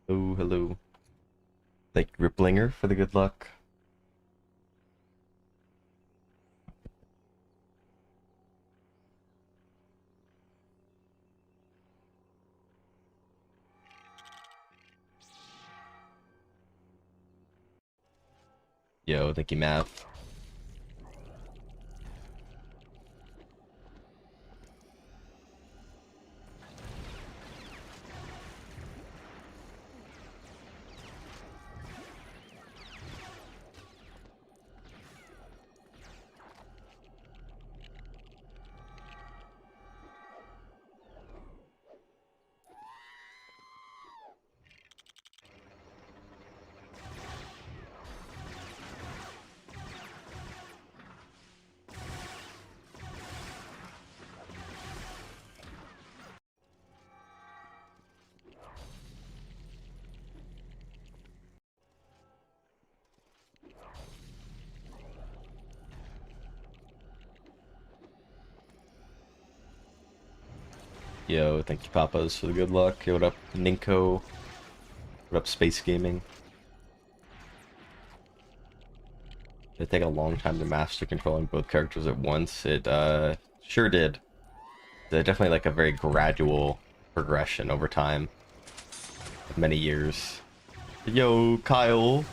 Oh, hello. Thank you, Ripplinger, for the good luck. Yo, thank you, Matt. Yo, thank you, Papas, for the good luck. Yo, what up, Ninko? What up, Space Gaming? Did it take a long time to master controlling both characters at once? It, sure did. Definitely like a very gradual progression over time. Many years. Yo, Kyle!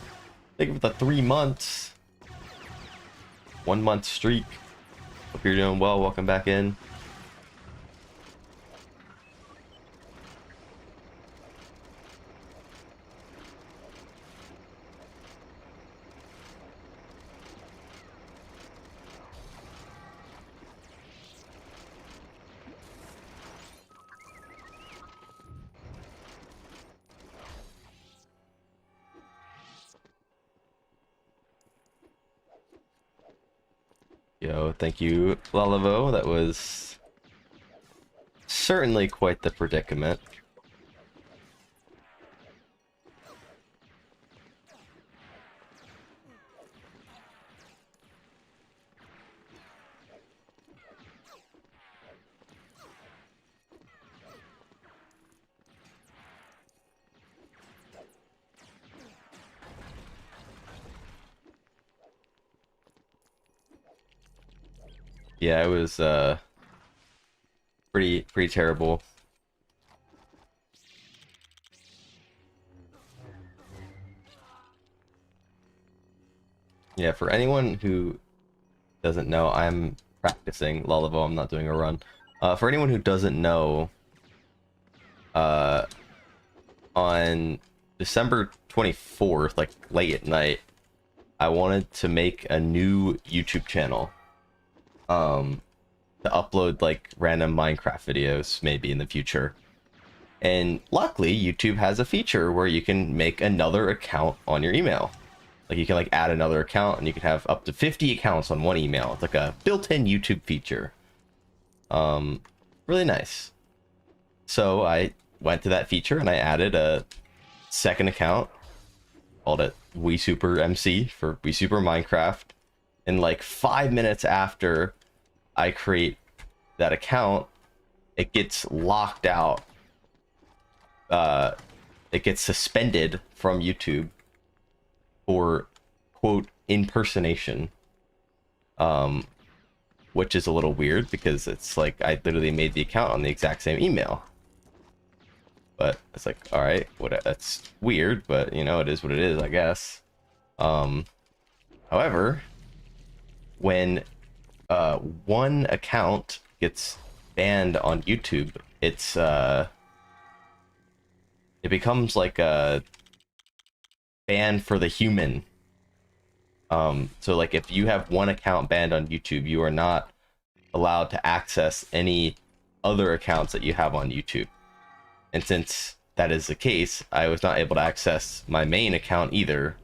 Thank you for the 3 months! 1 month streak. Hope you're doing well. Welcome back in. Yo, thank you, Lalivo. That was certainly quite the predicament. Yeah, it was pretty terrible. Yeah, for anyone who doesn't know, I'm practicing Lalivo. I'm not doing a run. For anyone who doesn't know, uh, on December 24th, like late at night, I wanted to make a new YouTube channel. To upload like random Minecraft videos maybe in the future. And luckily, YouTube has a feature where you can make another account on your email. Like you can like add another account and you can have up to 50 accounts on one email. It's like a built-in YouTube feature. Really nice. So I went to that feature and I added a second account, called it WeSuperMC for WeSuper Minecraft. And like 5 minutes after I create that account, it gets locked out. It gets suspended from YouTube for quote impersonation. Which is a little weird because it's like I literally made the account on the exact same email. But it's like, all right, what? That's weird, but you know, it is what it is, I guess. However, when one account gets banned on YouTube, it's it becomes like a ban for the human. So like if you have one account banned on YouTube, you are not allowed to access any other accounts that you have on YouTube. And since that is the case, I was not able to access my main account either.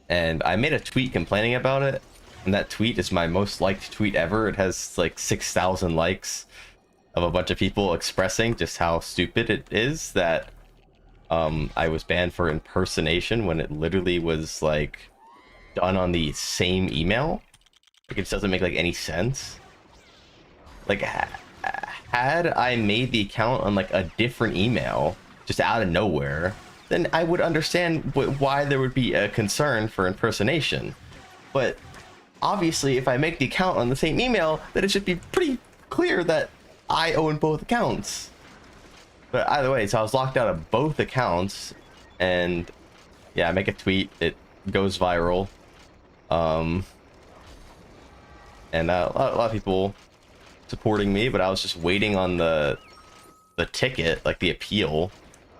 And I made a tweet complaining about it, and that tweet is my most liked tweet ever. It has like 6,000 likes of a bunch of people expressing just how stupid it is that I was banned for impersonation when it literally was like done on the same email. Like it just doesn't make like any sense. Like had I made the account on like a different email just out of nowhere, then I would understand why there would be a concern for impersonation. But obviously, if I make the account on the same email, then it should be pretty clear that I own both accounts. But either way, so I was locked out of both accounts, and yeah, I make a tweet, it goes viral, and a lot of people supporting me, but I was just waiting on the ticket, like the appeal,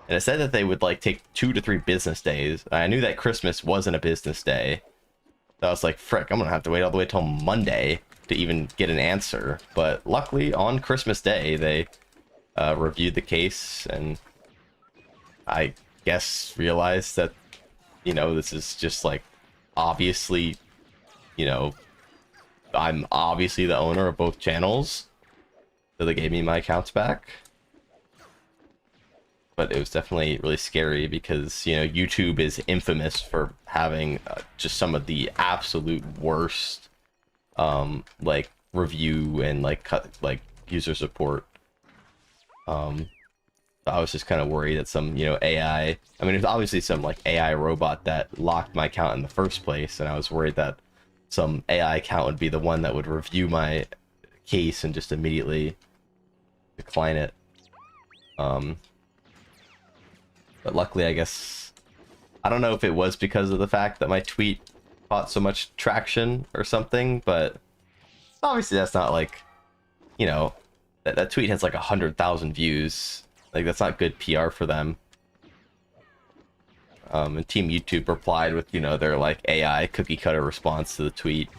and it said that they would like take 2 to 3 business days. I knew that Christmas wasn't a business day, so I was like, frick, I'm gonna have to wait all the way till Monday to even get an answer. But luckily, on Christmas Day, they reviewed the case, and I guess realized that, you know, this is just like, obviously, you know, I'm obviously the owner of both channels, so they gave me my accounts back. But it was definitely really scary because, you know, YouTube is infamous for having just some of the absolute worst like review and like user support. I was just kind of worried that some, you know, AI, I mean, there's obviously some like AI robot that locked my account in the first place, and I was worried that some AI account would be the one that would review my case and just immediately decline it. But luckily, I guess, I don't know if it was because of the fact that my tweet caught so much traction or something, but obviously that's not like, you know, that tweet has like 100,000 views. Like, that's not good PR for them. And Team YouTube replied with, you know, their like AI cookie cutter response to the tweet.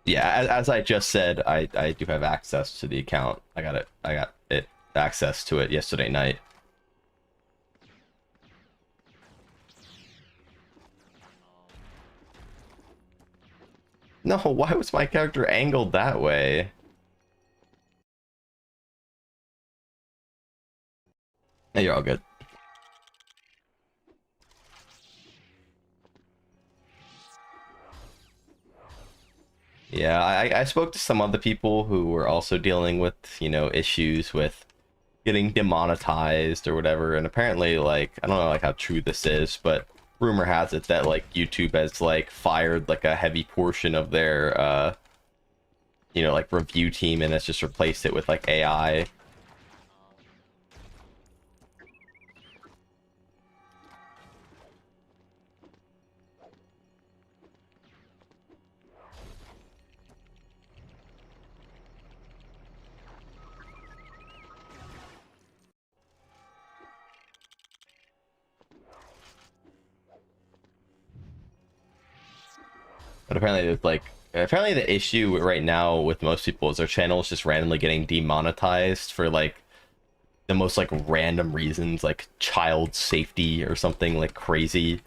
Yeah, as I just said, I do have access to the account. I got it access to it yesterday night. No, why was my character angled that way? Hey, you're all good. Yeah, I spoke to some other people who were also dealing with, you know, issues with getting demonetized or whatever, and apparently, like, I don't know like how true this is, but rumor has it that like YouTube has like fired like a heavy portion of their you know, like review team, and has just replaced it with like AI. But apparently it's like, apparently the issue right now with most people is their channel is just randomly getting demonetized for like the most like random reasons, like child safety or something like crazy.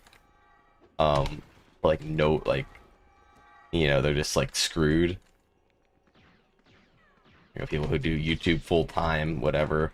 Like no, like, you know, they're just like screwed. You know, people who do YouTube full time, whatever.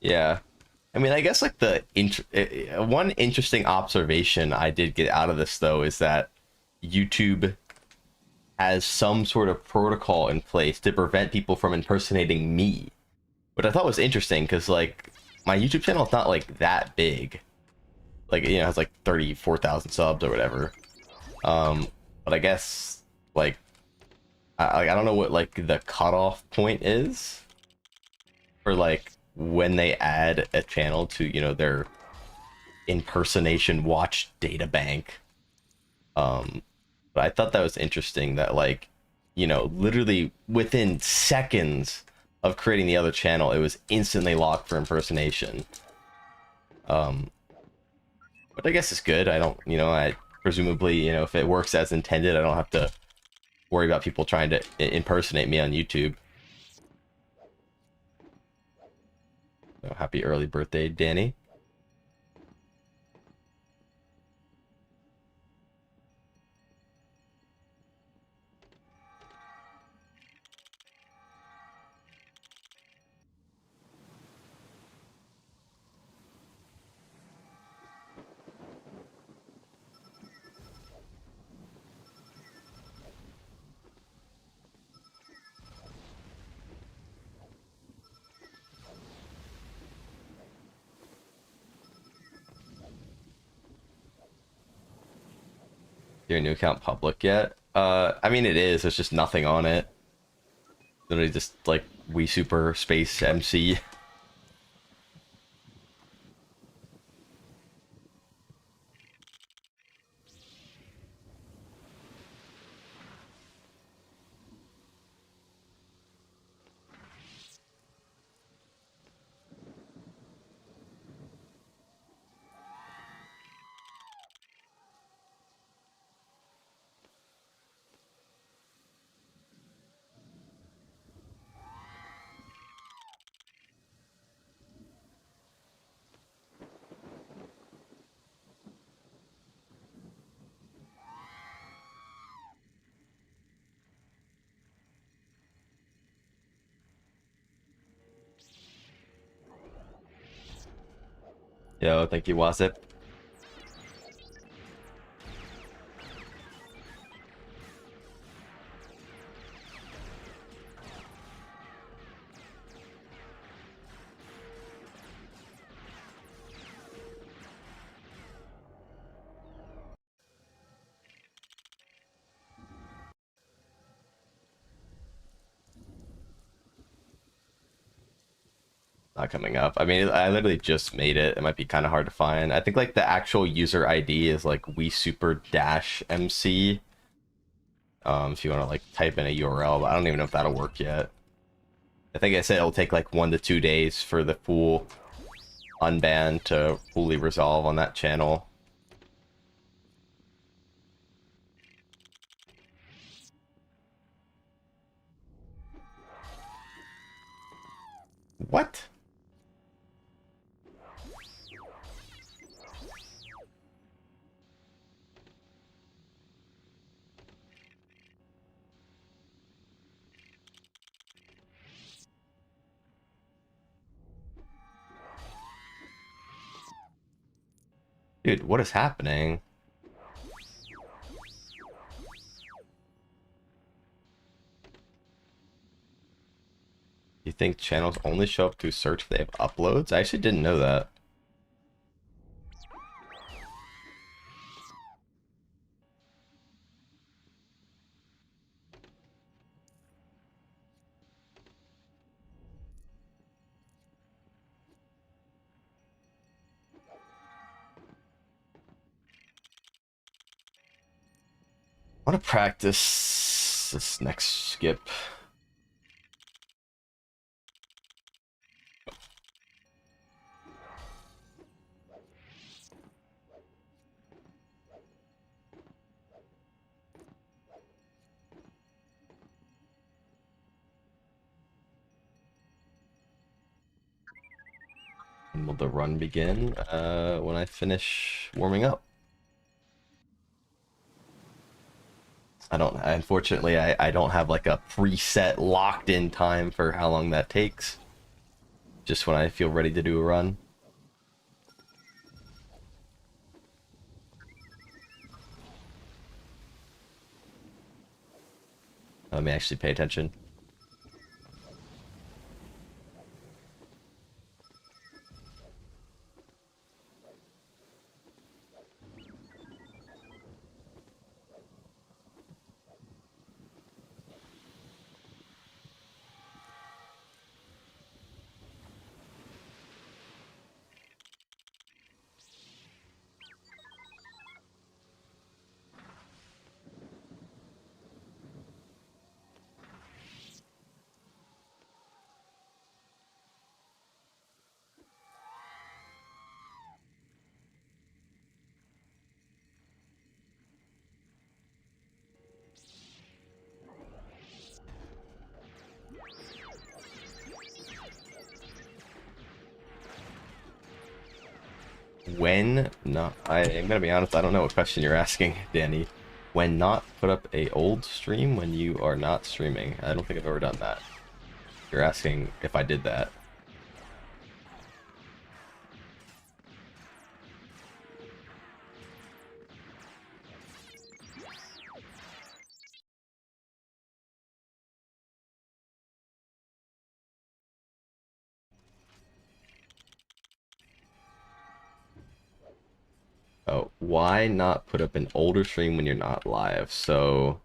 Yeah. I mean, I guess like one interesting observation I did get out of this though is that YouTube has some sort of protocol in place to prevent people from impersonating me, which I thought was interesting because like my YouTube channel is not like that big, like, you know, it has like 34,000 subs or whatever. But I guess like I don't know what like the cutoff point is for like when they add a channel to, you know, their impersonation watch data bank. But I thought that was interesting that, like, you know, literally within seconds of creating the other channel, it was instantly locked for impersonation. But I guess it's good. I don't, you know, I presumably, you know, if it works as intended, I don't have to worry about people trying to impersonate me on YouTube. So happy early birthday, Danny. Your new account public yet? I mean, it is. There's just nothing on it. Literally just like We Super Space MC. Yo, thank you, Wasip. Not coming up. I mean, I literally just made it. It might be kind of hard to find. I think like the actual user ID is like We Super dash MC. If you want to like type in a URL, but I don't even know if that'll work yet. I think I said it'll take like 1 to 2 days for the full unban to fully resolve on that channel. What? Dude, what is happening? You think channels only show up through search if they have uploads? I actually didn't know that. I want to practice this next skip. And will the run begin when I finish warming up? I don't, unfortunately, I don't have like a preset locked in time for how long that takes. Just when I feel ready to do a run. Let me actually pay attention. When not, I'm gonna be honest, I don't know what question you're asking, Danny. When not put up a old stream when you are not streaming. I don't think I've ever done that. You're asking if I did that. Oh, why not put up an older stream when you're not live? So,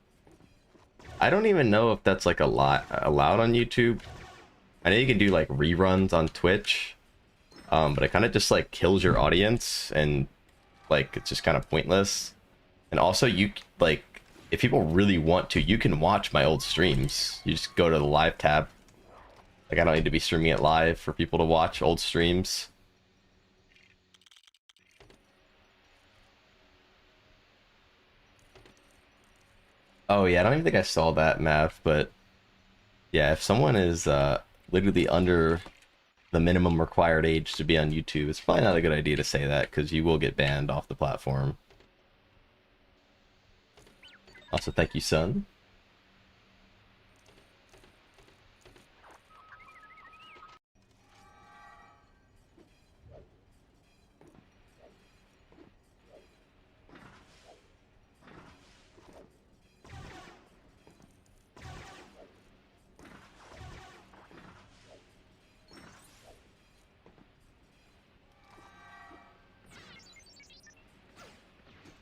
I don't even know if that's like a lot allowed on YouTube. I know you can do like reruns on Twitch, but it kind of just like kills your audience and like it's just kind of pointless. And also, you like if people really want to, you can watch my old streams. You just go to the live tab. Like I don't need to be streaming it live for people to watch old streams. Oh yeah, I don't even think I saw that, Mav, but yeah, if someone is literally under the minimum required age to be on YouTube, it's probably not a good idea to say that because you will get banned off the platform. Also, thank you, son.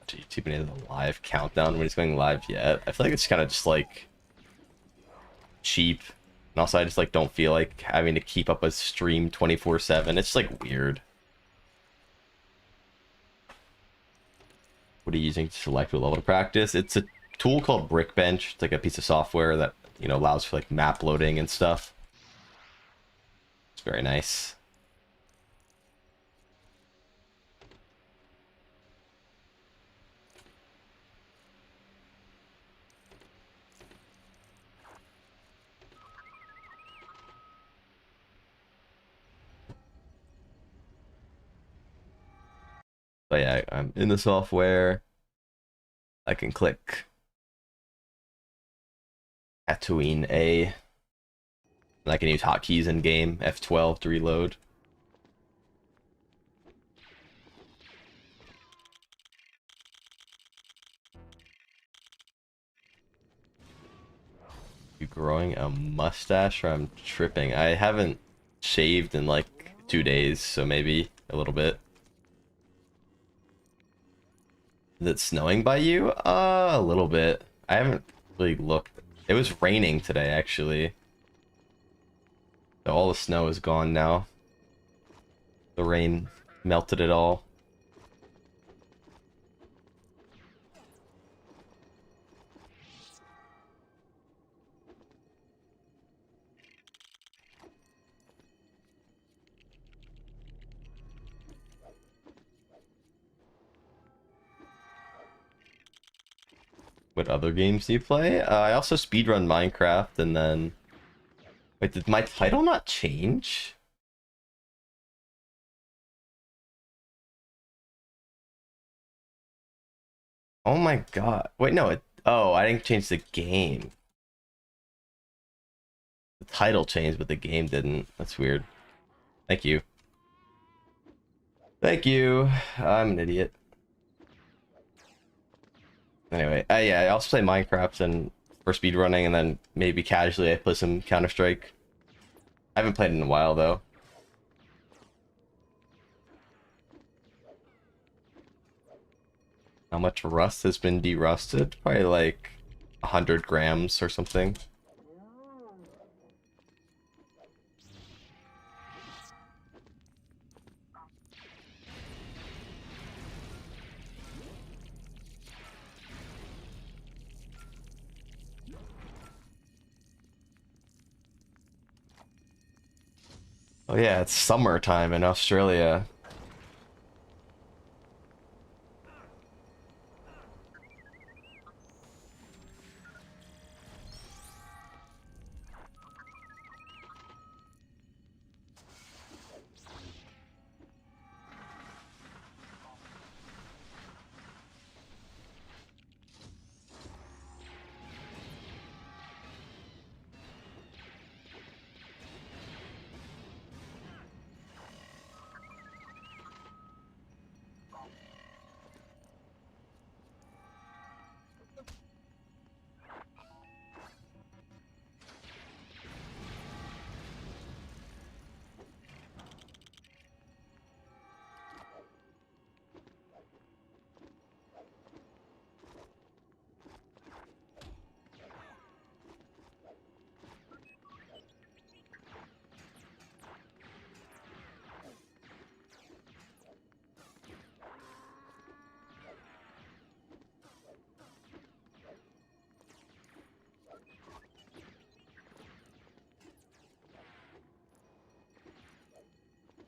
YouTube is a live countdown when it's going live yet. I feel like it's kind of just like cheap. And also I just like don't feel like having to keep up a stream 24/7. It's like weird. What are you using to select what level to practice? It's a tool called Brickbench. It's like a piece of software that, you know, allows for like map loading and stuff. It's very nice. But yeah, I'm in the software. I can click Tatooine A. And I can use hotkeys in game, F12 to reload. You growing a mustache or I'm tripping? I haven't shaved in like 2 days, so maybe a little bit. Is it snowing by you? A little bit. I haven't really looked. It was raining today, actually. So all the snow is gone now. The rain melted it all. What other games do you play? I also speedrun Minecraft, and then... Wait, did my title not change? Oh my god. Wait, no, Oh, I didn't change the game. The title changed, but the game didn't. That's weird. Thank you. Thank you. I'm an idiot. Anyway, yeah, I also play Minecraft and for speedrunning, and then maybe casually I play some Counter-Strike. I haven't played in a while, though. How much rust has been derusted? Probably like 100 grams or something. Oh yeah, it's summertime in Australia.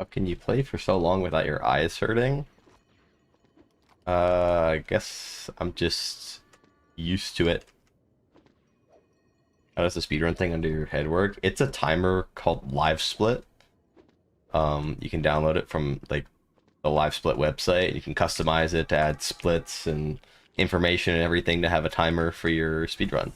How can you play for so long without your eyes hurting? I guess I'm just used to it. How does the speedrun thing under your head work? It's a timer called Live Split. You can download it from like the Live Split website. You can customize it to add splits and information and everything to have a timer for your speedrun.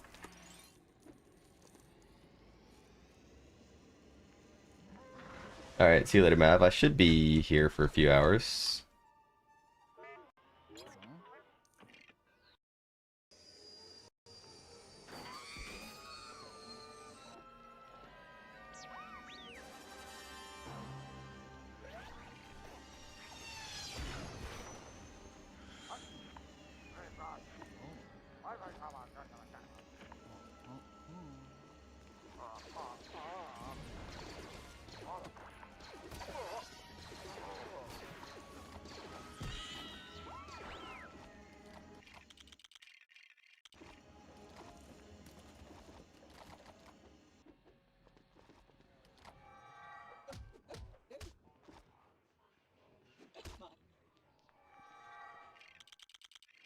Alright, see you later, Mav. I should be here for a few hours.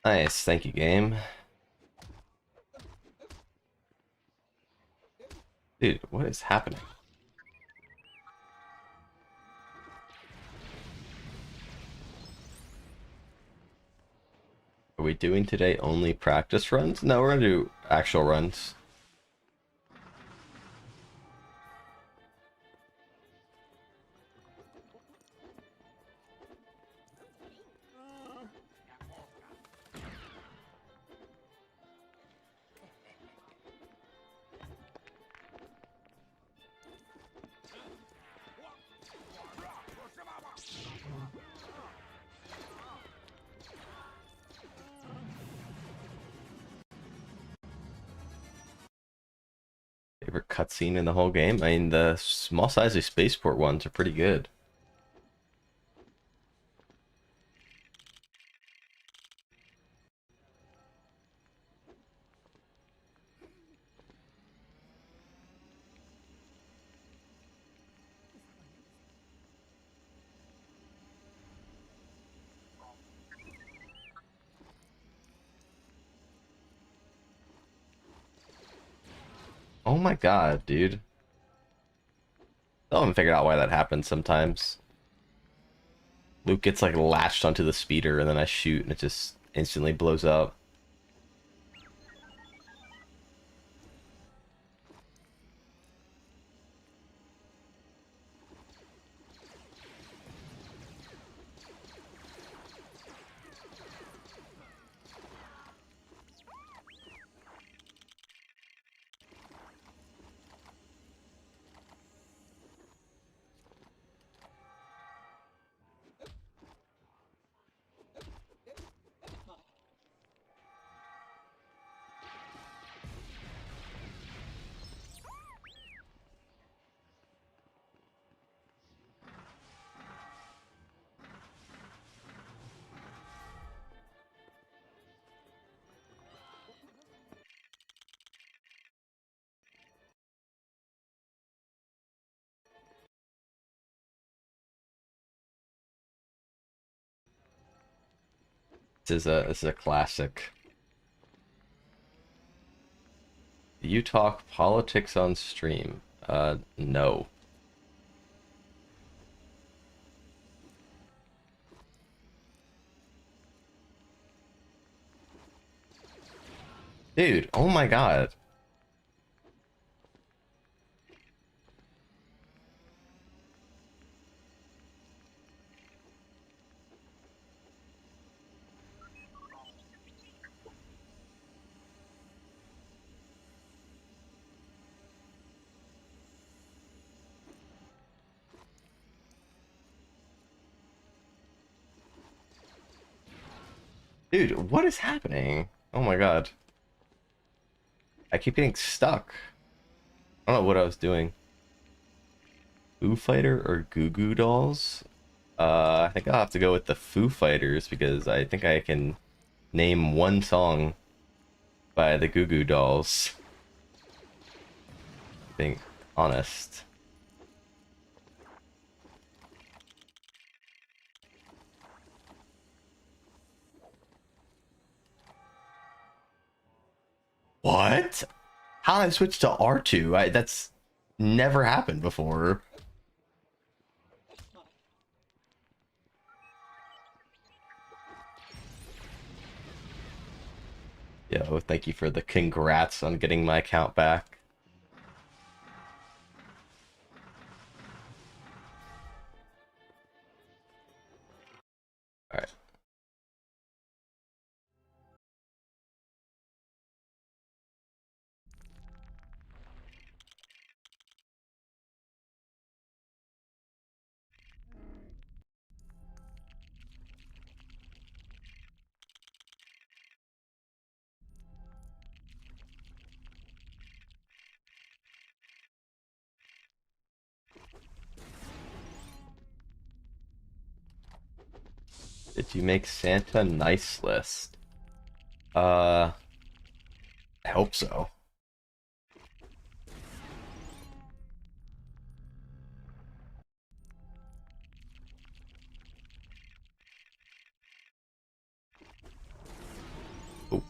Nice, thank you, game. Dude, what is happening? Are we doing today only practice runs? No, we're gonna do actual runs. Favorite cutscene in the whole game? I mean, the small size of spaceport ones are pretty good. Oh my god, dude. I haven't figured out why that happens sometimes. Luke gets like latched onto the speeder and then I shoot and it just instantly blows up. This is a classic. Do you talk politics on stream? No. Dude, oh my god. Dude, what is happening? Oh my god. I keep getting stuck. I don't know what I was doing. Foo Fighter or Goo Goo Dolls? I think I'll have to go with the Foo Fighters because I think I can name one song by the Goo Goo Dolls. Being honest. What? How did I switch to R2? That's never happened before. Yo, thank you for the congrats on getting my account back. All right. Did you make Santa nice list? I hope so. Oh.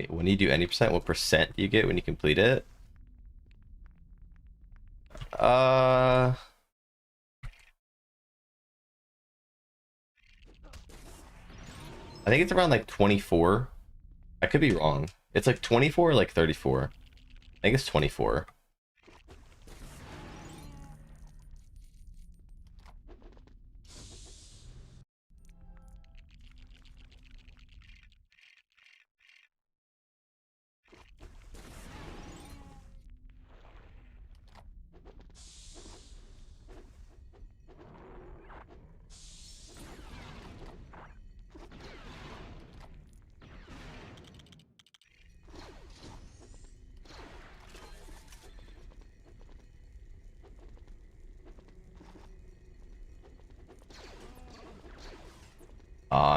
When you do any percent, what percent do you get when you complete it? Uh, I think it's around like 24. I could be wrong. It's like 24 or like 34. I think it's 24.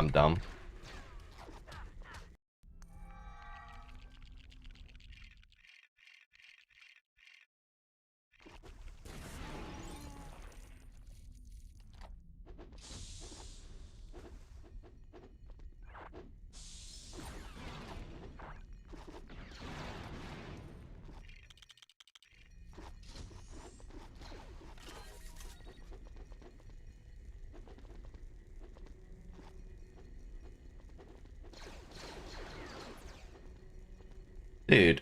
I'm dumb. Dude,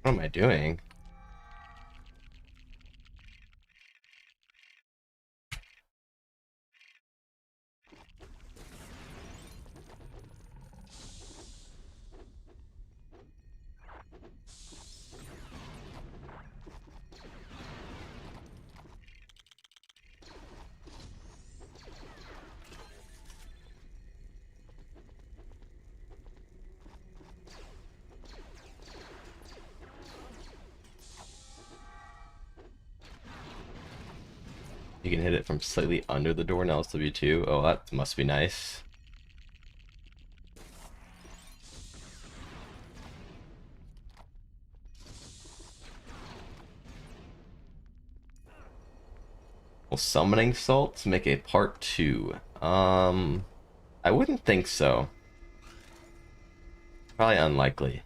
what am I doing? You can hit it from slightly under the door in LSW2. Oh, that must be nice. Will summoning salts make a part 2? I wouldn't think so. Probably unlikely.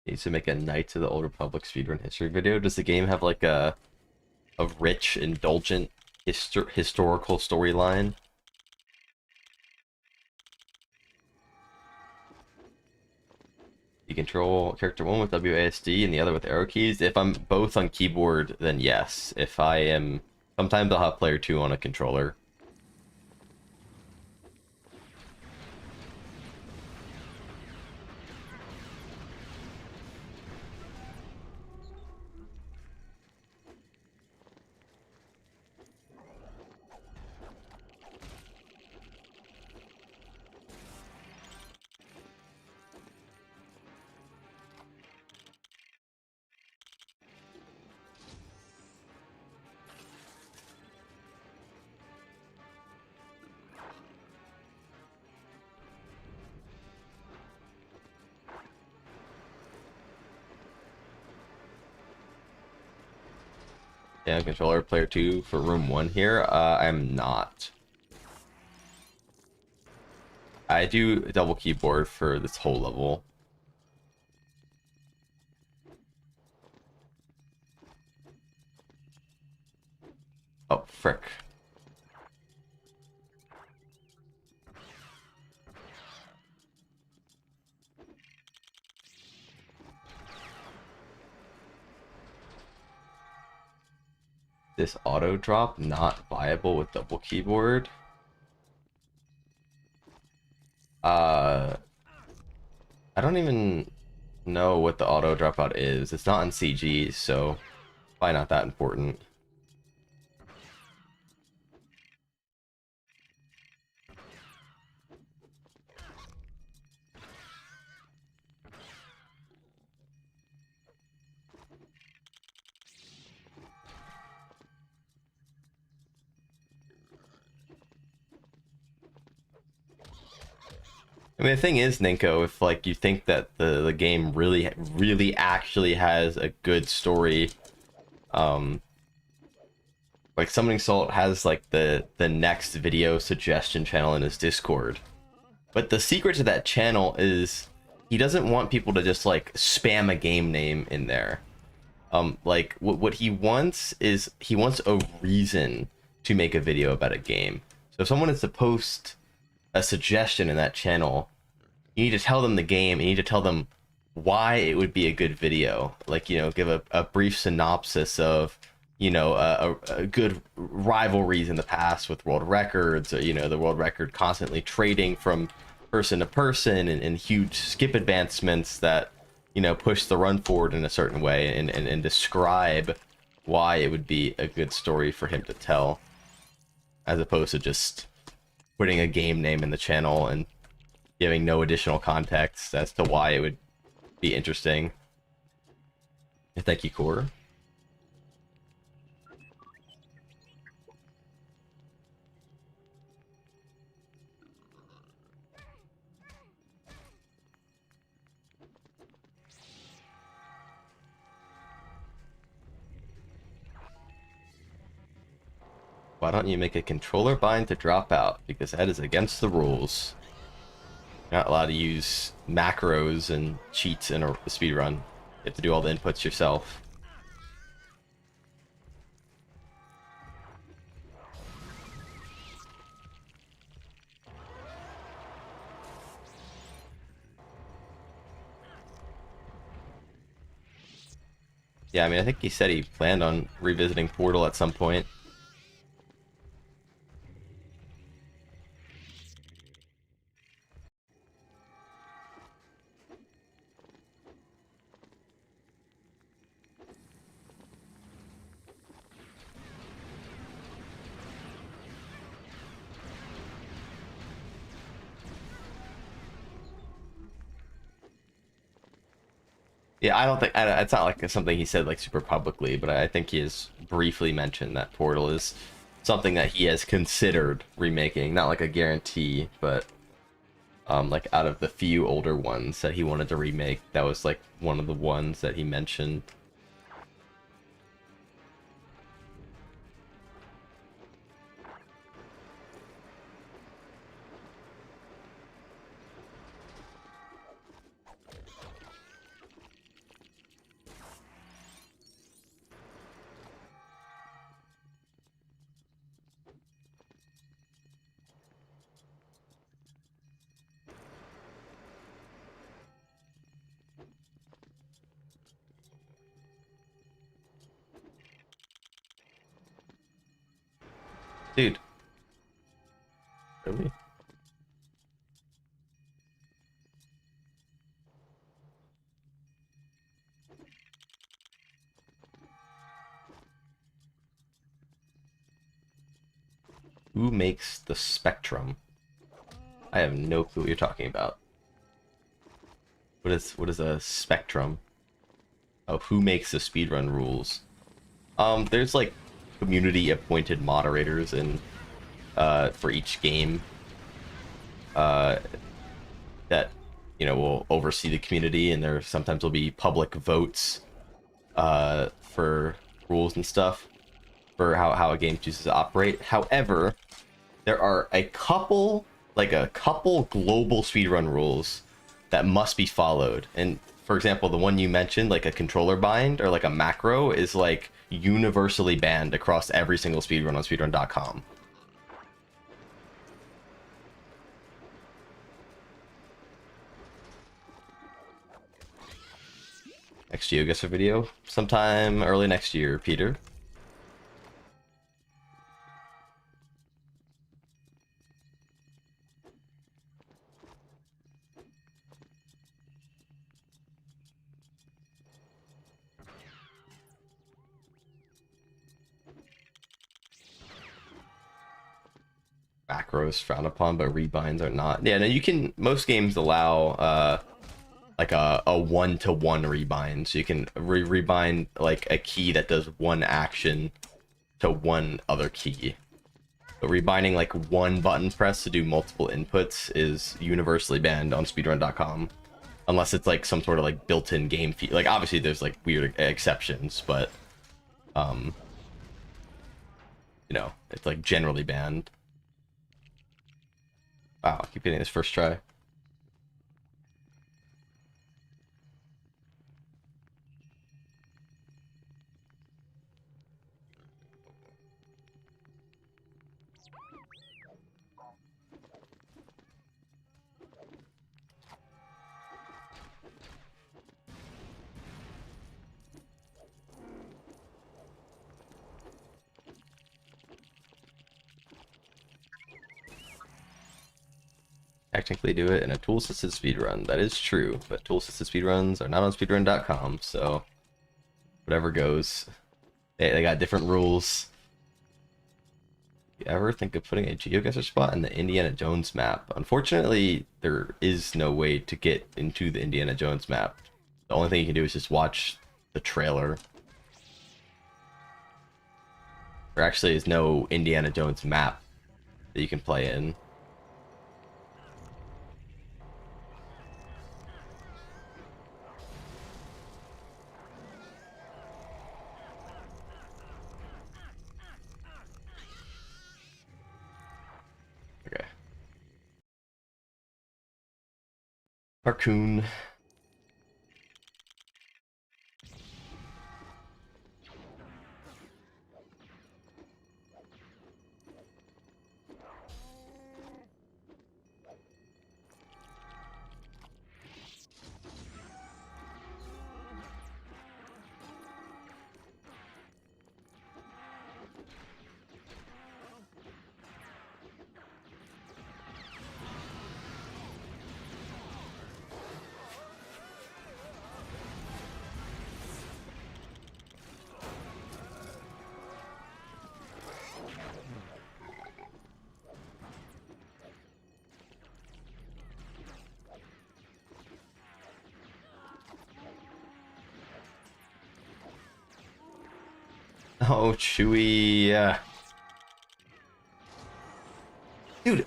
Needs to make a Knights of the Old Republic speedrun history video. Does the game have like a rich, indulgent historical storyline? You control character 1 with WASD and the other with arrow keys. If I'm both on keyboard, then yes. If I am... Sometimes I'll have player 2 on a controller. Yeah, controller player 2 for room 1 here. I'm not. I do double keyboard for this whole level. Oh, frick. This auto drop not viable with double keyboard. I don't even know what the auto dropout is. It's not in CG, so probably not that important. I mean, the thing is, Ninko, if like you think that the game really actually has a good story, like Summoning Salt has like the next video suggestion channel in his Discord. But the secret to that channel is he doesn't want people to just like spam a game name in there. Like what he wants is he wants a reason to make a video about a game. So if someone is to post a suggestion in that channel, you need to tell them the game, and you need to tell them why it would be a good video. Like, you know, give a brief synopsis of, you know, a good rivalries in the past with world records, or, you know, the world record constantly trading from person to person, and huge skip advancements that, you know, push the run forward in a certain way, and describe why it would be a good story for him to tell, as opposed to just putting a game name in the channel and giving no additional context as to why it would be interesting. Thank you, Core. Why don't you make a controller bind to drop out? Because that is against the rules. You're not allowed to use macros and cheats in a speedrun. You have to do all the inputs yourself. Yeah, I mean, I think he said he planned on revisiting Portal at some point. Yeah, I don't think it's not like something he said like super publicly, but I think he has briefly mentioned that Portal is something that he has considered remaking. Not like a guarantee, but like out of the few older ones that he wanted to remake, that was like one of the ones that he mentioned. Dude, really? Who makes the Spectrum? I have no clue what you're talking about. What is a Spectrum? Oh, who makes the speedrun rules? There's like community appointed moderators in for each game uh that will oversee the community, and there sometimes will be public votes for rules and stuff for how a game chooses to operate. However, there are a couple global speedrun rules that must be followed. And for example, the one you mentioned, like a controller bind or like a macro, is like universally banned across every single speedrun on speedrun.com. Next GeoGuessr video sometime early next year, Peter. Macros frowned upon, but rebinds are not. Yeah, no, you can. Most games allow like a 1-to-1 rebind, so you can rebind like a key that does one action to one other key. But rebinding like one button press to do multiple inputs is universally banned on speedrun.com, unless it's like some sort of like built-in game fee. Like obviously there's like weird exceptions, but it's like generally banned. Wow, I keep getting this first try. Technically do it in a tool-assisted speedrun. That is true, but tool-assisted speedruns are not on speedrun.com, so whatever goes. They got different rules. You ever think of putting a GeoGuessr spot in the Indiana Jones map? Unfortunately, there is no way to get into the Indiana Jones map. The only thing you can do is just watch the trailer. There actually is no Indiana Jones map that you can play in. Okay. Raccoon. No, Chewie. Dude,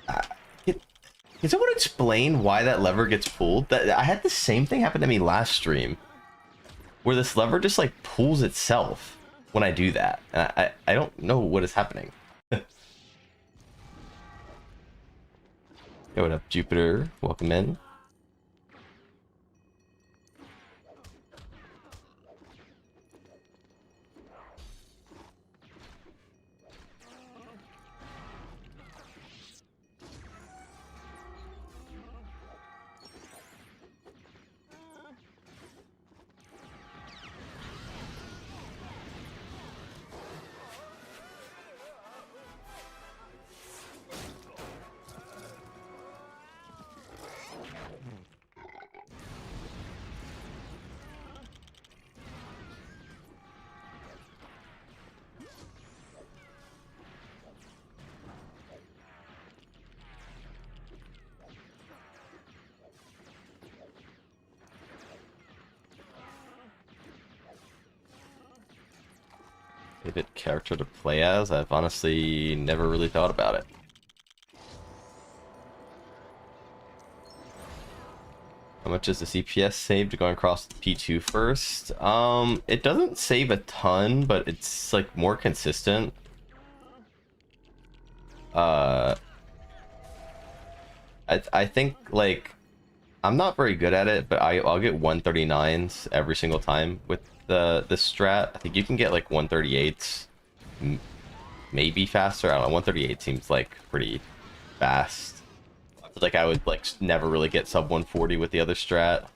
uh, can, can someone explain why that lever gets pulled? I had the same thing happen to me last stream, where this lever just like pulls itself when I do that. And I don't know what is happening. Yo, what up, Jupiter? Welcome in. Favorite character to play as? I've honestly never really thought about it. How much is the CPS saved going across the P2 first? It doesn't save a ton, but it's like more consistent. I think like I'm not very good at it, but I'll get 139s every single time with the strat. I think you can get like 138s, maybe faster. I don't know. 138 seems like pretty fast. I feel like I would like never really get sub 140 with the other strat.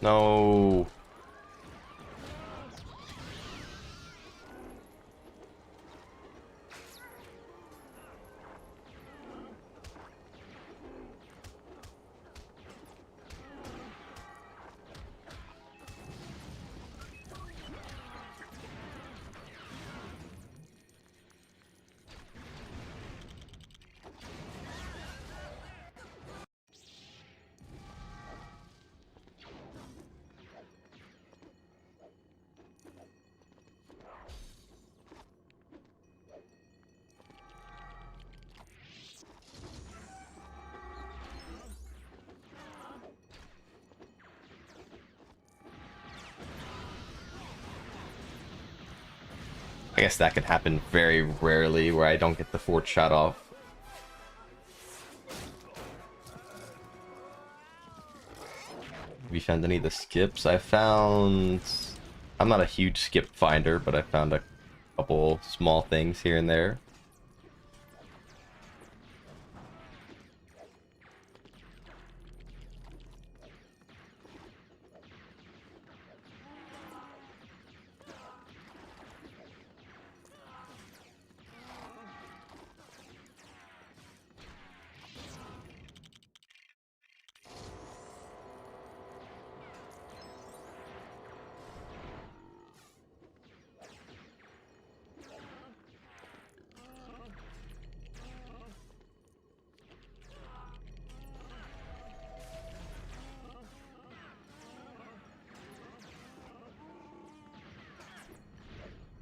No. I guess that can happen very rarely where I don't get the fourth shot off. Have you found any of the skips? I found... I'm not a huge skip finder, but I found a couple small things here and there.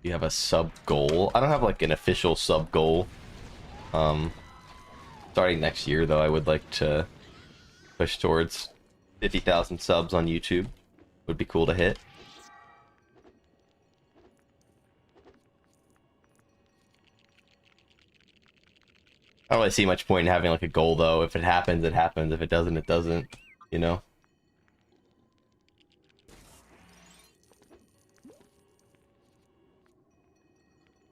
You have a sub goal? I don't have like an official sub goal. Starting next year though, I would like to push towards 50,000 subs on YouTube. Would be cool to hit. I don't really see much point in having like a goal though. If it happens, it happens. If it doesn't, it doesn't. You know?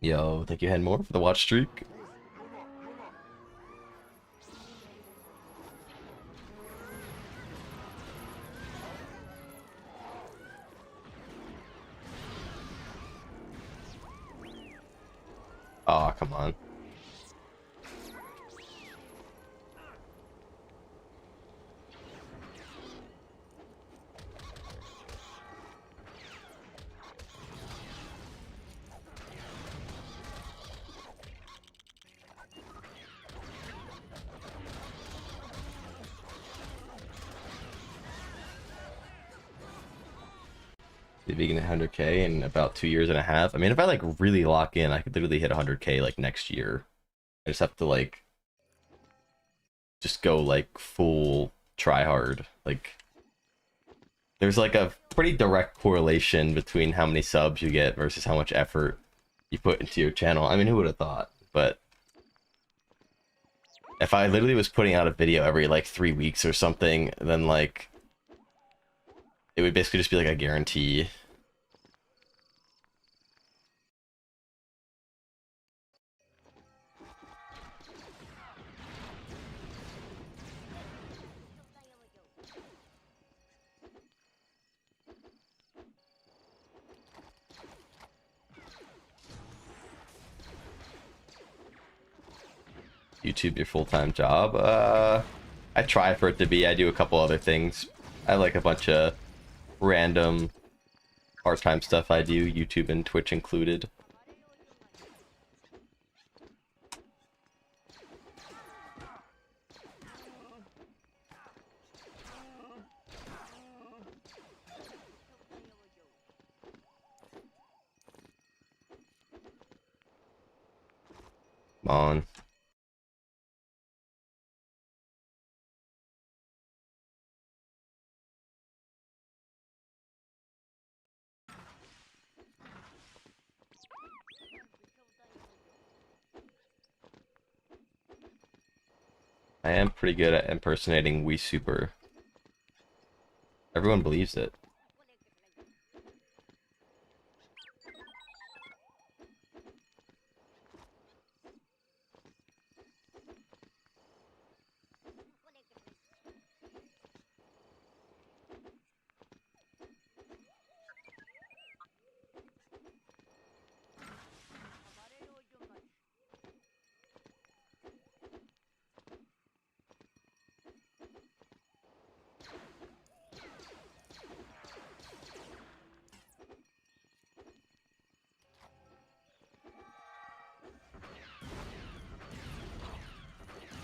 Yo, thank you, Henmore, for the watch streak. Oh, come on. Maybe getting 100K in about 2 years and a half. I mean, if I like really lock in, I could literally hit 100K like next year. I just have to like just go like full try hard. Like there's like a pretty direct correlation between how many subs you get versus how much effort you put into your channel. I mean, who would have thought? But if I literally was putting out a video every like 3 weeks or something, then like it would basically just be like a guarantee. YouTube your full-time job? I try for it to be. I do a couple other things. I like a bunch of random part-time stuff I do, YouTube and Twitch included. Come on. I am pretty good at impersonating Wii Super. Everyone believes it.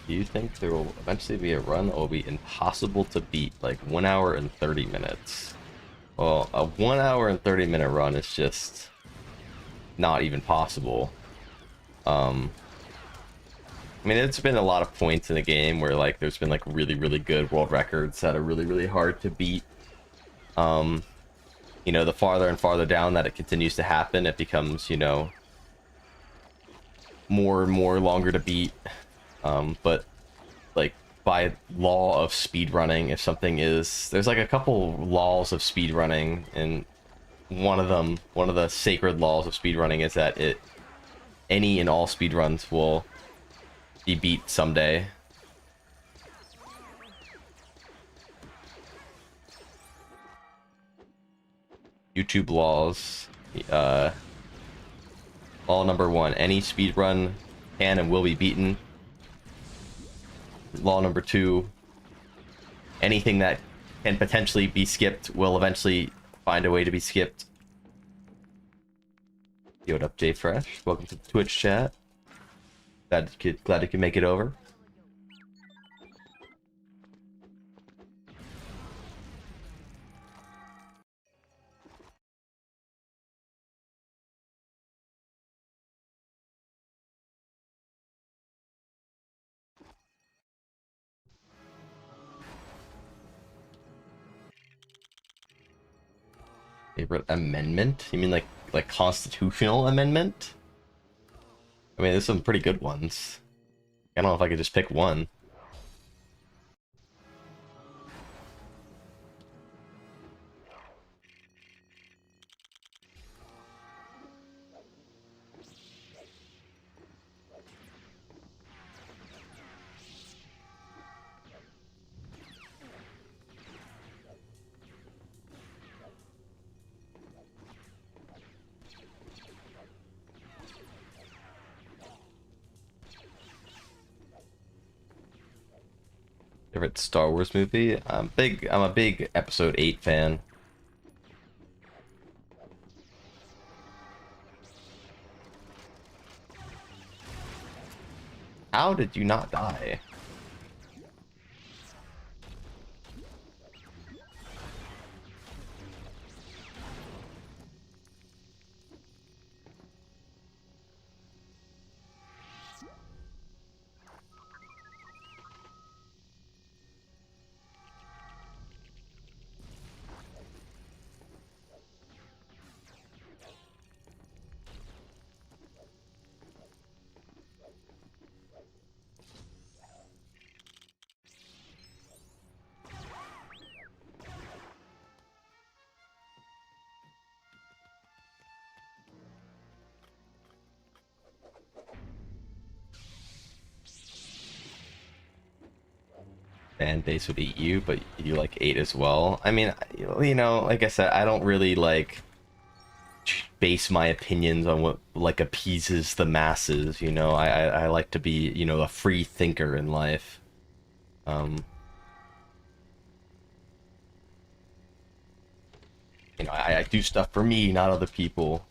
Do you think there will eventually be a run that will be impossible to beat, like 1 hour and 30 minutes? Well, a 1 hour and 30-minute run is just not even possible. I mean, it's been a lot of points in the game where like there's been like really, really good world records that are really, really hard to beat. You know, the farther and farther down that it continues to happen, it becomes, you know, more and more longer to beat. But like by law of speedrunning, if something is, there's like a couple laws of speedrunning, and one of the sacred laws of speedrunning is that any and all speedruns will be beat someday. YouTube laws. Law number 1, any speedrun can and will be beaten. Law number 2, anything that can potentially be skipped will eventually find a way to be skipped. Yo, what up, Jay Fresh? Welcome to the Twitch chat. Glad you could make it over. Favorite amendment? You mean like constitutional amendment? I mean, there's some pretty good ones. I don't know if I could just pick one. Favorite Star Wars movie? I'm a big Episode 8 fan. How did you not die? Fan base would eat you, but you like ate as well. I mean, you know, like I said, I don't really like base my opinions on what like appeases the masses. You know, I like to be, you know, a free thinker in life. Um, you know, I do stuff for me, not other people.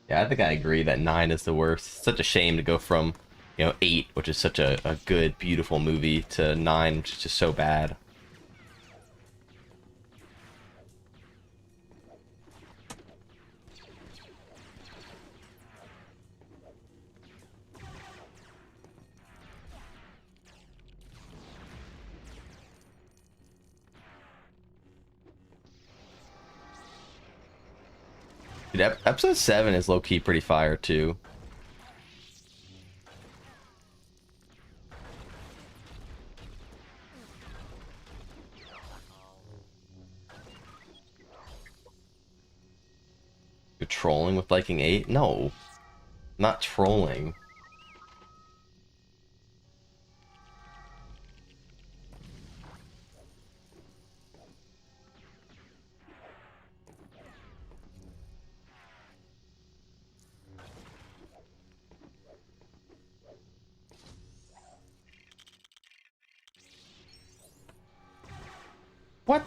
Yeah, I think I agree that 9 is the worst. It's such a shame to go from, you know, 8, which is such a good, beautiful movie, to 9, which is just so bad. Dude, episode 7 is low-key pretty fire, too. You're trolling with liking 8? No, not trolling. What?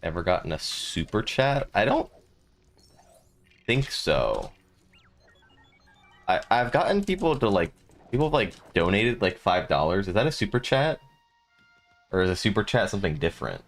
Ever gotten a super chat? I don't think so. I've gotten people to like, people have like donated like $5. Is that a super chat? Or is a super chat something different?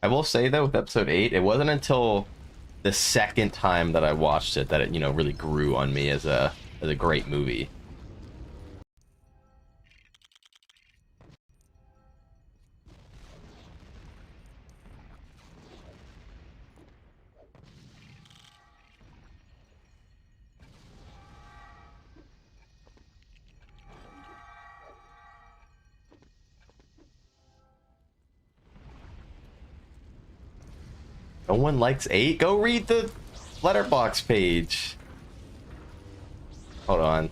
I will say though, with episode 8, it wasn't until the second time that I watched it that it, you know, really grew on me as a great movie. No one likes 8? Go read the letterbox page. Hold on.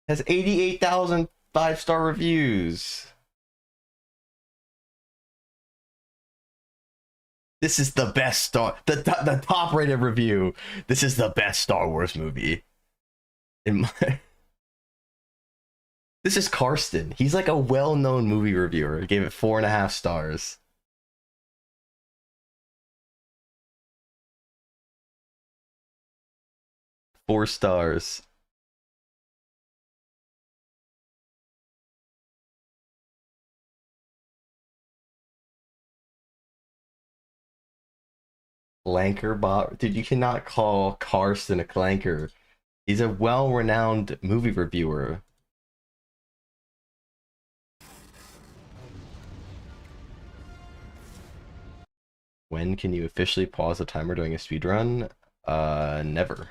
Has 88,000 5-star reviews. This is the best the top rated review. This is the best Star Wars movie. In my This is Karsten. He's like a well-known movie reviewer. He gave it 4.5 stars. Four stars. Clanker bot. Dude, you cannot call Karsten a clanker. He's a well-renowned movie reviewer. When can you officially pause the timer during a speedrun? Never.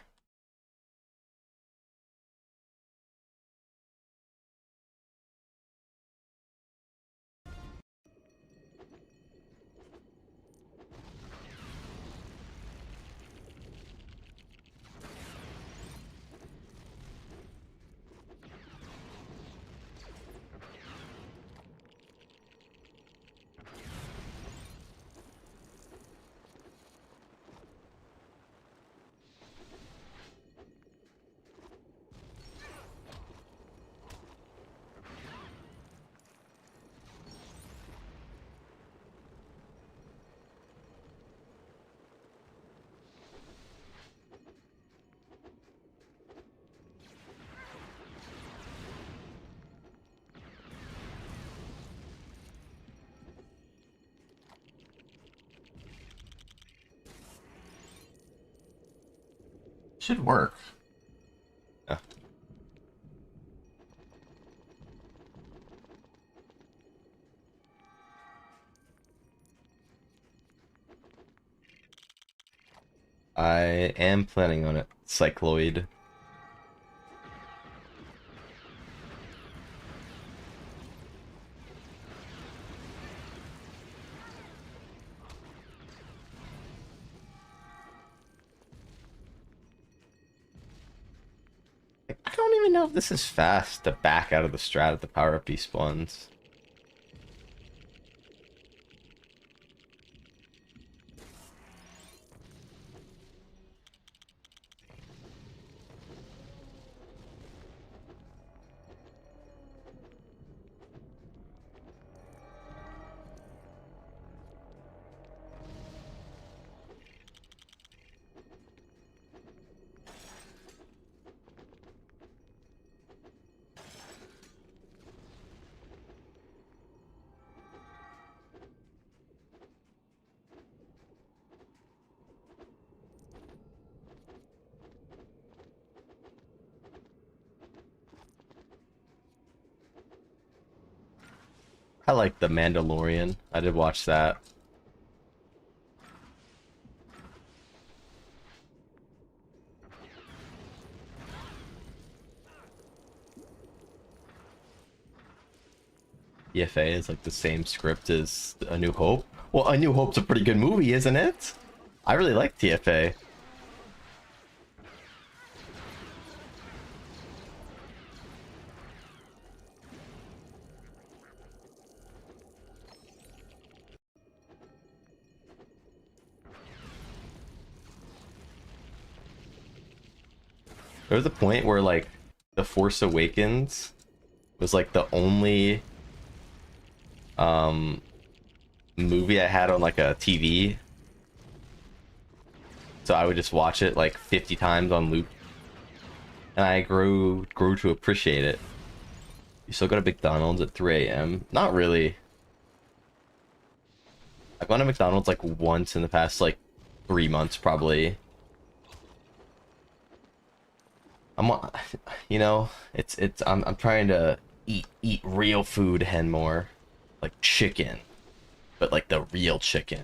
Should work. Yeah. I am planning on it. Cycloid. I don't even know if this is fast to back out of the strat at the power up spawns. I like The Mandalorian. I did watch that. EFA is like the same script as A New Hope. Well, A New Hope's a pretty good movie, isn't it? I really like TFA. There was a point where like The Force Awakens was like the only movie I had on like a TV. So I would just watch it like 50 times on loop. And I grew to appreciate it. You still go to McDonald's at 3 a.m.? Not really. I've gone to McDonald's like once in the past like 3 months probably. You know, I'm trying to eat real food and more, like chicken, but like the real chicken.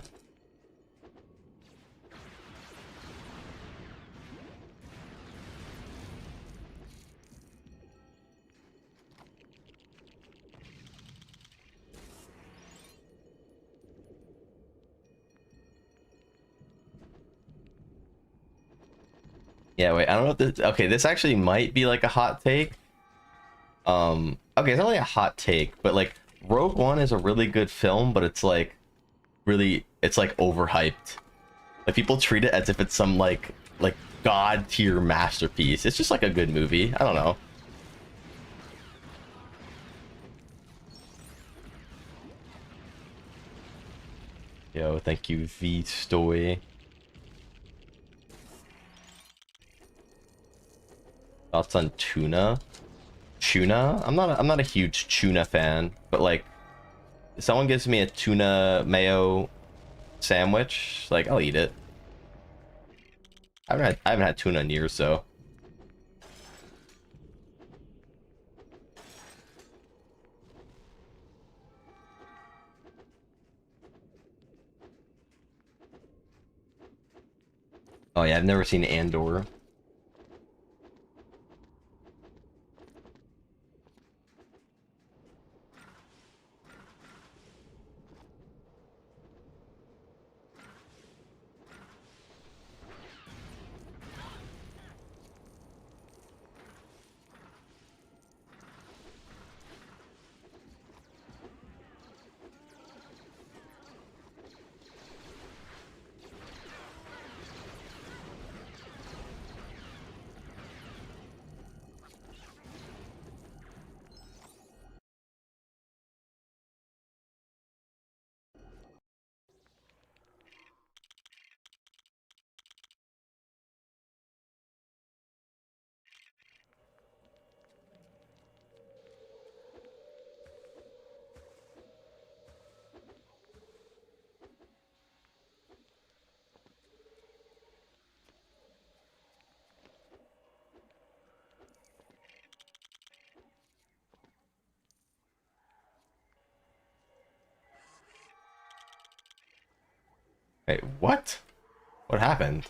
Yeah, wait, I don't know if this, okay, this actually might be like a hot take. Okay, it's not really a hot take, but like Rogue One is a really good film, but it's like really, it's like overhyped. Like people treat it as if it's some like god tier masterpiece. It's just like a good movie. I don't know. Yo, thank you, V Stoy. Thoughts on tuna? Tuna? I'm not a huge tuna fan, but like if someone gives me a tuna mayo sandwich, like I'll eat it. I haven't had tuna in years though. Oh yeah, I've never seen Andor. Wait, what? What happened?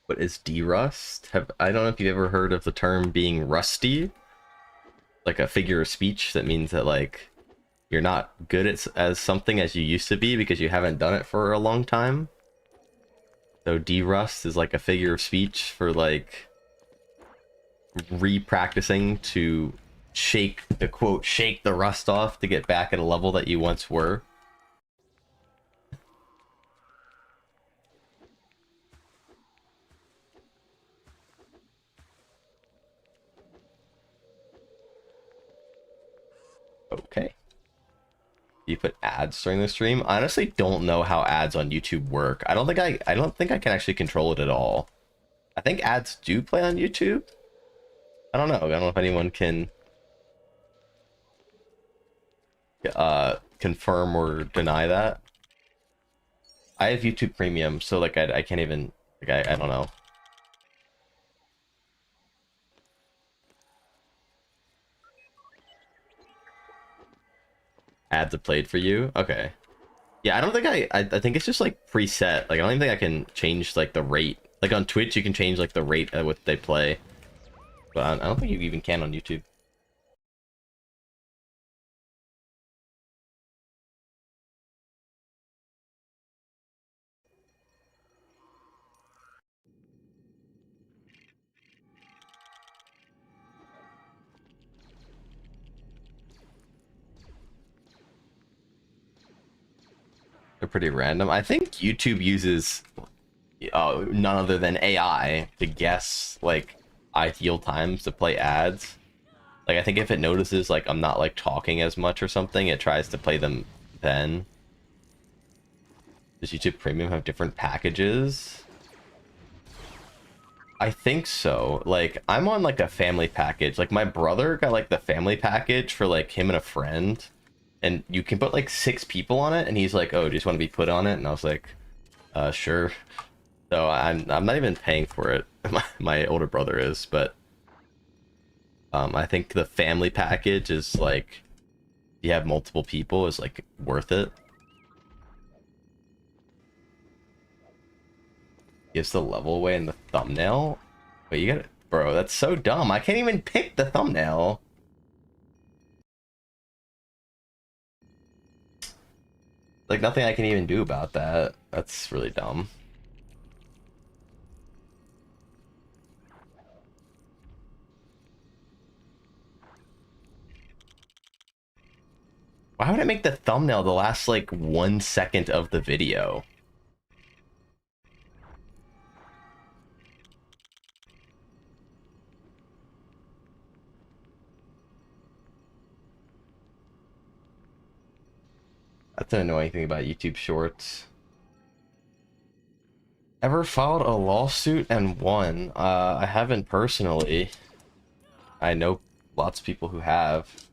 What is derust? I don't know if you've ever heard of the term being rusty, like a figure of speech that means that like you're not good at as something as you used to be because you haven't done it for a long time. So derust is like a figure of speech for like re-practicing to shake the quote shake the rust off to get back at a level that you once were. Okay. You put ads during the stream? I honestly don't know how ads on YouTube work. I don't think I can actually control it at all. I think ads do play on YouTube. I don't know. I don't know if anyone can confirm or deny that. I have YouTube Premium, so like I can't even like I don't know. Ads have played for you? Okay. Yeah, I don't think I think it's just like preset. Like I don't even think I can change like the rate. Like on Twitch you can change like the rate at what they play. But I don't think you even can on YouTube. They're pretty random. I think YouTube uses none other than AI to guess like ideal times to play ads. Like I think if it notices like I'm not like talking as much or something, it tries to play them then. Does YouTube Premium have different packages? I think so. Like I'm on like a family package. Like my brother got like the family package for like him and a friend. and you can put like 6 people on it, and he's like, oh, do you just want to be put on it? And I was like, sure. So I'm not even paying for it. My older brother is, but I think the family package is like, you have multiple people, is like worth it. Gives the level away in the thumbnail. Wait, you gotta, bro, that's so dumb. I can't even pick the thumbnail. Like, nothing I can even do about that. That's really dumb. Why would it make the thumbnail the last, like, 1 second of the video? That's an annoying thing about YouTube Shorts. Ever filed a lawsuit and won? I haven't personally. I know lots of people who have.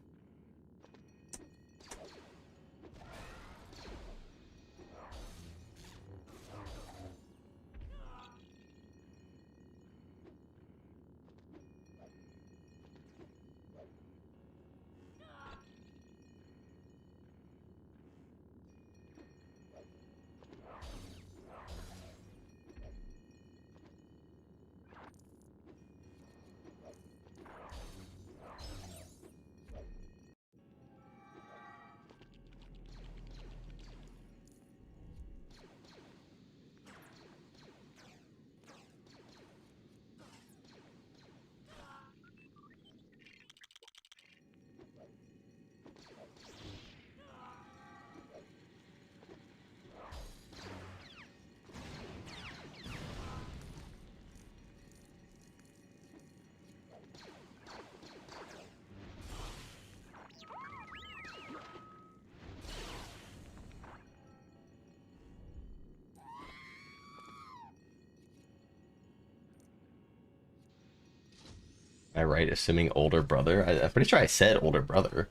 Am I right? Assuming older brother? I'm pretty sure I said older brother.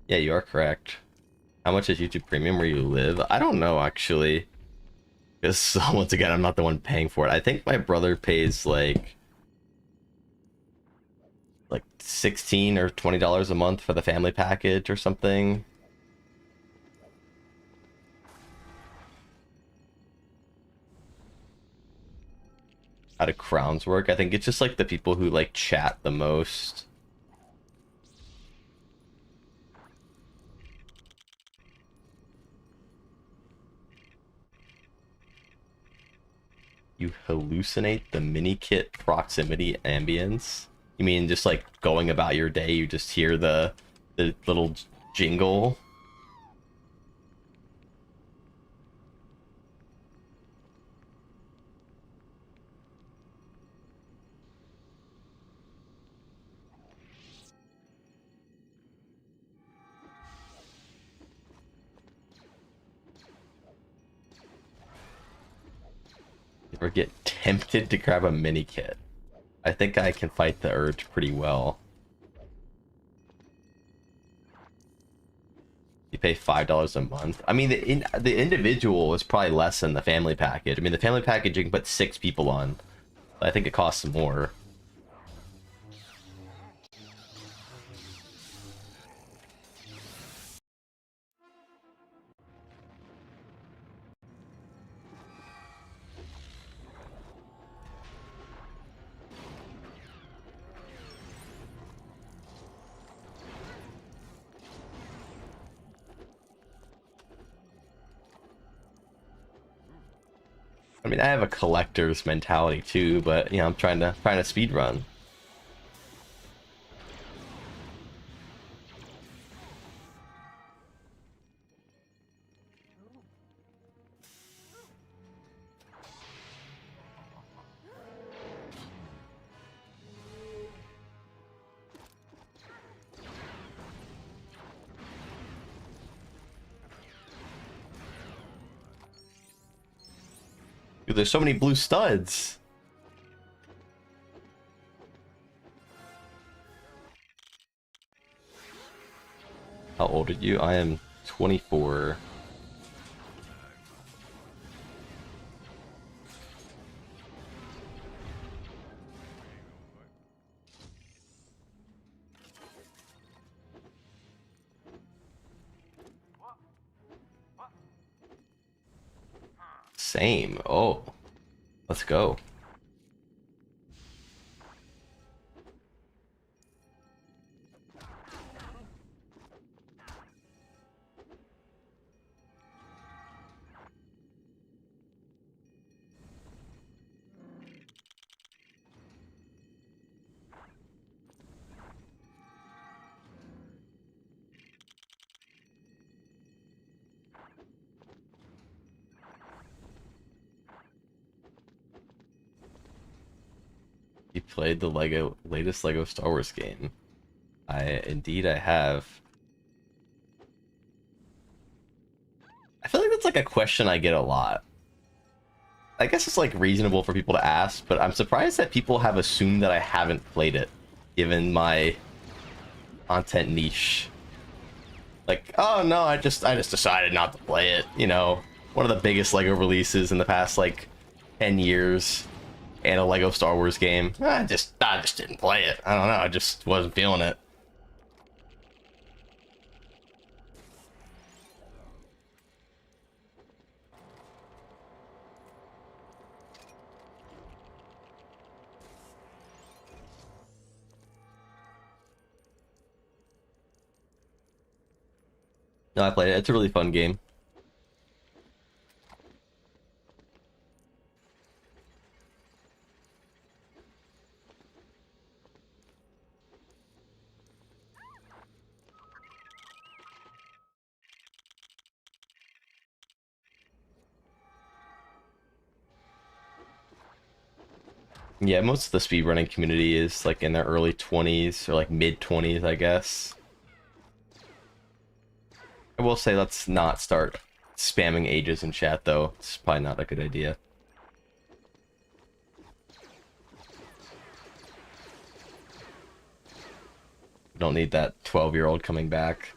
Yeah, you are correct. How much is YouTube Premium where you live? I don't know, actually. Because, once again, I'm not the one paying for it. I think my brother pays, like 16 or $20 a month for the family package or something. How do crowns work? I think it's just like the people who like chat the most. You hallucinate the mini kit proximity ambience? You mean just like going about your day, you just hear the little jingle? Or get tempted to grab a mini kit? I think I can fight the urge pretty well. You pay $5 a month. I mean, the individual is probably less than the family package. I mean, the family package you can put 6 people on. I think it costs more. I mean, I have a collector's mentality too, but you know, I'm trying to speed run. Dude, there's so many blue studs. How old old are you? I am 24. Same. Oh, let's go. You played the latest Lego Star Wars game. I have. I feel like that's like a question I get a lot. I guess it's like reasonable for people to ask, but I'm surprised that people have assumed that I haven't played it, given my content niche. Like, oh no, I just decided not to play it. You know, one of the biggest Lego releases in the past like 10 years, and a Lego Star Wars game. I just didn't play it. I don't know. I just wasn't feeling it. No, I played it. It's a really fun game. Yeah, most of the speedrunning community is like in their early 20s or like mid 20s, I guess. I will say let's not start spamming ages in chat though. It's probably not a good idea. Don't need that 12-year-old coming back.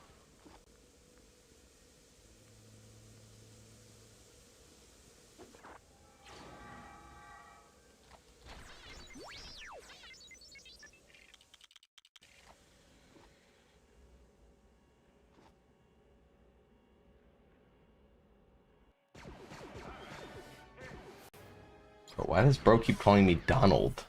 But why does bro keep calling me Donald?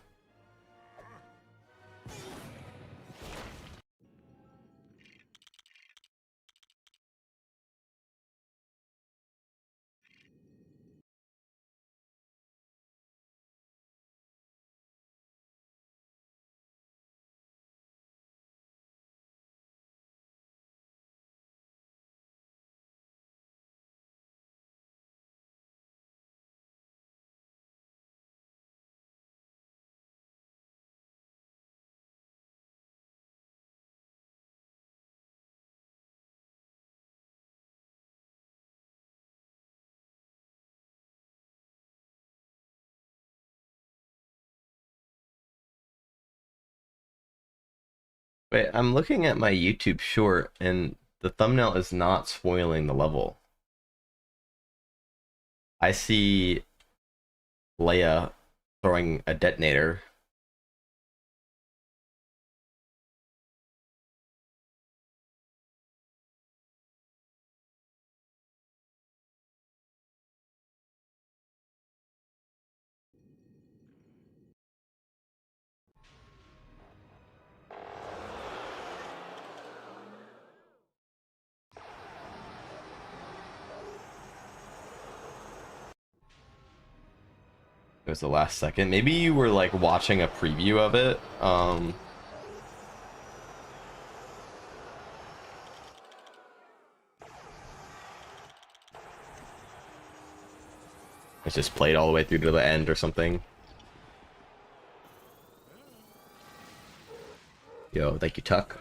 Wait, I'm looking at my YouTube short and the thumbnail is not spoiling the level. I see Leia throwing a detonator. It was the last second. Maybe you were like watching a preview of it. It's just played all the way through to the end or something. Yo, thank you, Tuck.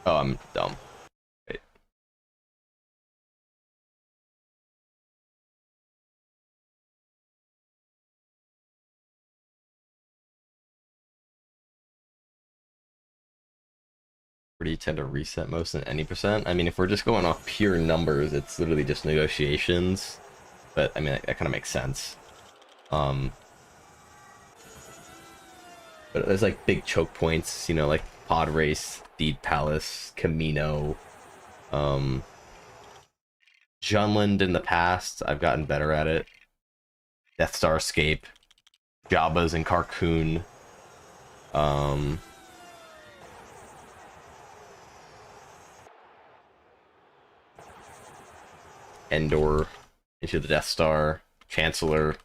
Oh, I'm dumb. Wait. Where do you tend to reset most in any percent? I mean, if we're just going off pure numbers, it's literally just negotiations. But I mean, that kind of makes sense. Um, but there's like big choke points, you know, like Pod Race, Deed Palace, Camino, um, Junland in the past. I've gotten better at it. Death Star Escape, Jabba's and Carcoon. Um, Endor into the Death Star, Chancellor,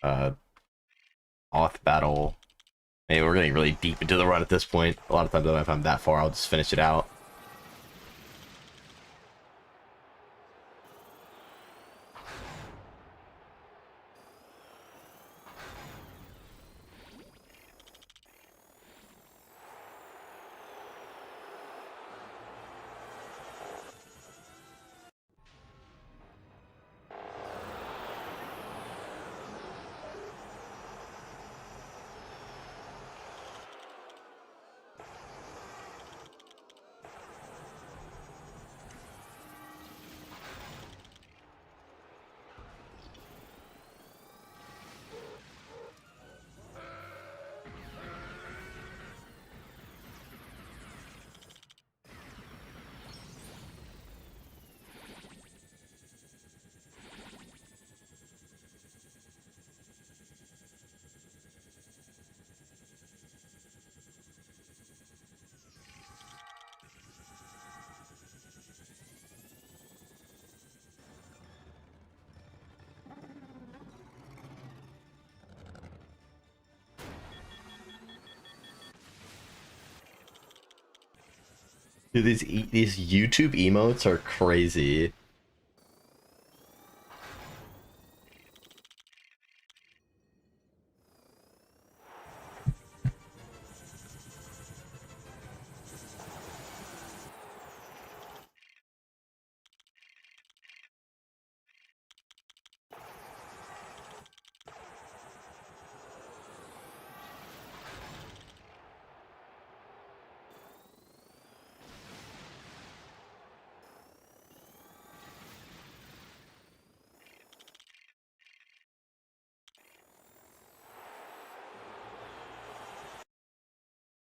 uh, Oth Battle. I mean, we're getting really deep into the run at this point. A lot of times, if I'm that far, I'll just finish it out. Dude, these YouTube emotes are crazy.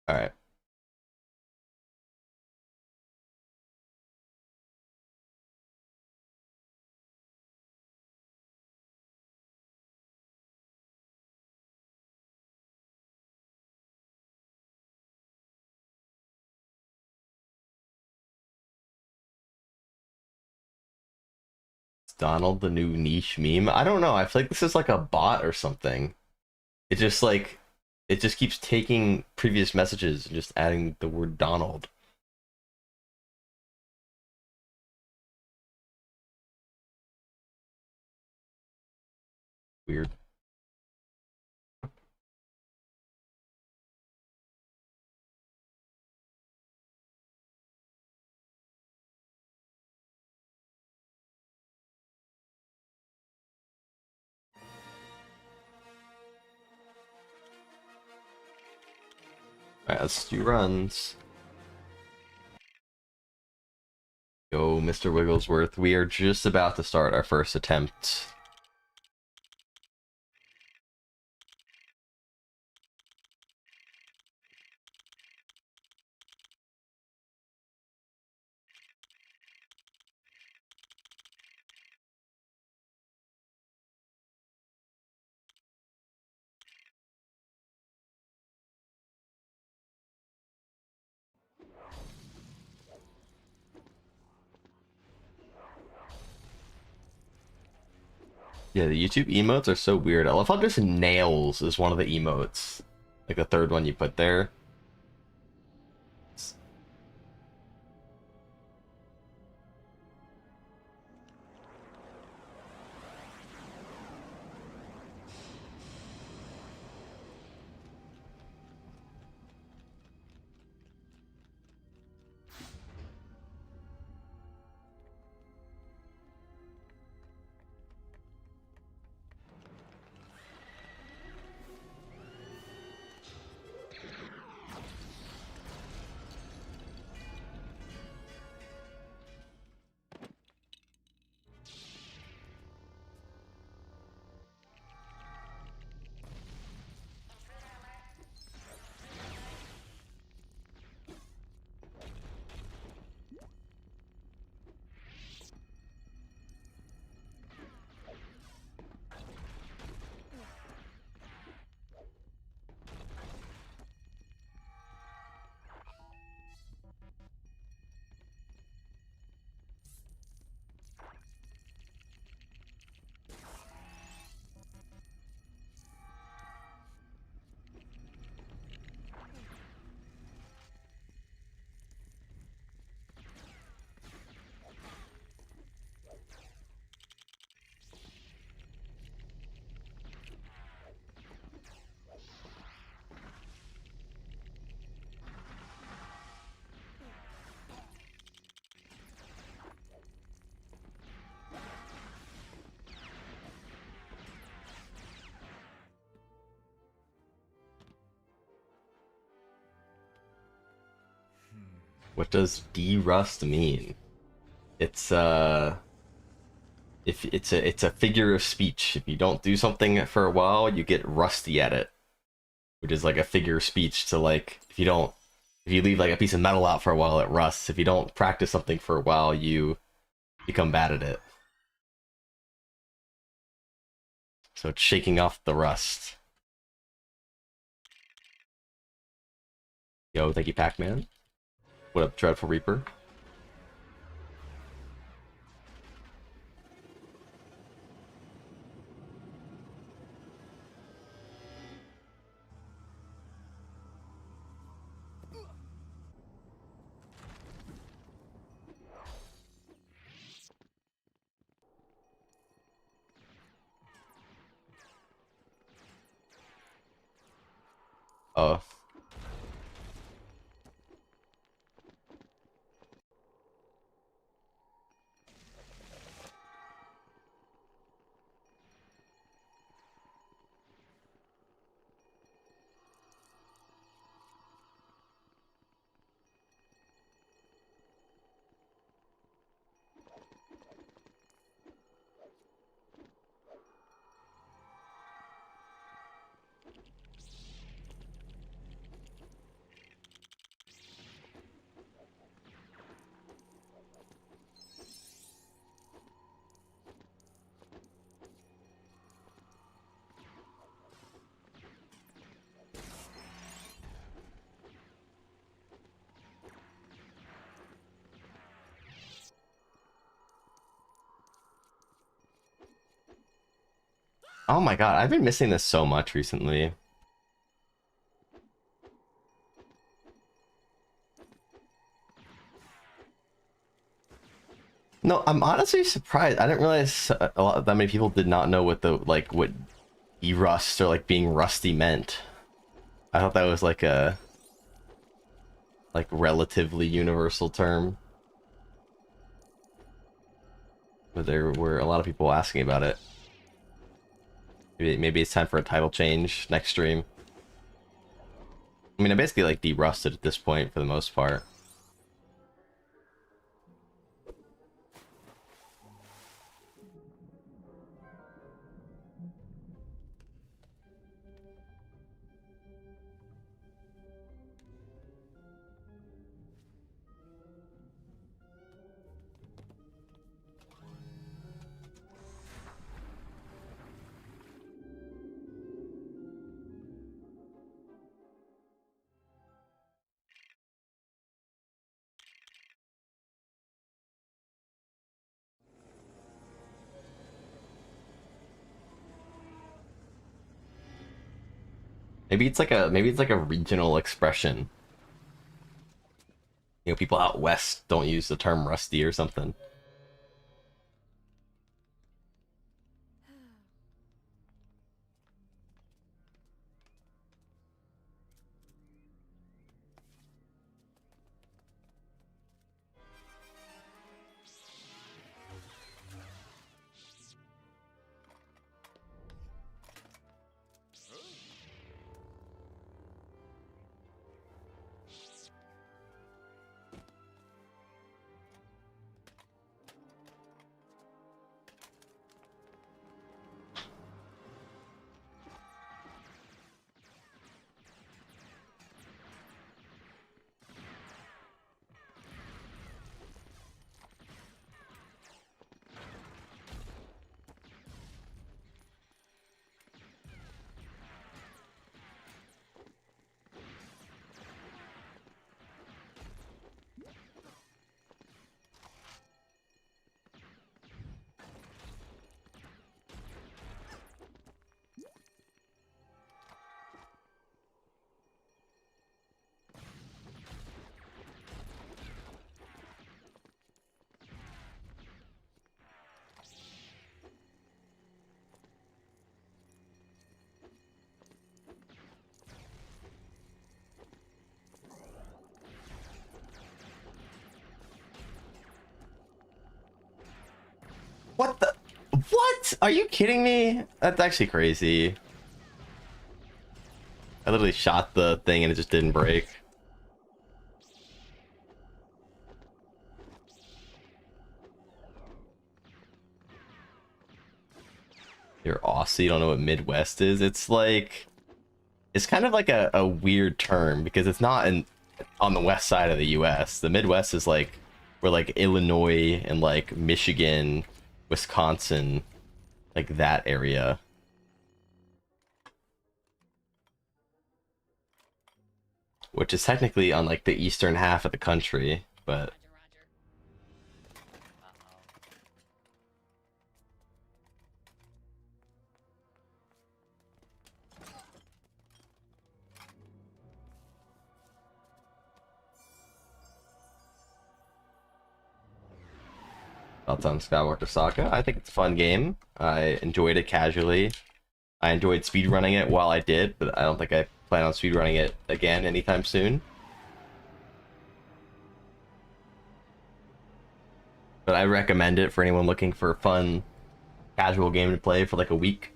All right. Is Donald the new niche meme? I don't know. I feel like this is like a bot or something. It just like it just keeps taking previous messages and just adding the word Donald. Weird. All right, let's do runs. Go, Mr. Wigglesworth. We are just about to start our first attempt. Yeah, the YouTube emotes are so weird. I love how just nails is one of the emotes. Like the third one you put there. What does derust mean? It's if it's a figure of speech. If you don't do something for a while, you get rusty at it, which is like a figure of speech to like if you leave like a piece of metal out for a while, it rusts. If you don't practice something for a while, you become bad at it. So it's shaking off the rust. Yo, thank you, Pac-Man. What up, Dreadful Reaper? Oh. Oh my god, I've been missing this so much recently. No, I'm honestly surprised. I didn't realize that many people did not know what what derust or like being rusty meant. I thought that was like a relatively universal term. But there were a lot of people asking about it. Maybe it's time for a title change next stream. I mean, I basically like derusted at this point for the most part. Maybe it's like a regional expression. You know, people out west don't use the term rusty or something. What the? What? Are you kidding me? That's actually crazy. I literally shot the thing and it just didn't break. You're Aussie, you don't know what Midwest is? It's like, it's kind of like a weird term because it's not on the west side of the US. The Midwest is like where like Illinois and like Michigan, Wisconsin, like that area. Which is technically on like the eastern half of the country, but thoughts on Skywalker Saga? I think it's a fun game. I enjoyed it casually. I enjoyed speedrunning it while I did, but I don't think I plan on speedrunning it again anytime soon. But I recommend it for anyone looking for a fun, casual game to play for like a week.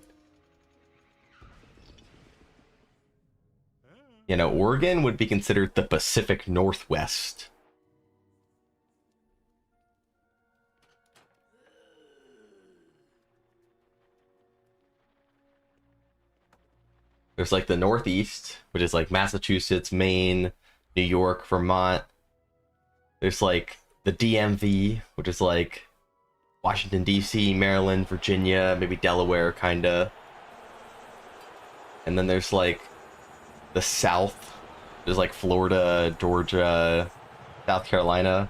You know, Oregon would be considered the Pacific Northwest. There's like the Northeast, which is like Massachusetts, Maine, New York, Vermont. There's like the DMV, which is like Washington, D.C., Maryland, Virginia, maybe Delaware, kinda. And then there's like the South. There's like Florida, Georgia, South Carolina.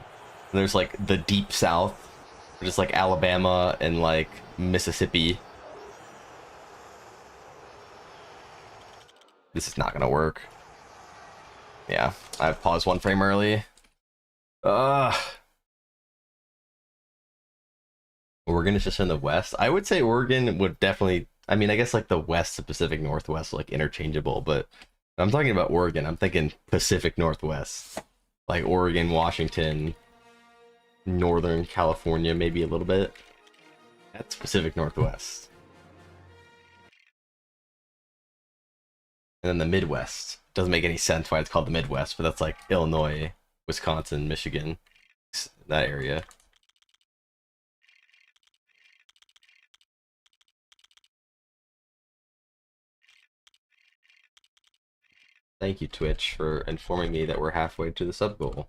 And there's like the Deep South, which is like Alabama and like Mississippi. This is not gonna work. Yeah, I paused one frame early. Oregon is just in the west. I would say Oregon would definitely. I mean, I guess like the west and Pacific Northwest are like interchangeable, but I'm talking about Oregon. I'm thinking Pacific Northwest, like Oregon, Washington, Northern California, maybe a little bit. That's Pacific Northwest. And then the Midwest. Doesn't make any sense why it's called the Midwest, but that's like Illinois, Wisconsin, Michigan, that area. Thank you, Twitch, for informing me that we're halfway to the sub goal.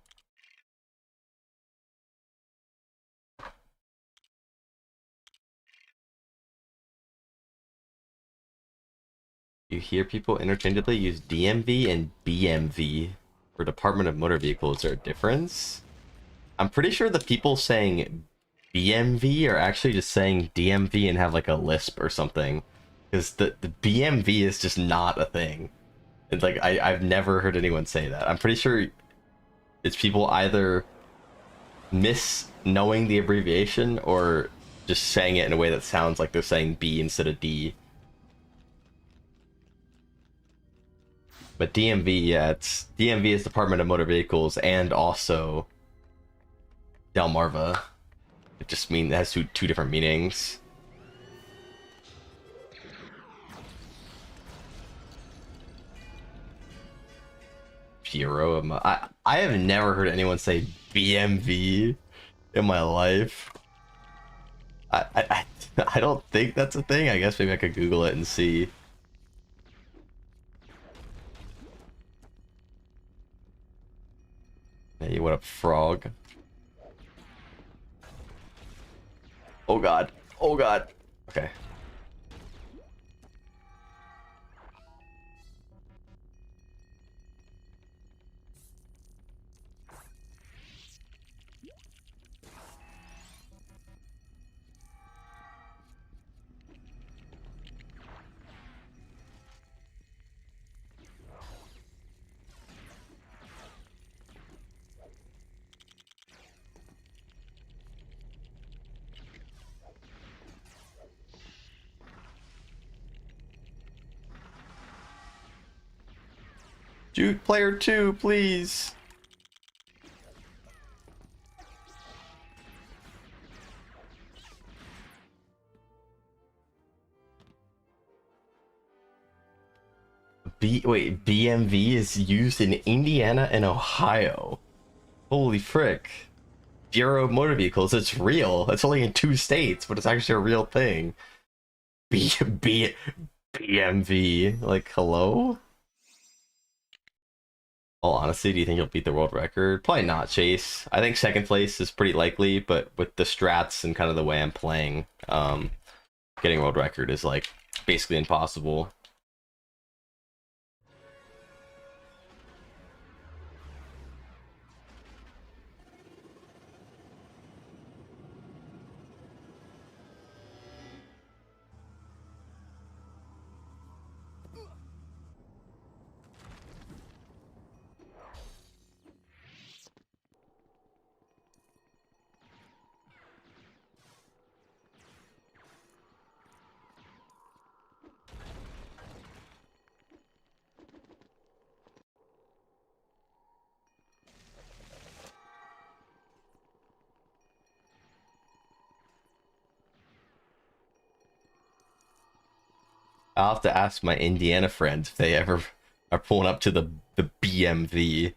You hear people interchangeably use DMV and BMV for Department of Motor Vehicles. Is there a difference? I'm pretty sure the people saying BMV are actually just saying DMV and have like a lisp or something. Because the BMV is just not a thing. It's like, I've never heard anyone say that. I'm pretty sure it's people either knowing the abbreviation or just saying it in a way that sounds like they're saying B instead of D. But DMV, yeah, DMV is Department of Motor Vehicles and also Delmarva. It just it has two different meanings. Bureau of I have never heard anyone say BMV in my life. I don't think that's a thing. I guess maybe I could Google it and see. Hey, what up, frog? Oh god. Oh god. Okay. Shoot player 2, please. Wait, BMV is used in Indiana and Ohio. Holy frick. Bureau of Motor Vehicles, it's real. It's only in 2 states, but it's actually a real thing. B BMV. Like, hello? All honesty, do you think he'll beat the world record? Probably not, Chase. I think second place is pretty likely, but with the strats and kind of the way I'm playing, getting world record is like basically impossible. I'll have to ask my Indiana friends if they ever are pulling up to the BMV.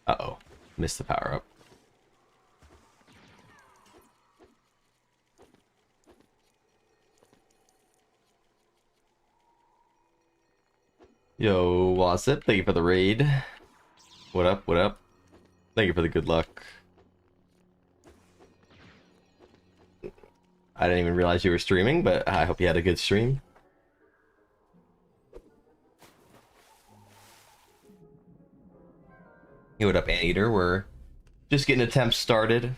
Uh-oh. Missed the power up. Yo, what's up? Thank you for the raid. What up, what up? Thank you for the good luck. I didn't even realize you were streaming, but I hope you had a good stream. Yo, what up, Anteater? We're just getting attempts started.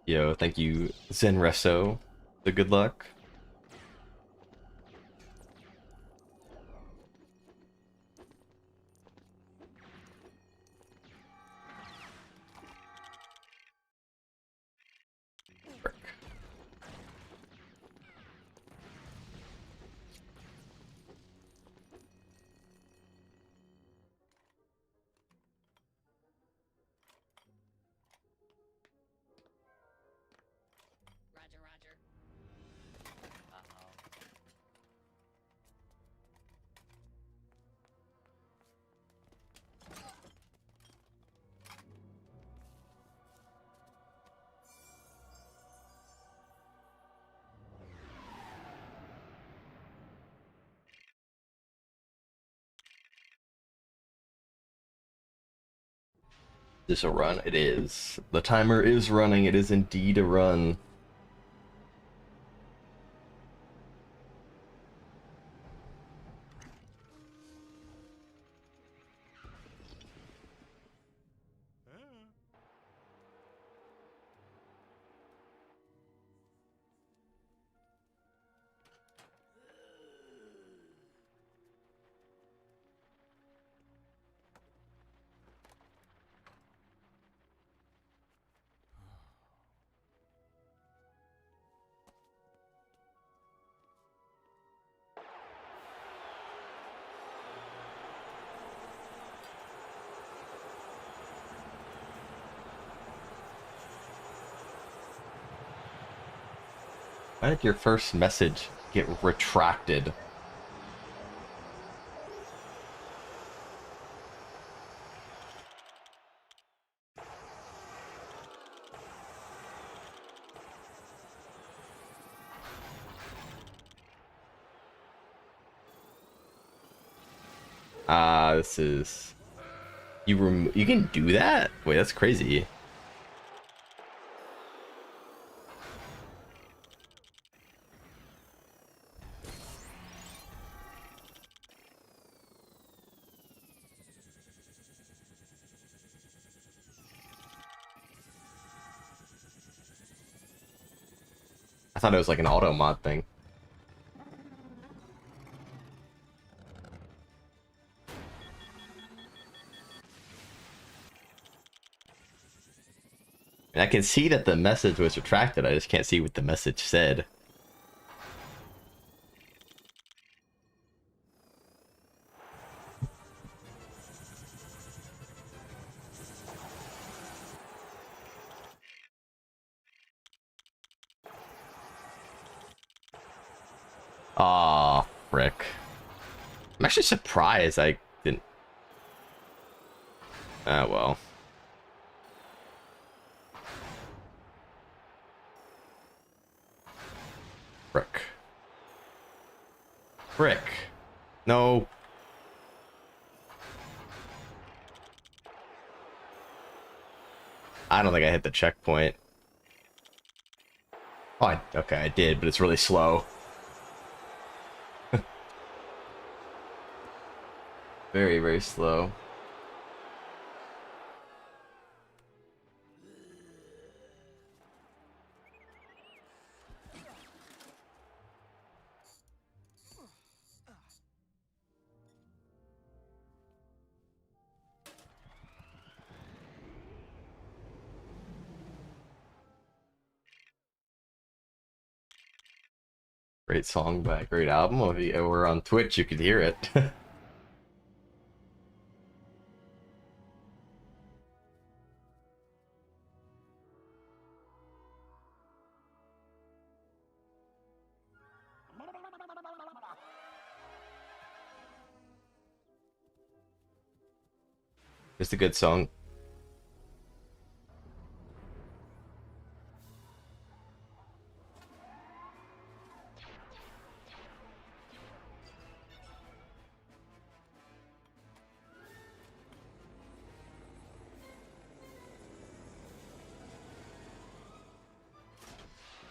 Yo, thank you, Zenreso. The good luck. Is this a run? It is. The timer is running. It is indeed a run. Why did your first message get retracted? This is... You can do that? Wait, that's crazy. I thought it was like an auto mod thing. And I can see that the message was retracted. I just can't see what the message said. Aw, frick. I'm actually surprised I didn't... Ah, well. Frick. Frick. No. I don't think I hit the checkpoint. Oh, okay, I did, but it's really slow. Very, very slow. Great song by a great album. If you were on Twitch, you could hear it. It's a good song.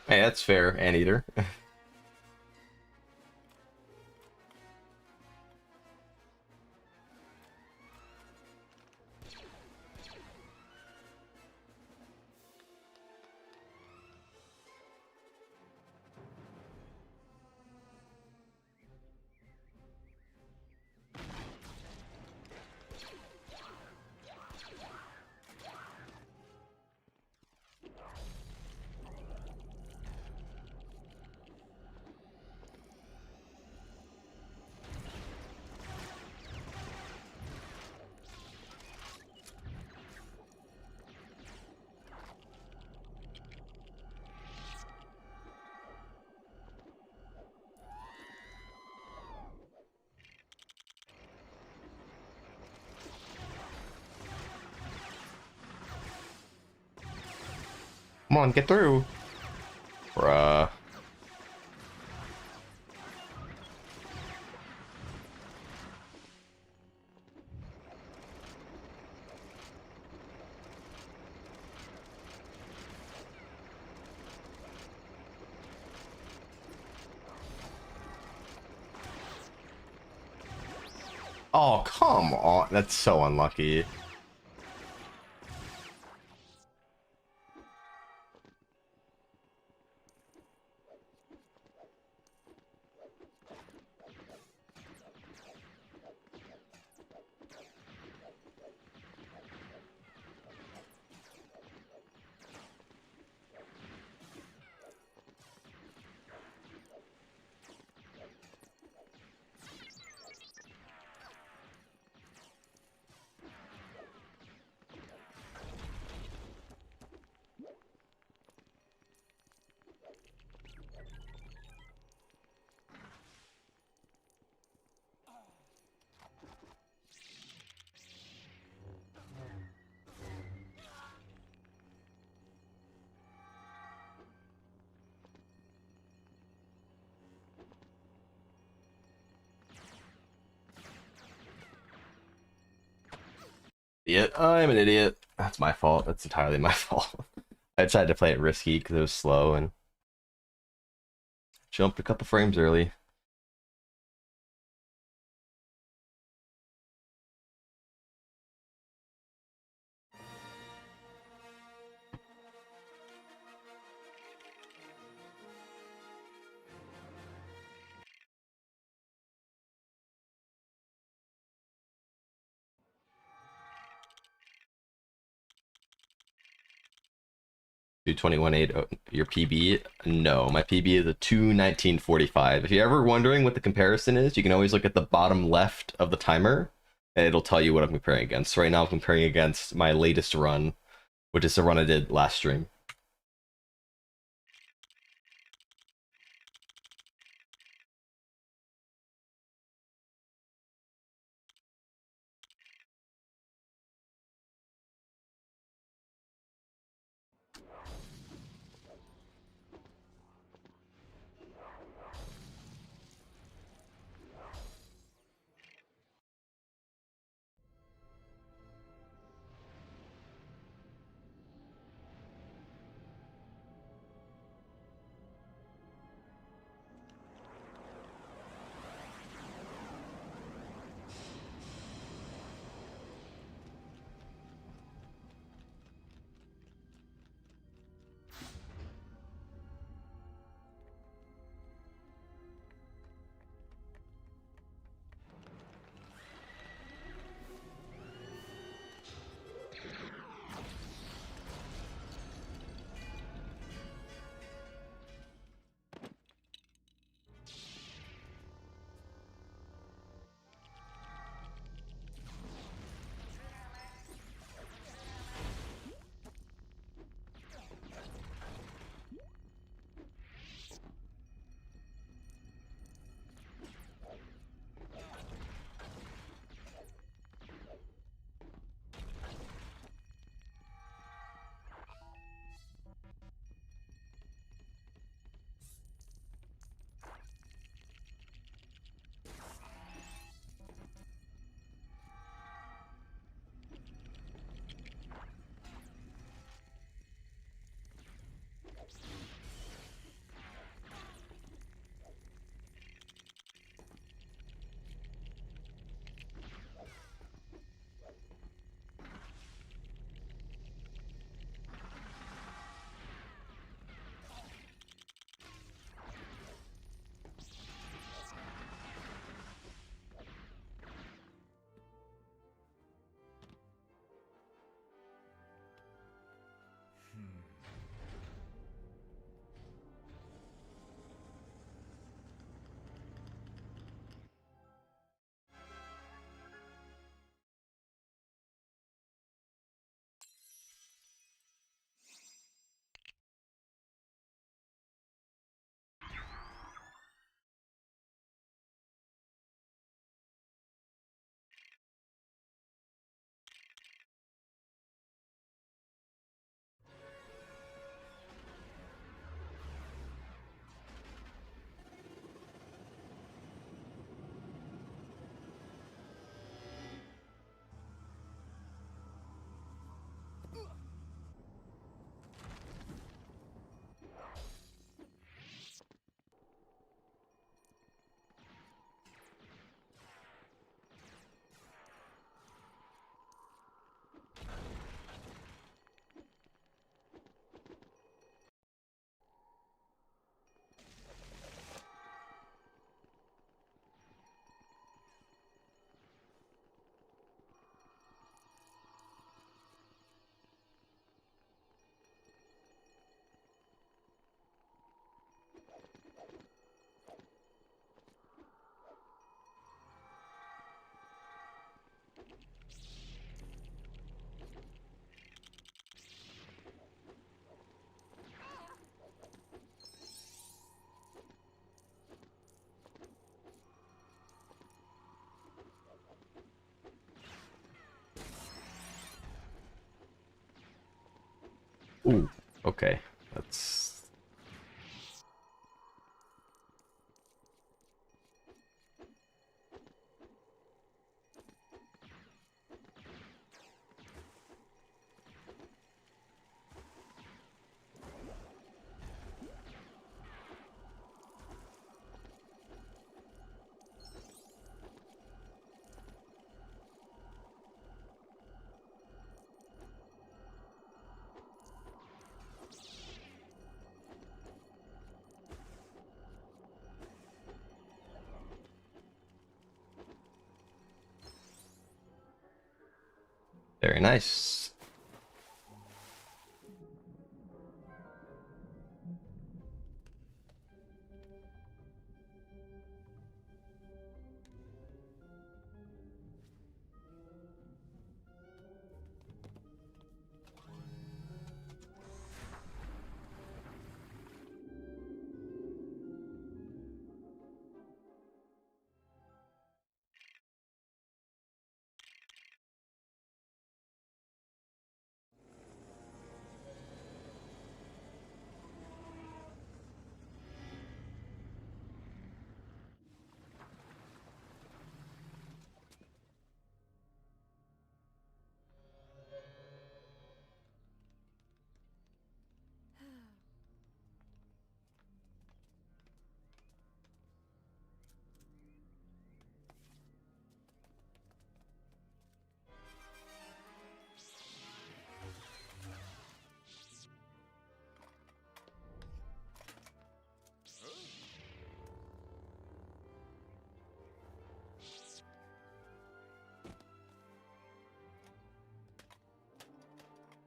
Hey, that's fair, Anteater. Come on, get through. Bruh. Oh, come on. That's so unlucky. Idiot. I'm an idiot. That's my fault. That's entirely my fault. I tried to play it risky because it was slow and jumped a couple frames early. Two 21.8, your PB? No, my PB is a 2:19:45. If you're ever wondering what the comparison is, you can always look at the bottom left of the timer, and it'll tell you what I'm comparing against. Right now, I'm comparing against my latest run, which is the run I did last stream. Ooh, okay. That's very nice.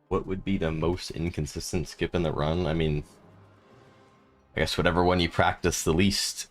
What would be the most inconsistent skip in the run? I mean, I guess whatever one you practice the least.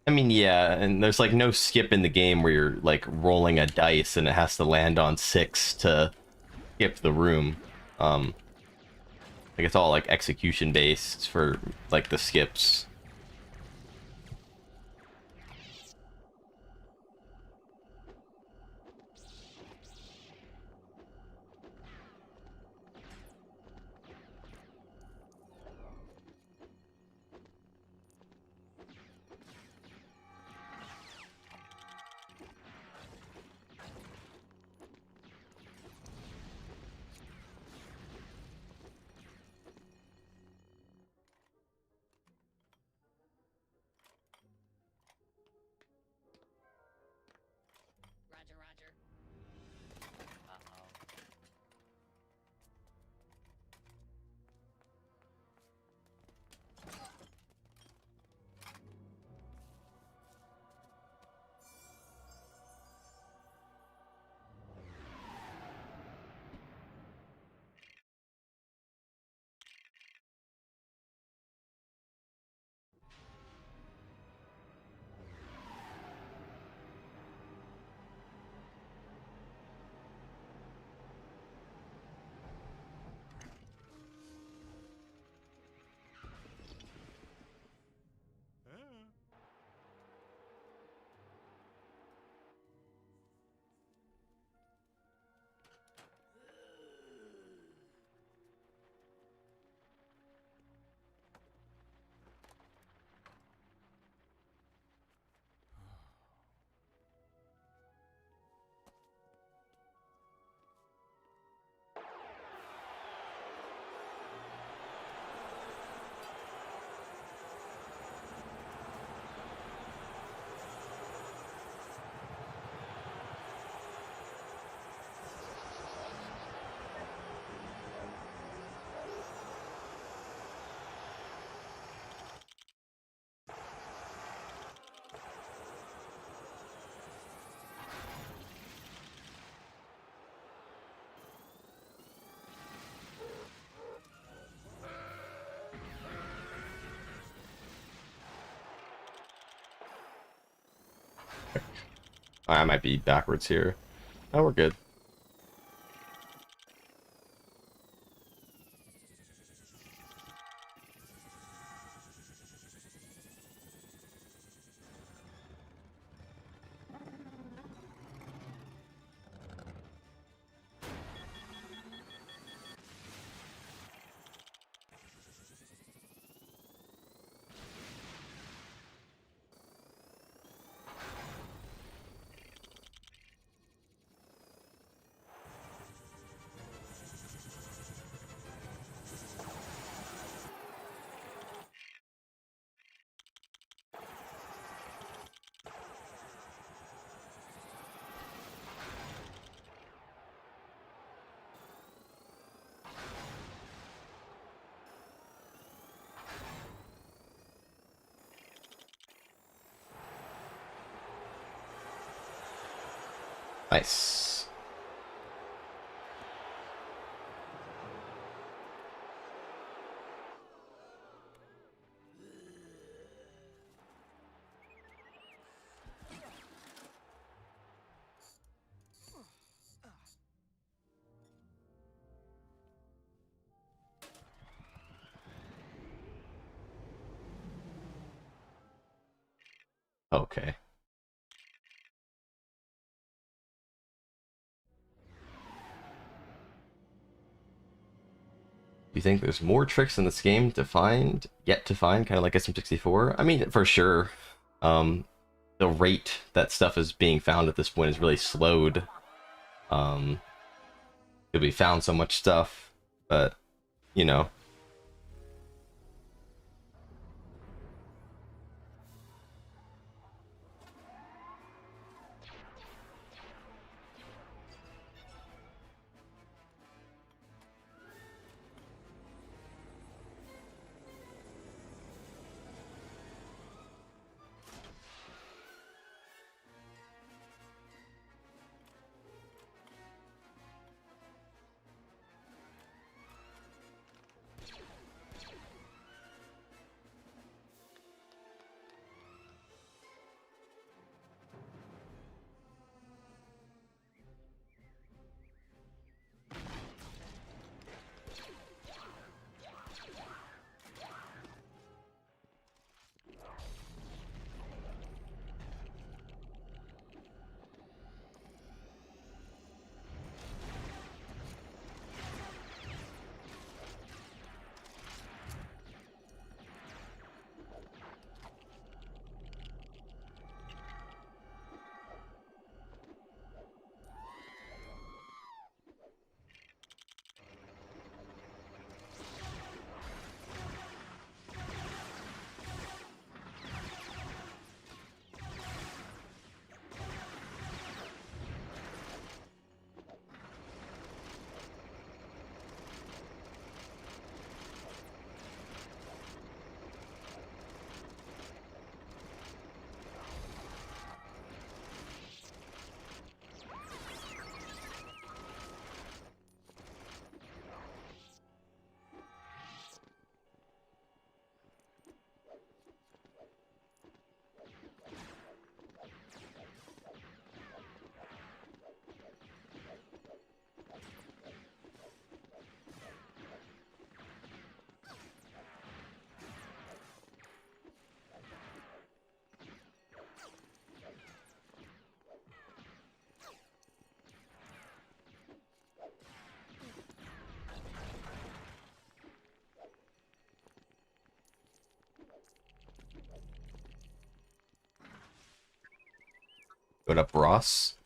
I mean, yeah, and there's like no skip in the game where you're like rolling a dice and it has to land on 6 to skip the room. Um, like it's all like execution based for like the skips. I might be backwards here. Oh, we're good. Nice. Okay. You think there's more tricks in this game to find, yet to find, kind of like SM64? I mean, for sure. The rate that stuff is being found at this point is really slowed. Um, we found so much stuff, but, you know. Go to Ross.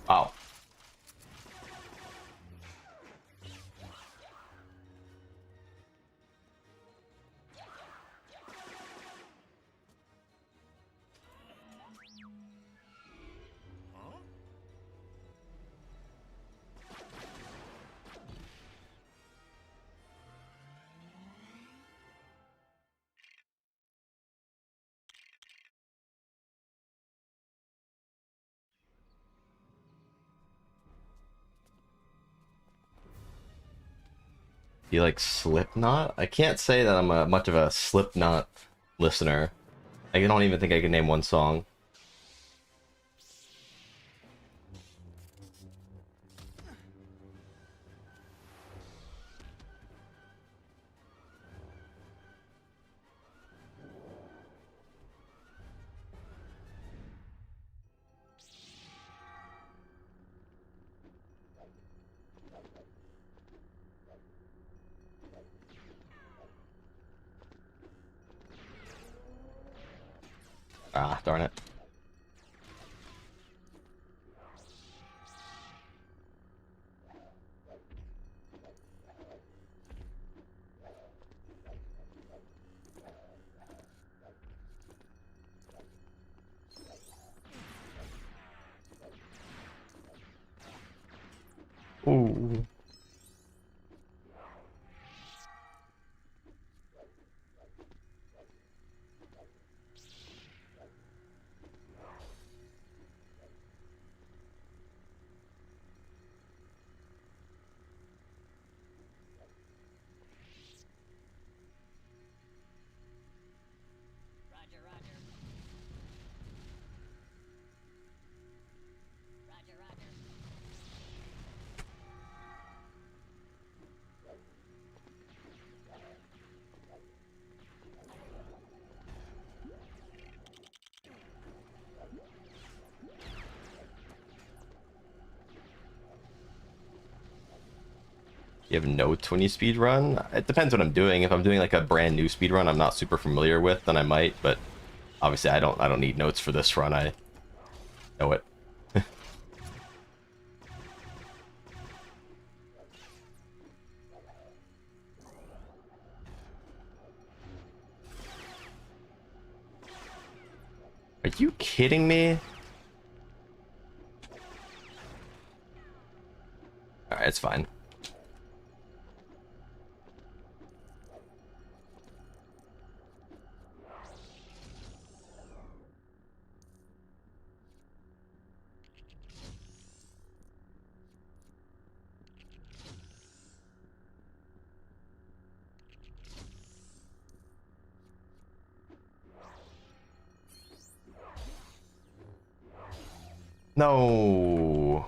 Wow. You like Slipknot? I can't say that I'm much of a Slipknot listener. I don't even think I can name one song. Ah, darn it. Ooh. Roger, Roger. Roger, Roger. You have notes when you speedrun? It depends what I'm doing. If I'm doing like a brand new speedrun I'm not super familiar with, then I might, but obviously I don't need notes for this run. I know it. Are you kidding me? Alright, it's fine. No.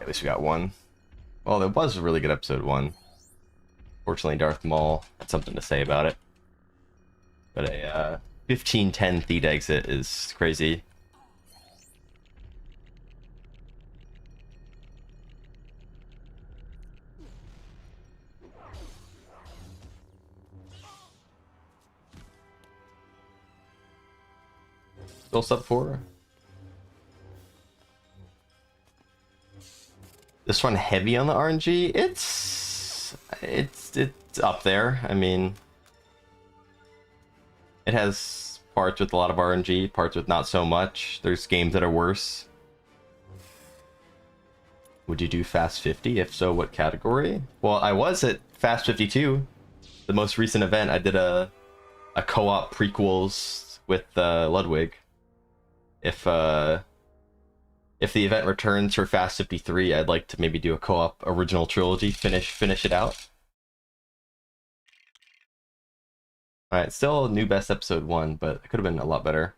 At least we got one. Well, it was a really good episode one. Fortunately, Darth Maul had something to say about it. But a 15-10 Theed exit is crazy. Still sub 4? This one heavy on the RNG? It's up there. I mean, it has parts with a lot of RNG, parts with not so much. There's games that are worse. Would you do Fast 50? If so, what category? Well, I was at Fast 52, the most recent event. I did a co-op prequels with Ludwig. If the event returns for Fast 53, I'd like to maybe do a co-op original trilogy, finish it out. Alright, still new best episode 1, but it could have been a lot better.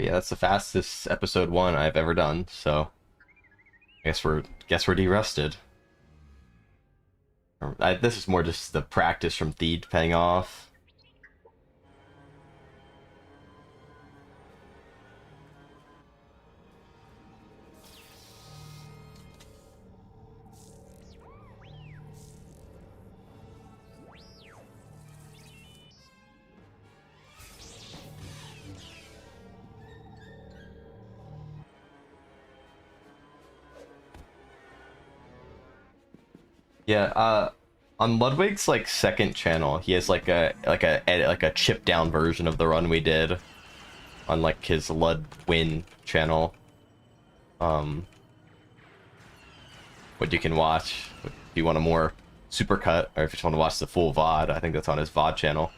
yeah, that's the fastest episode 1 I've ever done, so guess we're derusted. This is more just the practice from Theed paying off. Yeah, on Ludwig's like second channel, he has like a chipped down version of the run we did on like his Ludwin channel. What you can watch if you want a more supercut, or if you just want to watch the full VOD, I think that's on his VOD channel.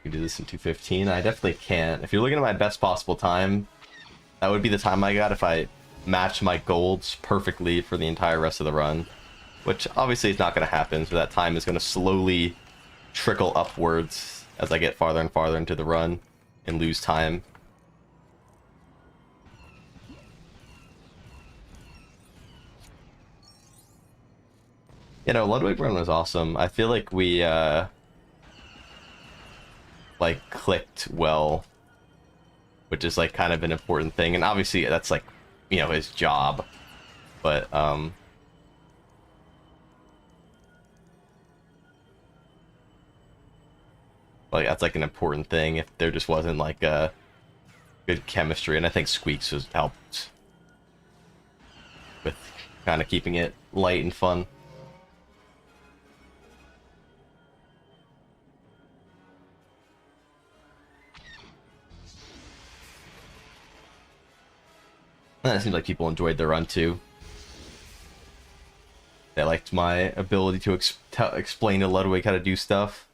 You do this in 2:15. I definitely can't. If you're looking at my best possible time, that would be the time I got if I match my golds perfectly for the entire rest of the run, which obviously is not going to happen, so that time is going to slowly trickle upwards as I get farther and farther into the run and lose time. You know, Ludwig run was awesome. I feel like we like clicked well, which is like kind of an important thing, and obviously that's like, you know, his job, but like that's like an important thing. If there just wasn't like a good chemistry, and I think Squeaks has helped with kind of keeping it light and fun. And it seems like people enjoyed the run too. They liked my ability to explain to Ludwig how to do stuff.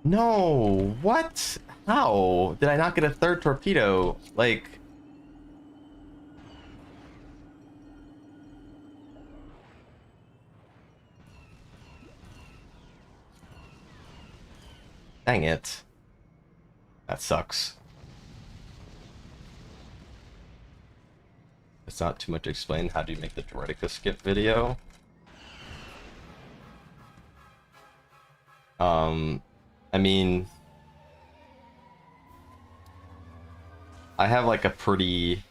No, what? How did I not get a third torpedo? Like, dang it. That sucks. It's not too much to explain. How do you make the Droideka skip video? I mean, I have like a pretty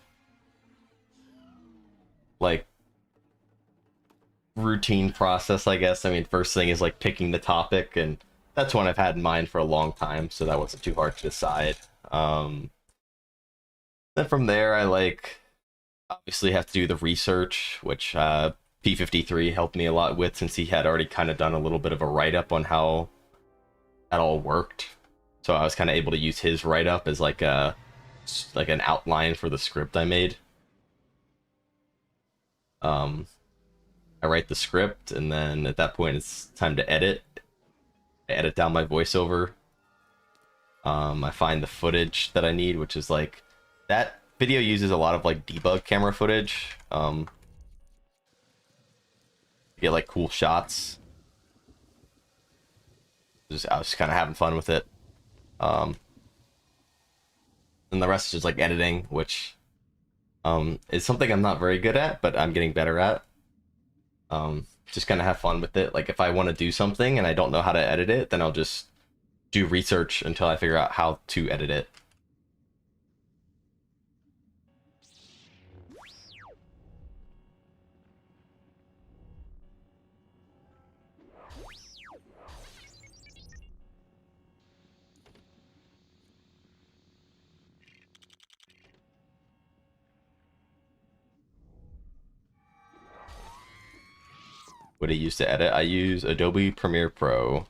like routine process, I guess. I mean, first thing is like picking the topic, and that's one I've had in mind for a long time, so that wasn't too hard to decide. Then from there, I like obviously have to do the research, which P53 helped me a lot with, since he had already kind of done a little bit of a write-up on how that all worked. So I was kind of able to use his write-up as like an outline for the script I made. I write the script, and then at that point it's time to edit. I edit down my voiceover. I find the footage that I need, which is like, that video uses a lot of like debug camera footage. To get like cool shots. I was just kind of having fun with it. And the rest is just like editing, which is something I'm not very good at, but I'm getting better at. Just kind of have fun with it. Like if I want to do something and I don't know how to edit it, then I'll just do research until I figure out how to edit it. What do you use to edit? I use Adobe Premiere Pro.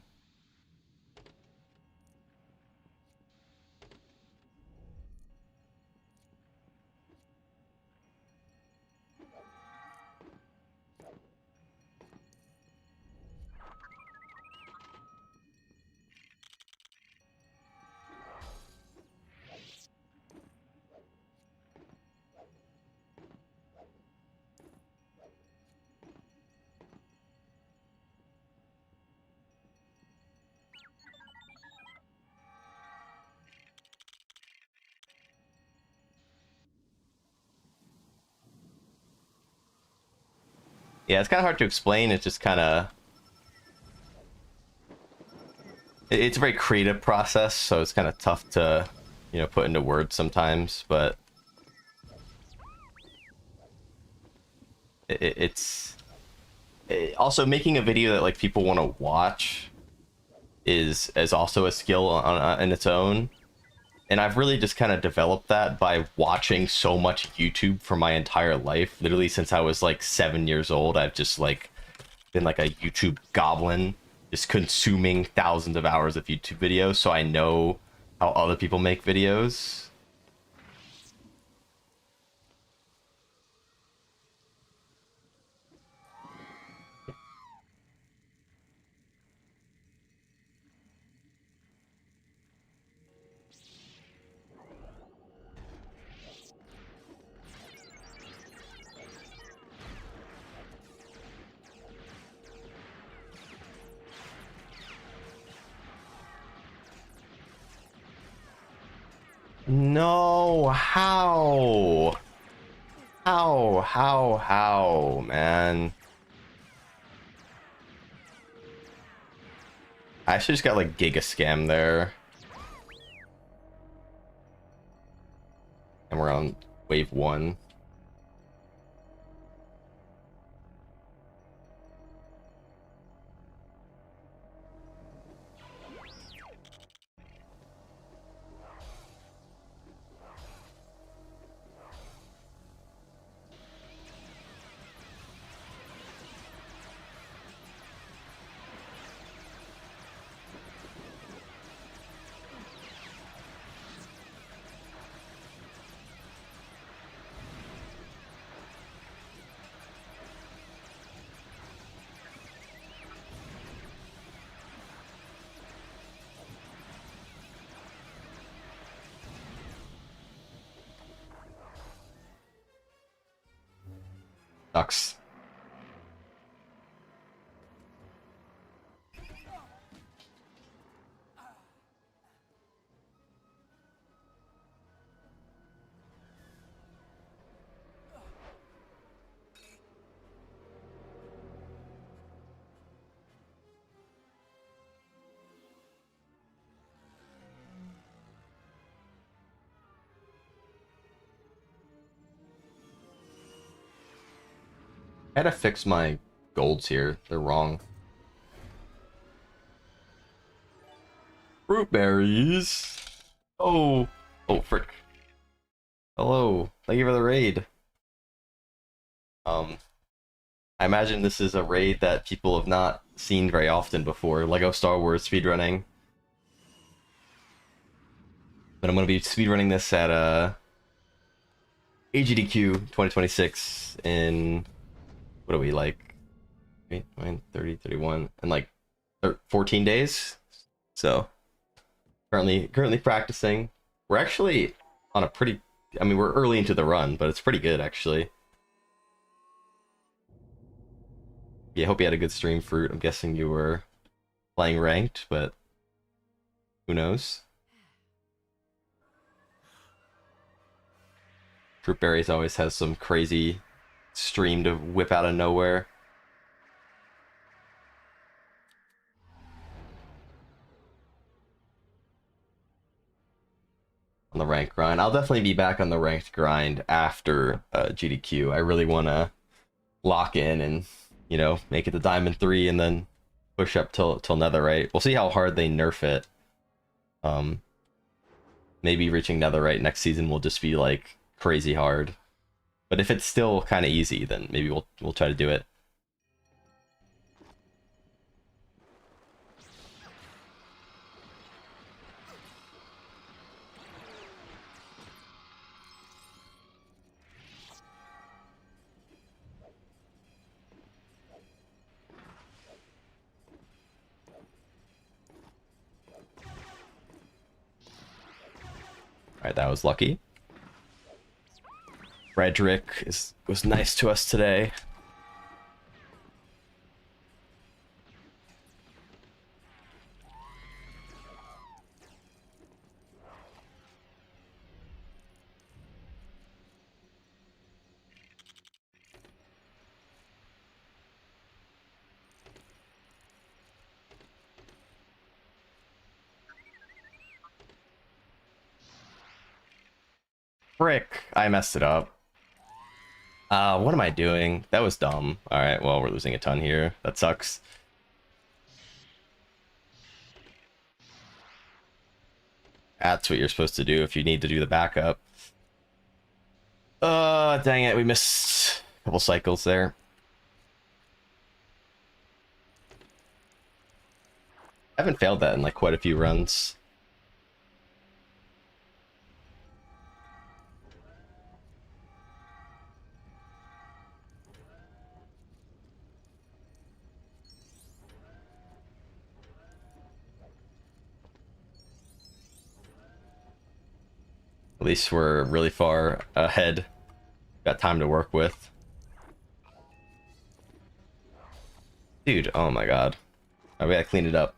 Yeah, it's kind of hard to explain. It's just kind of... It's a very creative process, so it's kind of tough to, you know, put into words sometimes, but... It's... Also, making a video that, like, people want to watch is also a skill in its own. And I've really just kind of developed that by watching so much YouTube for my entire life. Literally since I was like 7 years old, I've just like been like a YouTube goblin, just consuming thousands of hours of YouTube videos. So I know how other people make videos. No, how? How, man? I actually just got like Giga Scam there. And we're on wave 1. Sucks. I had to fix my golds here. They're wrong. Fruit berries. Oh, frick. Hello. Thank you for the raid. I imagine this is a raid that people have not seen very often before. Lego Star Wars speedrunning. But I'm going to be speedrunning this at AGDQ 2026 in... What are we, like? 8, 9, 30, 31, and like 14 days. So currently practicing. We're actually on a pretty... I mean, we're early into the run, but it's pretty good, actually. Yeah, hope you had a good stream, Fruit. I'm guessing you were playing ranked, but who knows? Fruit Berries always has some crazy stream to whip out of nowhere. On the ranked grind. I'll definitely be back on the ranked grind after GDQ. I really want to lock in and, you know, make it to Diamond 3 and then push up till Netherite. We'll see how hard they nerf it. Maybe reaching Netherite next season will just be like crazy hard. But if it's still kind of easy, then maybe we'll try to do it. Alright, that was lucky. Frederick was nice to us today. Frick, I messed it up. What am I doing? That was dumb. Alright, well, we're losing a ton here. That sucks. That's what you're supposed to do if you need to do the backup. Dang it, we missed a couple cycles there. I haven't failed that in like quite a few runs. At least we're really far ahead. Got time to work with. Dude, oh my god. Oh, we gotta clean it up.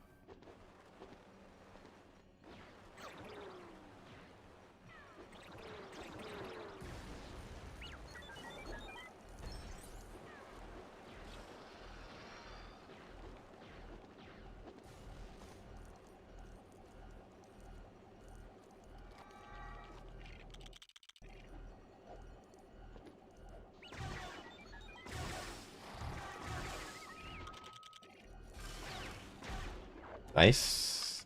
Nice.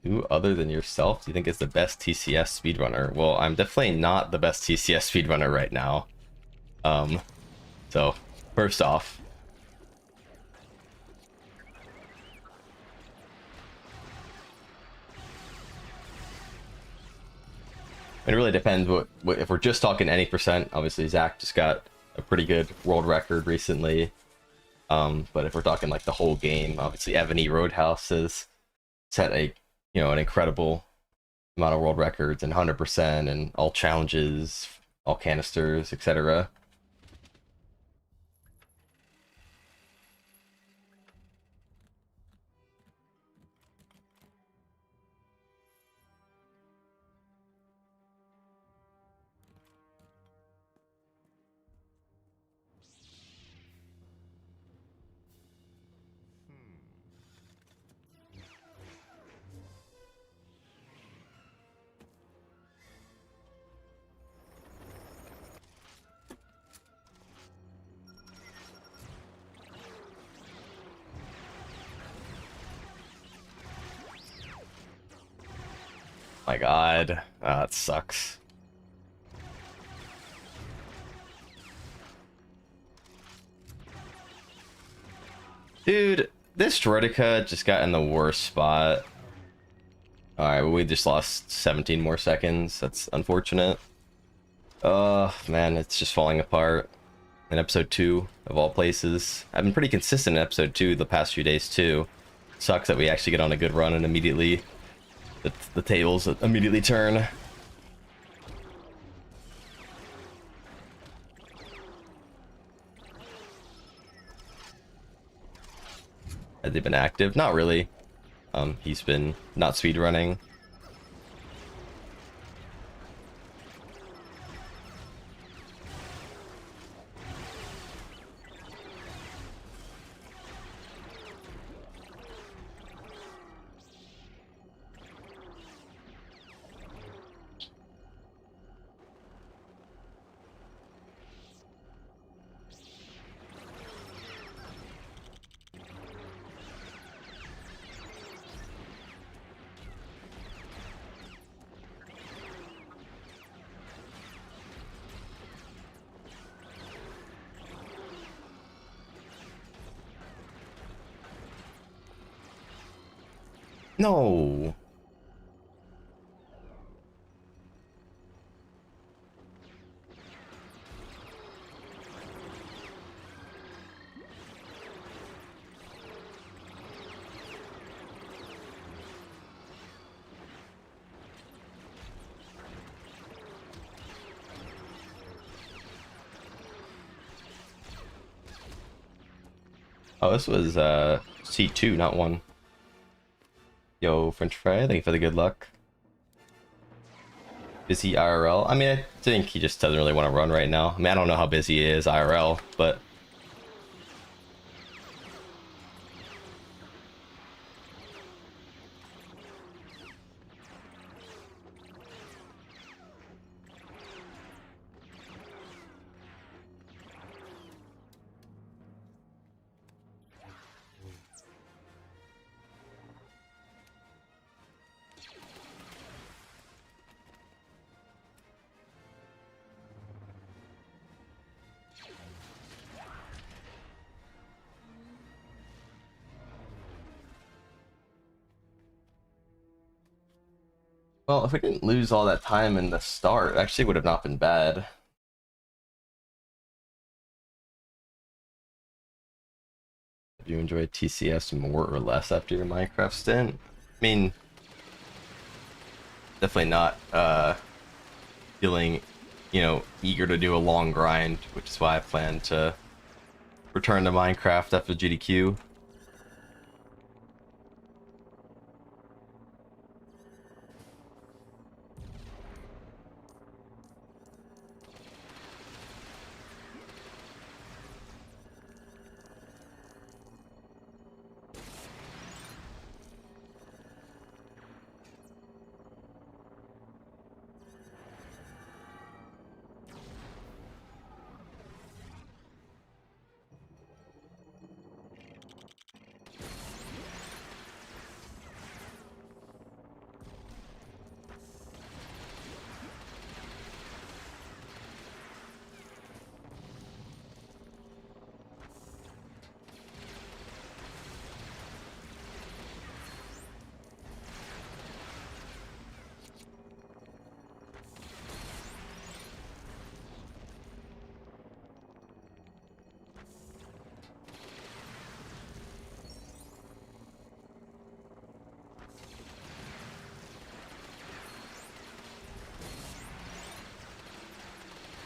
Who other than yourself do you think is the best TCS speedrunner? Well, I'm definitely not the best TCS speedrunner right now. So first off, it really depends what if we're just talking any percent. Obviously, Zach just got a pretty good world record recently. But if we're talking like the whole game, obviously Evan E. Roadhouse has set an incredible amount of world records and 100% and all challenges, all canisters, etc. My god, that sucks. Dude, this Droideka just got in the worst spot. Alright, well, we just lost 17 more seconds. That's unfortunate. Oh, man, it's just falling apart. In episode 2, of all places. I've been pretty consistent in episode 2 the past few days, too. Sucks that we actually get on a good run and immediately the tables immediately turn. Has he been active? Not really. He's been not speedrunning. No. Oh, this was C2, not 1. Yo, French fry, thank you for the good luck. Busy IRL? I mean, I think he just doesn't really want to run right now. I mean, I don't know how busy he is IRL, but... Well, if we didn't lose all that time in the start, it actually would have not been bad. Have you enjoyed TCS more or less after your Minecraft stint? I mean, definitely not feeling, you know, eager to do a long grind, which is why I plan to return to Minecraft after GDQ.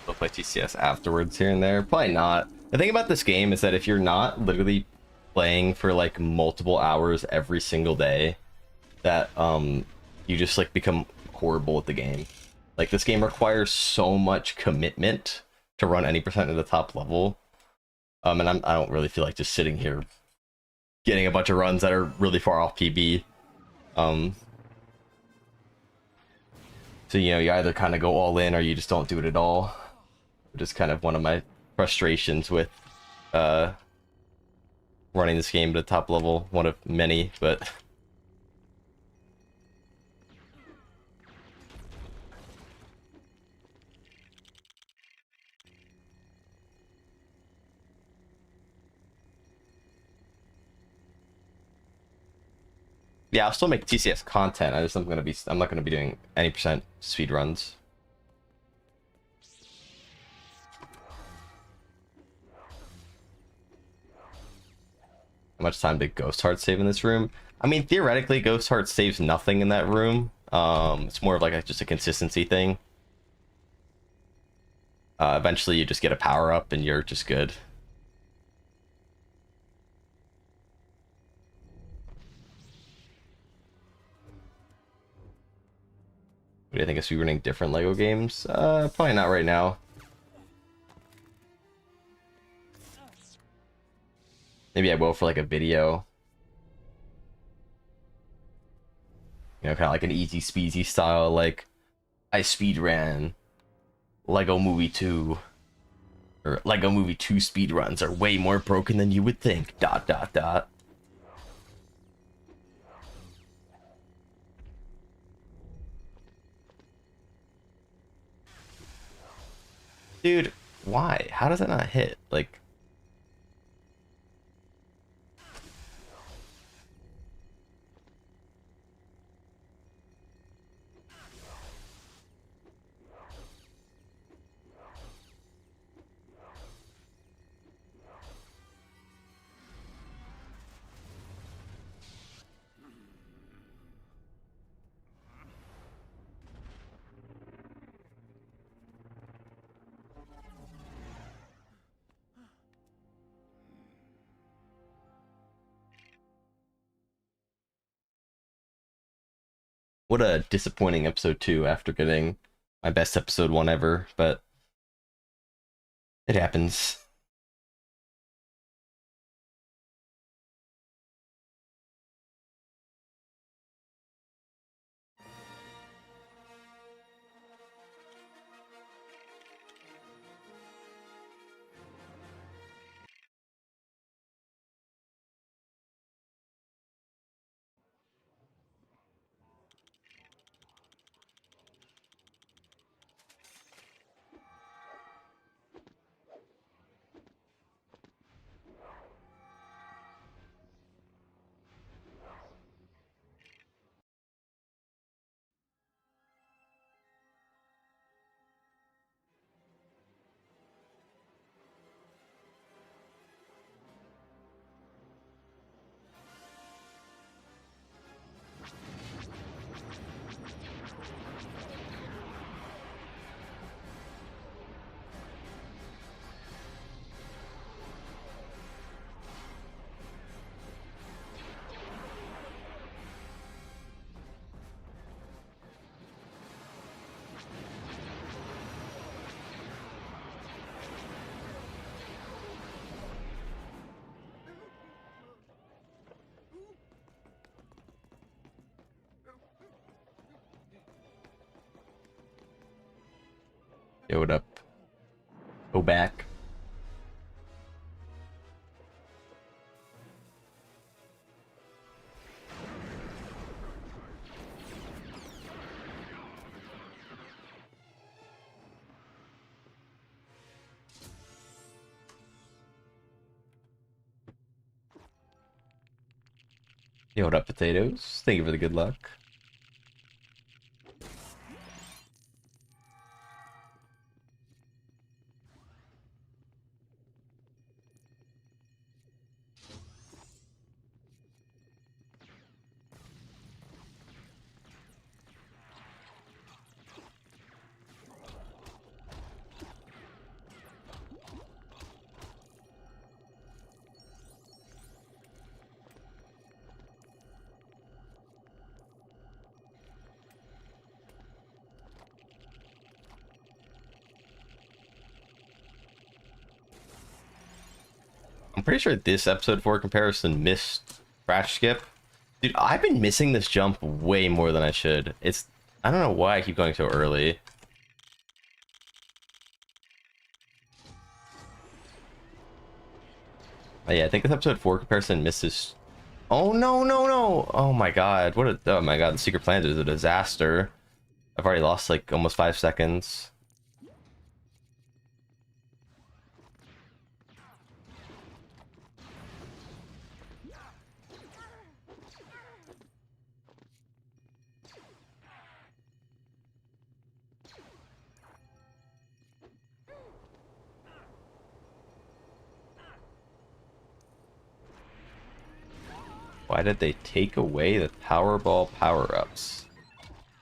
We'll play TCS afterwards here and there. Probably not. The thing about this game is that if you're not literally playing for like multiple hours every single day, that you just like become horrible at the game. Like this game requires so much commitment to run any percent of the top level. And I don't really feel like just sitting here getting a bunch of runs that are really far off PB. So you know, you either kind of go all in or you just don't do it at all. Which is kind of one of my frustrations with running this game to the top level. One of many, but yeah, I'll still make TCS content. I'm not gonna be doing any percent speed runs. How much time did Ghost Heart save in this room? I mean, theoretically, Ghost Heart saves nothing in that room. It's more of like just a consistency thing. Eventually, you just get a power up and you're just good. What do you think of speedrunning different LEGO games? Probably not right now. Maybe I will for like a video. You know, kind of like an easy speezy style, like I speedran Lego Movie 2. Or Lego Movie 2 speedruns are way more broken than you would think. ... Dude, why? How does that not hit? Like, What a disappointing episode 2 after getting my best episode 1 ever, but it happens. Yo, what up? Go back. Yo, what up, potatoes? Thank you for the good luck. I'm pretty sure this episode 4 comparison missed crash skip. Dude, I've been missing this jump way more than I should. I don't know why I keep going so early. But yeah, I think this episode 4 comparison misses. Oh no, no, no! Oh my god, oh my god, the secret plans is a disaster. I've already lost like almost 5 seconds. Why did they take away the Powerball power-ups?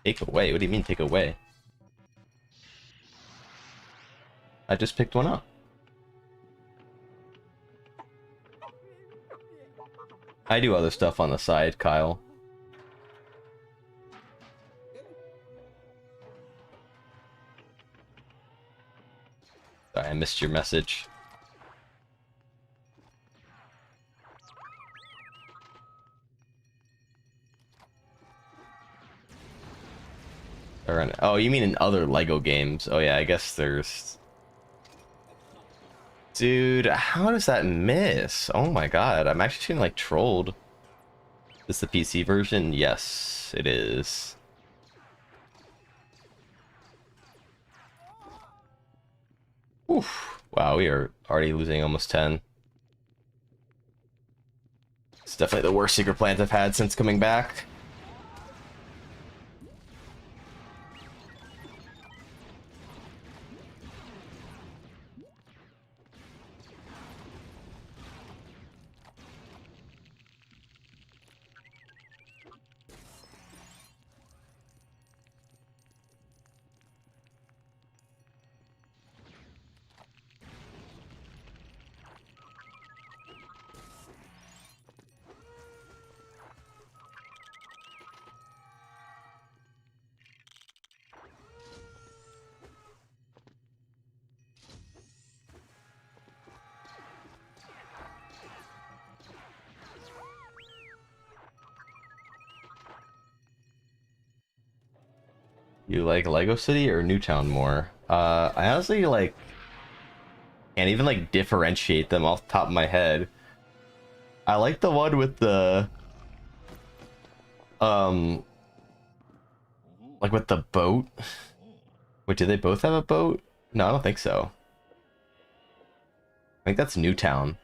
Take away? What do you mean take away? I just picked one up. I do other stuff on the side, Kyle. Sorry, I missed your message. Oh, you mean in other Lego games? Oh yeah, I guess there's... Dude, how does that miss? Oh my god, I'm actually getting like trolled. Is this the PC version? Yes, it is. Oof. Wow, we are already losing almost 10. It's definitely the worst secret plans I've had since coming back. You like Lego City or Newtown more? I honestly like can't even like differentiate them off the top of my head. I like the one with the um like with the boat. Wait, do they both have a boat? No, I don't think so. I think that's Newtown.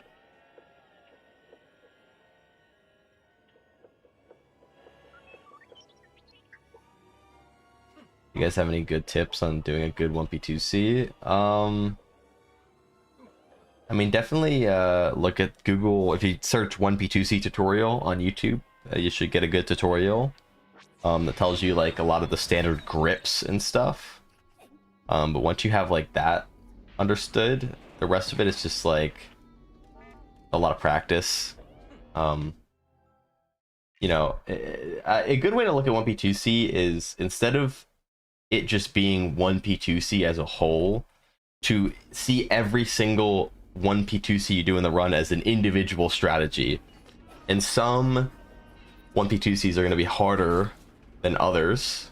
You guys have any good tips on doing a good 1P2C? I mean, definitely look at Google. If you search 1P2C tutorial on YouTube, you should get a good tutorial that tells you like a lot of the standard grips and stuff. But once you have like that understood, the rest of it is just like a lot of practice. You know, a good way to look at 1P2C is instead of it just being 1P2C as a whole, to see every single 1P2C you do in the run as an individual strategy. And some 1P2Cs are going to be harder than others.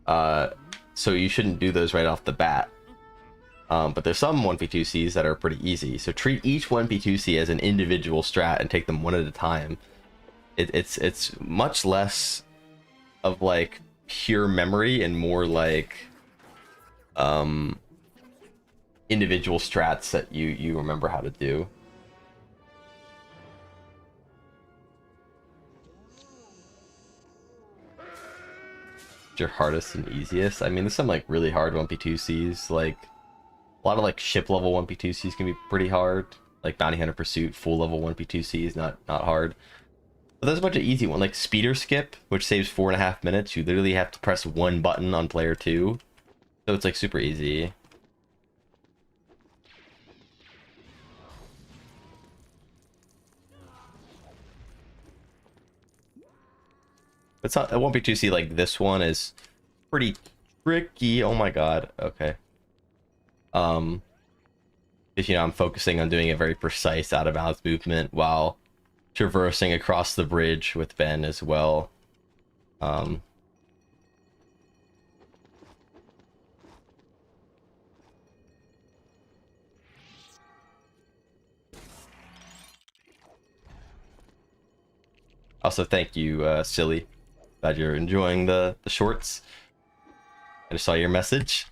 So you shouldn't do those right off the bat. But there's some 1P2Cs that are pretty easy. So treat each 1P2C as an individual strat and take them one at a time. It's much less of like pure memory and more like individual strats that you remember how to do. Your hardest and easiest. I mean, there's some like really hard 1P2Cs, like a lot of like ship level 1P2Cs can be pretty hard. Like Bounty Hunter Pursuit, full level 1P2C is not hard. But there's a bunch of easy ones, like Speeder Skip, which saves 4.5 minutes. You literally have to press one button on player 2. So it's like super easy. It's not, it won't be 2C like this one is pretty tricky. Oh my god. Okay. Because, you know, I'm focusing on doing a very precise out of bounds movement while traversing across the bridge with Ben as well. Also, thank you, Silly. Glad you're enjoying the shorts. I just saw your message.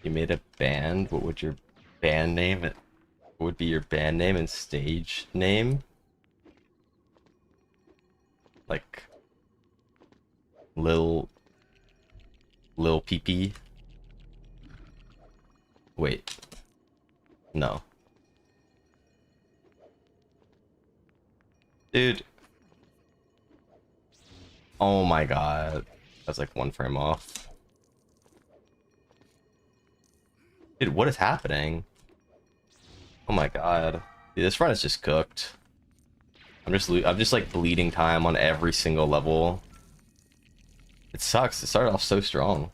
You made a band. What would your band name? What would be your band name and stage name? Like Lil PP. Wait. No. Dude. Oh my god. That's like one frame off. Dude, what is happening? Oh my god. Dude, this run is just cooked. I'm just like bleeding time on every single level. It sucks. It started off so strong.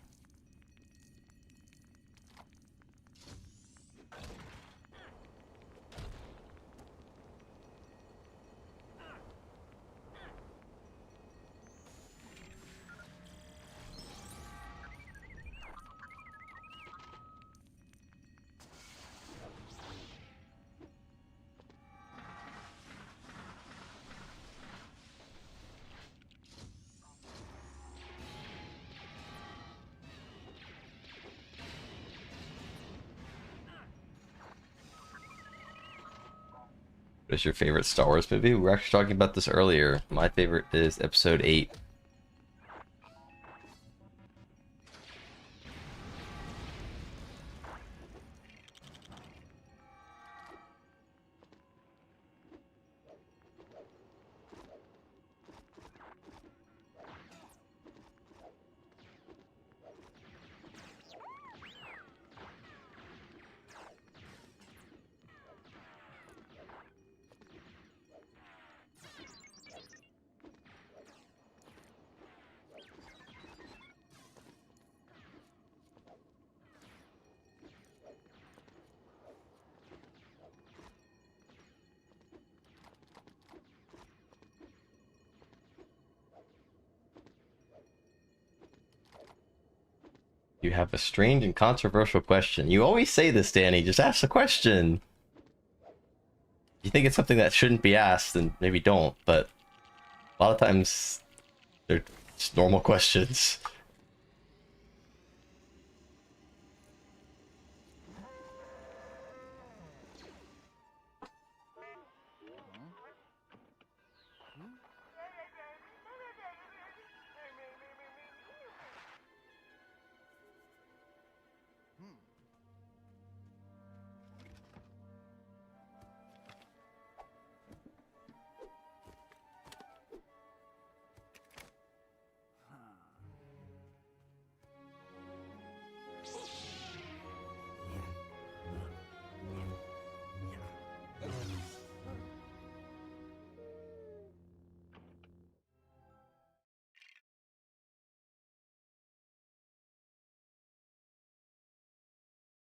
What is your favorite Star Wars movie? We were actually talking about this earlier. My favorite is Episode 8. You have a strange and controversial question. You always say this, Danny. Just ask the question. If you think it's something that shouldn't be asked, then maybe don't. But a lot of times, they're just normal questions.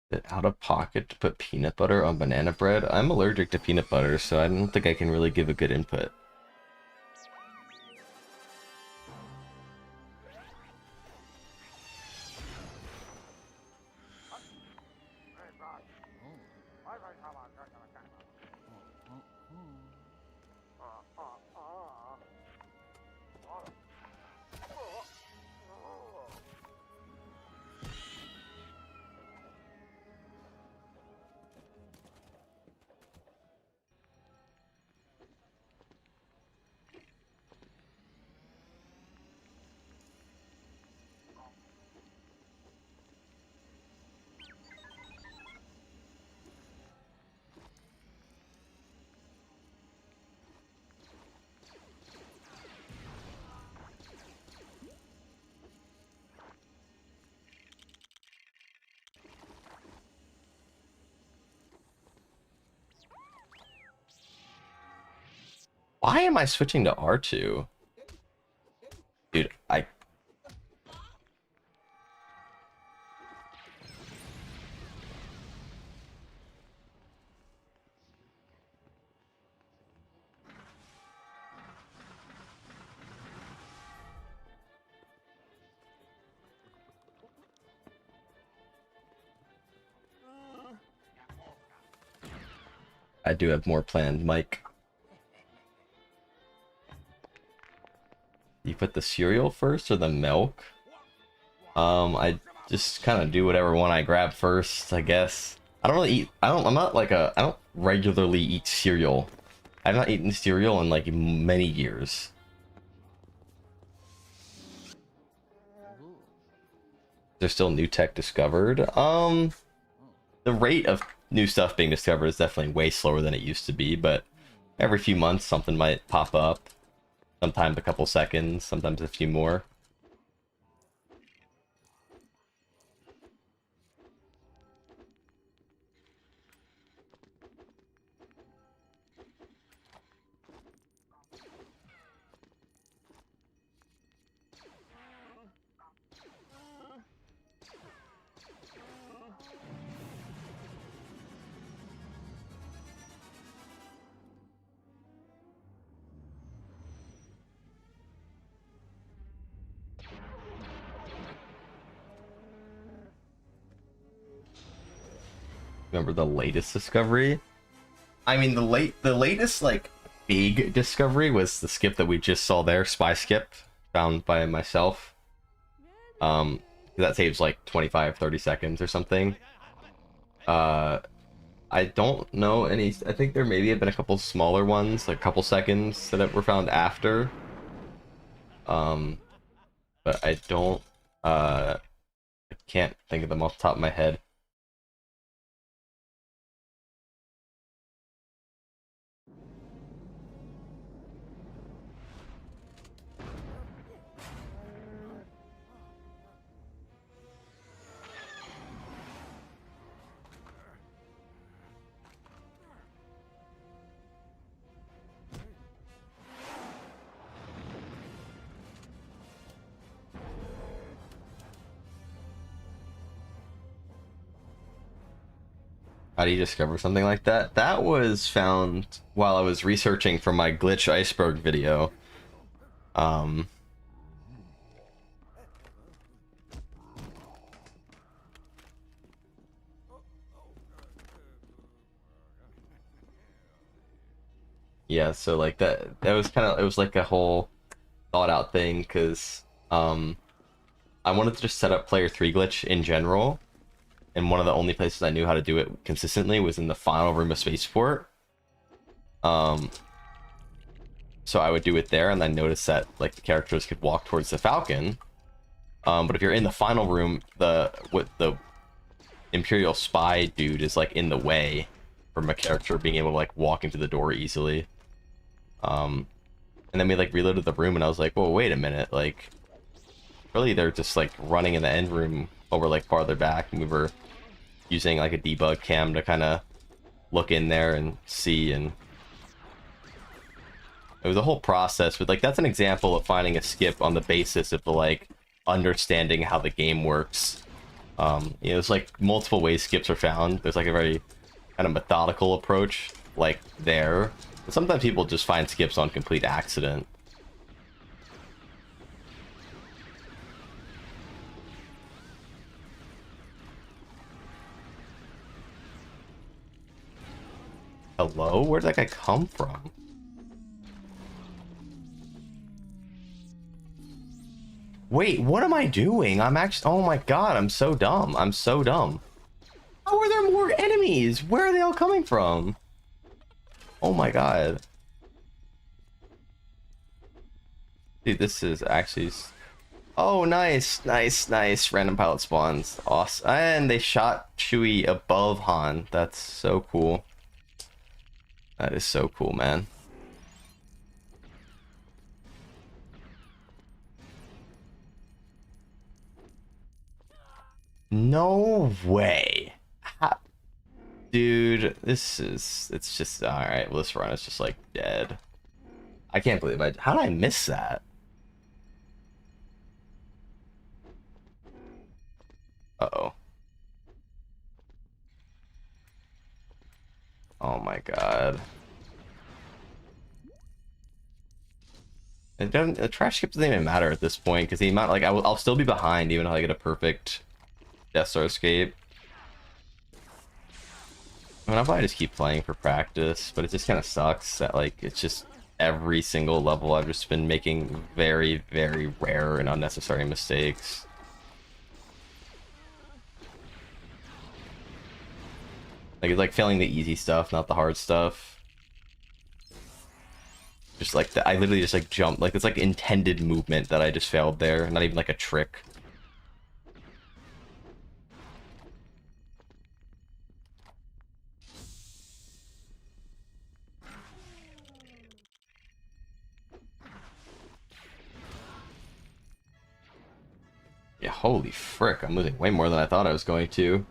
Is it out of pocket to put peanut butter on banana bread? I'm allergic to peanut butter, so I don't think I can really give a good input. Why am I switching to R2? Dude, I do have more planned, Mike. You put the cereal first or the milk? I just kind of do whatever one I grab first, I guess. I don't really eat, I'm not like I don't regularly eat cereal. I've not eaten cereal in like many years. There's still new tech discovered. The rate of new stuff being discovered is definitely way slower than it used to be, but every few months something might pop up. Sometimes a couple seconds, sometimes a few more. Remember the latest discovery? I mean, the latest like big discovery was the skip that we just saw there, spy skip, found by myself. That saves like 25-30 seconds or something. I don't know any. I think there maybe have been a couple smaller ones, like a couple seconds that were found after. But I don't. I can't think of them off the top of my head. How do you discover something like that? That was found while I was researching for my glitch iceberg video. Yeah, so like that was kind of, it was like a whole thought out thing, because I wanted to just set up player 3 glitch in general, and one of the only places I knew how to do it consistently was in the final room of Spaceport. So I would do it there, and then notice that like the characters could walk towards the Falcon. But if you're in the final room, the Imperial spy dude is like in the way from a character being able to like walk into the door easily. And then we like reloaded the room, and I was like, well, wait a minute, like really they're just like running in the end room over like farther back, and we were using like a debug cam to kind of look in there and see, and it was a whole process. But like that's an example of finding a skip on the basis of the like understanding how the game works. You know, there's like multiple ways skips are found. There's like a very kind of methodical approach like there. But sometimes people just find skips on complete accident. Hello? Where did that guy come from? Wait, what am I doing? I'm actually... Oh my god, I'm so dumb. I'm so dumb. How are there more enemies? Where are they all coming from? Oh my god. Dude, this is actually... Oh, nice, nice, nice. Random pilot spawns. Awesome. And they shot Chewie above Han. That's so cool. That is so cool, man. No way. How... Dude, this is... It's just... Alright, well, this run is just, like, dead. I can't believe I... How did I miss that? Uh-oh. Oh my god. It doesn't... The trash skip doesn't even matter at this point, because the amount... Like, I'll still be behind, even if I get a perfect Death Star escape. I mean, I'll probably just keep playing for practice, but it just kind of sucks that, like, it's just every single level I've just been making very, very rare and unnecessary mistakes. Like, it's like failing the easy stuff, not the hard stuff. Just like, I literally just, like, jumped. Like, it's like intended movement that I just failed there, not even like a trick. Yeah, holy frick, I'm losing way more than I thought I was going to.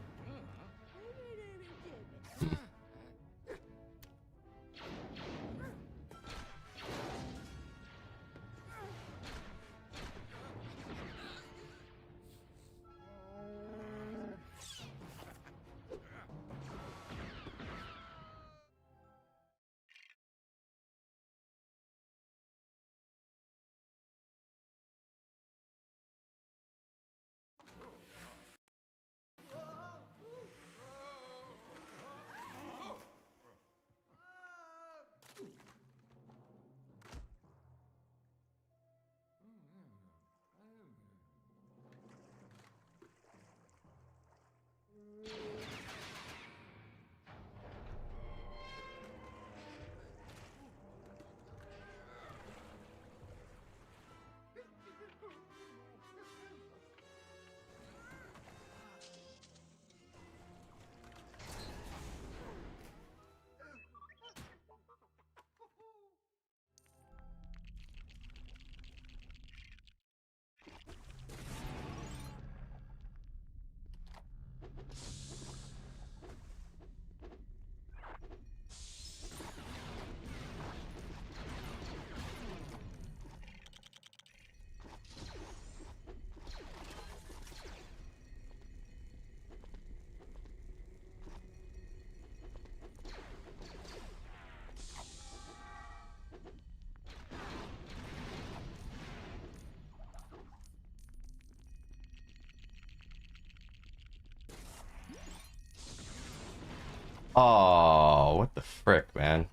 Oh, what the frick, man.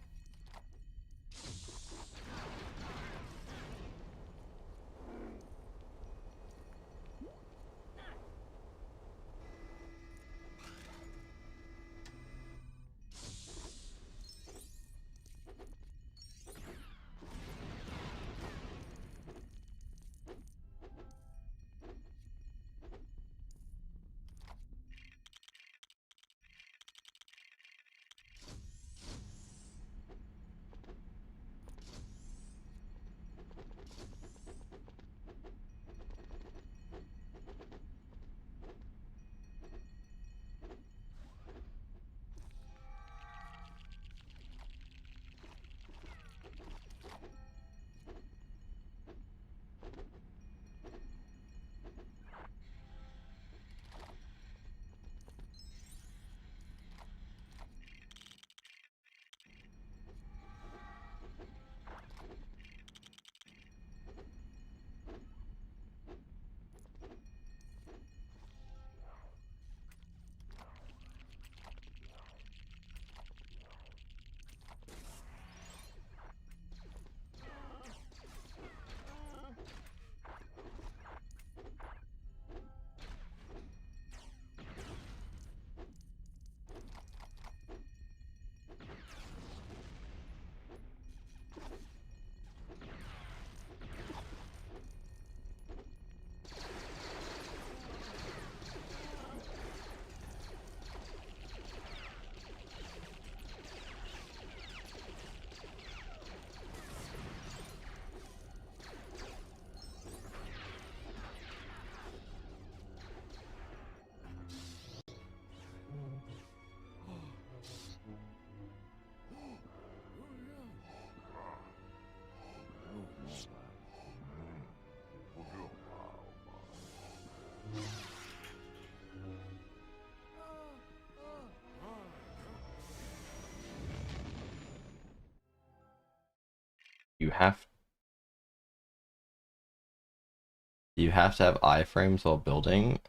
you have to have iframes while building.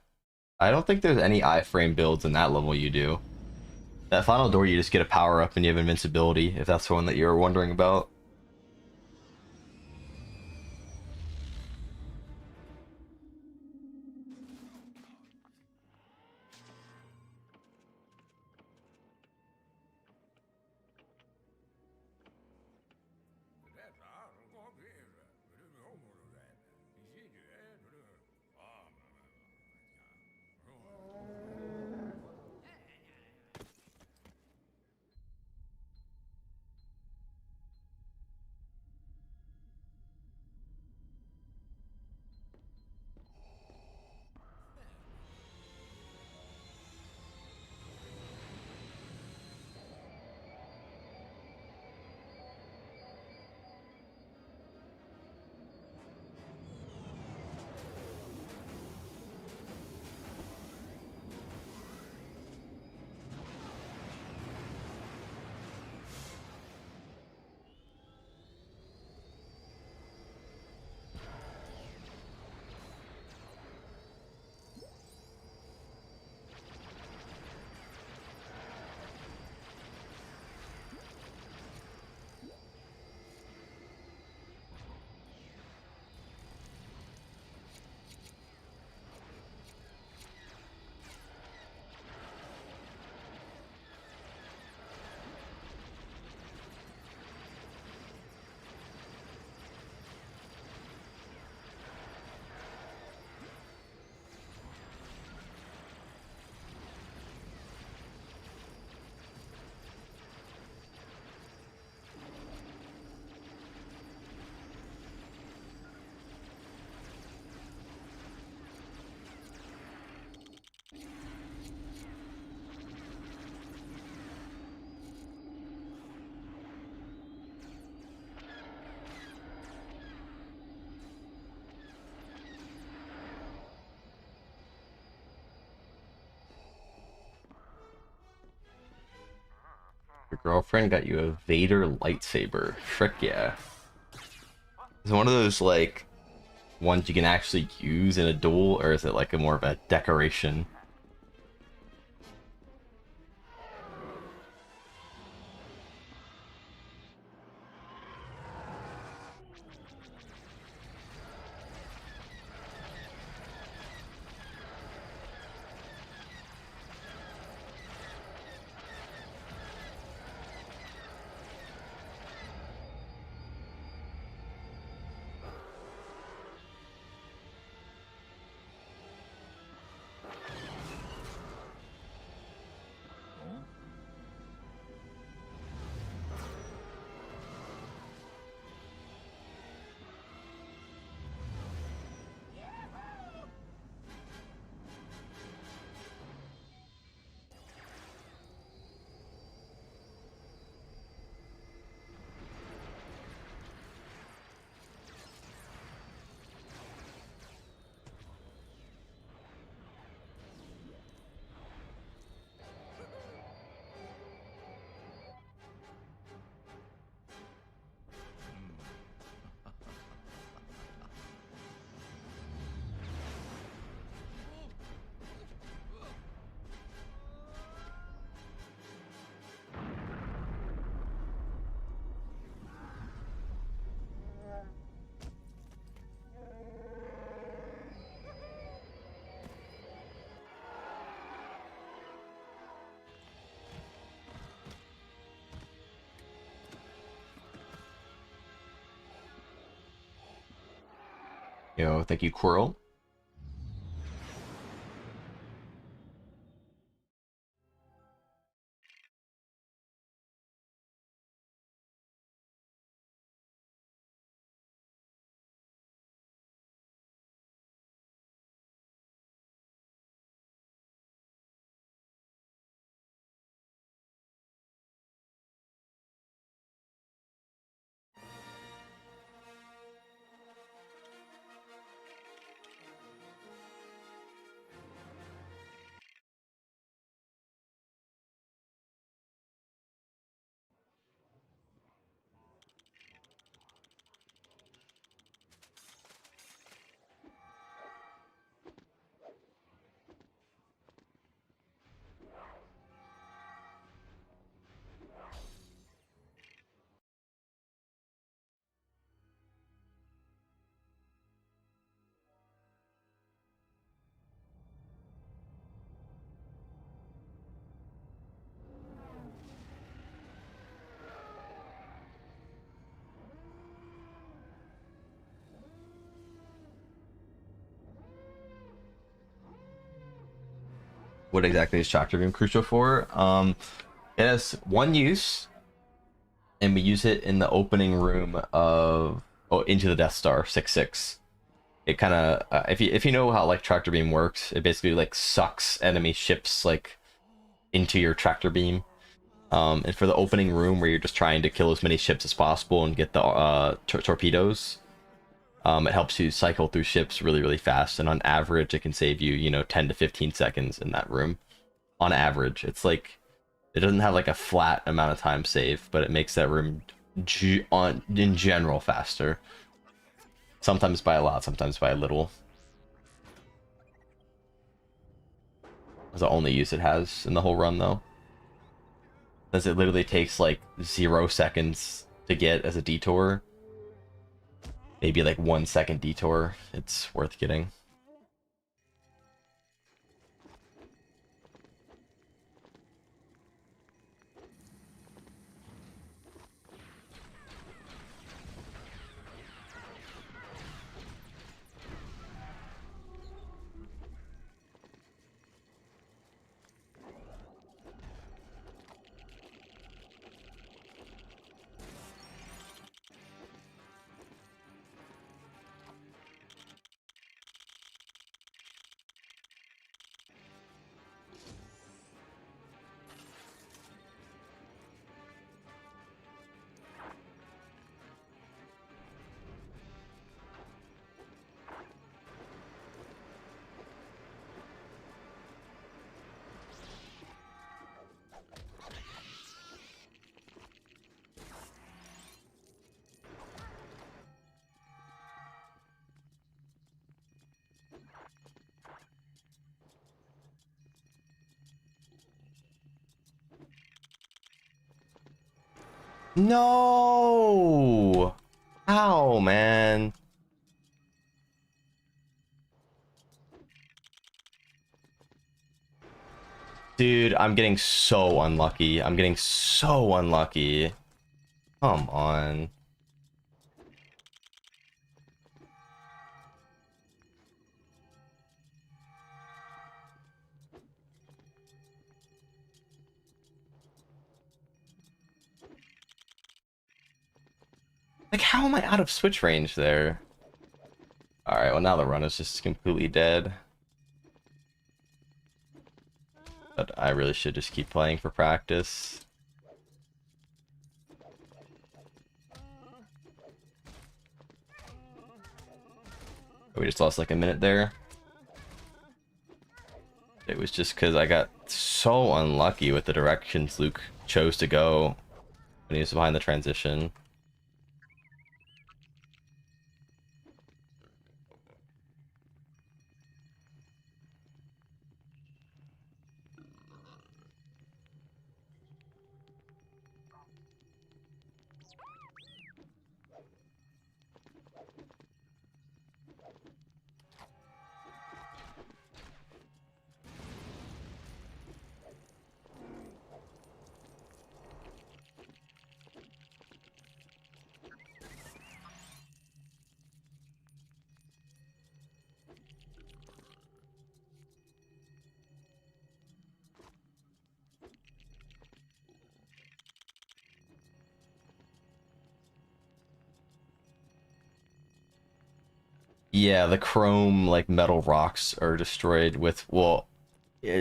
I don't think there's any iframe builds in that level you do. That final door, you just get a power up and you have invincibility, if that's the one that you were wondering about. Your girlfriend got you a Vader lightsaber. Frick yeah. Is it one of those, like, ones you can actually use in a duel, or is it like a more of a decoration? Yo, thank you, Quirrell. What exactly is tractor beam crucial for? It has one use, and we use it in the opening room of Into the Death Star 6-6. It kind of if you know how like tractor beam works, it basically like sucks enemy ships like into your tractor beam. And for the opening room where you're just trying to kill as many ships as possible and get the torpedoes, it helps you cycle through ships really, really fast. And on average, it can save you, 10 to 15 seconds in that room. On average, it's like it doesn't have like a flat amount of time saved, but it makes that room in general faster. Sometimes by a lot, sometimes by a little. That's the only use it has in the whole run, though. Because it literally takes like 0 seconds to get as a detour. Maybe like 1 second detour. It's worth getting. No! Ow, man. Dude, I'm getting so unlucky. I'm getting so unlucky. Come on. Like, how am I out of switch range there? Alright, well now the run is just completely dead. But I really should just keep playing for practice. We just lost like a minute there. It was just because I got so unlucky with the directions Luke chose to go when he was behind the transition. Yeah, the chrome, like, metal rocks are destroyed with, well,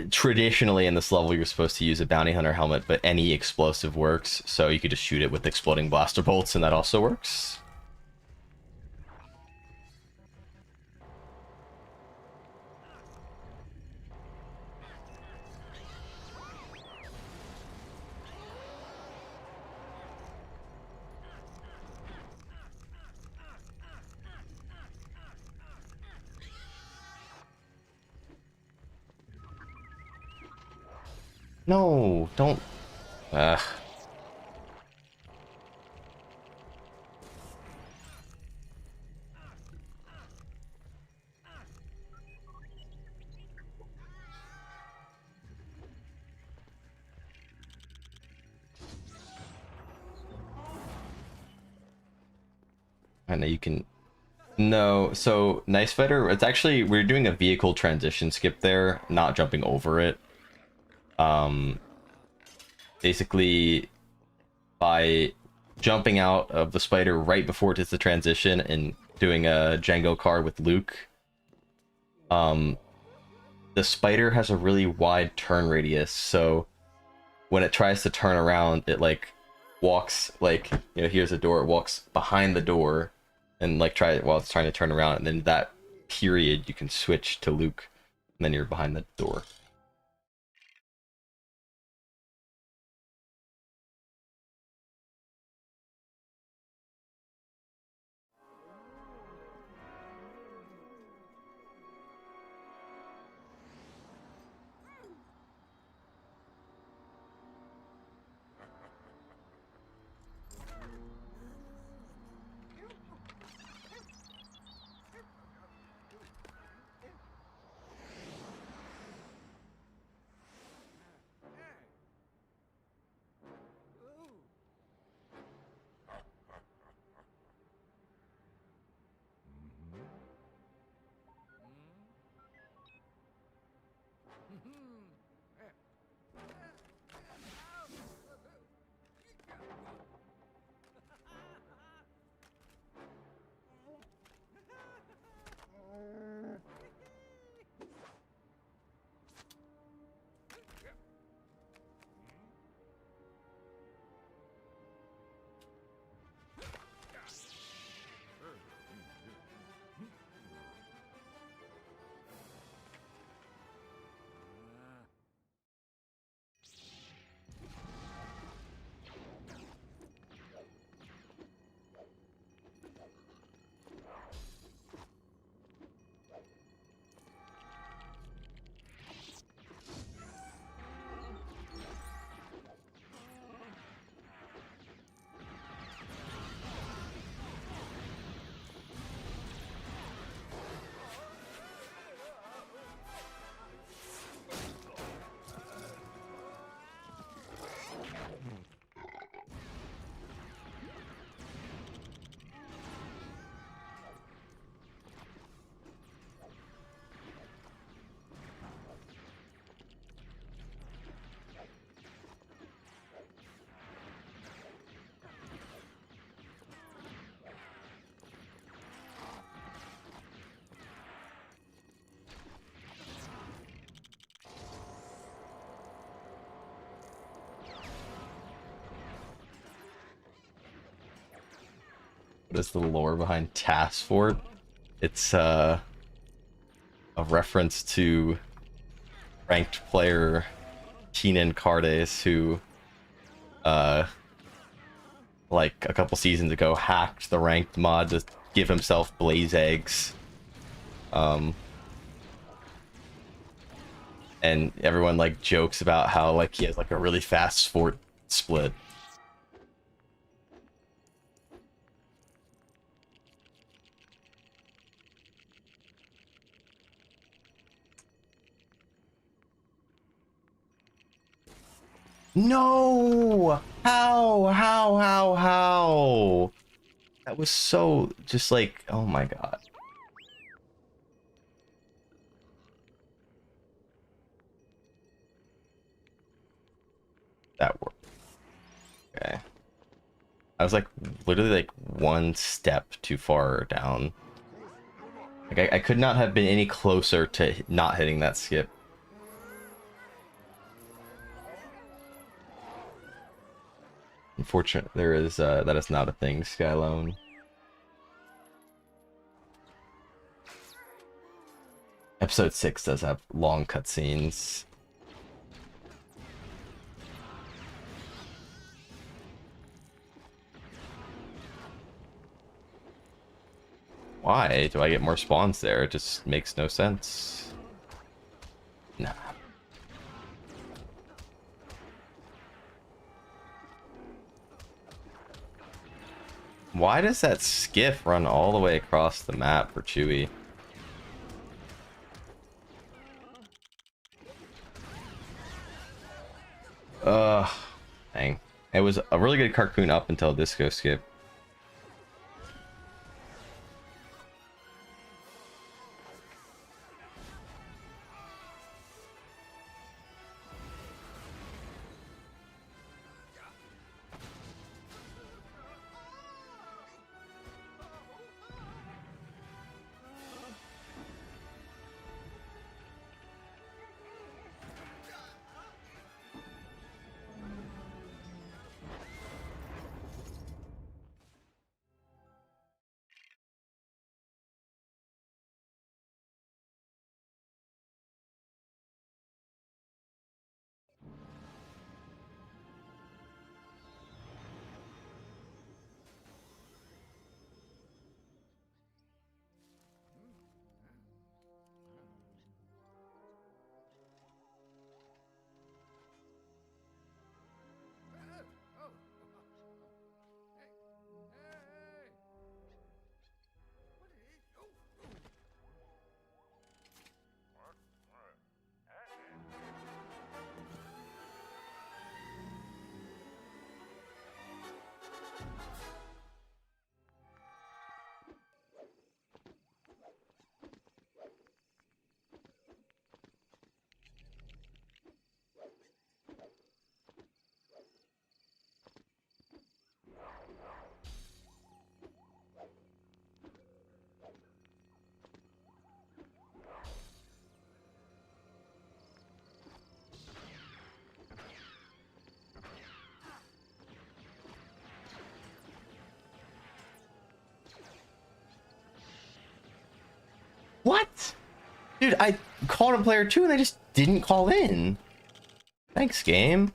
traditionally in this level you're supposed to use a bounty hunter helmet, but any explosive works, so you could just shoot it with exploding blaster bolts, and that also works. No, don't. Ugh. I know you can. No, so Nice Fighter, it's actually, we're doing a vehicle transition skip there, not jumping over it. Um, basically, by jumping out of the spider right before it hits the transition and doing a Django card with Luke, the spider has a really wide turn radius, so when it tries to turn around, it like walks, like, you know, here's a door, it walks behind the door and like while it's trying to turn around, and then that period you can switch to Luke and then you're behind the door. What is the lore behind Task Force? It's a reference to ranked player Keenan Cardes, who like a couple seasons ago hacked the ranked mod to give himself blaze eggs. And everyone like jokes about how like he has like a really fast fort split. No! How? That was so just like, oh my god. That worked. Okay. I was like literally like one step too far down. Like I could not have been any closer to not hitting that skip. Unfortunately, there is that is not a thing, Skylone. Episode 6 does have long cutscenes. Why do I get more spawns there? It just makes no sense. Nah. Why does that skiff run all the way across the map for Chewie? Ugh. Dang. It was a really good cartoon up until Disco Skip. What? Dude, I called a player 2 and they just didn't call in. Thanks, game.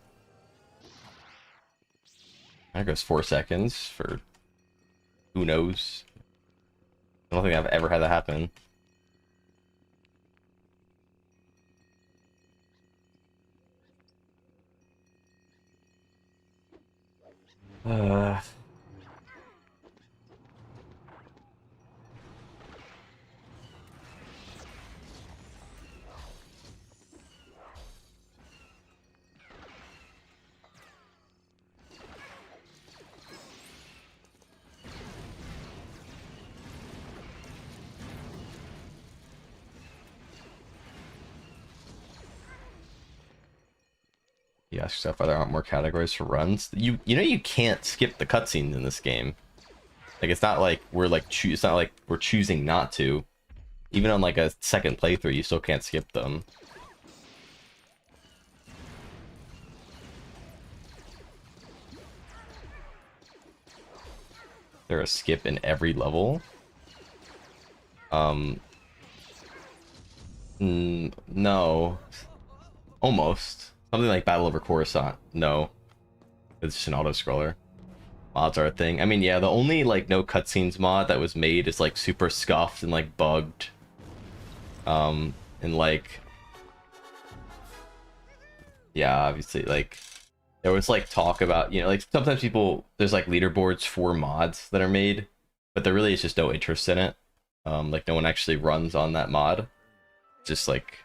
That goes 4 seconds for who knows. I don't think I've ever had that happen. You ask yourself why there aren't more categories for runs. You know you can't skip the cutscenes in this game. Like it's not like we're like it's not like we're choosing not to. Even on like a second playthrough, you still can't skip them. There's a skip in every level. No. Almost. Something like Battle Over Coruscant. No. It's just an auto-scroller. Mods are a thing. I mean, yeah, the only, like, no cutscenes mod that was made is, like, super scuffed and, like, bugged. And, like... Yeah, obviously, like... There was, like, talk about, you know, like, sometimes people... There's, like, leaderboards for mods that are made, but there really is just no interest in it. Like, no one actually runs on that mod. Just, like...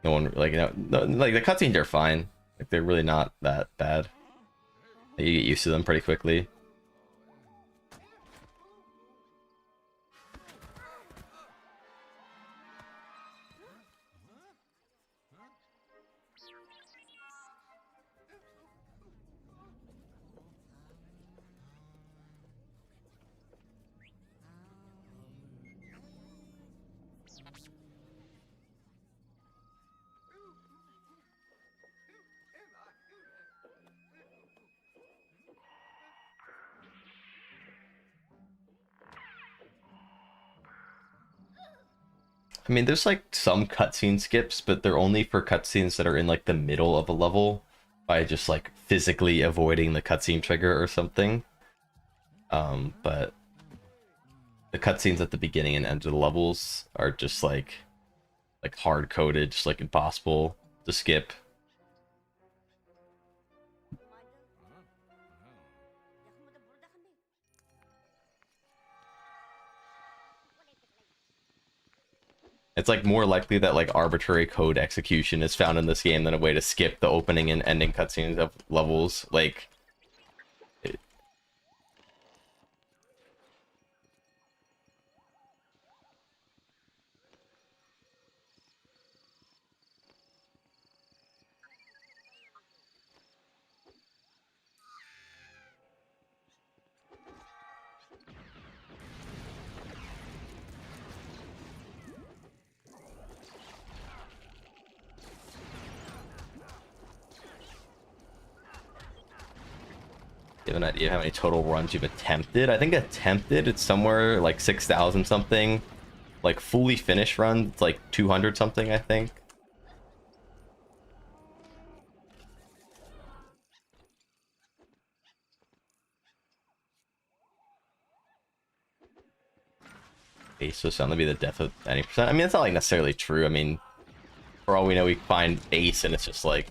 No one, like, like, the cutscenes are fine. Like, they're really not that bad. You get used to them pretty quickly. I mean, there's like some cutscene skips, but they're only for cutscenes that are in like the middle of a level by just like physically avoiding the cutscene trigger or something. But the cutscenes at the beginning and end of the levels are just like hard coded, just like impossible to skip. It's like more likely that like arbitrary code execution is found in this game than a way to skip the opening and ending cutscenes of levels. Like, you have an idea of how many total runs you've attempted? I think attempted, it's somewhere like 6,000 something. Like fully finished run, it's like 200 something, I think. Base was found to be the death of any percent. I mean, it's not like necessarily true. I mean, for all we know, we find base and it's just like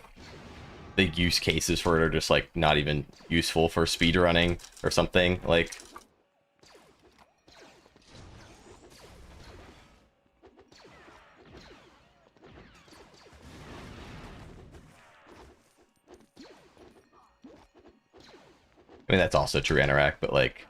the use cases for it are just like not even useful for speedrunning or something. Like, I mean, that's also true Anorak, but like,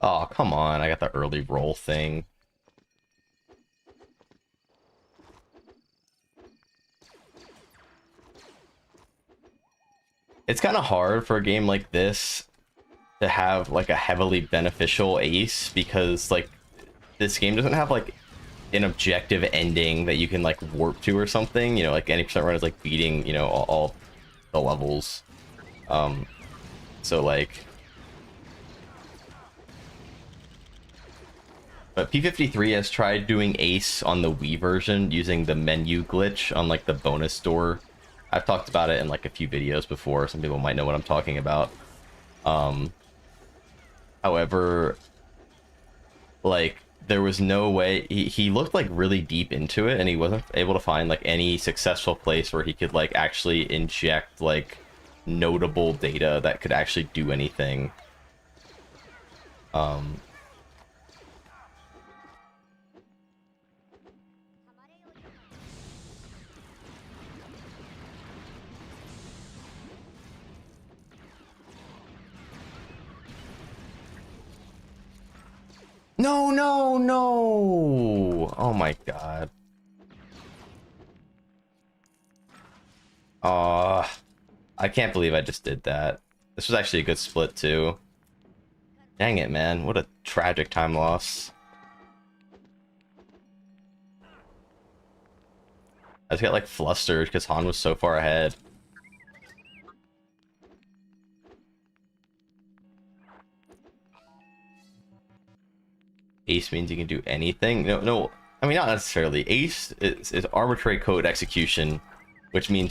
oh, come on, I got the early roll thing. It's kind of hard for a game like this to have like a heavily beneficial ace because like this game doesn't have like an objective ending that you can like warp to or something. You know, like any percent run is like beating, you know, all the levels. So like, but P53 has tried doing Ace on the Wii version using the menu glitch on like the bonus door. I've talked about it in like a few videos before. Some people might know what I'm talking about. However, like there was no way he looked like really deep into it and he wasn't able to find like any successful place where he could like actually inject like notable data that could actually do anything. No, no, no! Oh my god. I can't believe I just did that. This was actually a good split too. Dang it, man. What a tragic time loss. I just got like flustered because Han was so far ahead. Ace means you can do anything? No, no. I mean, not necessarily. Ace is arbitrary code execution, which means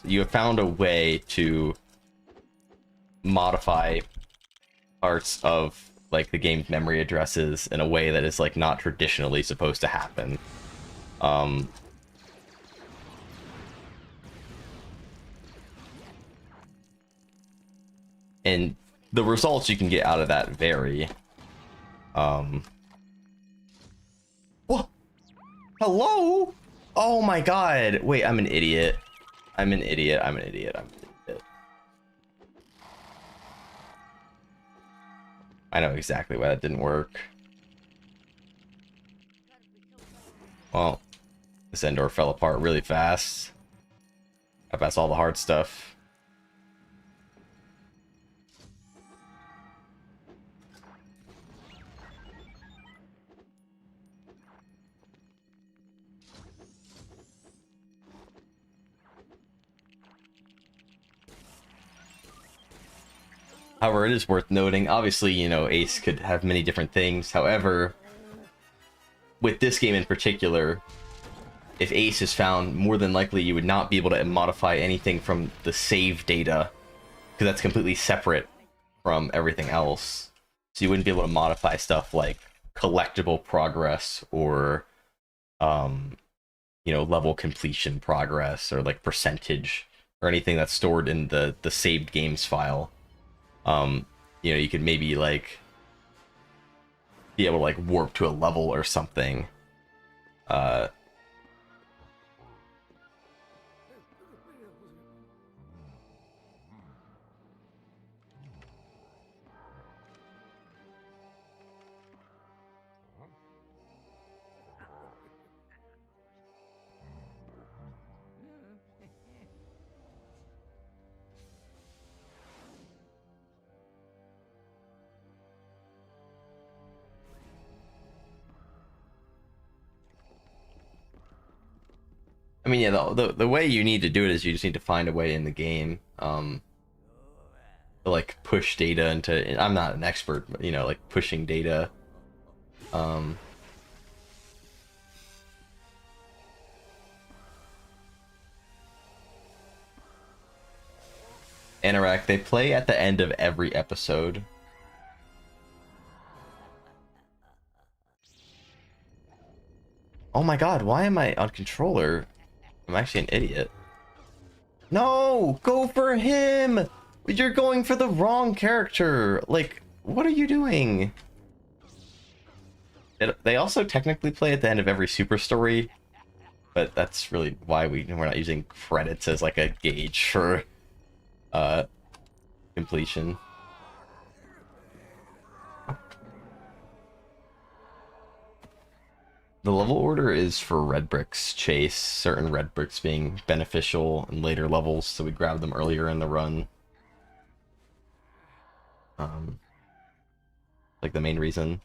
you have found a way to modify parts of like the game's memory addresses in a way that is like not traditionally supposed to happen. And the results you can get out of that vary. What? Hello? Oh my god. Wait, I'm an idiot. I'm an idiot. I'm an idiot. I'm an idiot. I know exactly why that didn't work. Well, this Endor fell apart really fast. That's all the hard stuff. However, it is worth noting, obviously, you know, Ace could have many different things. However, with this game in particular, if Ace is found, more than likely you would not be able to modify anything from the save data, because that's completely separate from everything else. So you wouldn't be able to modify stuff like collectible progress or, you know, level completion progress or like percentage or anything that's stored in the saved games file. You know, you could maybe like be able to like warp to a level or something. I mean, yeah, the way you need to do it is you just need to find a way in the game, to like push data into. I'm not an expert, but you know, like pushing data. Interact. They play at the end of every episode. Oh my god, why am I on controller? I'm actually an idiot. No, go for him! You're going for the wrong character. Like, what are you doing? They also technically play at the end of every super story, but that's really why we're not using credits as like a gauge for completion. The level order is for red bricks chase, certain red bricks being beneficial in later levels, so we grab them earlier in the run. Like the main reason.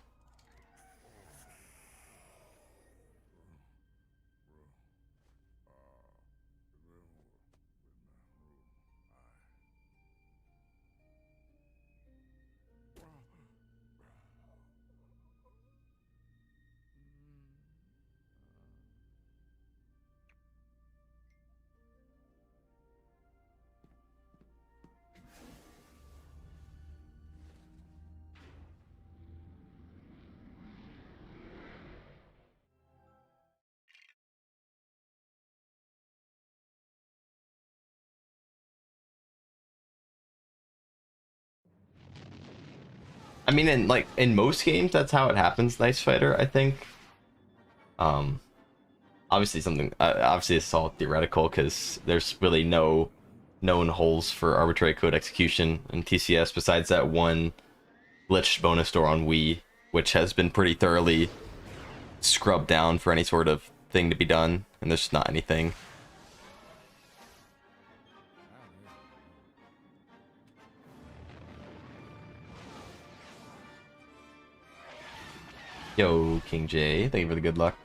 I mean, in most games, that's how it happens. Nice Fighter, I think. Um, obviously obviously it's all theoretical because there's really no known holes for arbitrary code execution in TCS besides that one glitched bonus door on Wii, which has been pretty thoroughly scrubbed down for any sort of thing to be done, and there's just not anything. Yo, King J, thank you for the good luck.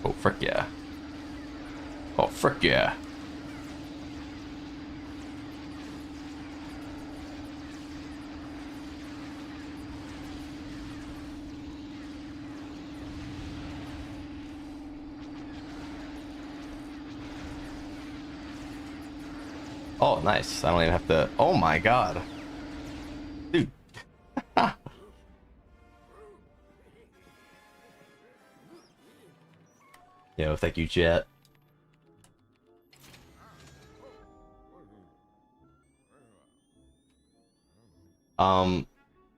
Oh, frick yeah. Oh, frick yeah. Oh, nice. I don't even have to... Oh my god. Dude. Yo, thank you, Jet.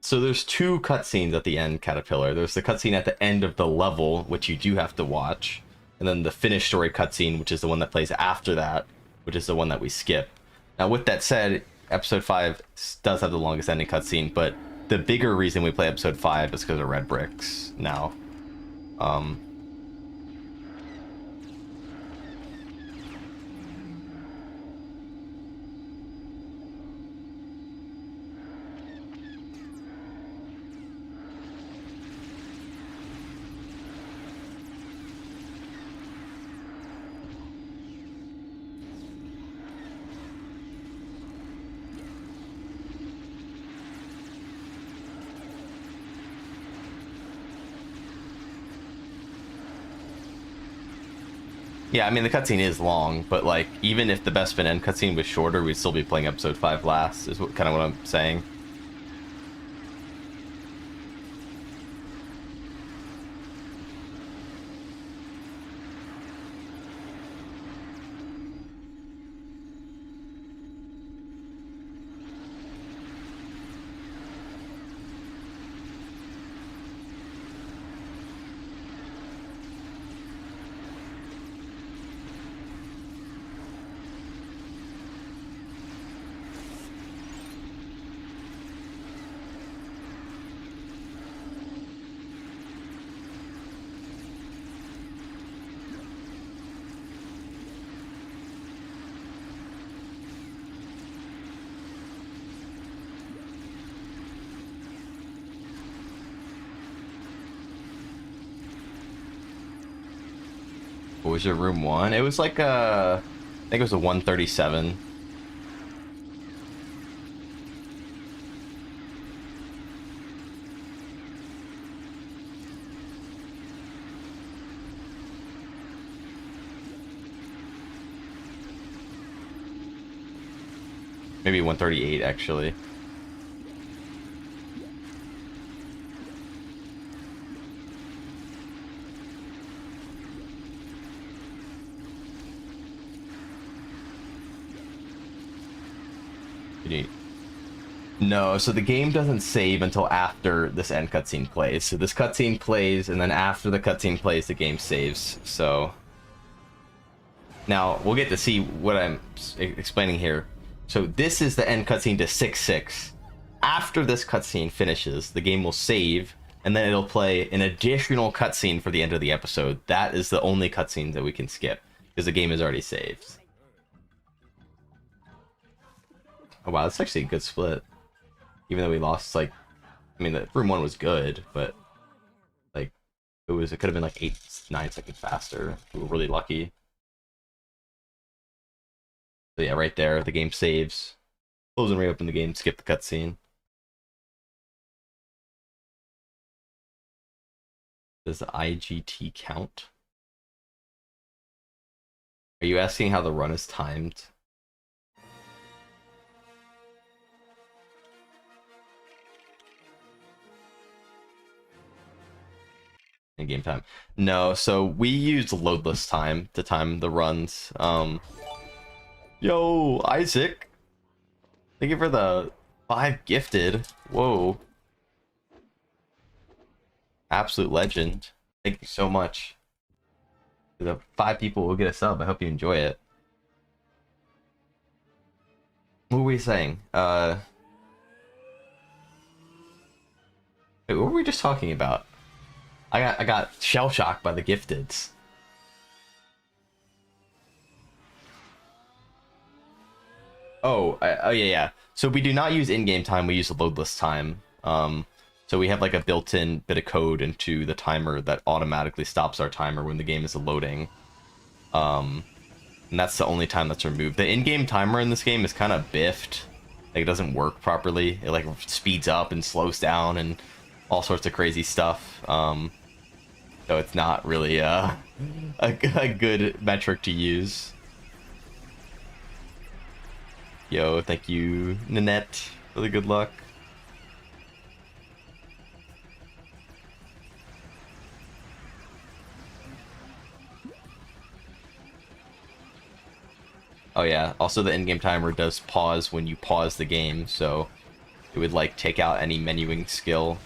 So there's two cutscenes at the end, Caterpillar. There's the cutscene at the end of the level, which you do have to watch, and then the finished story cutscene, which is the one that plays after that, which is the one that we skip. Now, with that said, episode 5 does have the longest ending cutscene, but the bigger reason we play episode 5 is because of red bricks now. Yeah, I mean, the cutscene is long, but, like, even if the Best Spin End cutscene was shorter, we'd still be playing episode 5 last, is kind of what I'm saying. What was your room 1? It was like a... I think it was a 137. Maybe 138, actually. No, so the game doesn't save until after this end cutscene plays. So this cutscene plays, and then after the cutscene plays, the game saves. So now we'll get to see what I'm explaining here. So this is the end cutscene to 6-6. After this cutscene finishes, the game will save, and then it'll play an additional cutscene for the end of the episode. That is the only cutscene that we can skip, because the game is already saved. Oh wow, that's actually a good split. Even though we lost, like, I mean, the room 1 was good, but, like, it could have been like 8-9 seconds faster. We were really lucky. So yeah, right there, the game saves. Close and reopen the game, skip the cutscene. Does the IGT count? Are you asking how the run is timed? In game time? No, so we use loadless time to time the runs. Yo, Isaac! Thank you for the 5 gifted. Whoa. Absolute legend. Thank you so much. The 5 people will get a sub. I hope you enjoy it. What were we saying? Wait, what were we just talking about? I got shell shocked by the gifteds. Oh, oh yeah. So we do not use in-game time. We use loadless time. So we have like a built-in bit of code into the timer that automatically stops our timer when the game is loading. And that's the only time that's removed. The in-game timer in this game is kind of biffed. Like, it doesn't work properly. It like speeds up and slows down and all sorts of crazy stuff. So it's not really a good metric to use. Yo, thank you, Nanette, for the good luck. Oh yeah, also the in-game timer does pause when you pause the game, so it would like take out any menuing skill.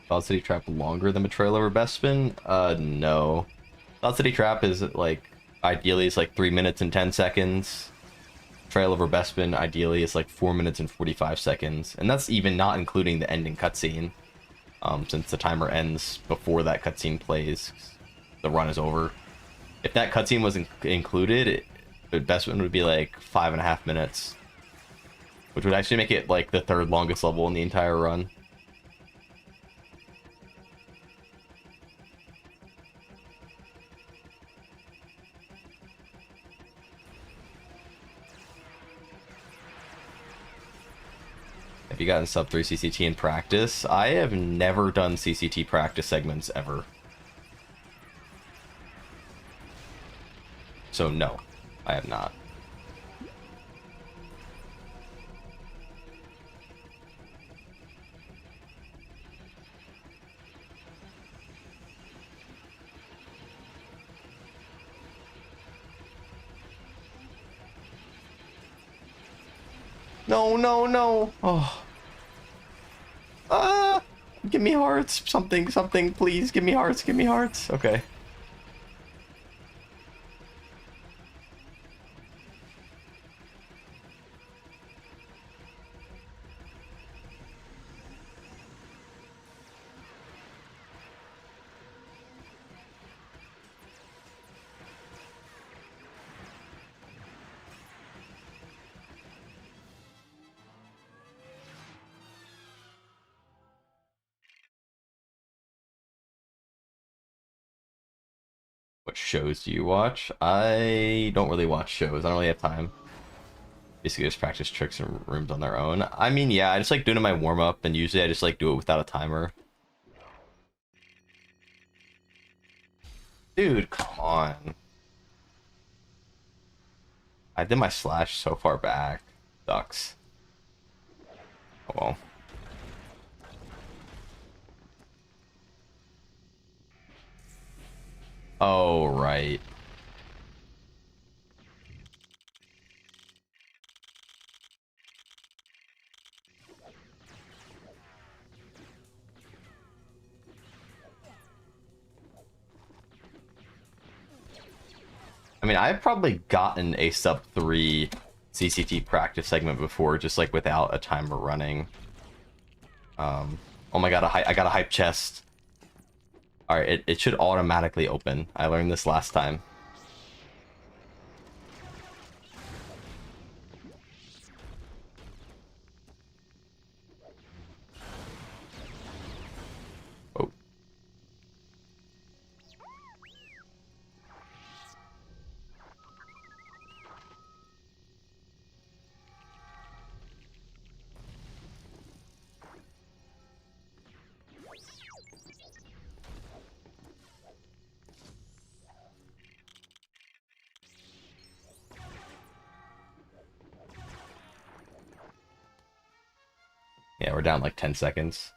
Cloud City Trap longer than Betrayal over Bespin? No. Cloud City Trap is like, ideally it's like 3 minutes and 10 seconds. Betrayal over Bespin ideally is like 4 minutes and 45 seconds. And that's even not including the ending cutscene. Since the timer ends before that cutscene plays, the run is over. If that cutscene was included, Bespin would be like 5.5 minutes. Which would actually make it like the 3rd longest level in the entire run. Have you gotten sub 3 CCT in practice? I have never done CCT practice segments ever. So no, I have not. No, no, no. Oh. Ah! Give me hearts. Something, something, please. Give me hearts, give me hearts. Okay. What shows do you watch? I don't really watch shows. I don't really have time. Basically just practice tricks in rooms on their own. I mean, yeah, I just like doing it in my warm-up, and usually I just like do it without a timer. Dude, come on. I did my slash so far back. Sucks. Oh well. Oh, right. I mean, I've probably gotten a sub 3 CCT practice segment before, just like without a timer running. Oh my god, I got a hype chest. Alright, it should automatically open. I learned this last time. Oh. Yeah, we're down like 10 seconds.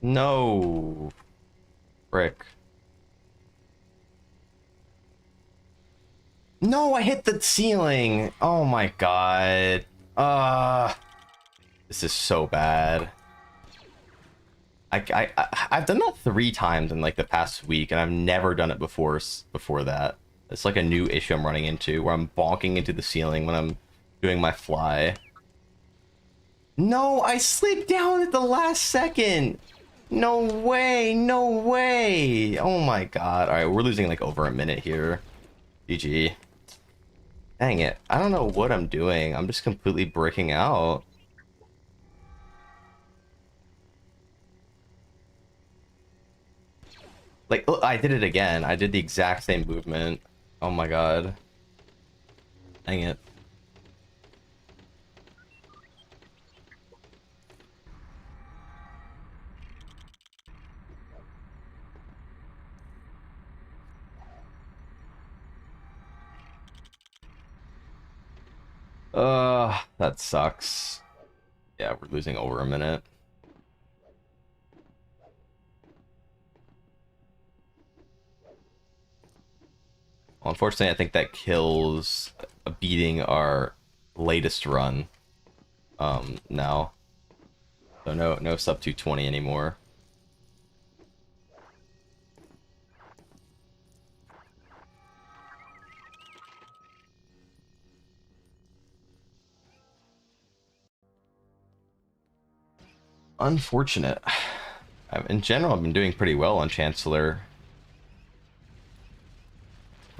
No. Frick. No, I hit the ceiling. Oh my god. This is so bad. I've done that 3 times in like the past week, and I've never done it before that. It's like a new issue I'm running into, where I'm bonking into the ceiling when I'm doing my fly. No, I slid down at the last second. No way, no way. Oh my god. All right, we're losing like over a minute here. GG. Dang it. I don't know what I'm doing. I'm just completely breaking out. Like, oh, I did it again. I did the exact same movement. Oh my god. Dang it. That sucks. Yeah, we're losing over a minute. Well, unfortunately, I think that kills beating our latest run. Now. So no sub 220 anymore. Unfortunate. In general, I've been doing pretty well on Chancellor.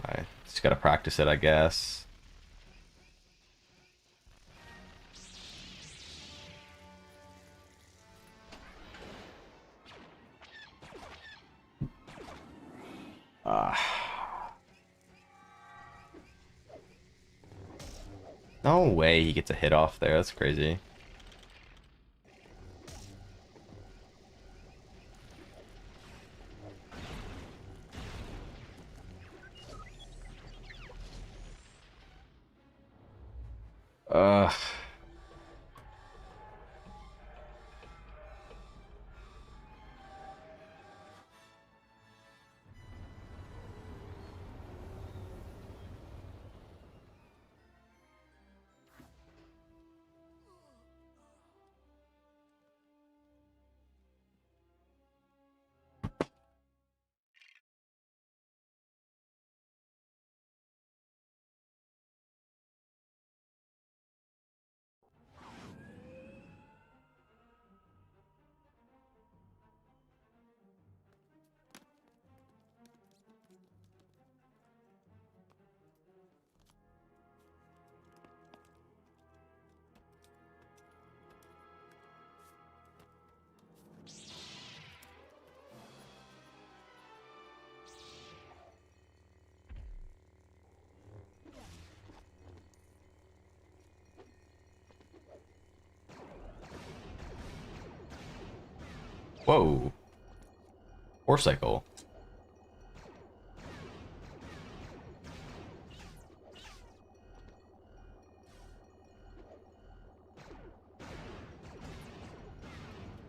I just gotta practice it, I guess. No way he gets a hit off there. That's crazy. Ugh. Whoa. Horse cycle.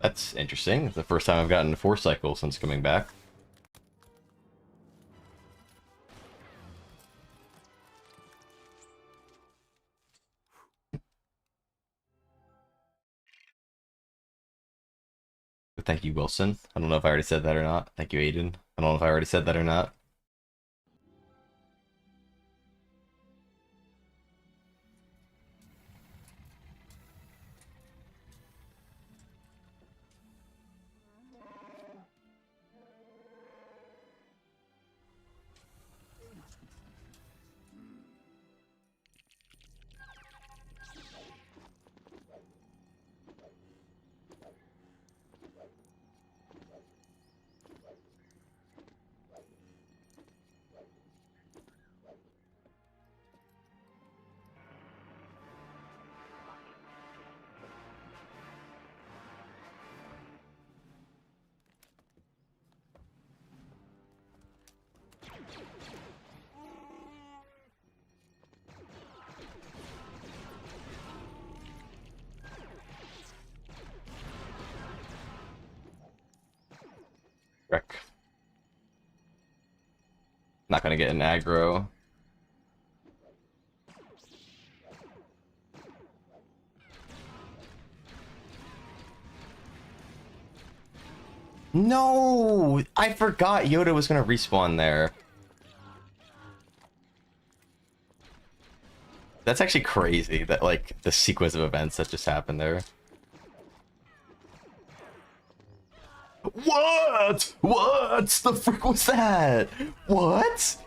That's interesting. It's the first time I've gotten a force cycle since coming back. But thank you, Wilson. I don't know if I already said that or not. Thank you, Aiden. I don't know if I already said that or not. Wreck. Not gonna get an aggro. No! I forgot Yoda was gonna respawn there. That's actually crazy that, like, the sequence of events that just happened there. What? What the frick was that? What?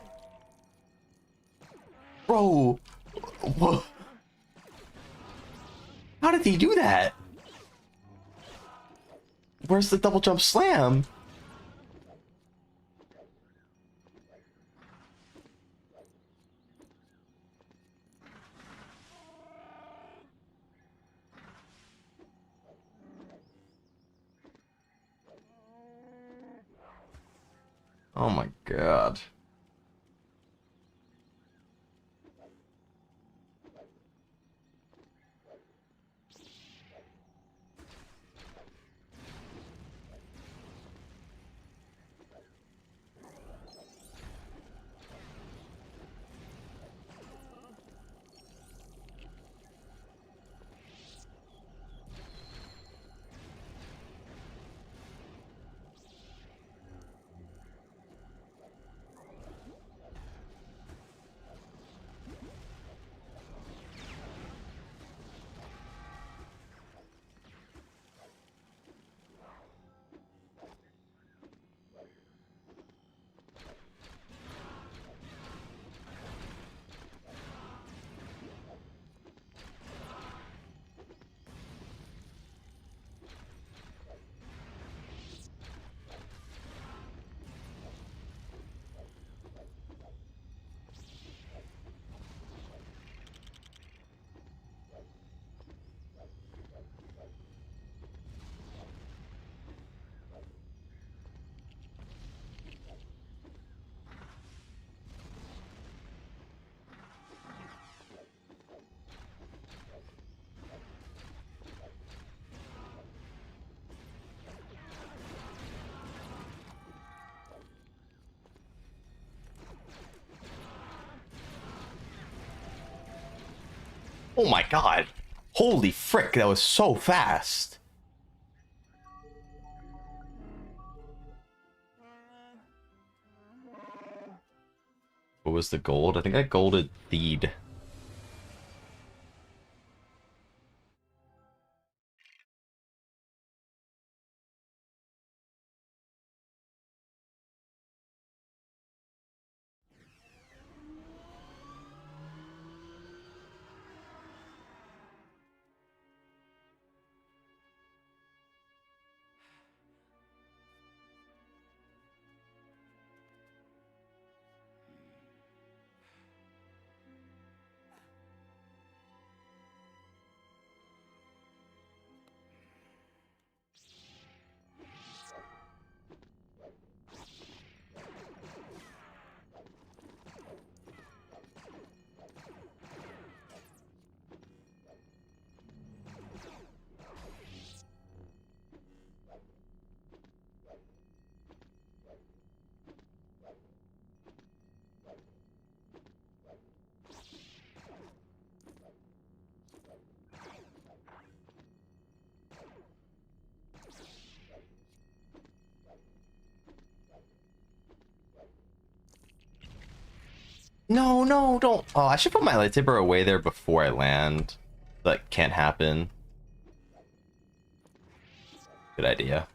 Bro. What? How did he do that? Where's the double jump slam? Oh my god. Oh my god. Holy frick, that was so fast. What was the gold? I think I golded Theed. No, no, don't. Oh, I should put my lightsaber away there before I land. That can't happen. Good idea.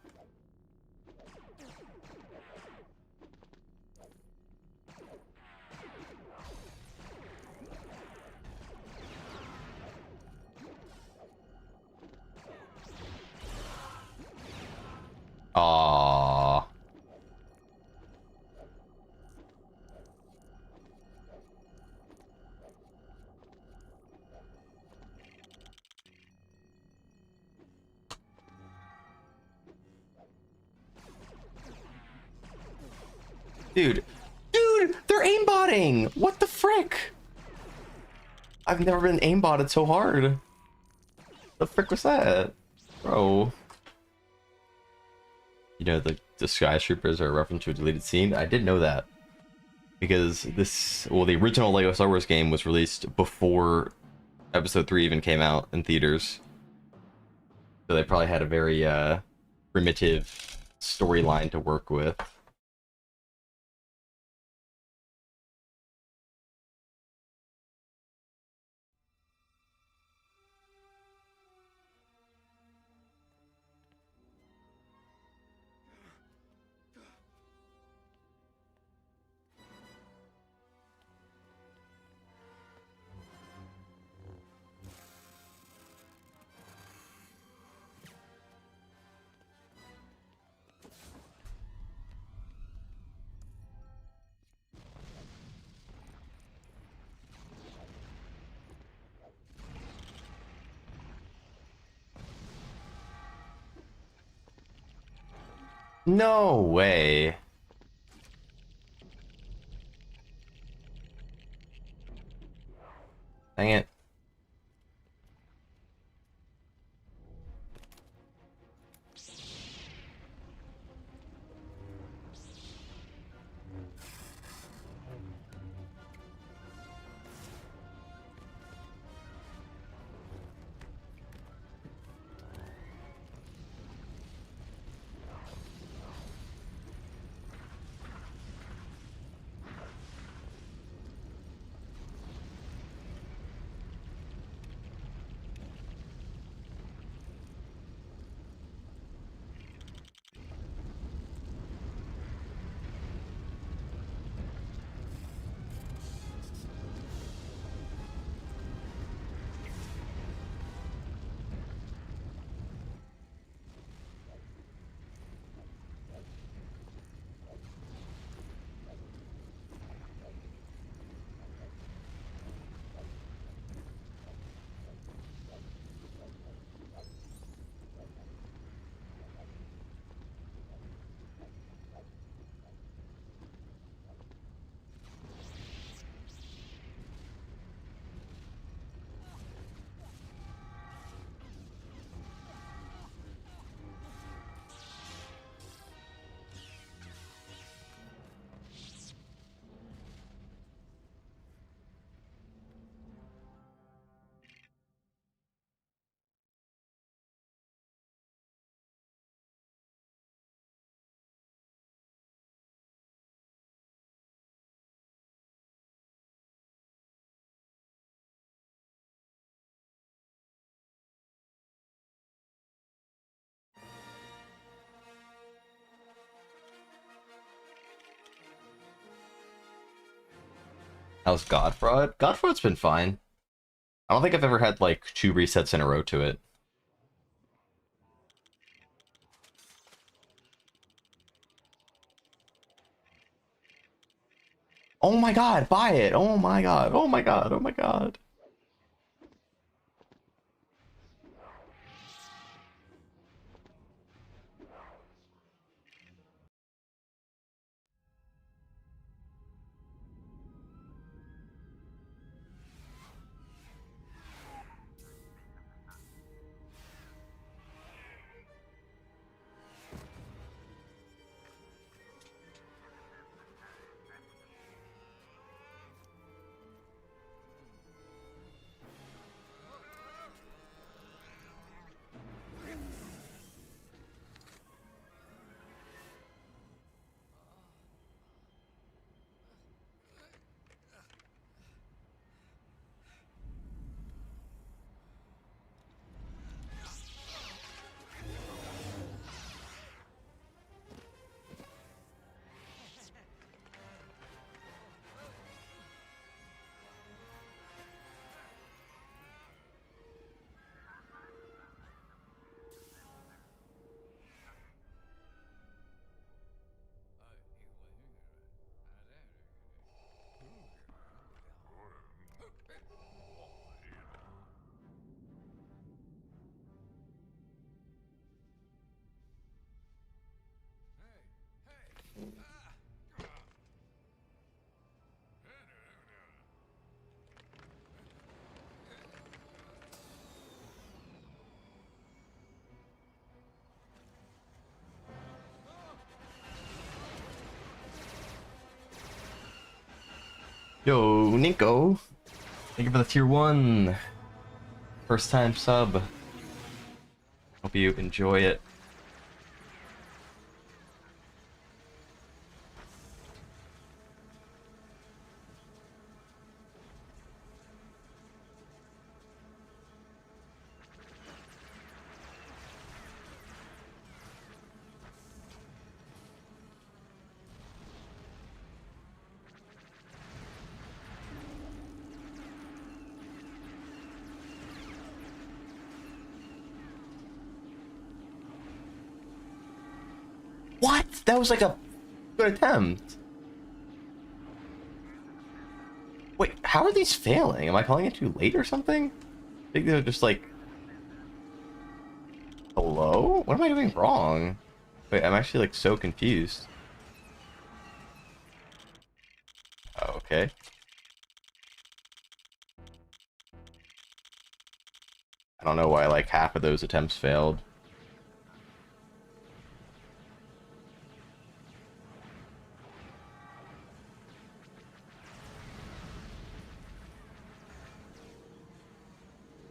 Aww. Dude, they're aimbotting! What the frick? I've never been aimbotted so hard. The frick was that? Bro. You know, the skyscrapers are a reference to a deleted scene? I didn't know that. Because the original LEGO Star Wars game was released before Episode 3 even came out in theaters. So they probably had a very primitive storyline to work with. No way. Dang it. How's Godfraud? Godfraud's been fine. I don't think I've ever had like 2 resets in a row to it. Oh my god, buy it! Oh my god, oh my god, oh my god. Yo, Nico. Thank you for the tier 1. First time sub. Hope you enjoy it. What? That was like a good attempt. Wait, how are these failing? Am I calling it too late or something? I think they're just like... Hello? What am I doing wrong? Wait, I'm actually like so confused. Oh, okay. I don't know why like half of those attempts failed.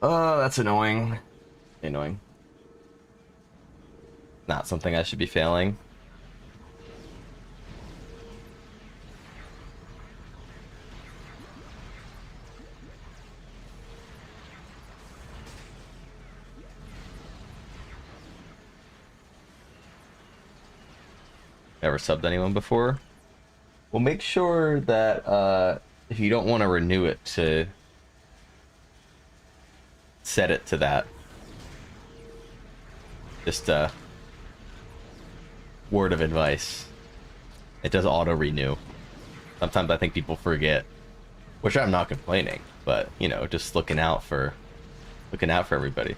Oh, that's annoying. Annoying. Not something I should be failing. Ever subbed anyone before? Well, make sure that if you don't want to renew it, to set it to that. Just a word of advice. It does auto renew. Sometimes I think people forget, which I'm not complaining, but you know, just looking out for everybody.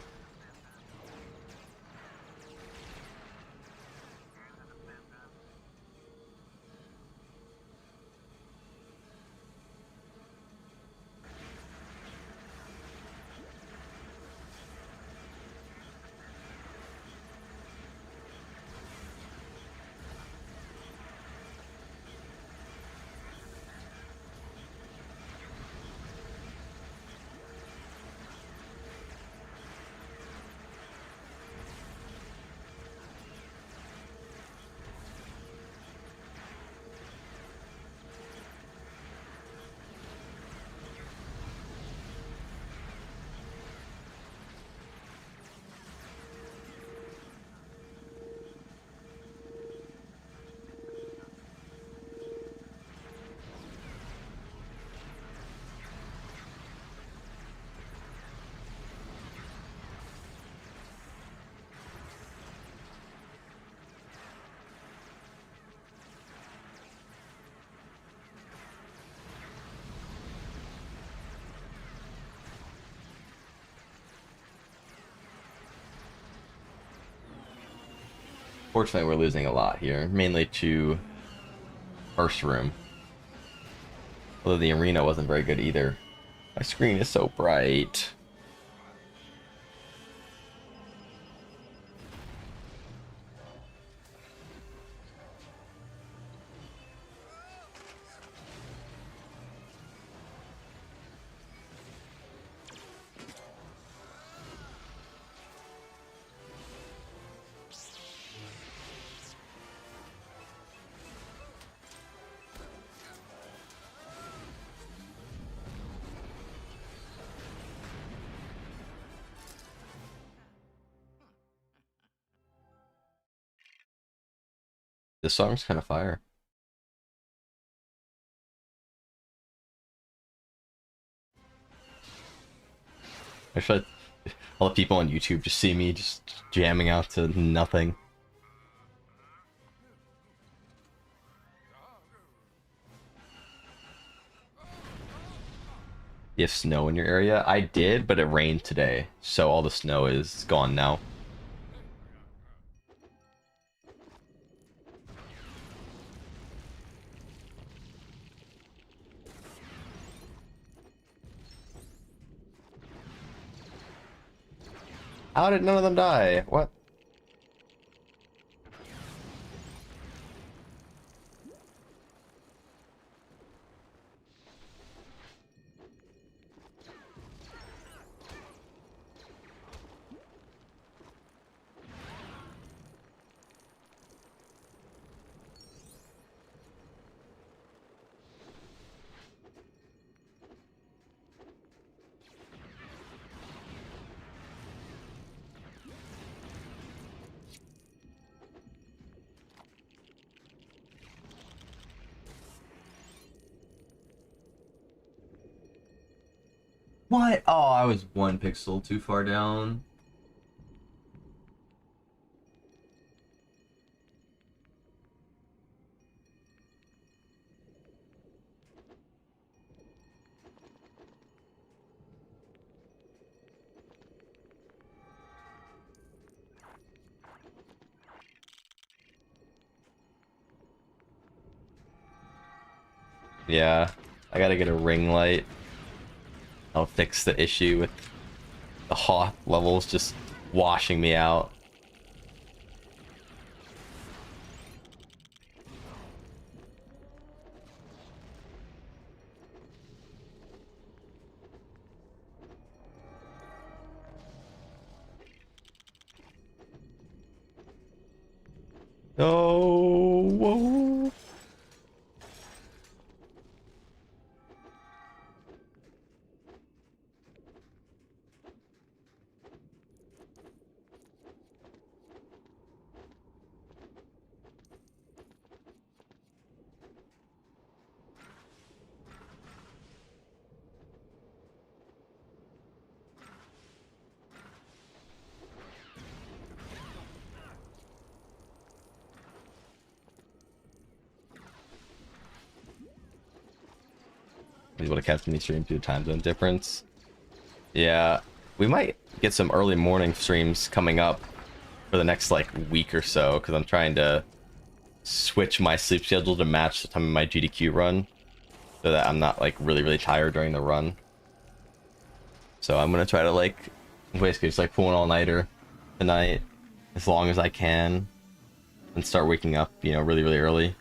Fortunately, we're losing a lot here, mainly to first room. Although the arena wasn't very good either. My screen is so bright. This song's kind of fire. Actually, all the people on YouTube just see me just jamming out to nothing. You have snow in your area? I did, but it rained today, so all the snow is gone now. How did none of them die? What? What? Oh, I was 1 pixel too far down. Yeah, I gotta get a ring light. I'll fix the issue with the hot levels just washing me out. Oh, whoa. He's what kept me stream due to time zone difference. Yeah, we might get some early morning streams coming up for the next like week or so, because I'm trying to switch my sleep schedule to match the time of my GDQ run, so that I'm not like really tired during the run. So I'm gonna try to like basically just like pull an all-nighter tonight as long as I can, and start waking up, you know, really early.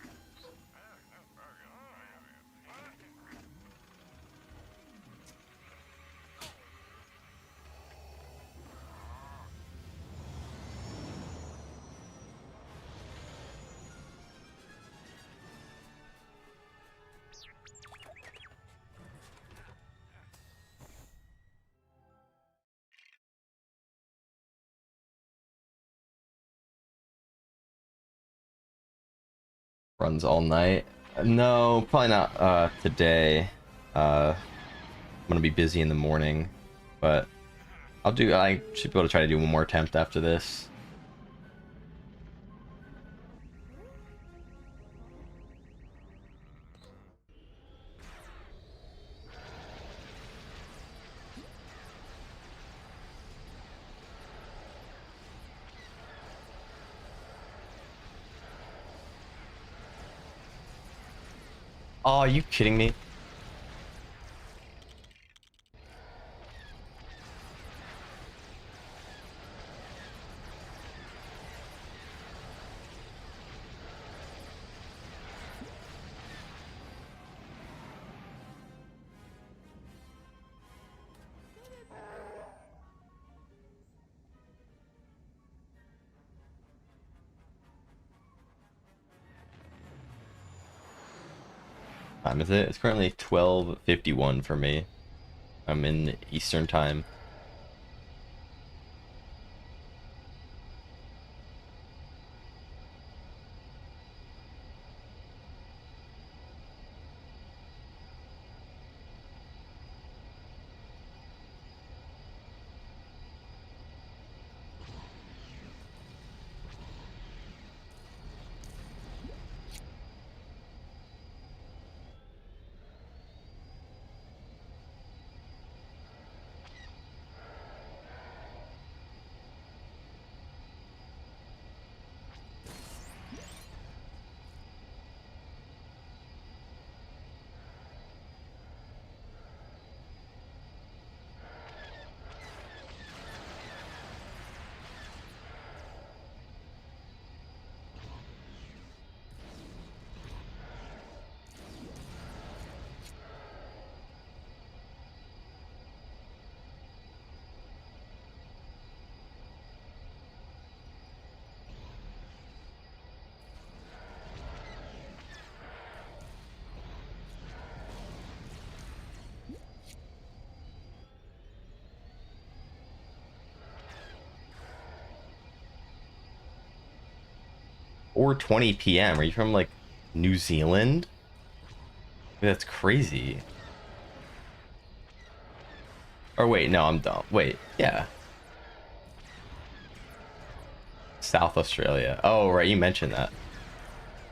Runs all night. No, probably not today. I'm gonna be busy in the morning, but I should be able to try to do one more attempt after this. Oh, are you kidding me? Time is it? It's currently 12:51 for me. I'm in Eastern time. Or 20 p.m. Are you from like New Zealand? That's crazy. Or wait, no, I'm dumb. Wait, yeah. South Australia. Oh, right, you mentioned that.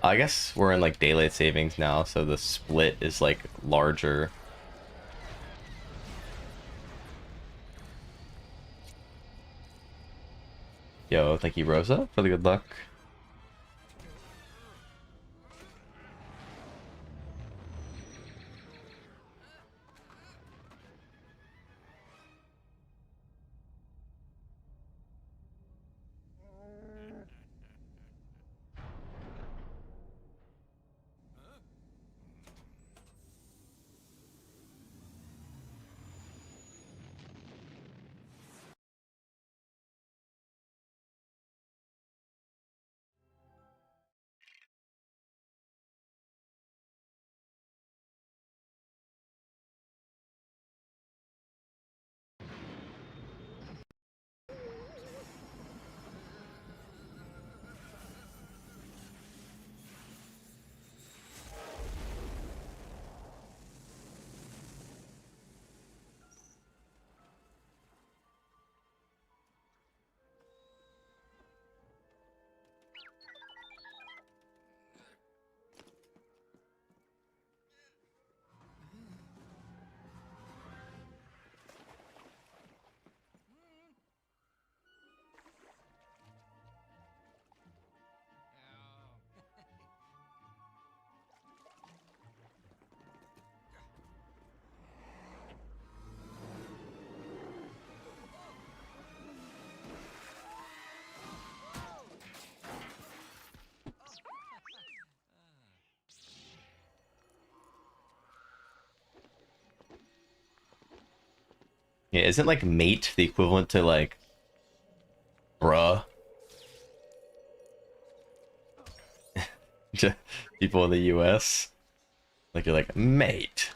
I guess we're in like daylight savings now, so the split is like larger. Yo, thank you, Rosa, for the good luck. Yeah, isn't like mate the equivalent to like bruh? To people in the US? Like you're like, mate.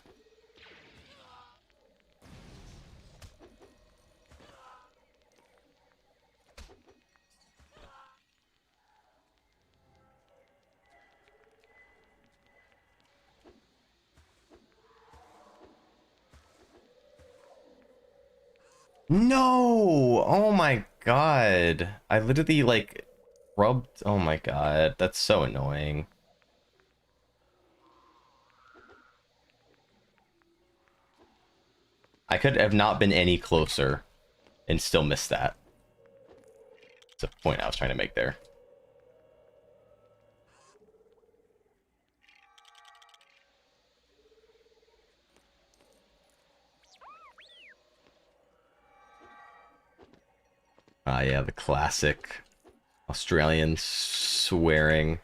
No! Oh my god. I literally like rubbed. Oh my god. That's so annoying. I could have not been any closer and still missed that. It's a point I was trying to make there. Ah, yeah, the classic Australian swearing.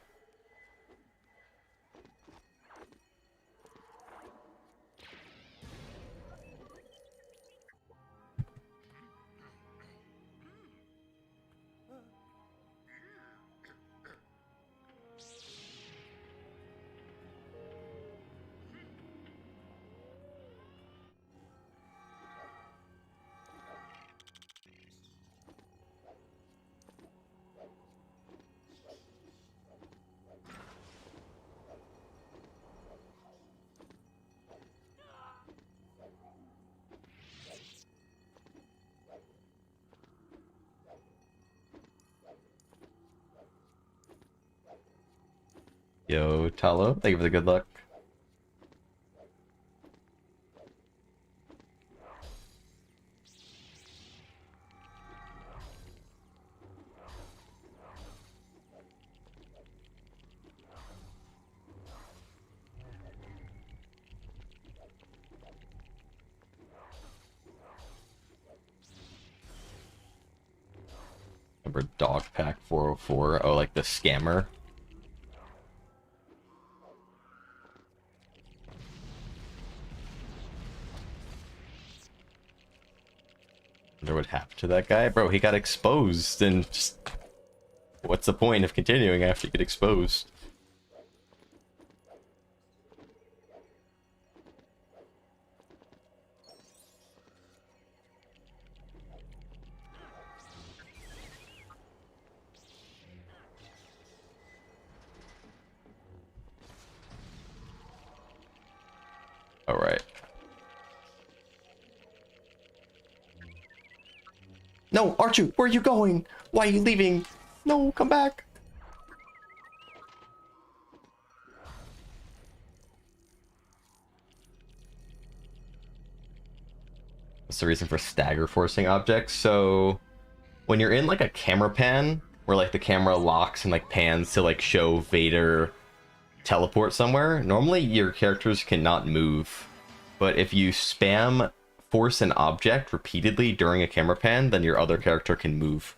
Yo, Talo, thank you for the good luck. Remember Dog Pack 404? Oh, like the scammer? Wonder what happened to that guy? Bro, he got exposed and just... What's the point of continuing after you get exposed? Alright. No, Archu, where are you going? Why are you leaving? No, come back. What's the reason for stagger forcing objects? So when you're in like a camera pan where like the camera locks and like pans to like show Vader teleport somewhere, normally your characters cannot move. But if you spam force an object repeatedly during a camera pan, then your other character can move.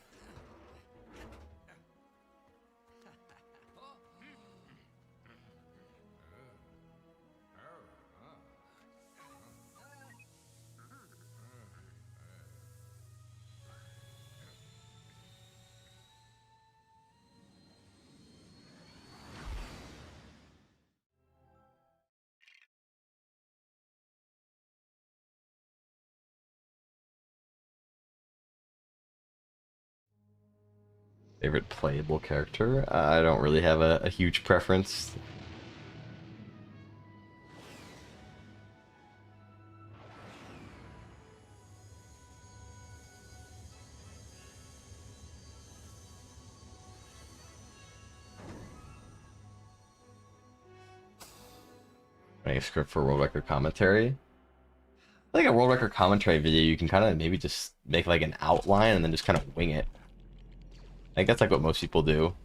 Favorite playable character? I don't really have a huge preference. Writing a script for world record commentary. Like a world record commentary video, you can kind of maybe just make like an outline and then just kind of wing it. I think that's like what most people do.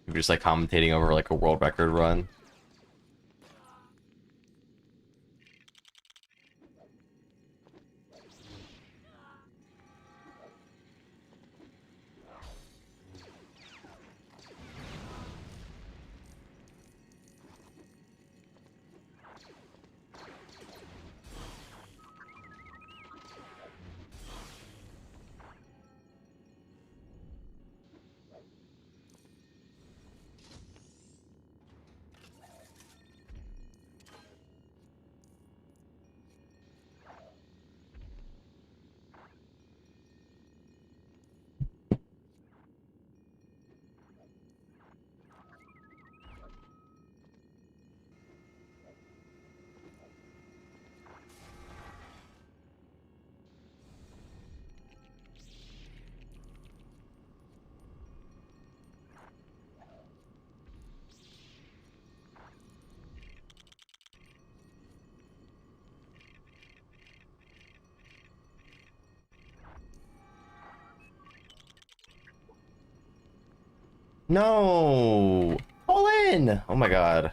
You're just like commentating over like a world record run. No! All in! Oh my god.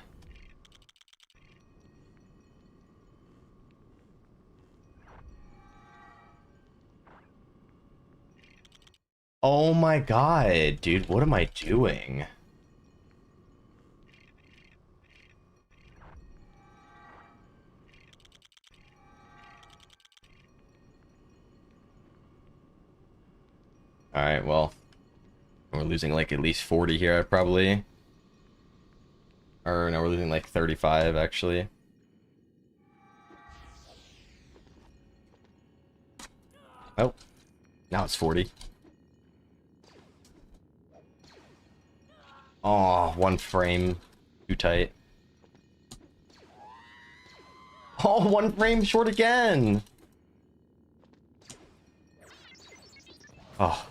Oh my god, dude, what am I doing? Alright, well, we're losing like at least 40 here, probably. Or no, we're losing like 35, actually. Oh, now it's 40. Oh, one frame. Too tight. Oh, one frame short again! Oh.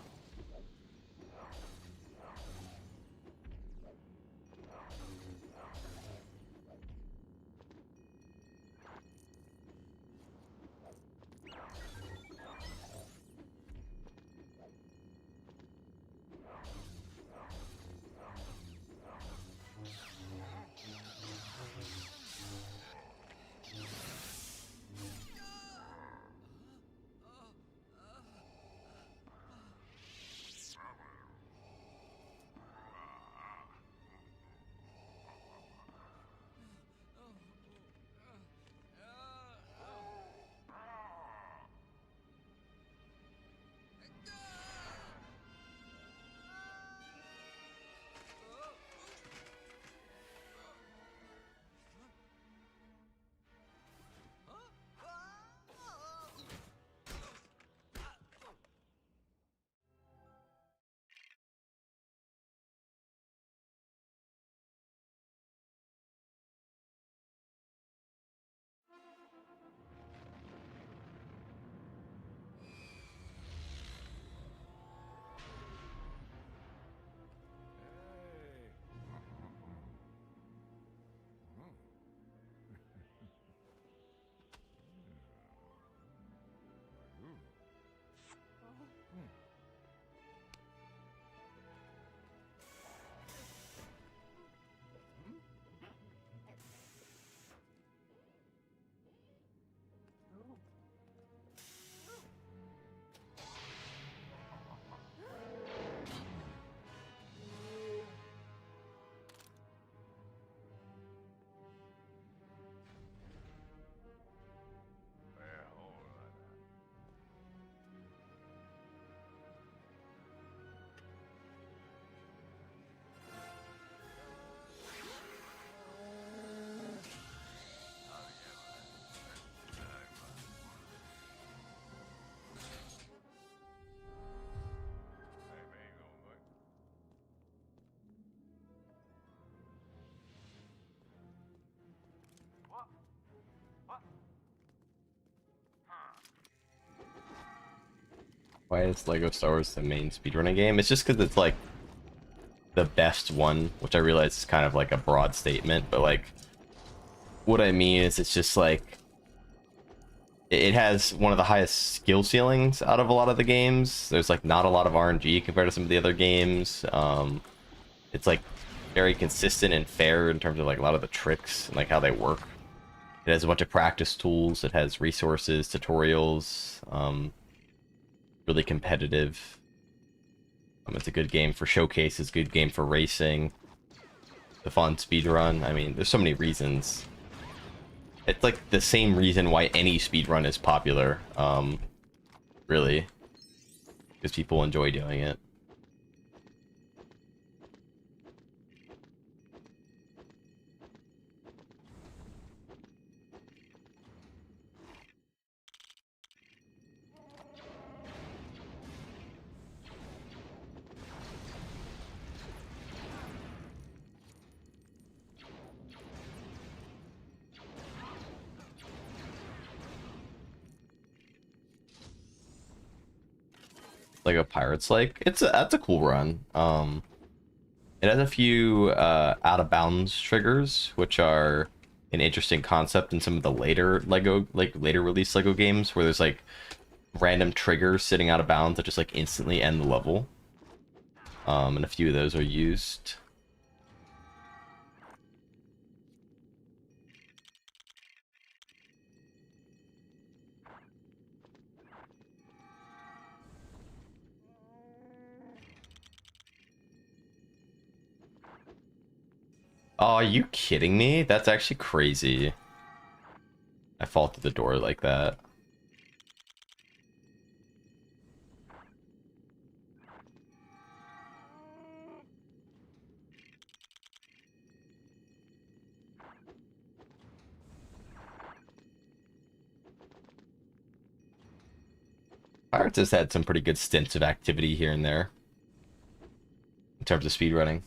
Why is Lego Star Wars the main speedrunning game? It's just because it's like the best one, which I realize is kind of like a broad statement, but like what I mean is it's just like it has one of the highest skill ceilings out of a lot of the games. There's like not a lot of RNG compared to some of the other games. It's like very consistent and fair in terms of like a lot of the tricks and like how they work. It has a bunch of practice tools. It has resources, tutorials. Really competitive. It's a good game for showcases, good game for racing. The fun speedrun. I mean, there's so many reasons. It's like the same reason why any speedrun is popular, really. Because people enjoy doing it. Like a Pirates like that's a cool run. It has a few out of bounds triggers, which are an interesting concept in some of the later later release Lego games, where there's like random triggers sitting out of bounds that just like instantly end the level. And a few of those are used. Oh, are you kidding me? That's actually crazy. I fall through the door like that. Pirates has had some pretty good stints of activity here and there in terms of speedrunning.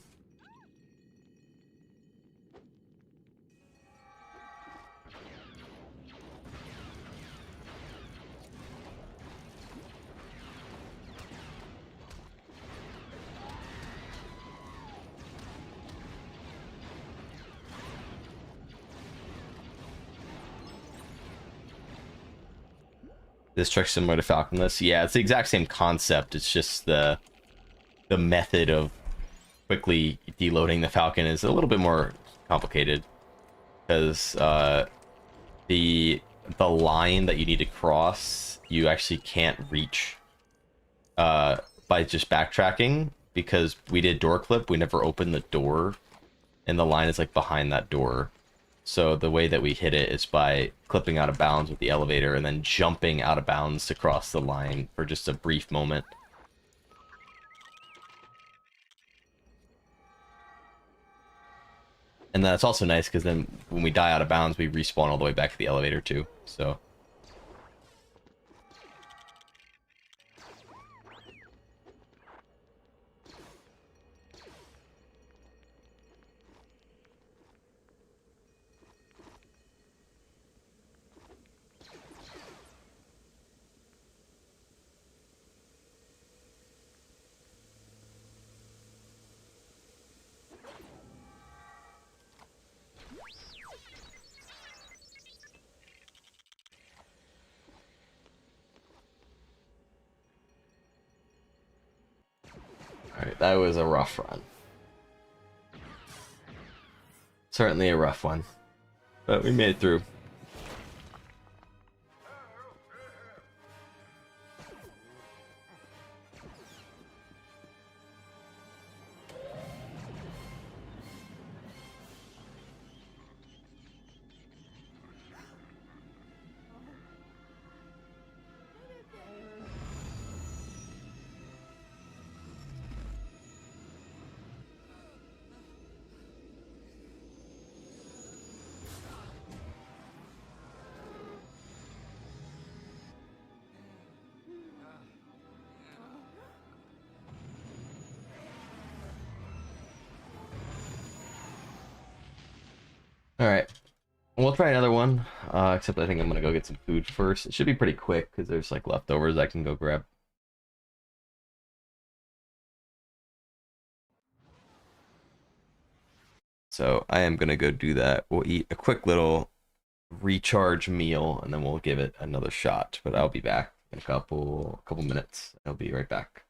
This trick's similar to Falconless. Yeah, it's the exact same concept. It's just the method of quickly deloading the Falcon is a little bit more complicated because the line that you need to cross you actually can't reach by just backtracking, because we did door clip, we never opened the door, and the line is like behind that door. So the way that we hit it is by clipping out of bounds with the elevator and then jumping out of bounds to cross the line for just a brief moment. And that's also nice because then when we die out of bounds, we respawn all the way back to the elevator too. So alright, that was a rough run. Certainly a rough one. But we made it through. Alright. We'll try another one. Except I think I'm gonna go get some food first. It should be pretty quick because there's like leftovers I can go grab. So I am gonna go do that. We'll eat a quick little recharge meal and then we'll give it another shot. But I'll be back in a couple minutes. I'll be right back.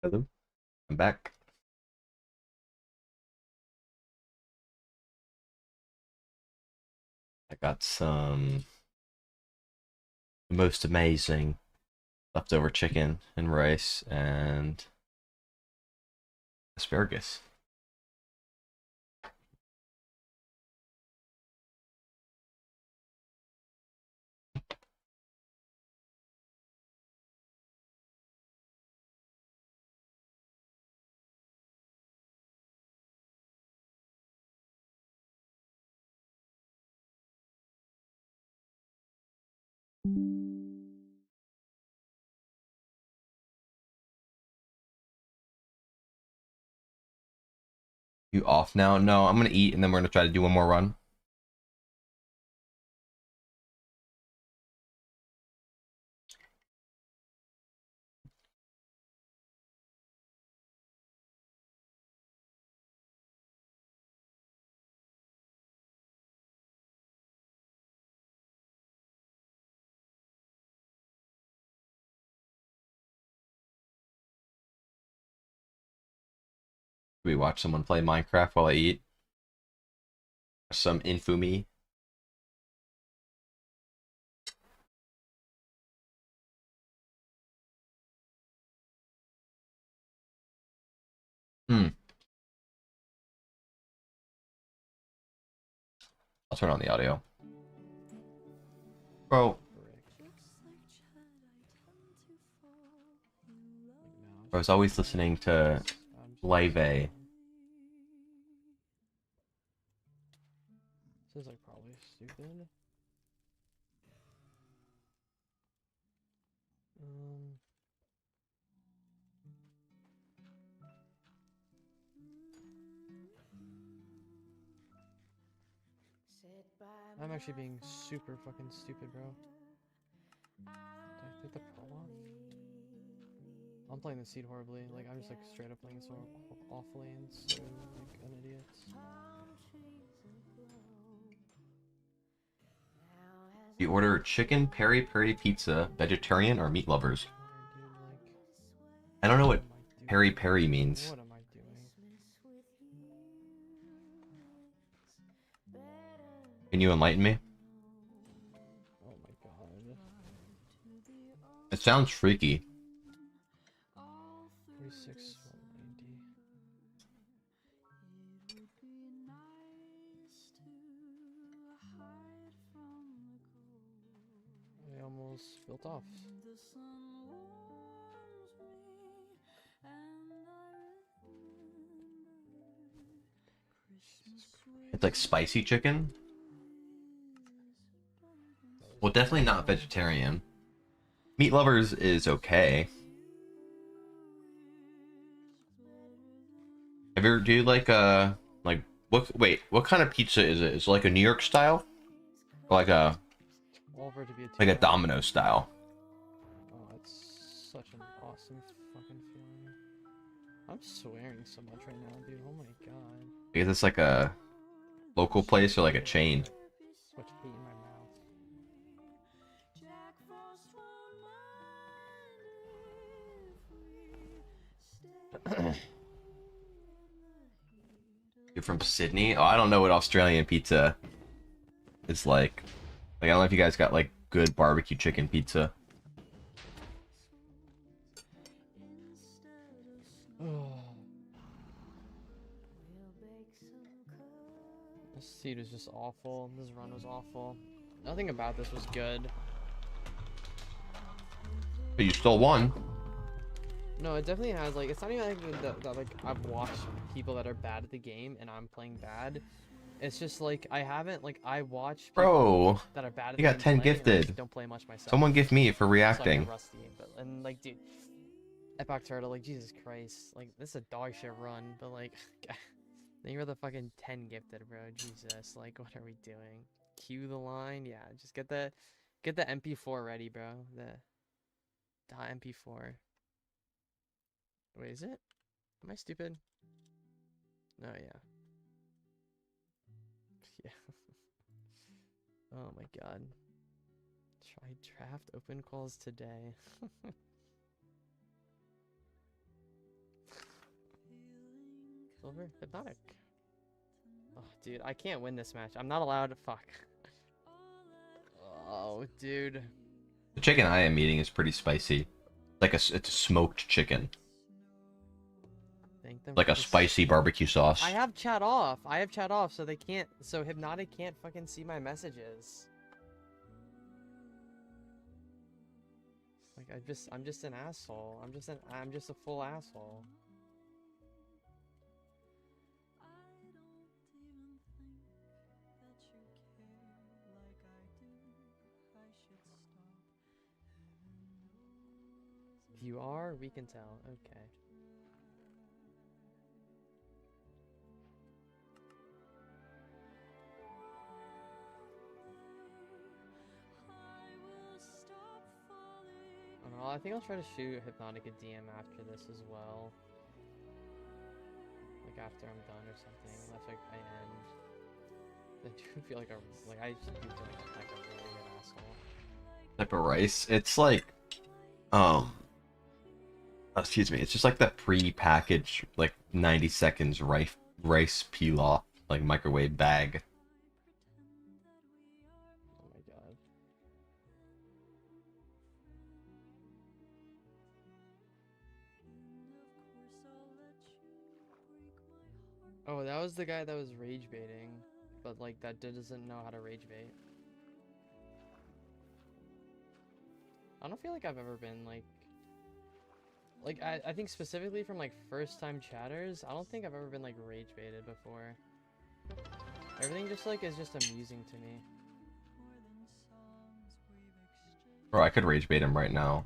Hello, I'm back. I got some the most amazing leftover chicken and rice and asparagus. You off now? No, I'm gonna eat and then we're gonna try to do one more run. We watch someone play Minecraft while I eat. Some Infumi. Hmm. I'll turn on the audio. Bro. I was always listening to Live A. This is like probably stupid. I'm actually being super fucking stupid, bro. Did I take the pro off? I'm playing the seed horribly. Like, I'm just like straight up playing so awfully and so like an idiot. You order chicken peri peri pizza, vegetarian or meat lovers? Dude, like, I don't know what am I peri doing? peri means. What am I doing? Can you enlighten me? Oh my god. It sounds freaky. 36, 190. I almost built off. It's like spicy chicken. Well, definitely not vegetarian. Meat lovers is okay. Have you ever do like what? Wait, what kind of pizza is it? Is it like a New York style, or All for it to be a like a 2-hour. Domino style? Oh, it's such an awesome fucking feeling. I'm swearing so much right now, dude. Oh my god. Is this like a local place or like a chain? So much hate in my mouth. You're from Sydney? Oh, I don't know what Australian pizza is like. Like I don't know if you guys got like good barbecue chicken pizza. This seed was just awful. This run was awful. Nothing about this was good. But you still won. No, it definitely has like, it's not even like that like I've watched people that are bad at the game and I'm playing bad. It's just like I haven't like I watch people Bro, that are bad at you the got game 10 playing and I just gifted. don't play much myself. Someone gift me for So I reacting. get rusty, and like dude, Epoch Turtle, like Jesus Christ, like this is a dog shit run, but like then you're the fucking 10 gifted, bro. Jesus, like what are we doing? Cue the line, yeah. Just get the MP4 ready, bro. The MP4. Wait, is it? Am I stupid? No, yeah. Yeah. Oh my god. Try draft open calls today. over. Hypnotic. Oh, dude, I can't win this match. I'm not allowed to fuck. Oh, dude. The chicken I am eating is pretty spicy. It's a smoked chicken. Thank them Like for a this. spicy barbecue sauce. I have chat off. I have chat off, so they can't. So Hypnotic can't fucking see my messages. Like I'm just an asshole. I'm just a full asshole. You are? We can tell. Okay. I don't know, I think I'll try to shoot Hypnotic a DM after this as well. Like after I'm done or something. Unless like I end. I do feel like I just do feel like a really good asshole. Type of rice. It's like, excuse me. It's just like that pre-packaged, like 90 seconds rice pilaf, like microwave bag. Oh my god. Oh, that was the guy that was rage baiting, but like that doesn't know how to rage bait. I don't feel like I've ever been like I think specifically from like first time chatters, I don't think I've ever been like rage baited before. Everything just like is just amusing to me. Bro, I could rage bait him right now.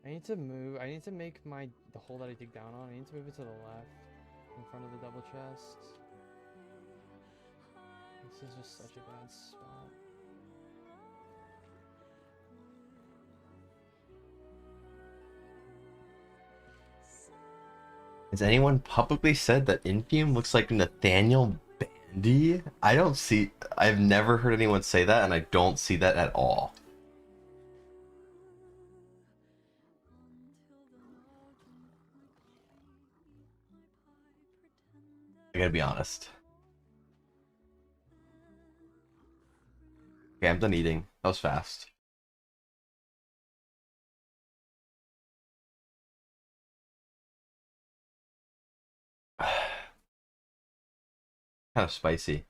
I need to move. I need to make the hole that I dig down on. I need to move it to the left, in front of the double chest. This is just such a bad spot. Has anyone publicly said that Infium looks like Nathaniel Bandy? I've never heard anyone say that, and I don't see that at all. I gotta be honest. Okay, I'm done eating. That was fast. Kind of spicy.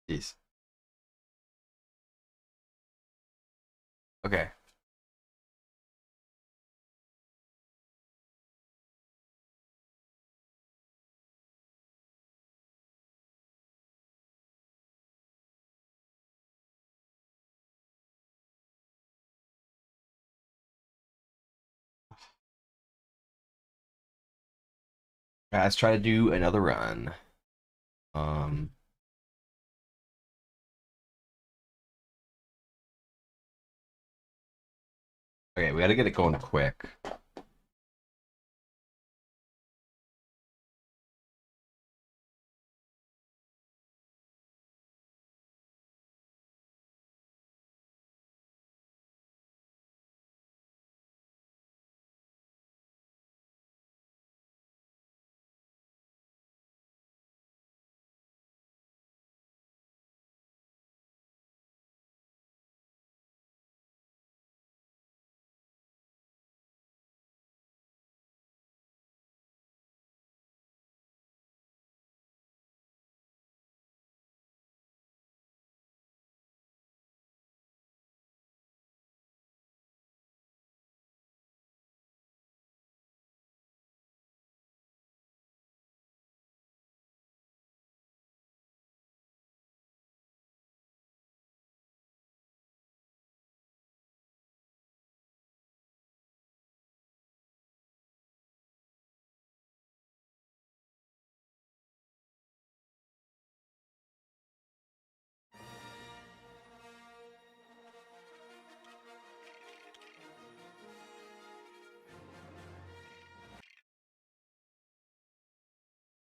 Jeez. Okay. Let's try to do another run. Um. Okay, we gotta get it going quick.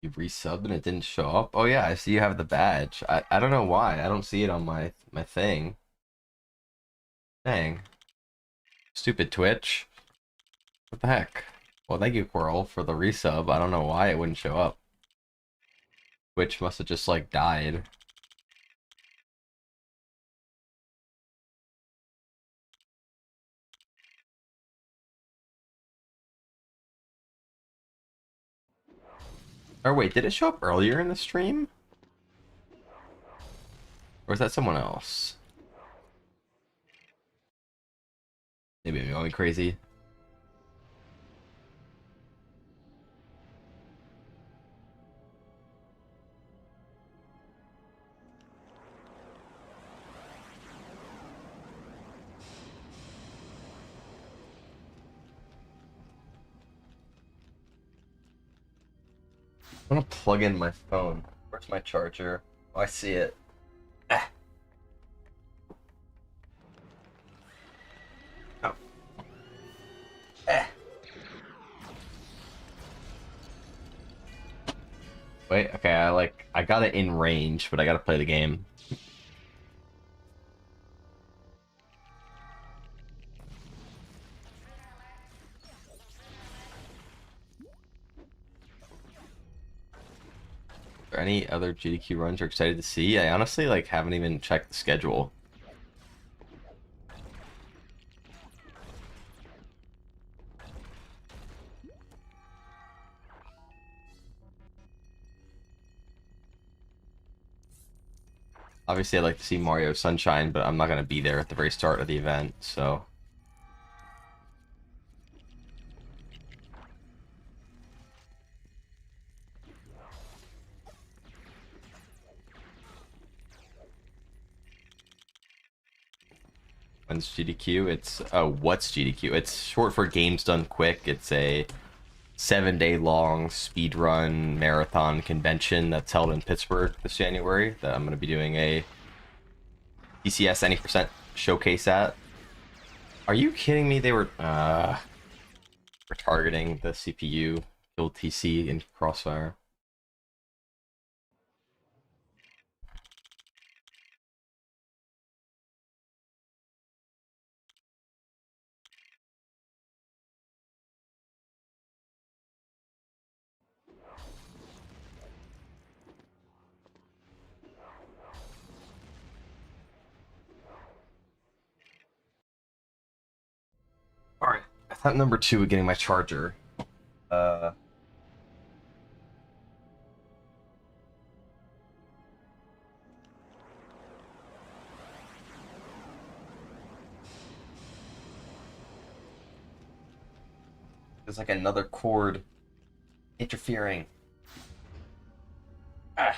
You resubbed and it didn't show up? Oh yeah, I see you have the badge. I don't know why. I don't see it on my thing. Dang. Stupid Twitch. What the heck? Well, thank you, Quirrell, for the resub. I don't know why it wouldn't show up. Twitch must have just, like, died. Or wait, did it show up earlier in the stream? Or is that someone else? Maybe I'm going crazy. I'm gonna plug in my phone. Where's my charger? Oh, I see it. Ah. Oh. Ah. Wait, okay, I got it in range, but I gotta play the game. Are there any other GDQ runs you're excited to see? I honestly haven't even checked the schedule. Obviously, I'd like to see Mario Sunshine, but I'm not gonna be there at the very start of the event, so. When's GDQ? It's what's GDQ? It's short for Games Done Quick. It's a 7-day long speedrun marathon convention that's held in Pittsburgh this January that I'm going to be doing a TCS any% showcase at. Are you kidding me? They were targeting the CPU, killed TC in Crossfire. Alright, I thought number 2 was getting my charger. There's like another cord interfering. Ah.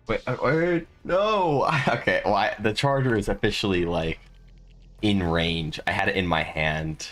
Wait, no. Okay, well, the charger is officially in range. I had it in my hand.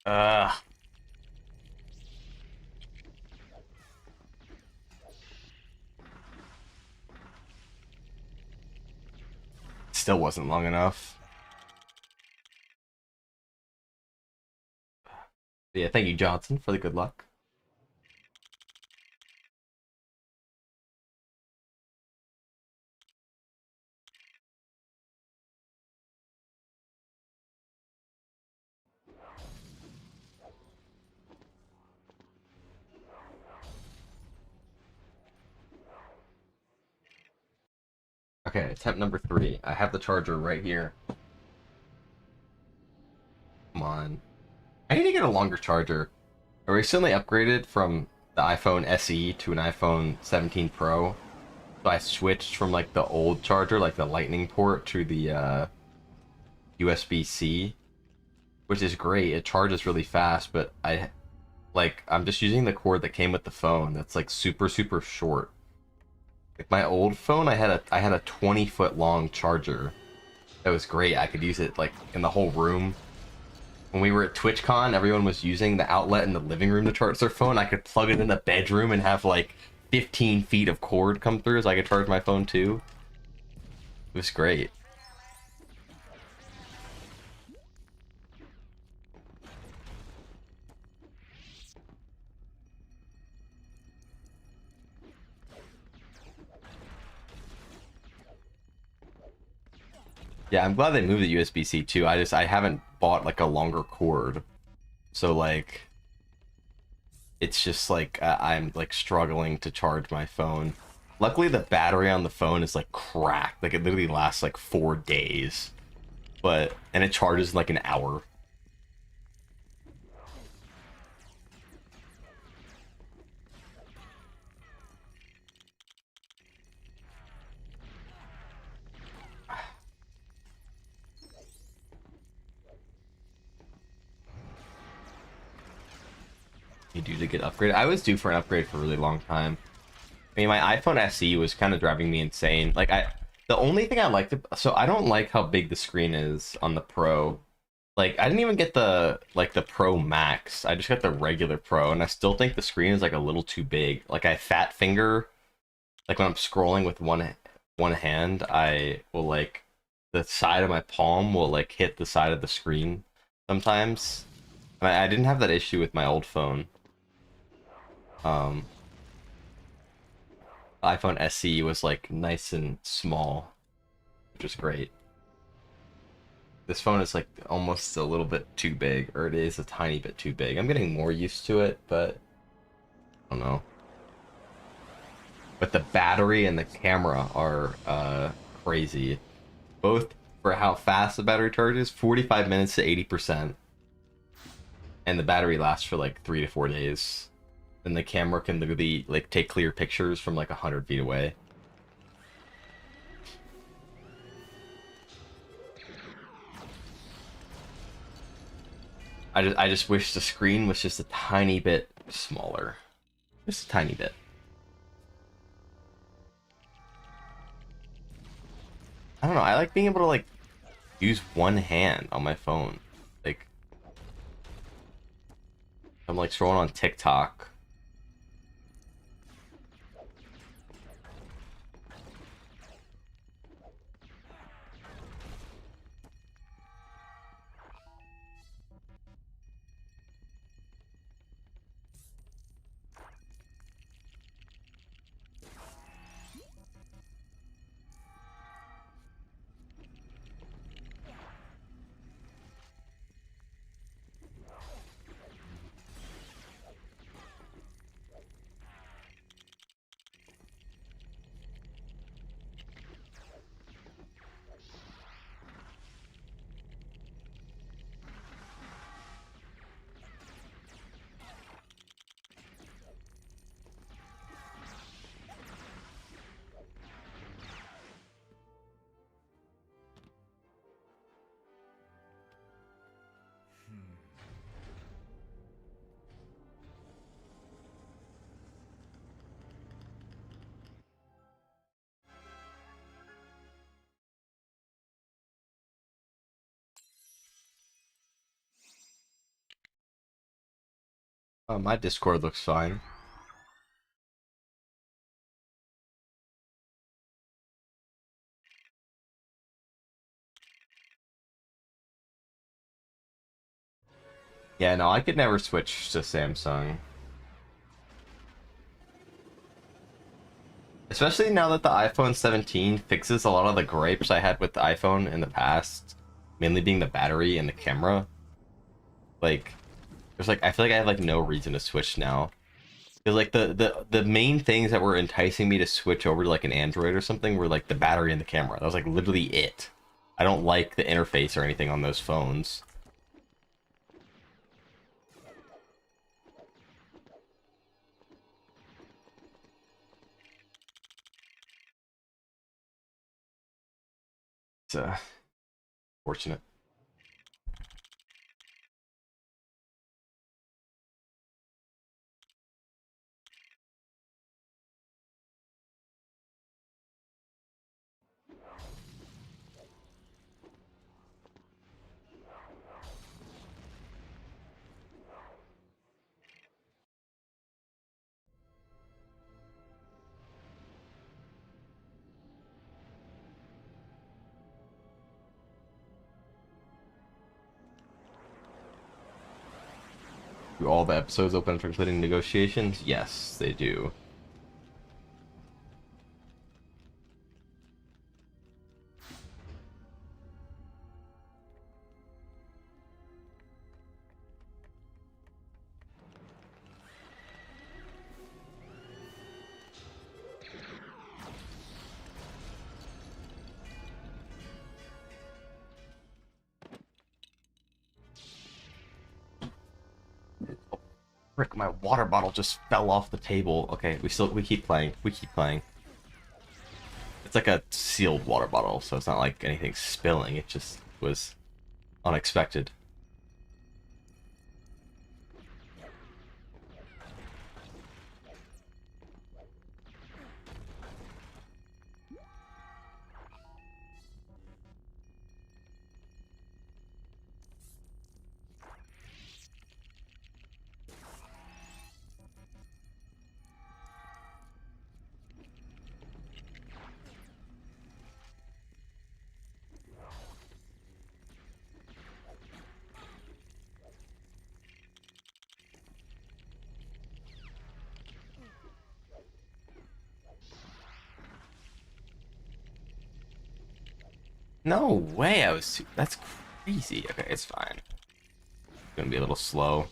Uh, Still wasn't long enough. Yeah, thank you, Johnson, for the good luck. Okay, attempt number 3. I have the charger right here. Come on. I need to get a longer charger. I recently upgraded from the iPhone SE to an iPhone 17 Pro. So I switched from like the old charger, like the lightning port, to the USB-C, which is great. It charges really fast, but I'm just using the cord that came with the phone that's like super super short. Like my old phone, I had a 20-foot long charger. That was great. I could use it like in the whole room. When we were at TwitchCon, everyone was using the outlet in the living room to charge their phone. I could plug it in the bedroom and have like 15 feet of cord come through so I could charge my phone too. It was great. Yeah, I'm glad they moved the USB-C too. I haven't bought like a longer cord. So like it's just like I'm like struggling to charge my phone. Luckily the battery on the phone is like cracked. Like it literally lasts like 4 days. And it charges in like an hour. You do to get upgraded. I was due for an upgrade for a really long time. I mean, my iPhone SE was kind of driving me insane. The only thing I liked, so I don't like how big the screen is on the Pro. Like, I didn't even get the Pro Max. I just got the regular Pro, and I still think the screen is like a little too big. Like, I fat finger, like when I'm scrolling with one hand, I will like the side of my palm will like hit the side of the screen sometimes. And I didn't have that issue with my old phone. Um, iPhone SE was like nice and small, which is great. This phone is like almost a little bit too big, or it is a tiny bit too big. I'm getting more used to it, but I don't know. But the battery and the camera are crazy. Both for how fast the battery charges, 45 minutes to 80%. And the battery lasts for like 3 to 4 days. And the camera can literally like take clear pictures from like 100 feet away. I just wish the screen was just a tiny bit smaller. Just a tiny bit. I don't know, I like being able to like use one hand on my phone. Like I'm like scrolling on TikTok. My Discord looks fine. Yeah, no, I could never switch to Samsung. Especially now that the iPhone 17 fixes a lot of the gripes I had with the iPhone in the past, mainly being the battery and the camera. Like, I feel like I have like no reason to switch now. 'Cause, like the main things that were enticing me to switch over to like an Android or something were like the battery and the camera. That was like literally it. I don't like the interface or anything on those phones. It's fortunate. Do all the episodes open for including negotiations? Yes, they do. Frick, my water bottle just fell off the table. Okay, we keep playing. We keep playing. It's like a sealed water bottle, so it's not like anything spilling. It just was unexpected. No way, that's crazy. Okay, it's fine. It's gonna be a little slow.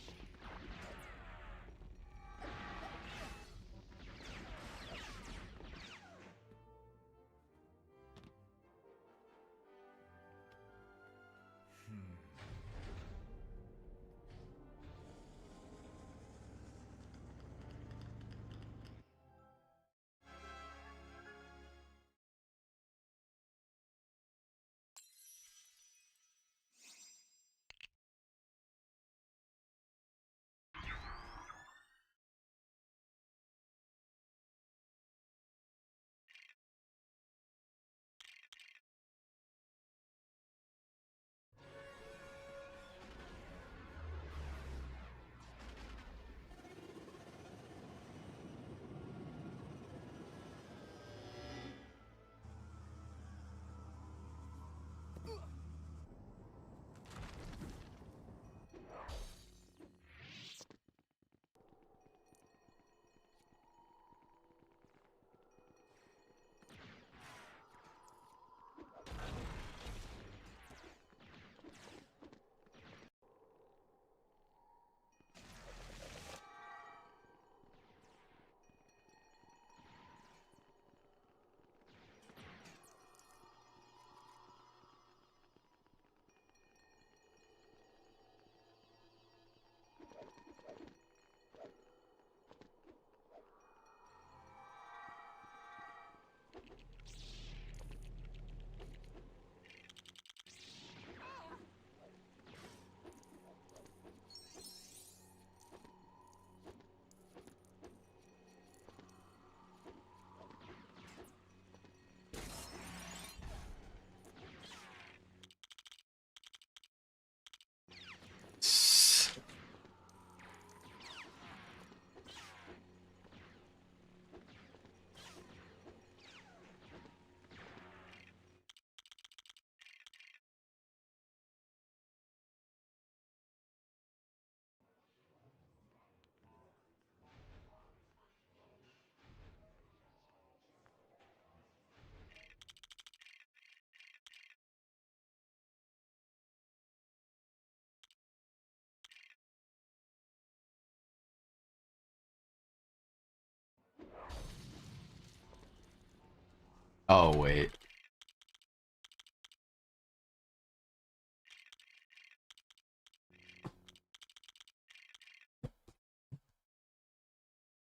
Oh, wait.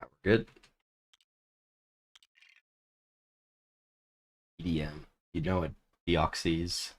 We're good. EDM. You know it. Deoxys.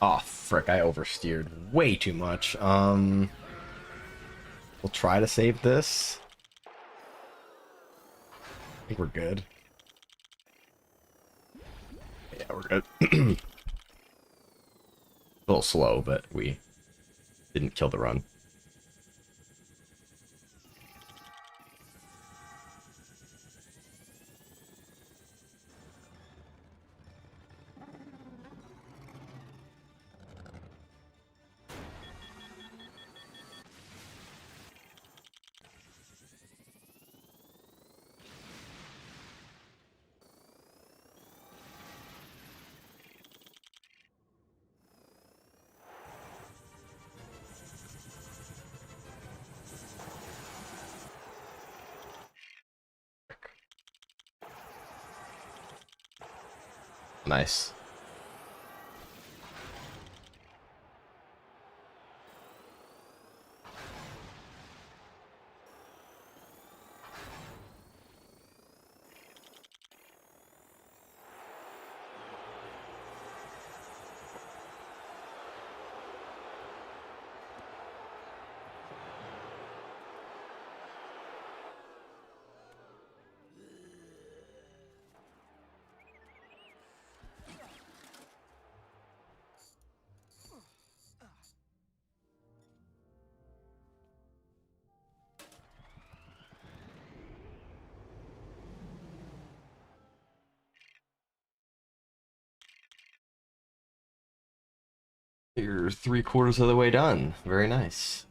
Oh, frick, I oversteered way too much. We'll try to save this. I think we're good. Yeah, we're good. A little slow, but we didn't kill the run. Nice. You're 3/4 of the way done. Very nice.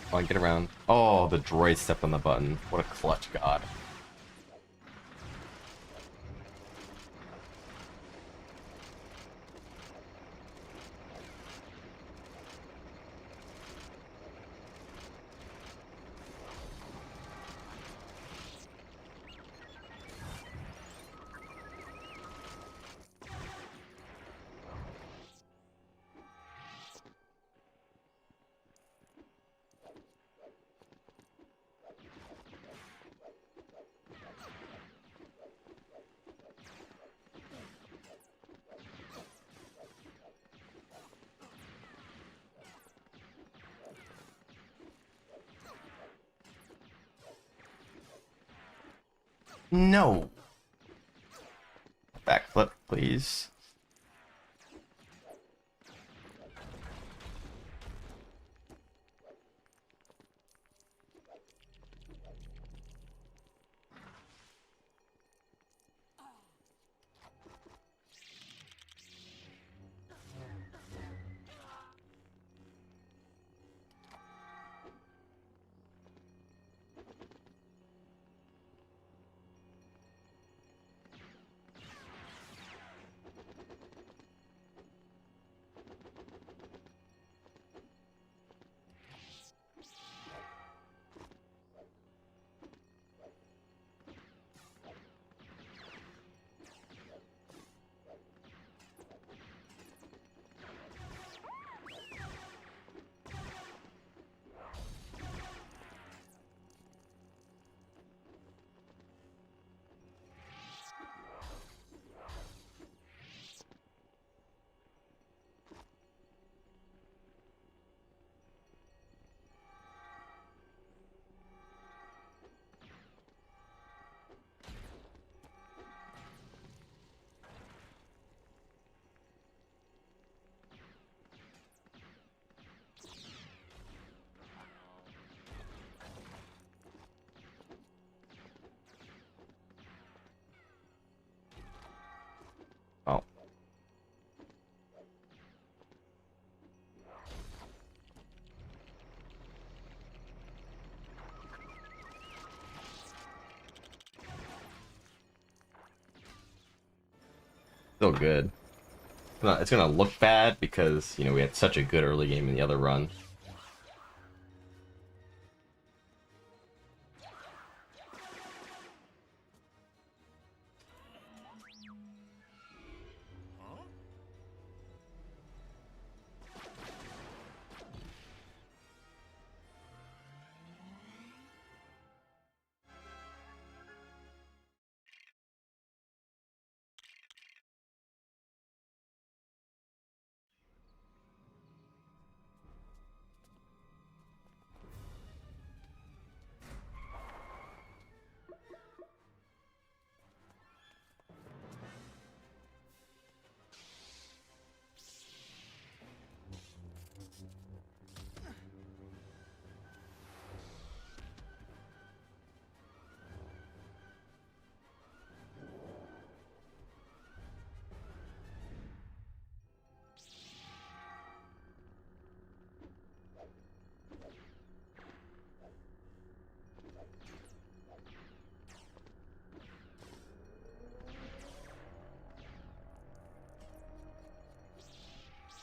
Come on, get around. Oh, the droid stepped on the button. What a clutch god. No. Backflip, please. Still good. It's gonna look bad because, you know, we had such a good early game in the other run.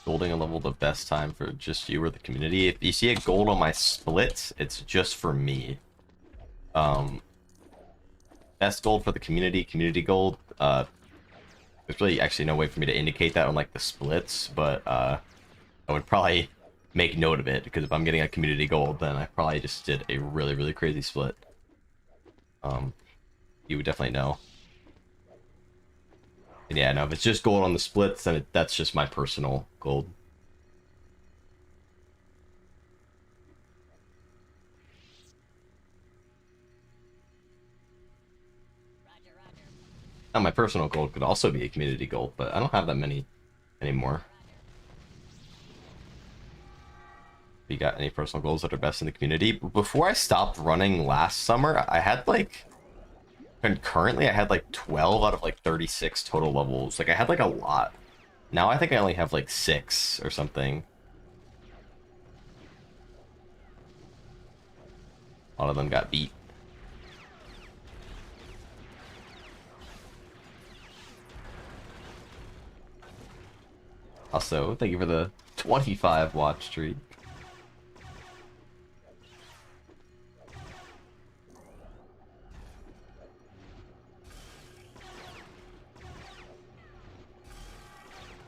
Golding a level the best time for just you or the community. If you see a gold on my splits, it's just for me. Best gold for the community gold. There's really actually no way for me to indicate that on like the splits, but I would probably make note of it because if I'm getting a community gold, then I probably just did a really crazy split. You would definitely know. And yeah, no, if it's just gold on the splits, then that's just my personal gold. Now, my personal gold could also be a community gold, but I don't have that many anymore. You got any personal goals that are best in the community? Before I stopped running last summer, I had like, concurrently, I had like 12 out of like 36 total levels. Like, I had like a lot. Now I think I only have like 6 or something. A lot of them got beat. Also, thank you for the 25 watch streak.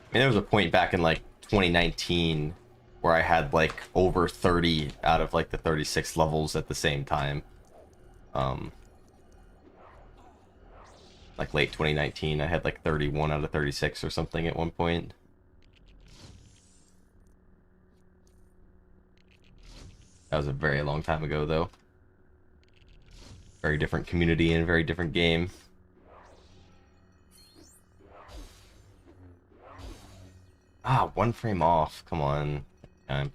I mean, there was a point back in like 2019 where I had like over 30 out of like the 36 levels at the same time. Like late 2019, I had like 31 out of 36 or something at one point. That was a very long time ago, though. Very different community and very different game. Ah, 1 frame off. Come on. Time.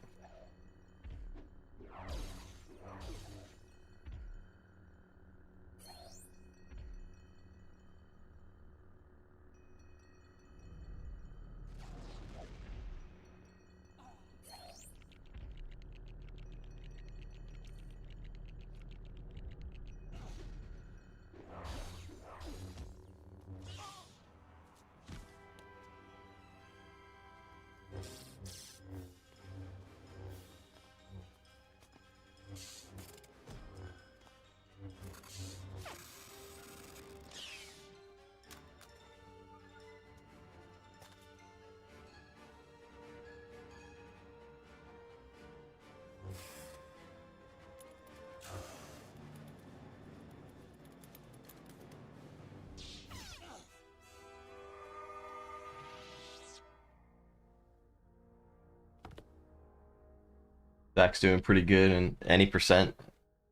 Zach's doing pretty good in any percent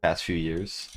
past few years.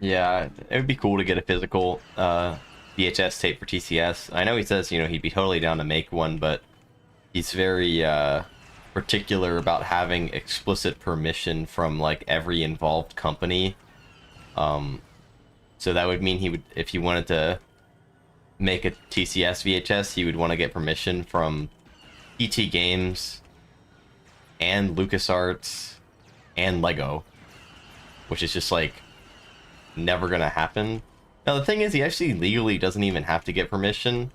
Yeah, it would be cool to get a physical VHS tape for TCS. I know he says, you know, he'd be totally down to make one, but he's very particular about having explicit permission from like every involved company. So that would mean he would, if he wanted to make a TCS VHS, he would want to get permission from ET Games and LucasArts and Lego, which is just like never gonna happen. Now the thing is, he actually legally doesn't even have to get permission.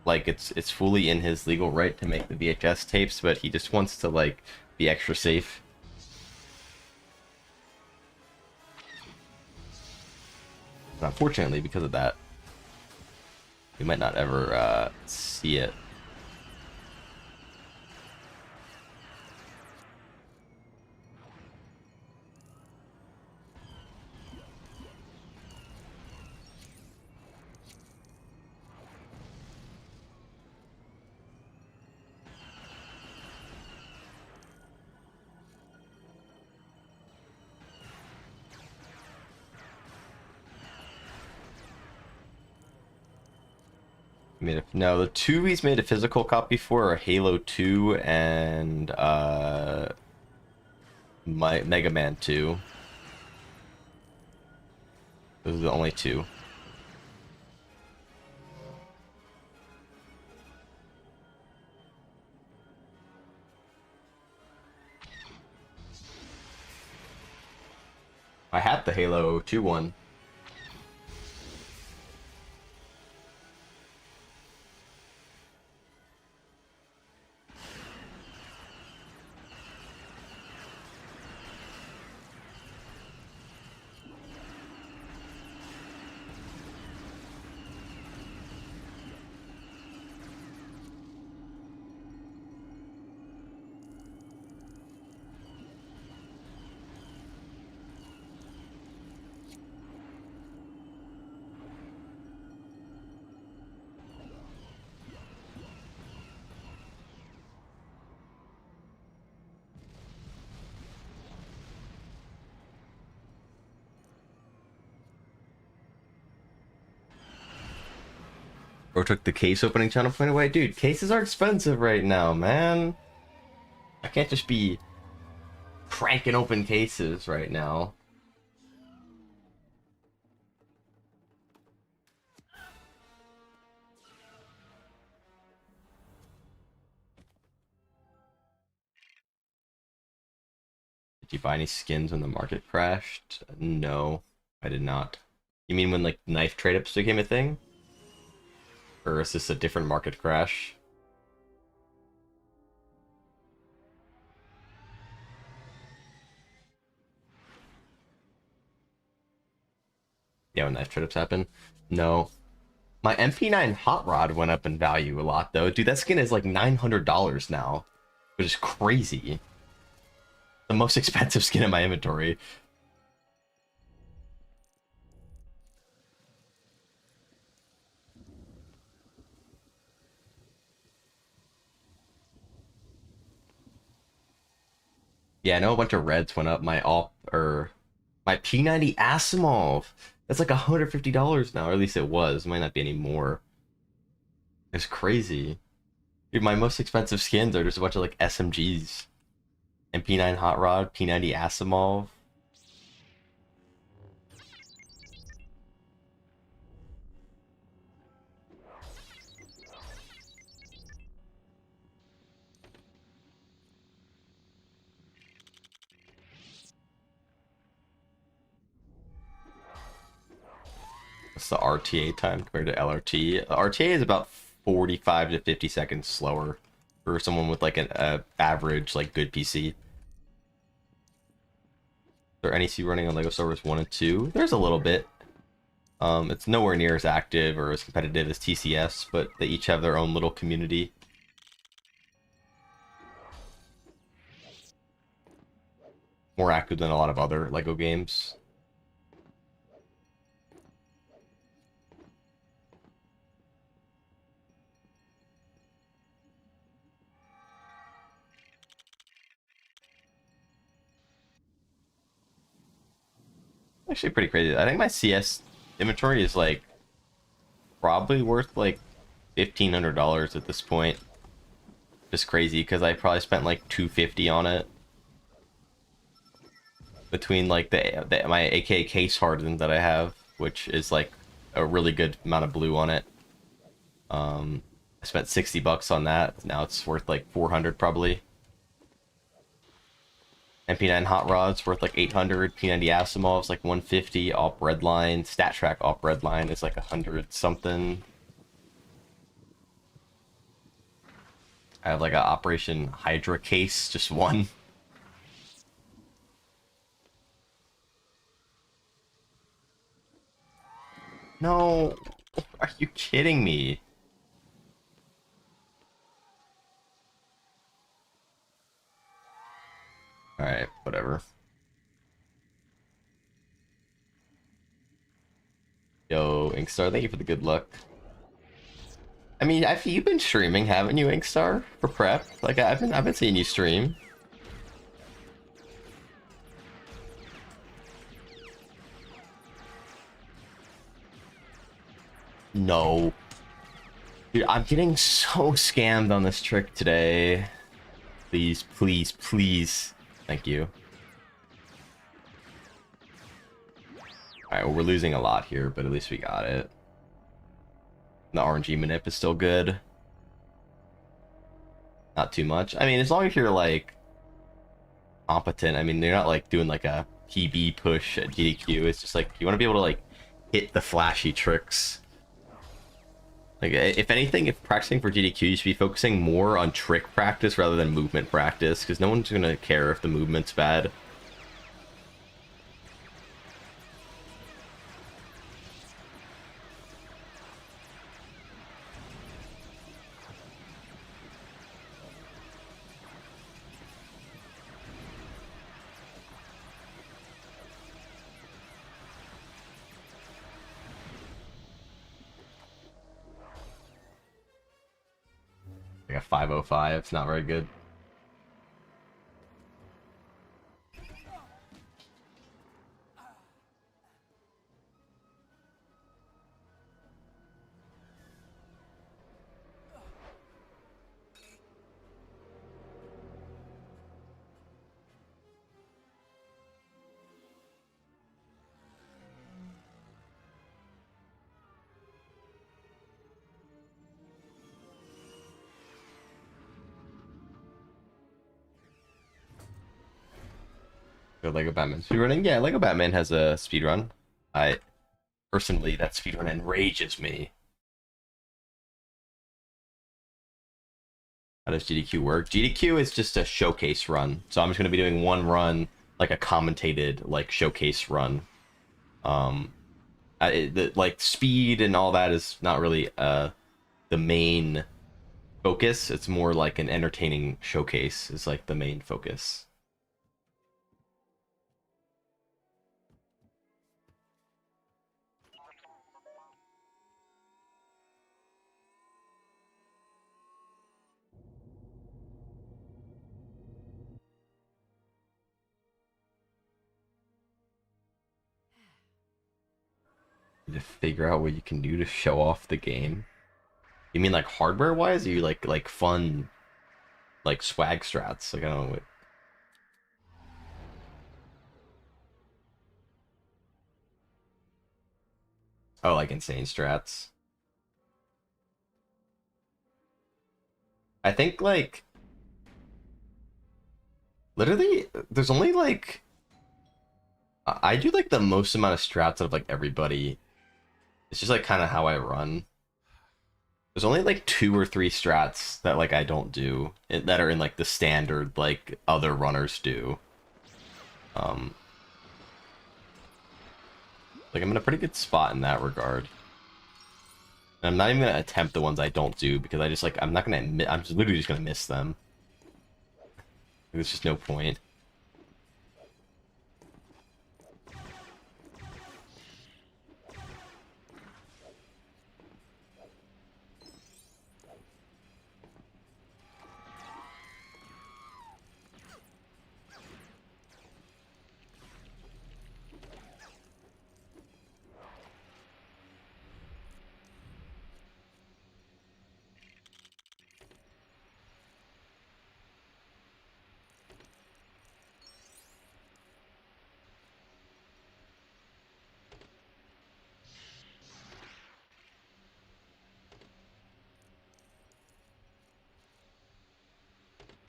Like it's fully in his legal right to make the VHS tapes, but he just wants to like be extra safe. And unfortunately, because of that, we might not ever see it. No, the two he's made a physical copy for are Halo 2 and Mega Man 2. Those are the only two. I had the Halo 2 one. Or took the case opening channel point away. Dude, cases are expensive right now, man. I can't just be cranking open cases right now. Did you buy any skins when the market crashed? No, I did not. You mean when like knife trade-ups became a thing? Or is this a different market crash? Yeah, when knife trade-ups happen? No. My MP9 Hot Rod went up in value a lot though. Dude, that skin is like $900 now, which is crazy. The most expensive skin in my inventory. Yeah, I know a bunch of reds went up. My P90 Asimov. That's like $150 now, or at least it was. It might not be anymore. It's crazy. Dude, my most expensive skins are just a bunch of like SMGs. MP9 Hot Rod, P90 Asimov. What's the RTA time compared to LRT? RTA is about 45 to 50 seconds slower for someone with like an average, like good PC. Is there NEC running on LEGO servers 1 and 2? There's a little bit. It's nowhere near as active or as competitive as TCS, but they each have their own little community. More active than a lot of other LEGO games. Actually pretty crazy. I think my CS inventory is like probably worth like $1,500 at this point. Just crazy because I probably spent like $250 on it. Between like my AK case hardened that I have, which is like a really good amount of blue on it. I spent $60 on that. Now it's worth like 400 probably. MP9 hot rods worth like 800. P90 Asimov's like 150. Op redline, stat track op redline is like 100 something. I have like a Operation Hydra case, just one. No, are you kidding me? Alright, whatever. Yo, Inkstar, thank you for the good luck. I mean, you've been streaming, haven't you, Inkstar, for prep? Like, I've been seeing you stream. No. Dude, I'm getting so scammed on this trick today. Please, please, please. Thank you. Alright, well, we're losing a lot here, but at least we got it. The RNG manip is still good. Not too much. I mean, as long as you're, like, competent. I mean, you're not, like, doing, like, a PB push at GDQ. It's just, like, you want to be able to, like, hit the flashy tricks. Like, if anything, if practicing for GDQ, you should be focusing more on trick practice rather than movement practice, because no one's going to care if the movement's bad. Like a 505, it's not very good. Good Lego Batman speedrunning? Yeah, Lego Batman has a speedrun. Personally, that speedrun enrages me. How does GDQ work? GDQ is just a showcase run. So I'm just going to be doing one run, like a commentated, like, showcase run. Like, speed and all that is not really the main focus. It's more like an entertaining showcase is, like, the main focus. To figure out what you can do to show off the game. You mean like hardware wise, or you like fun, like swag strats? Like, I don't know. Oh, like insane strats. I think like literally there's only like I do like the most amount of strats out of like everybody. It's just like kind of how I run. There's only like 2 or 3 strats that like I don't do that are in like the standard like other runners do. Like I'm in a pretty good spot in that regard. And I'm not even gonna attempt the ones I don't do because I just like I'm not gonna I'm just literally just gonna miss them. There's just no point.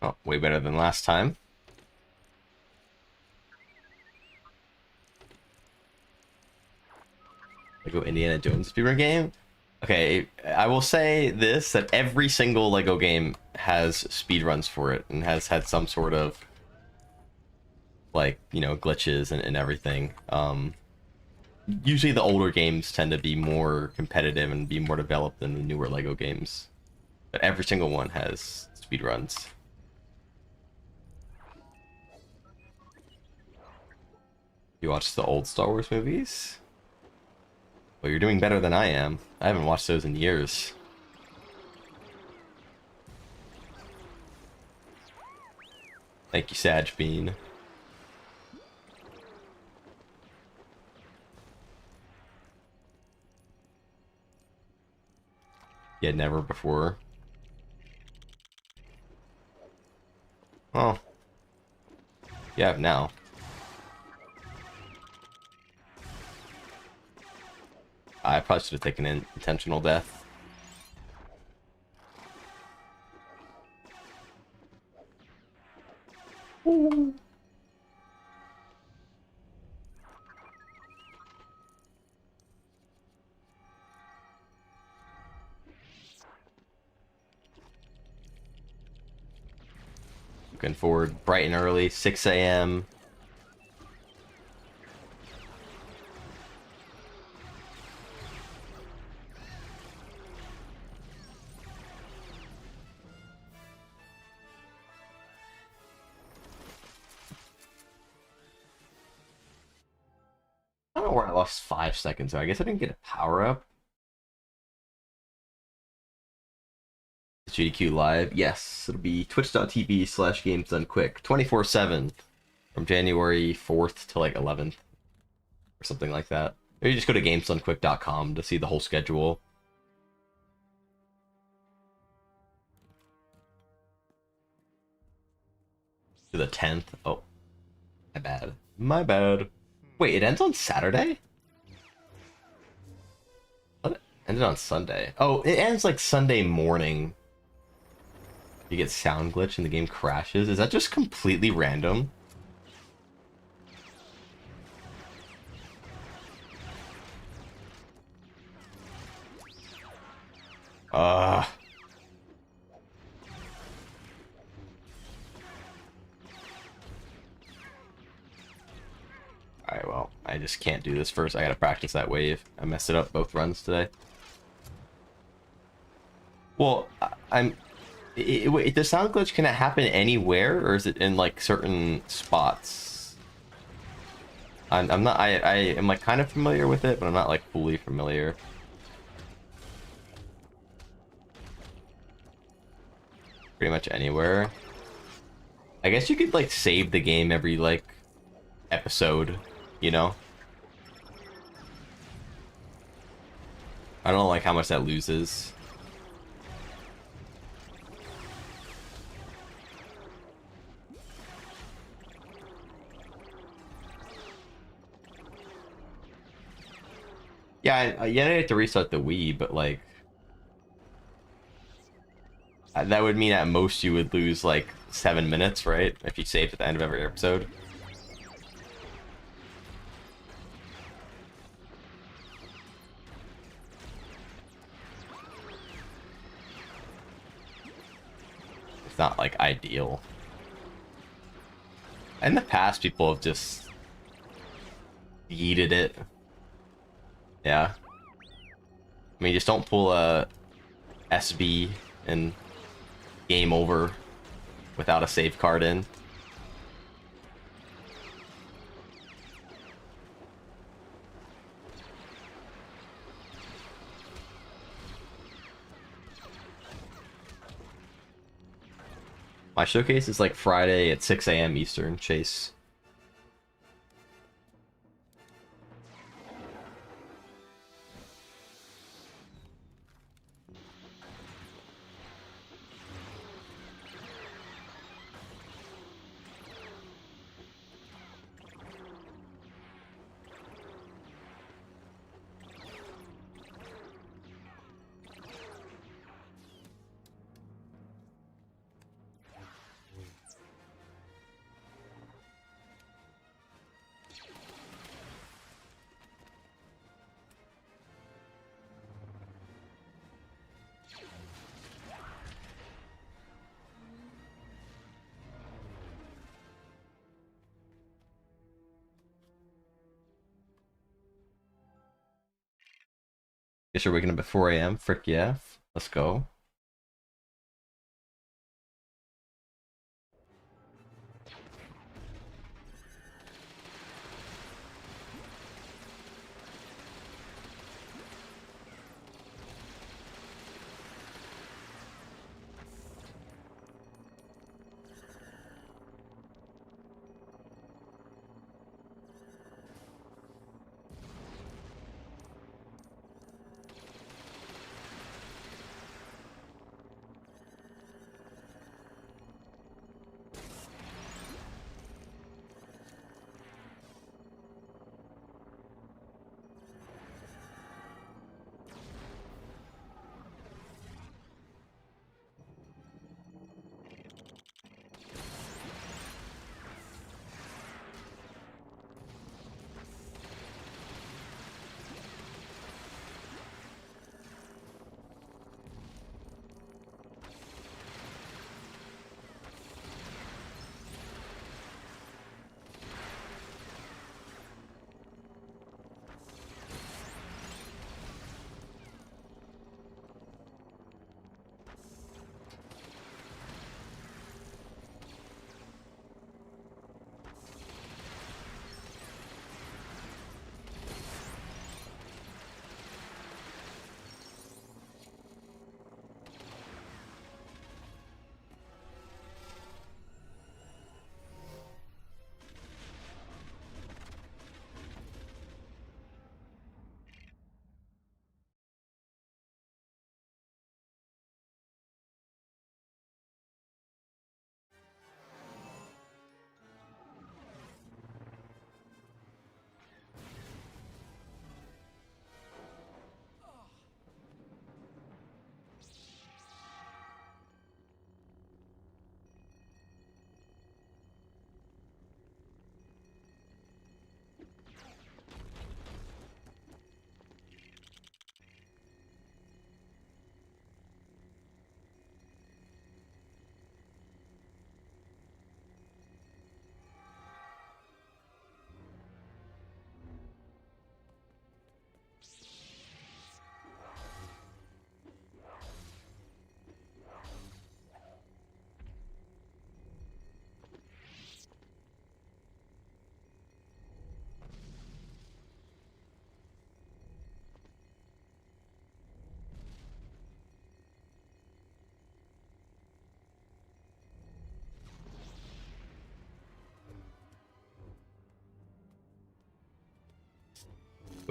Oh, way better than last time. Lego Indiana Jones speedrun game. Okay, I will say this, that every single Lego game has speedruns for it and has had some sort of, like, you know, glitches and everything. Usually the older games tend to be more competitive and be more developed than the newer Lego games. But every single one has speedruns. You watch the old Star Wars movies? Well, you're doing better than I am. I haven't watched those in years. Thank you, Sag Bean. Yeah, never before. Oh. Yeah, now. I probably should have taken an intentional death. Ooh. Looking forward bright and early, 6 a.m. I don't know where I lost 5 seconds. I guess I didn't get a power up. GDQ Live. Yes, it'll be twitch.tv/gamesdonequick 24/7 from January 4th to like 11th or something like that. Maybe just go to gamesdonequick.com to see the whole schedule. To the 10th. Oh, my bad. My bad. Wait, it ends on Saturday? What? It ended on Sunday. Oh, it ends like Sunday morning. You get sound glitch and the game crashes. Is that just completely random? Uh Alright, well, I just can't do this first. I gotta practice that wave. I messed it up both runs today. Well, wait, the sound glitch, can it happen anywhere, or is it in like certain spots? I'm not. I am like kind of familiar with it, but I'm not like fully familiar. Pretty much anywhere. I guess you could like save the game every like episode, you know? I don't know like how much that loses. Yeah, I had to restart the Wii, but like that would mean at most you would lose like 7 minutes, right? If you saved at the end of every episode. It's not like ideal. In the past, people have just yeeted it. Yeah. I mean, just don't pull a SB and game over without a save card in. My showcase is like Friday at 6 a.m. Eastern, Chase. Guess you're waking up at 4 a.m. Frick yeah. Let's go.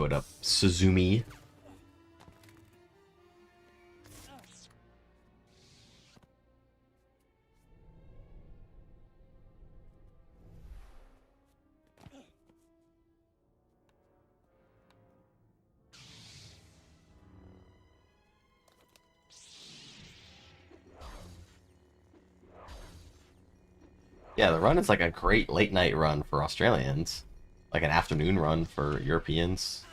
Go up Suzumi. Yeah, the run is like a great late night run for Australians, like an afternoon run for Europeans.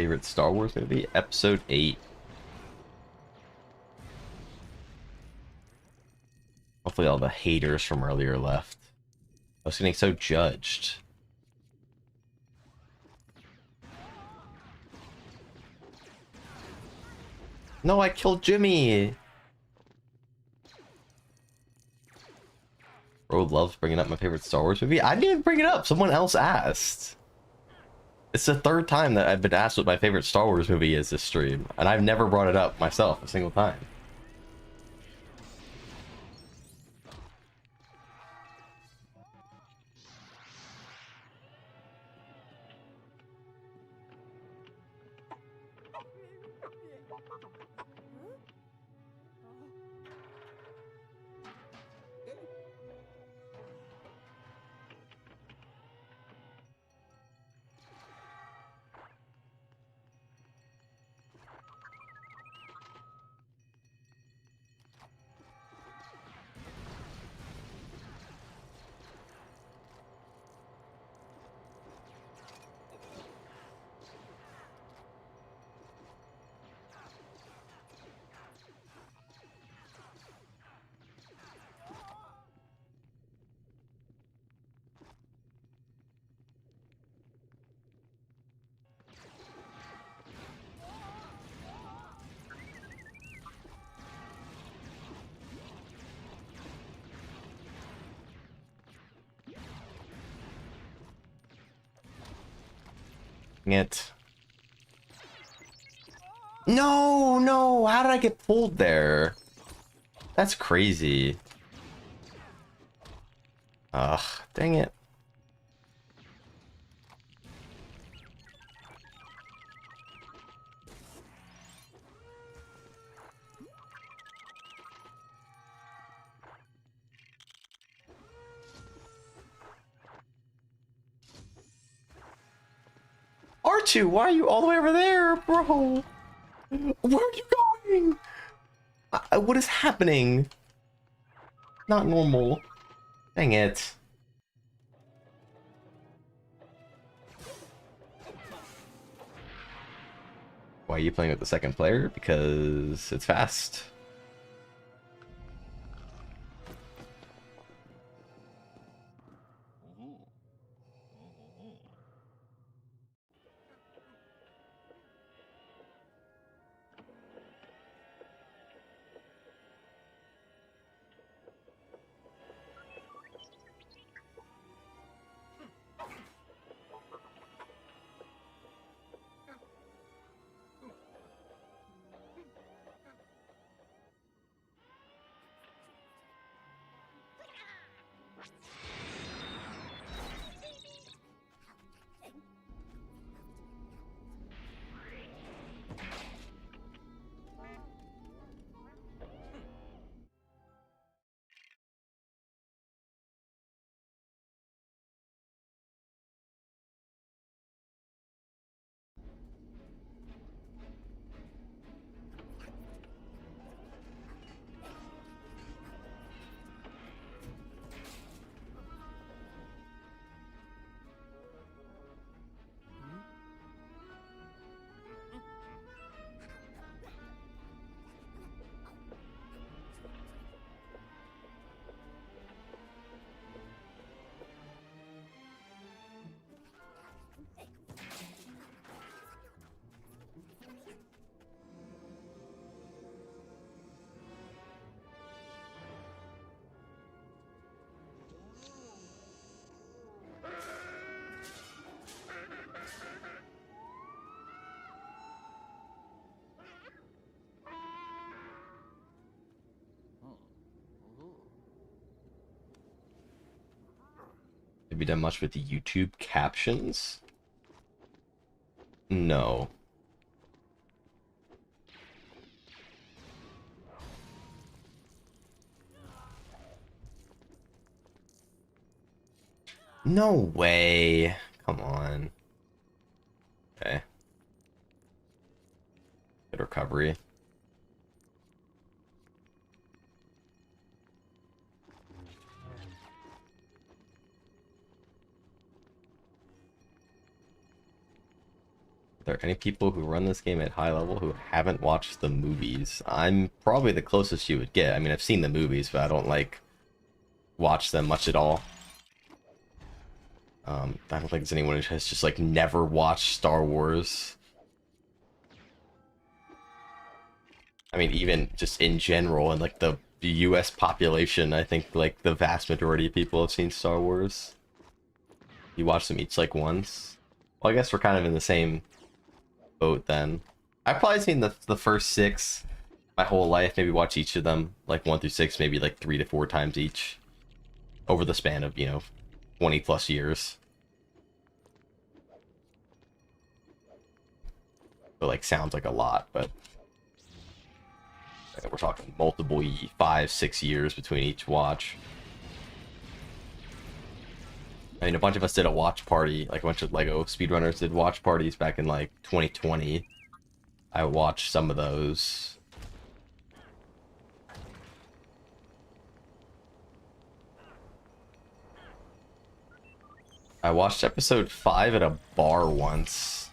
favorite Star Wars movie? Episode 8. Hopefully all the haters from earlier left. I was getting so judged. No, I killed Jimmy! Bro loves bringing up my favorite Star Wars movie. I didn't even bring it up. Someone else asked. It's the third time that I've been asked what my favorite Star Wars movie is this stream, and I've never brought it up myself a single time. It. No, no, how did I get pulled there? That's crazy. Ugh, dang it. R2, why are you all the way over there, bro? Where are you going? What is happening? Not normal. Dang it. Why are you playing with the second player? Because it's fast. Have you done much with the YouTube captions? No. No way. Come on. Okay. Good recovery. Are there any people who run this game at high level who haven't watched the movies? I'm probably the closest you would get. I mean, I've seen the movies, but I don't like watch them much at all. I don't think there's anyone who has just like never watched Star Wars. I mean, even just in general, and like the US population, I think like the vast majority of people have seen Star Wars. You watch them each like once. Well, I guess we're kind of in the same boat then. I've probably seen the first 6 my whole life, maybe watch each of them, like 1 through 6, maybe like 3 to 4 times each. Over the span of, 20 plus years. So like sounds like a lot, but we're talking multiple 5-6 years between each watch. I mean, a bunch of us did a watch party, like a bunch of Lego speedrunners did watch parties back in like 2020. I watched some of those. I watched episode 5 at a bar once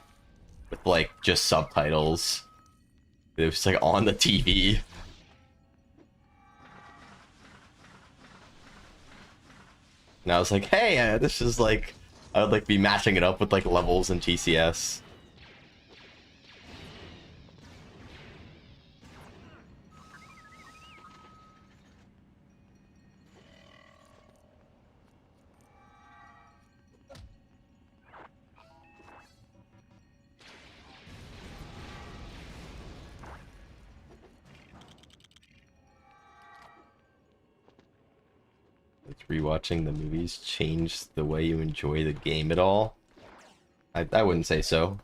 with like just subtitles. It was like on the TV. And I was like, hey, this is like, I would like be matching it up with like levels in TCS. Rewatching the movies change the way you enjoy the game at all? I wouldn't say so.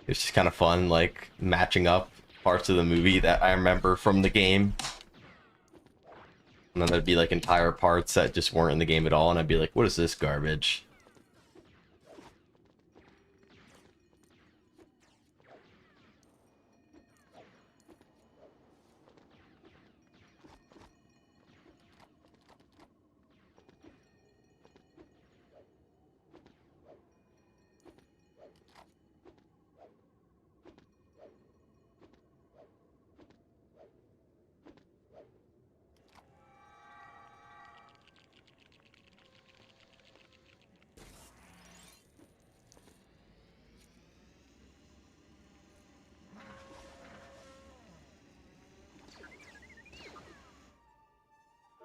It's just kind of fun, like, matching up parts of the movie that I remember from the game. And then there'd be, like, entire parts that just weren't in the game at all, and I'd be like, what is this garbage?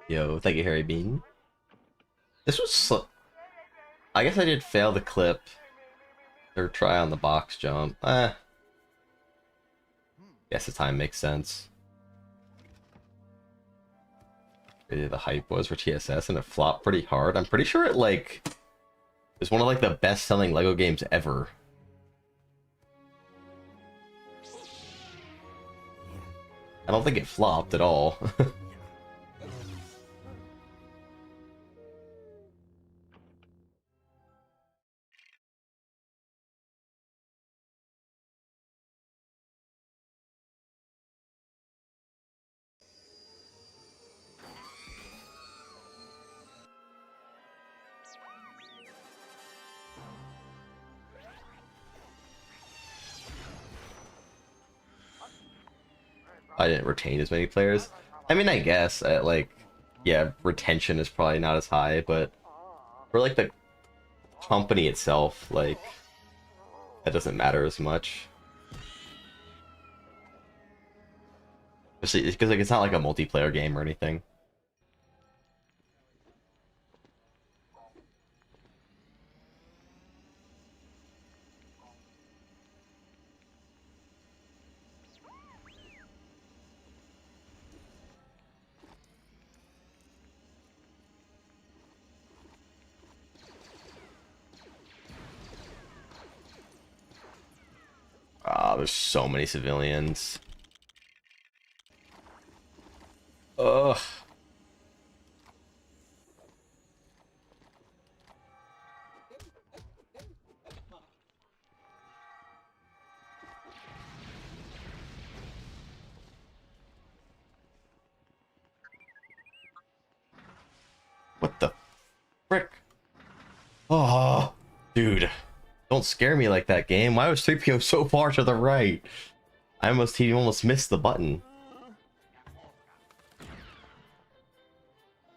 Yo, thank you, Harry Bean. This was I guess I did fail the clip. Or try on the box jump. Guess the time makes sense. Really the hype was for TSS, and it flopped pretty hard. I'm pretty sure it, like, is one of, like, the best-selling LEGO games ever. I don't think it flopped at all. I didn't retain as many players. I mean, I guess, like, yeah, retention is probably not as high, but for, like, the company itself, like, that doesn't matter as much. Especially because, like, it's not like a multiplayer game or anything. Ah, there's so many civilians. Ugh. What the frick? Oh, dude. Don't scare me like that, game. Why was 3PO so far to the right? He almost missed the button.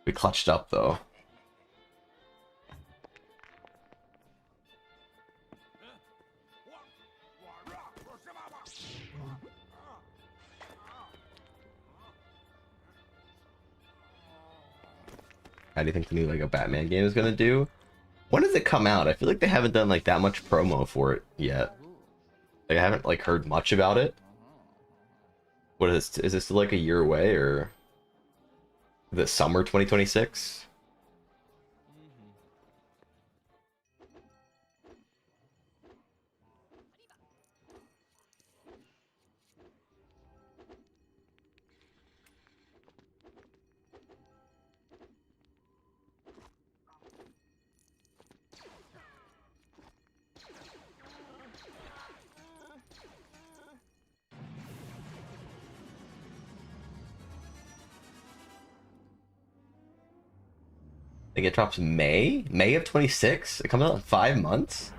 We clutched up though. How do you think the new Lego Batman game is gonna do? When does it come out? I feel like they haven't done like that much promo for it yet. Like I haven't like heard much about it. What is this? Is this still like a year away, or the summer 2026? I think it drops May of 26. It comes out in 5 months.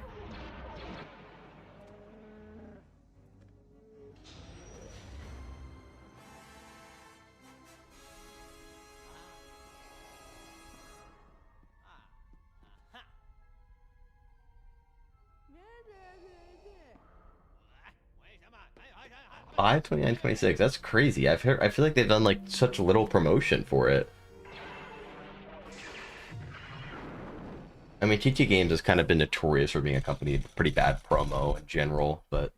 Five 29/26. That's crazy. I feel like they've done like such little promotion for it. I mean, TT Games has kind of been notorious for being a company with pretty bad promo in general, but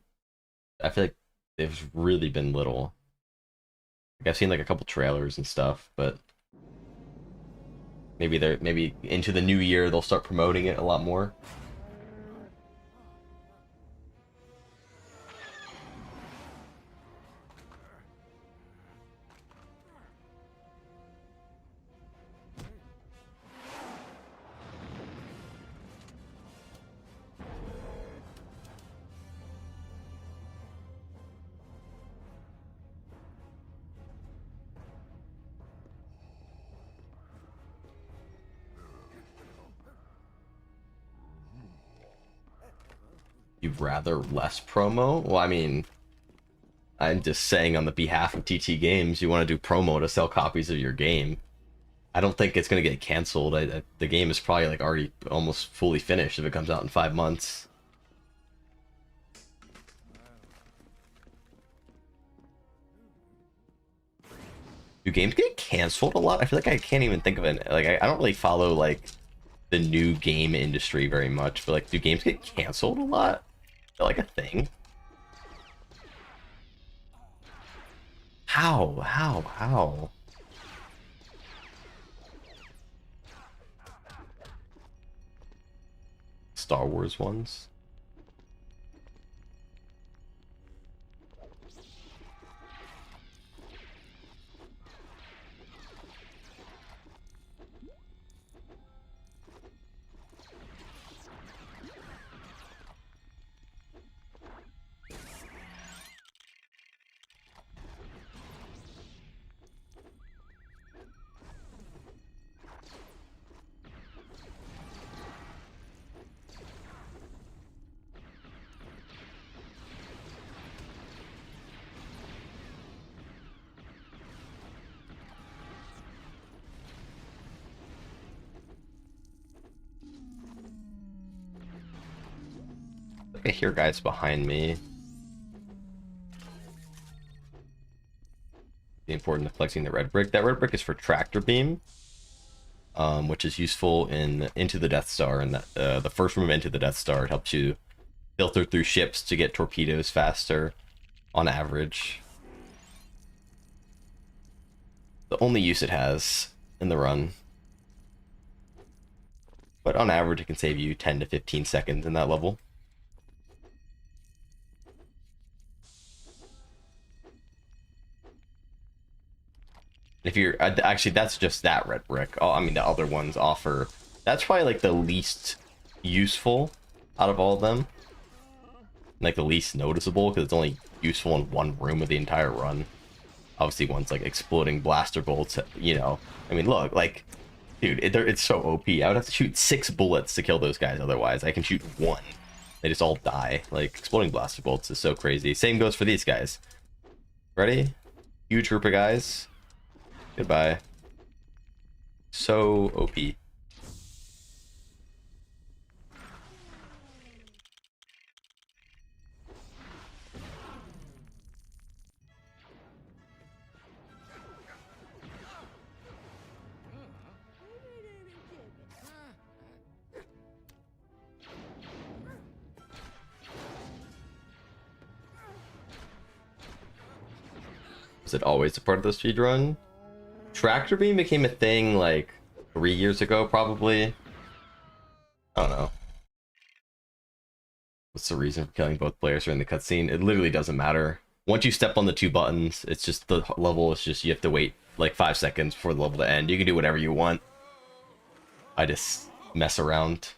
I feel like there's really been little. Like I've seen like a couple trailers and stuff, but maybe into the new year they'll start promoting it a lot more. You'd rather less promo? Well, I mean, I'm just saying on the behalf of TT Games, you want to do promo to sell copies of your game. I don't think it's going to get canceled. The game is probably like already almost fully finished if it comes out in 5 months. Do games get canceled a lot? I feel like I can't even think of it. Like, I don't really follow like the new game industry very much, but like, do games get canceled a lot? Is that like a thing? How? Star Wars ones? I hear guys behind me. The importance of collecting the red brick. That red brick is for tractor beam, which is useful in Into the Death Star. And the first room of Into the Death Star, it helps you filter through ships to get torpedoes faster, on average. The only use it has in the run. But on average, it can save you 10 to 15 seconds in that level. If you're actually, that's just that red brick. Oh, I mean, the other ones offer. That's probably like the least useful out of all of them. Like the least noticeable because it's only useful in one room of the entire run. Obviously, one's like exploding blaster bolts. You know, I mean, look, like, dude, it's so OP. I would have to shoot 6 bullets to kill those guys. Otherwise, I can shoot 1 They just all die. Like, exploding blaster bolts is so crazy. Same goes for these guys. Ready? Huge group of guys. Goodbye. So OP. Was it always a part of the speedrun? Tractor beam became a thing like 3 years ago, probably. I don't know. What's the reason for killing both players during the cutscene? It literally doesn't matter. Once you step on the 2 buttons, it's just the level is just you have to wait like 5 seconds for the level to end. You can do whatever you want. I just mess around.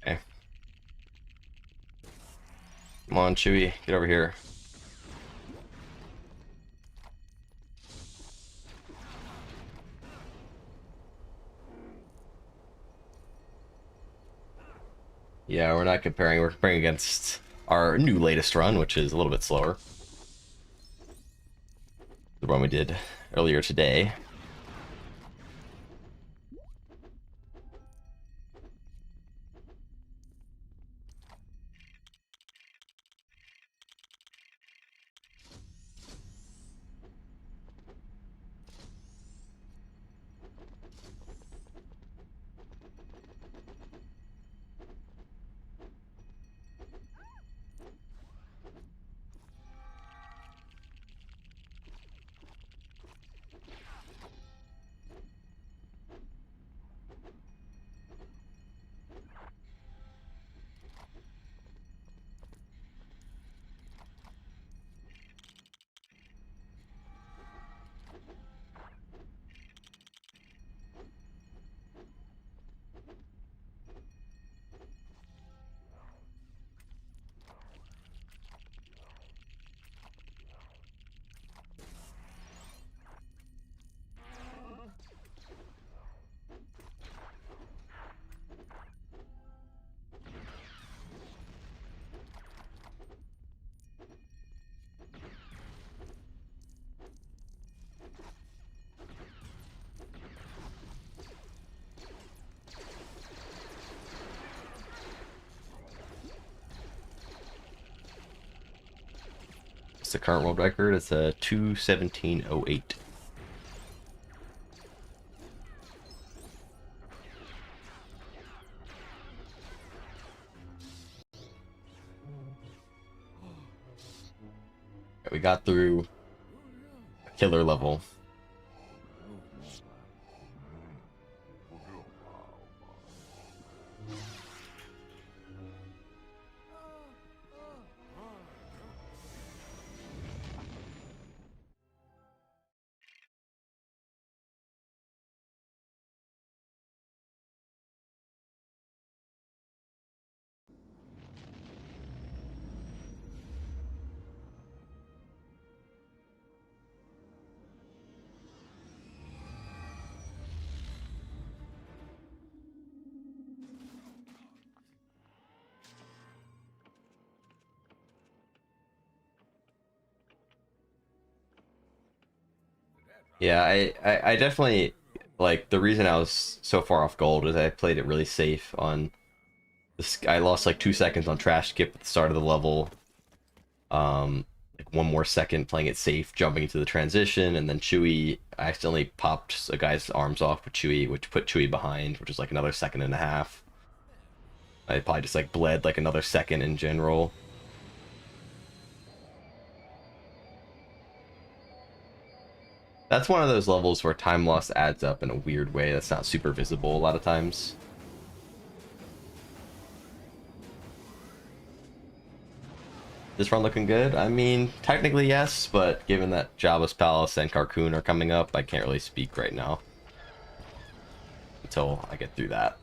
Okay. Come on, Chewie, get over here. Yeah, we're not comparing. We're comparing against our new latest run, which is a little bit slower. The one we did earlier today. It's the current world record. It's a 2:17:08. We got through a killer level. Yeah, I definitely like the reason I was so far off gold is I played it really safe on this. I lost like 2 seconds on trash skip at the start of the level. Like one more second playing it safe, jumping into the transition, and then Chewie. I accidentally popped a guy's arms off with Chewie, which put Chewie behind, which was like another second and a half. I probably just like bled like another second in general. That's one of those levels where time loss adds up in a weird way that's not super visible a lot of times. This run looking good? I mean, technically yes, but given that Jabba's Palace and Carcoon are coming up, I can't really speak right now until I get through that.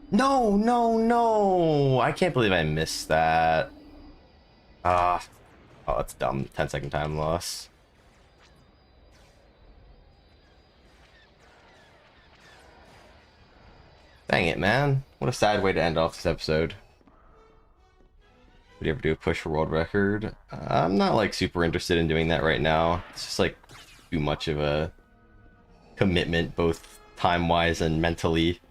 No, no, no! I can't believe I missed that. Ah, oh, that's dumb. 10-second time loss. Dang it, man. What a sad way to end off this episode. Would you ever do a push for world record? I'm not like super interested in doing that right now. It's just like too much of a commitment, both time-wise and mentally.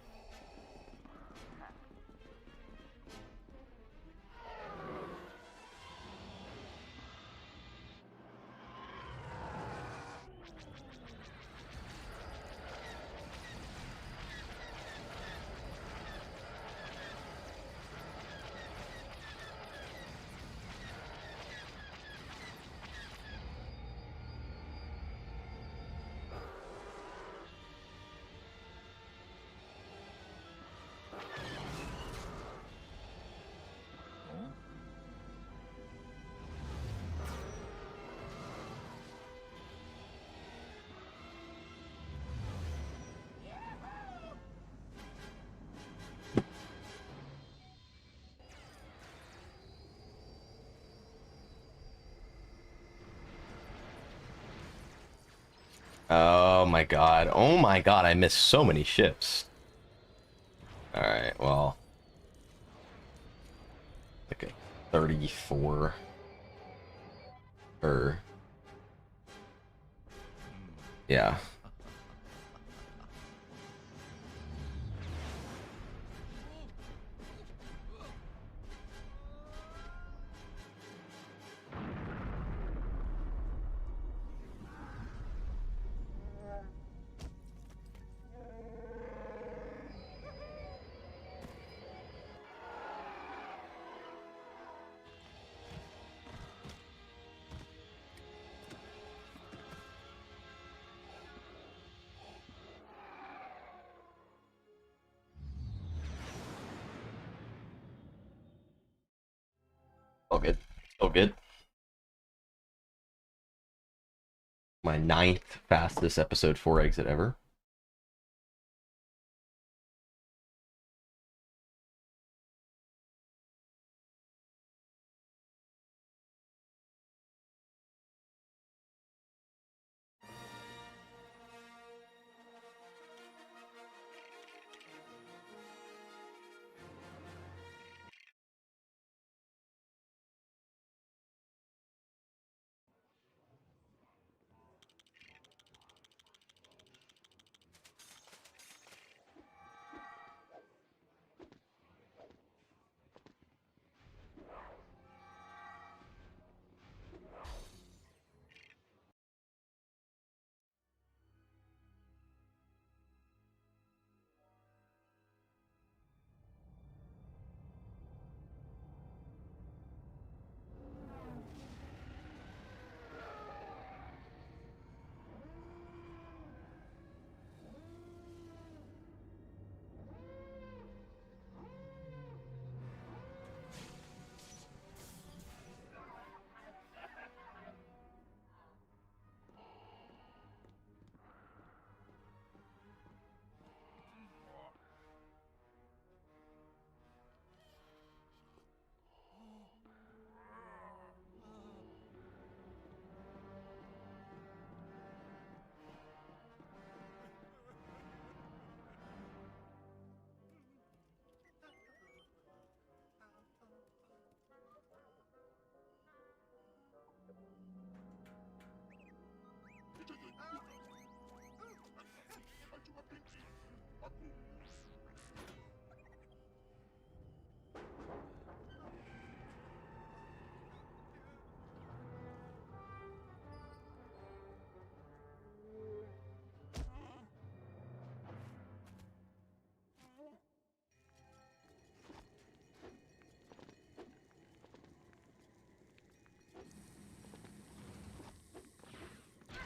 Oh my god. Oh my god, I missed so many ships. Alright, well. Like a 34. Or... Yeah. All good. All good. My 9th fastest episode 4 exit ever.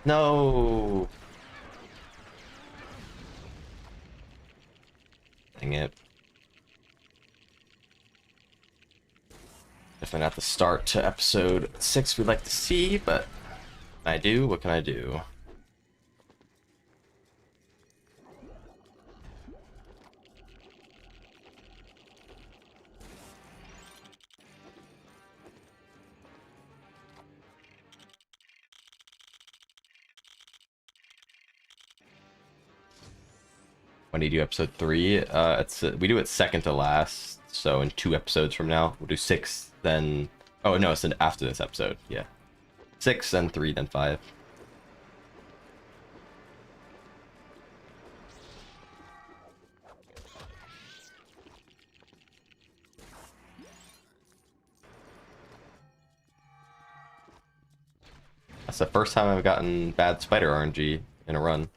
No. Dang it. Definitely not the start to episode 6 we'd like to see, but I do. What can I do? When do you do episode 3? We do it second to last, so in 2 episodes from now we'll do 6, then oh no, it's after this episode. Yeah, 6, then 3, then 5. That's the first time I've gotten bad spider RNG in a run.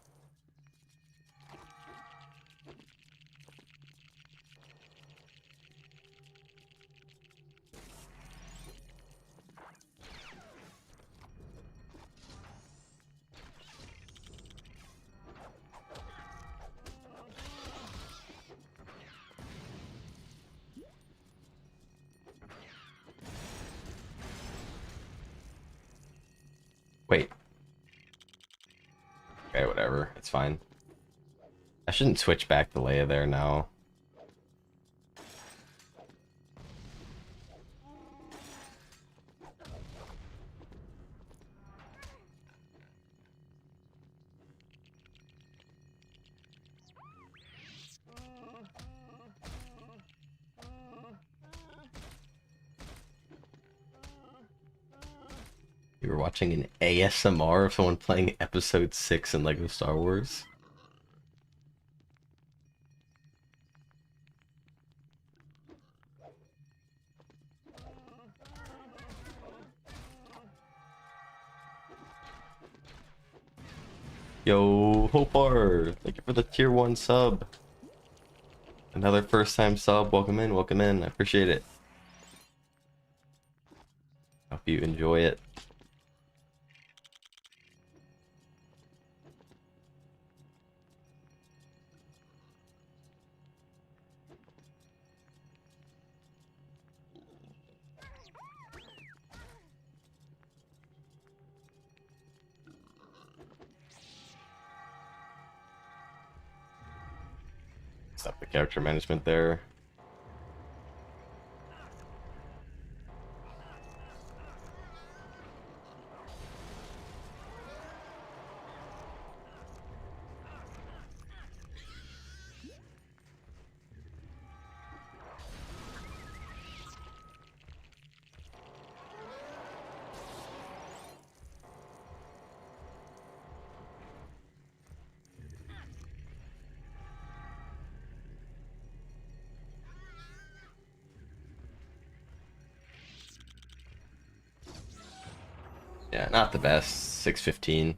Wait. Okay, whatever. It's fine. I shouldn't switch back to Leia there now. You were watching an ASMR of someone playing episode 6 in LEGO Star Wars? Yo, Hopar! Thank you for the tier 1 sub. Another first time sub. Welcome in, welcome in. I appreciate it. Hope you enjoy it. Stop the character management there. Yeah, not the best. 615.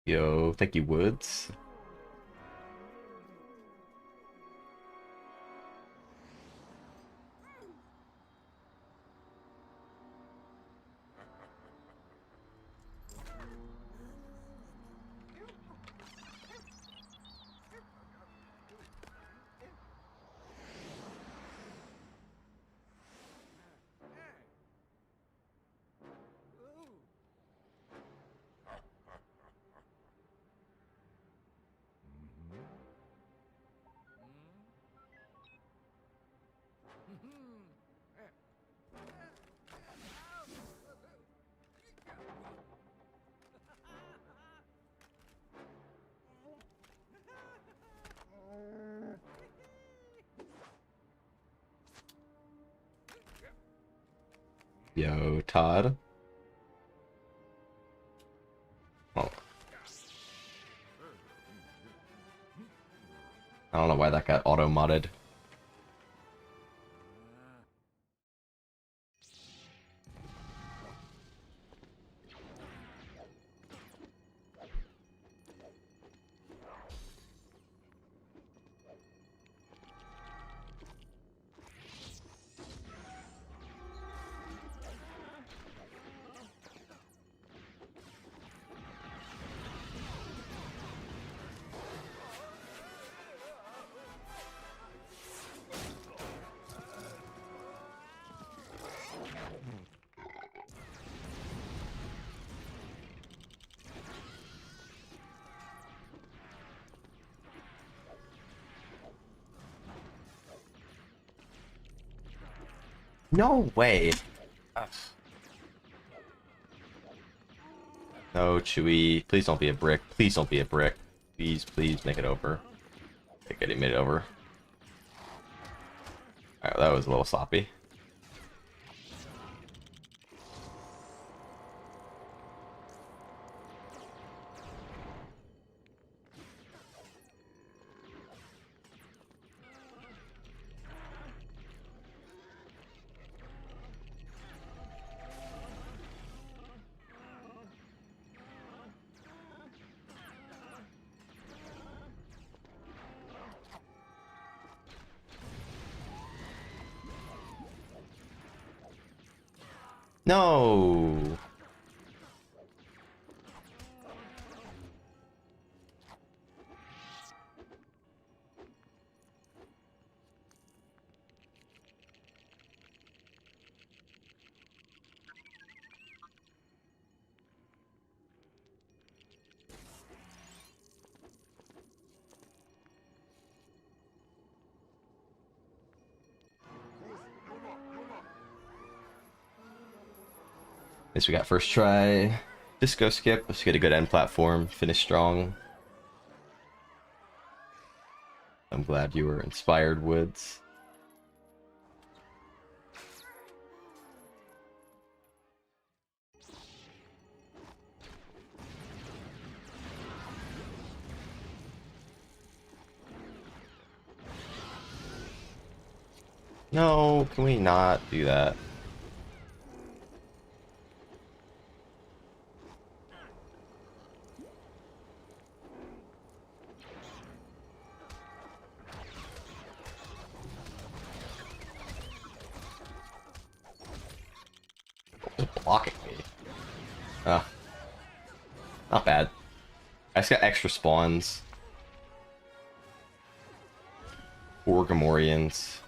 Yo, thank you, Woods. Yo, Todd. Oh. I don't know why that got auto-modded. No way. No, Chewie. Please don't be a brick. Please don't be a brick. Please, please make it over. Okay, he made it over. Alright, that was a little sloppy. No. Guess we got first try. Disco skip. Let's get a good end platform. Finish strong. I'm glad you were inspired, Woods. No, can we not do that? Just blocking me. Not bad. I just got extra spawns. 4 Gamorreans.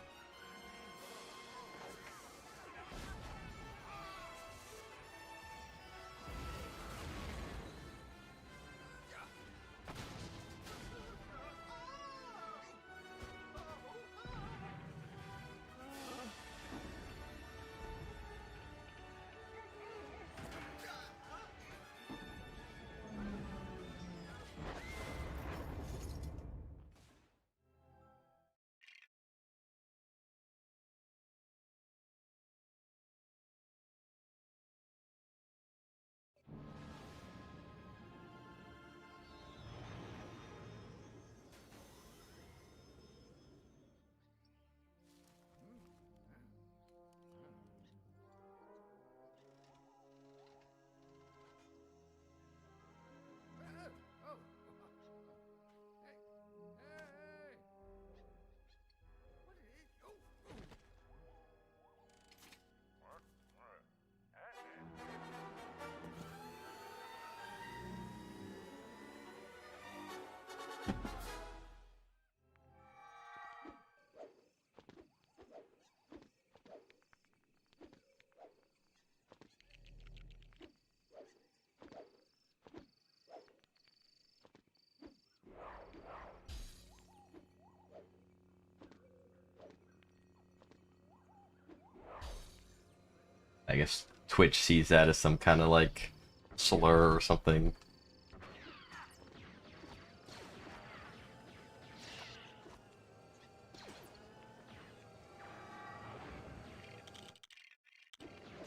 guess Twitch sees that as some kind of like slur or something.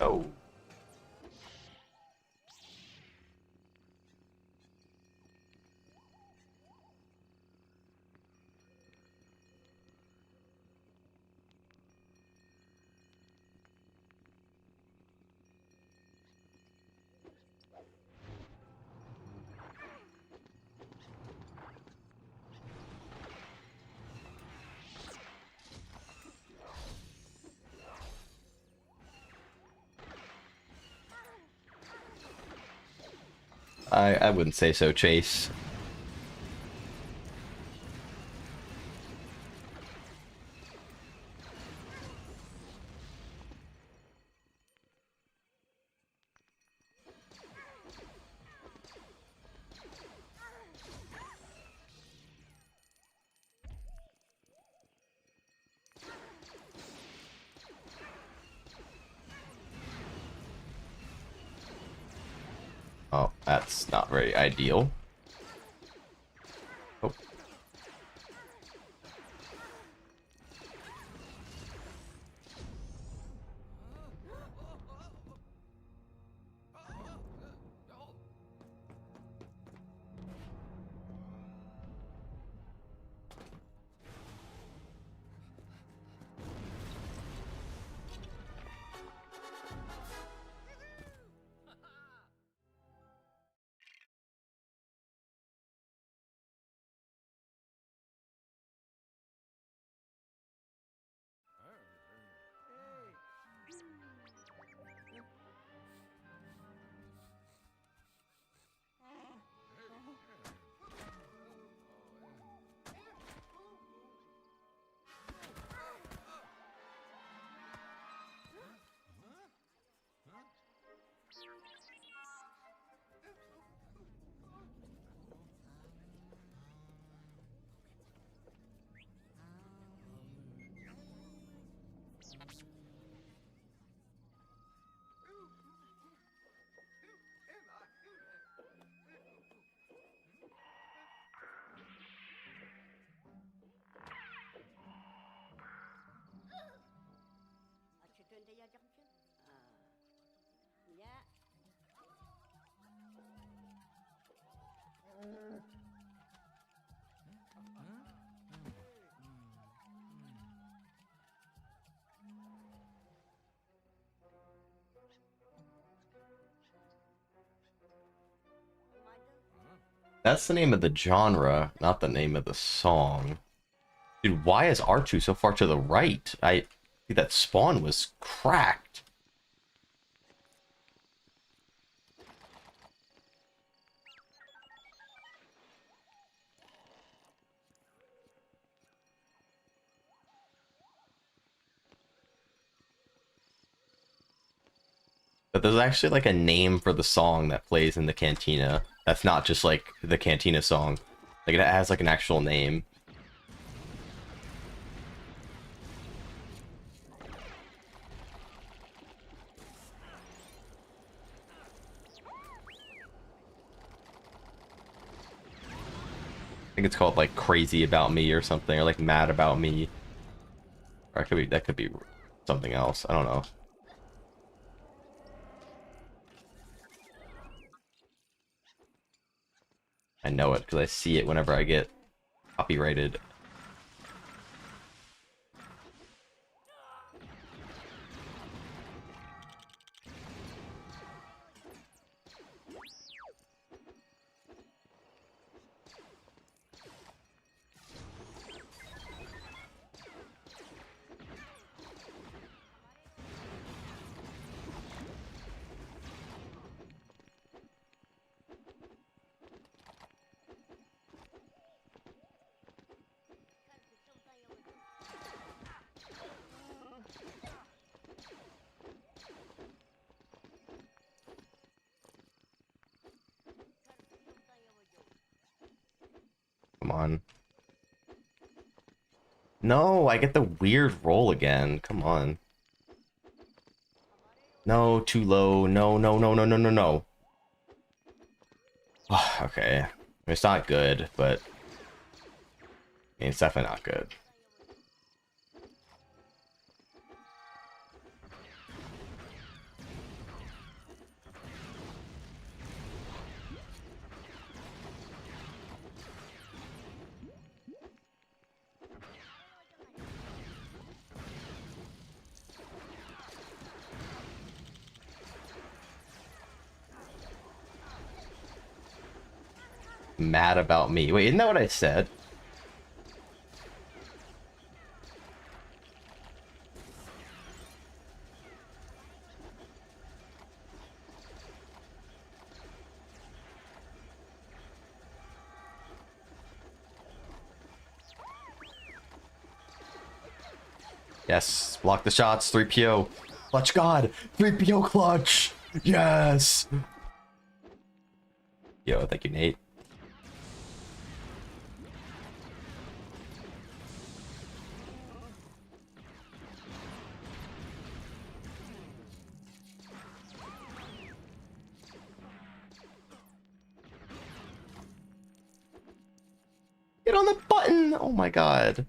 Oh. I wouldn't say so, Chase. Oh, that's not very ideal. Oh. That's the name of the genre, not the name of the song. Dude, why is R2 so far to the right? I think that spawn was cracked. But there's actually like a name for the song that plays in the cantina. That's not just like the cantina song. Like it has like an actual name. I think it's called like Crazy About Me or something, or like Mad About Me. Or that could be something else. I don't know. I know it because I see it whenever I get copyrighted. Come on. No, I get the weird roll again. Come on. No, too low. No, no, no, no, no, no, no. Okay. I mean, it's not good, but I mean, it's definitely not good. Mad about me. Wait, isn't that what I said? Yes, block the shots, 3PO. Clutch God, 3PO clutch. Yes. Yo, thank you, Nate. Get on the button. Oh my god.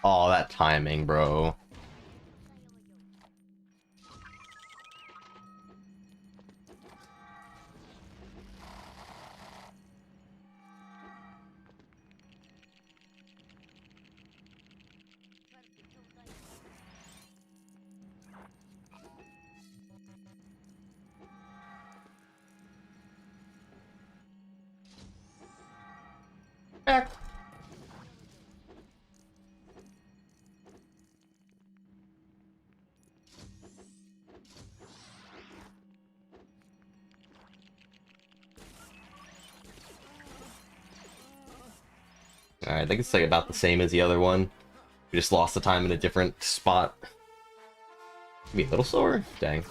Oh, that timing, bro. Back. Alright, I think it's like about the same as the other one. We just lost the time in a different spot. Maybe a little slower? Dang.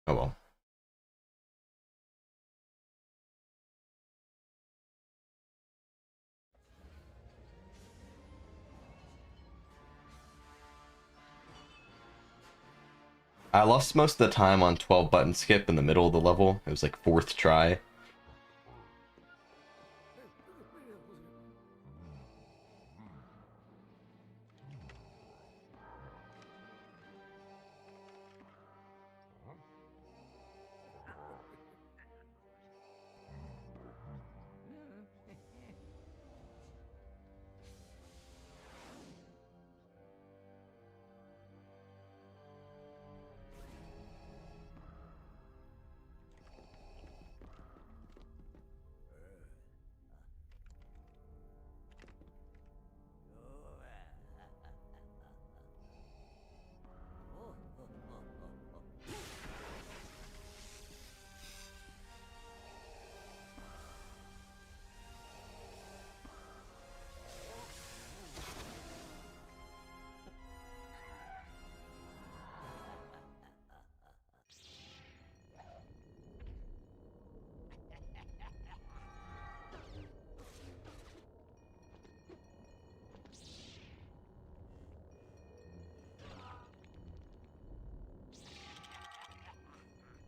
Oh well. I lost most of the time on 12 button skip in the middle of the level. It was like fourth try.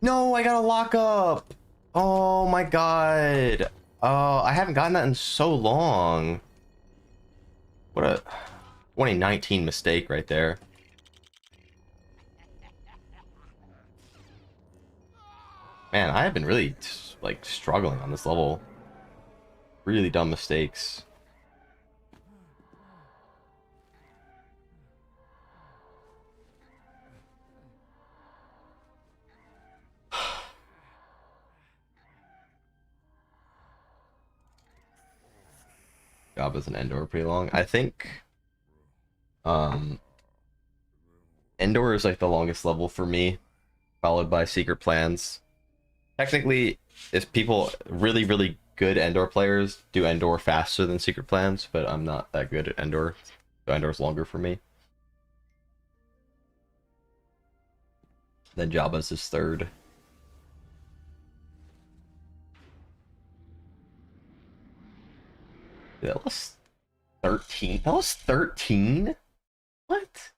No, I got a lock up. Oh my god. Oh, I haven't gotten that in so long. What a 2019 mistake right there. Man, I have been really like struggling on this level. Really dumb mistakes. Job as an Endor pretty long. I think Endor is like the longest level for me, followed by Secret Plans. Technically, if people really good Endor players do Endor faster than Secret Plans, but I'm not that good at Endor, so Endor's longer for me. Then Jabba's is third. That was 13. That was 13? What?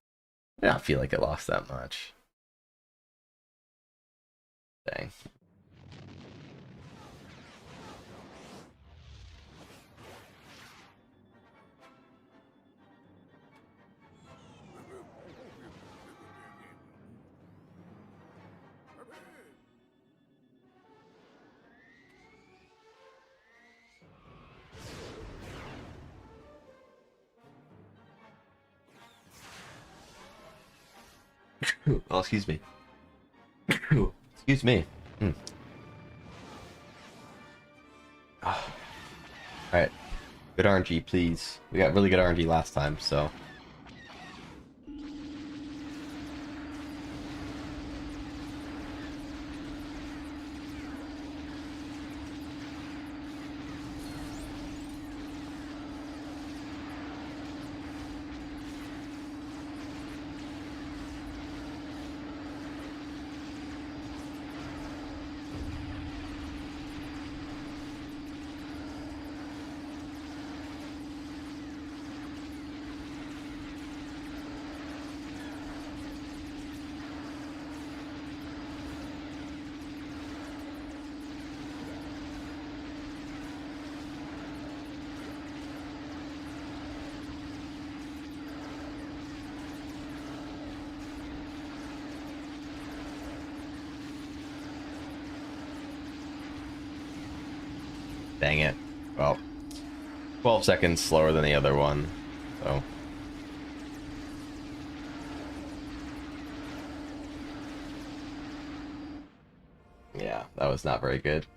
I did not feel like it lost that much. Dang. Oh, excuse me. Excuse me. Alright. Good RNG, please. We got really good RNG last time, so. Dang it. Well, 12 seconds slower than the other one, so. Yeah, that was not very good.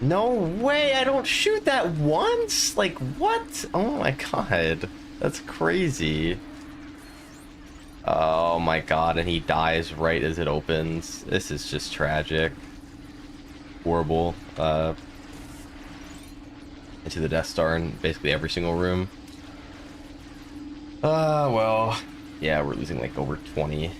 No way, I don't shoot that once? Like, what? Oh my god. That's crazy. Oh my god, and he dies right as it opens. This is just tragic. Horrible. Into the Death Star in basically every single room. Well, yeah, we're losing like over 20.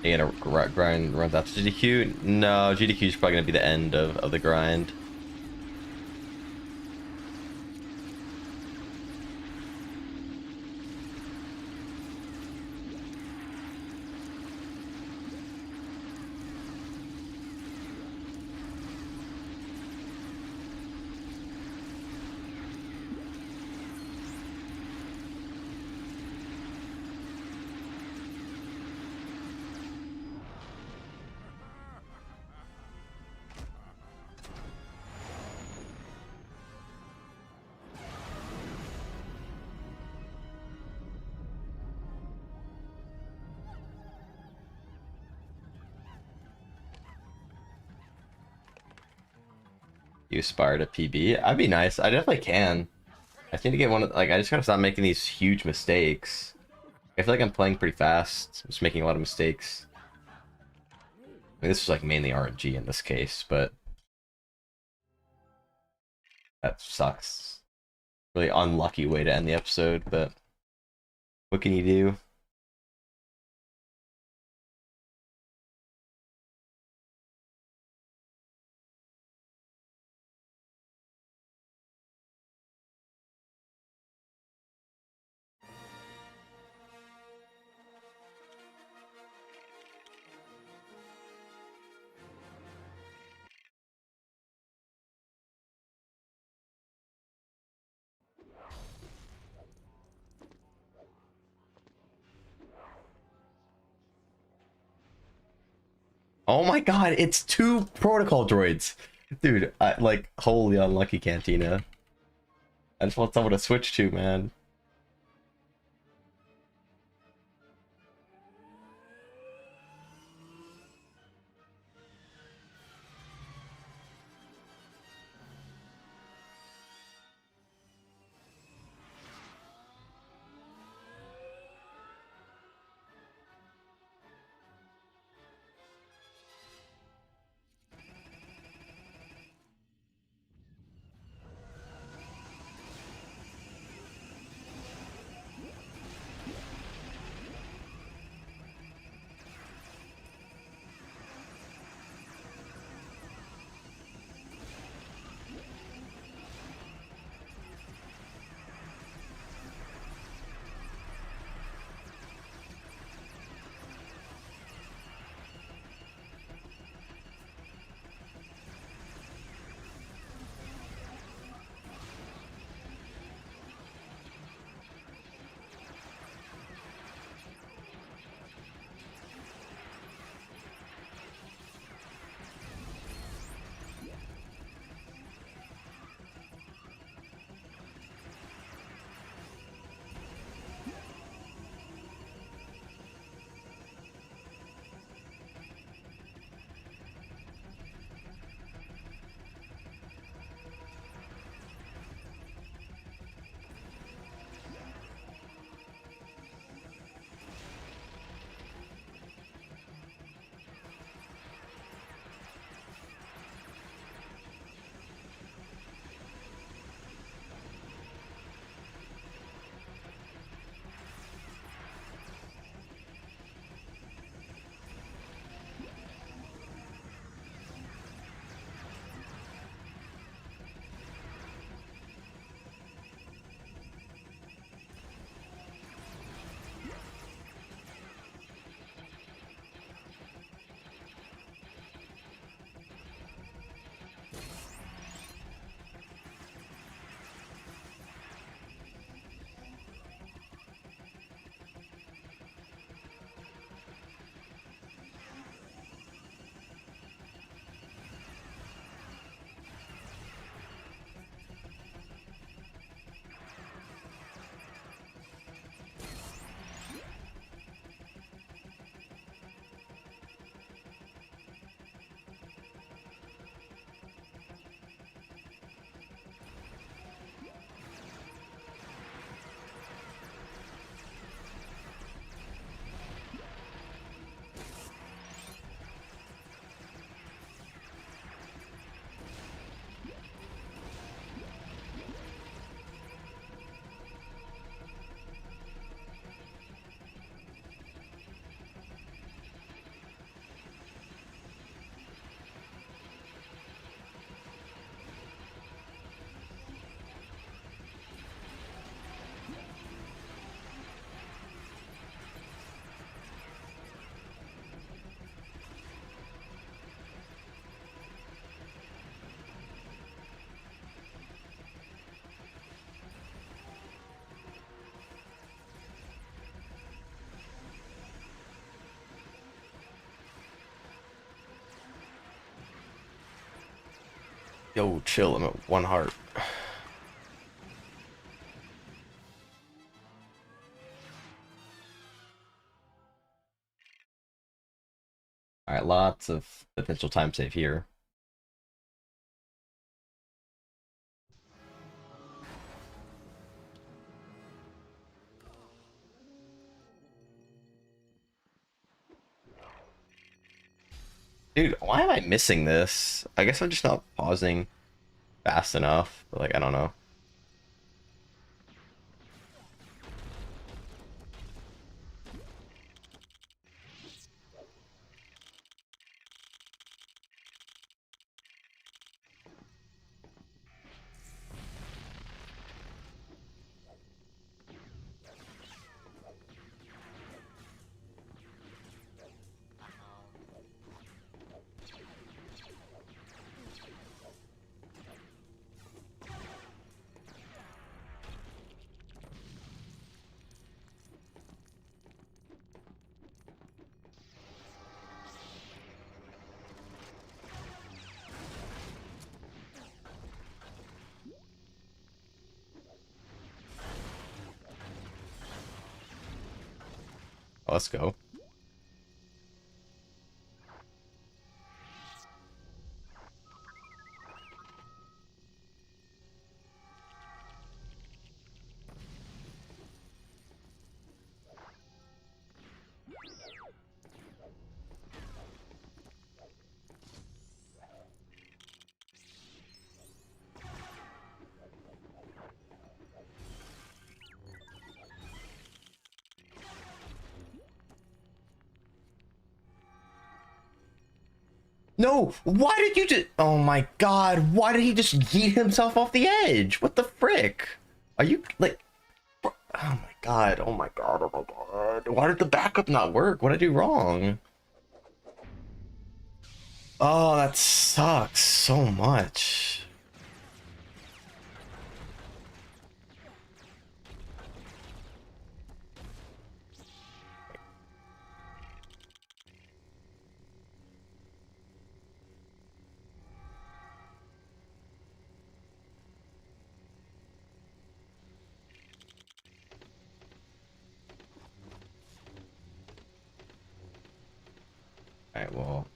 You gonna grind runs after GDQ? No, GDQ is probably gonna be the end of the grind. You aspire to PB? I'd be nice. I definitely can. I just need to get one of, like, I just gotta stop making these huge mistakes. I feel like I'm playing pretty fast. I'm just making a lot of mistakes. I mean, this was like mainly RNG in this case, but that sucks. Really unlucky way to end the episode, but what can you do? Oh my god, it's 2 protocol droids! Dude, like, holy unlucky Cantina. I just want someone to switch to, man. Yo, chill. I'm at 1 heart. All right, lots of potential time save here. Dude, why am I missing this? I guess I'm just not pausing fast enough. But like, I don't know. Let's go. No, why did you just... Oh my god, why did he just yeet himself off the edge? What the frick? Are you, like... Oh my god, oh my god, oh my god. Why did the backup not work? What did I do wrong? Oh, that sucks so much. Alright, well...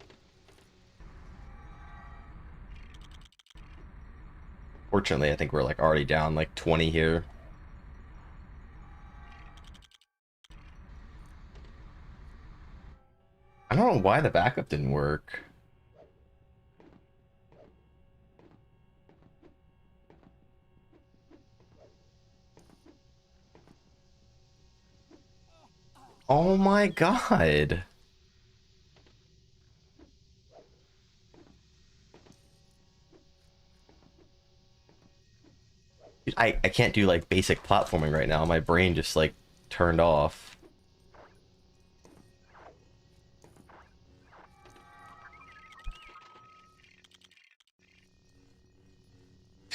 Fortunately, I think we're like already down like 20 here. I don't know why the backup didn't work. Oh my god. Dude, I can't do like basic platforming right now. My brain just like turned off.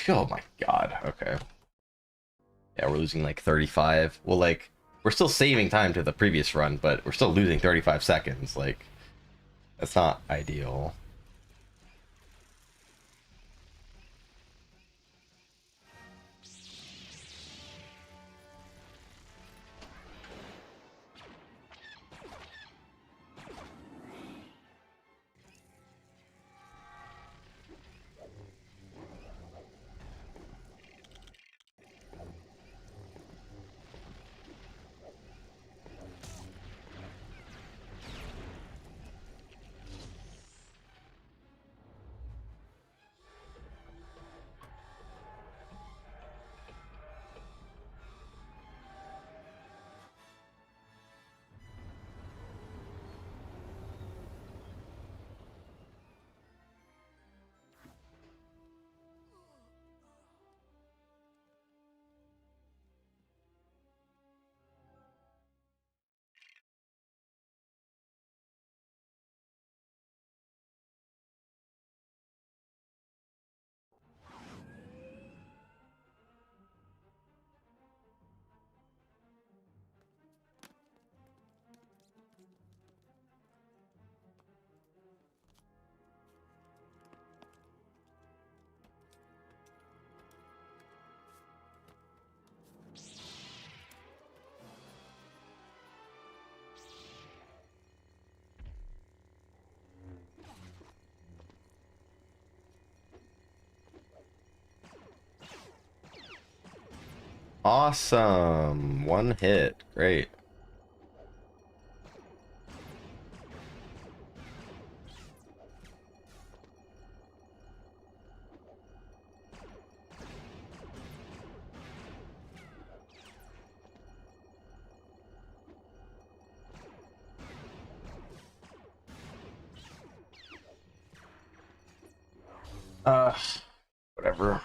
Oh my god. Okay. Yeah, we're losing like 35. Well, like, we're still saving time to the previous run, but we're still losing 35 seconds. Like, that's not ideal. Awesome. One hit. Great. Uh, Whatever.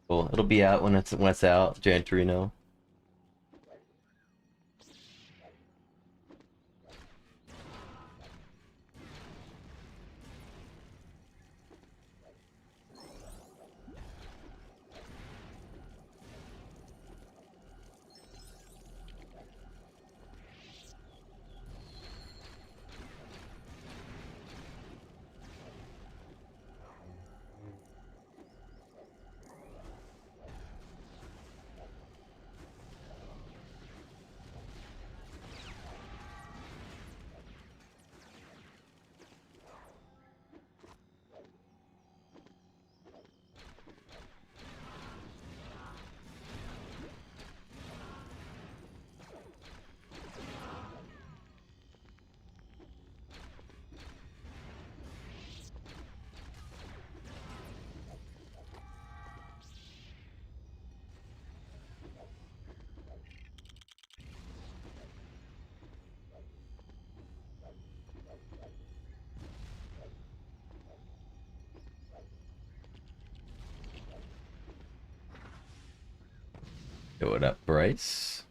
Cool. It'll be out when it's out, Jan Torino. Yo, what up, Bryce?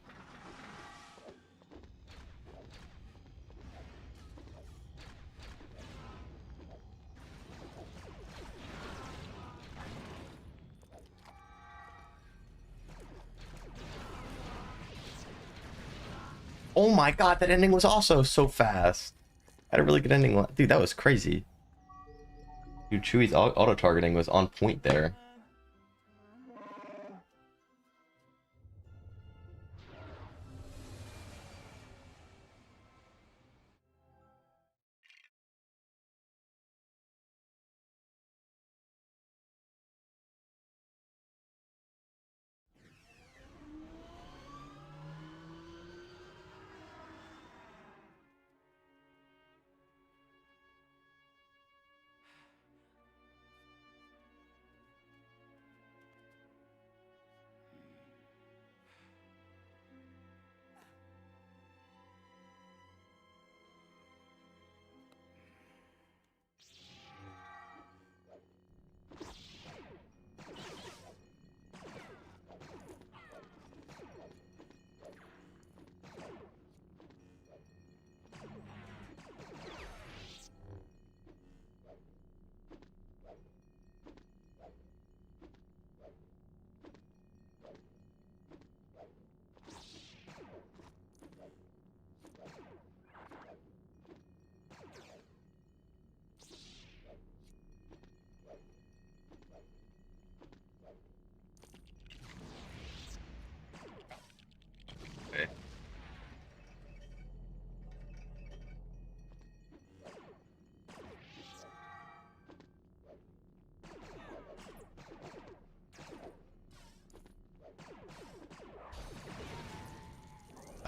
Oh my god, that ending was also so fast. Had a really good ending. Dude, that was crazy. Dude, Chewie's auto-targeting was on point there.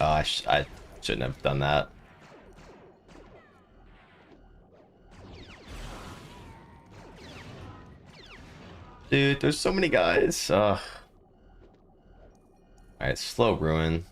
Oh, I shouldn't have done that. Dude, there's so many guys. Ugh. Alright, slow ruin.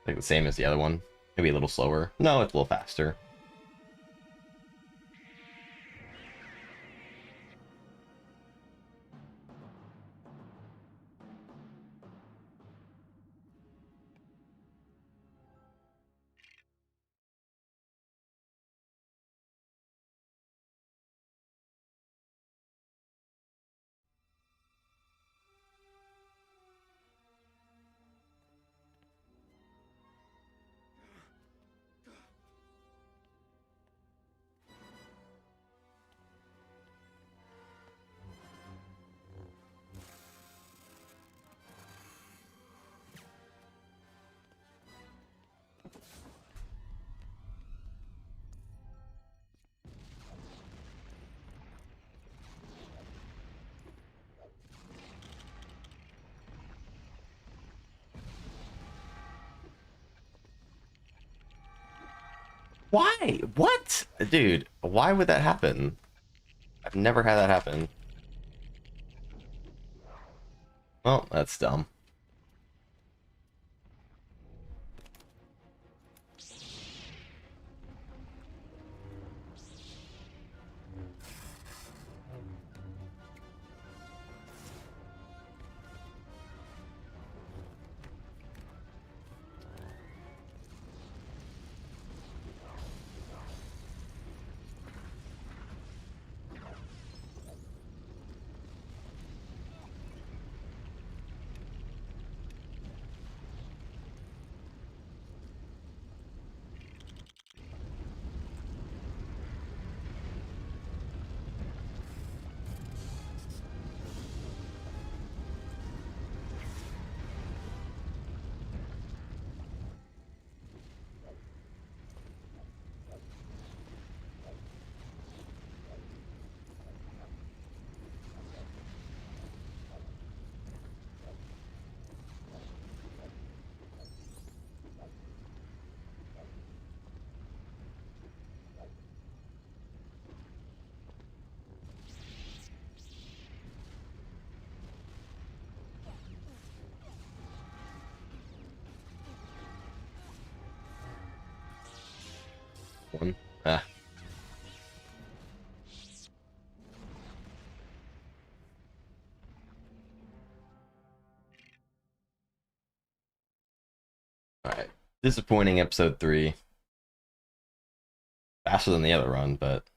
Like the same as the other one. Maybe a little slower. No, it's a little faster. Why? What? Dude, why would that happen? I've never had that happen. Well, that's dumb. One. Ah. Alright. Disappointing episode 3. Faster than the other run, but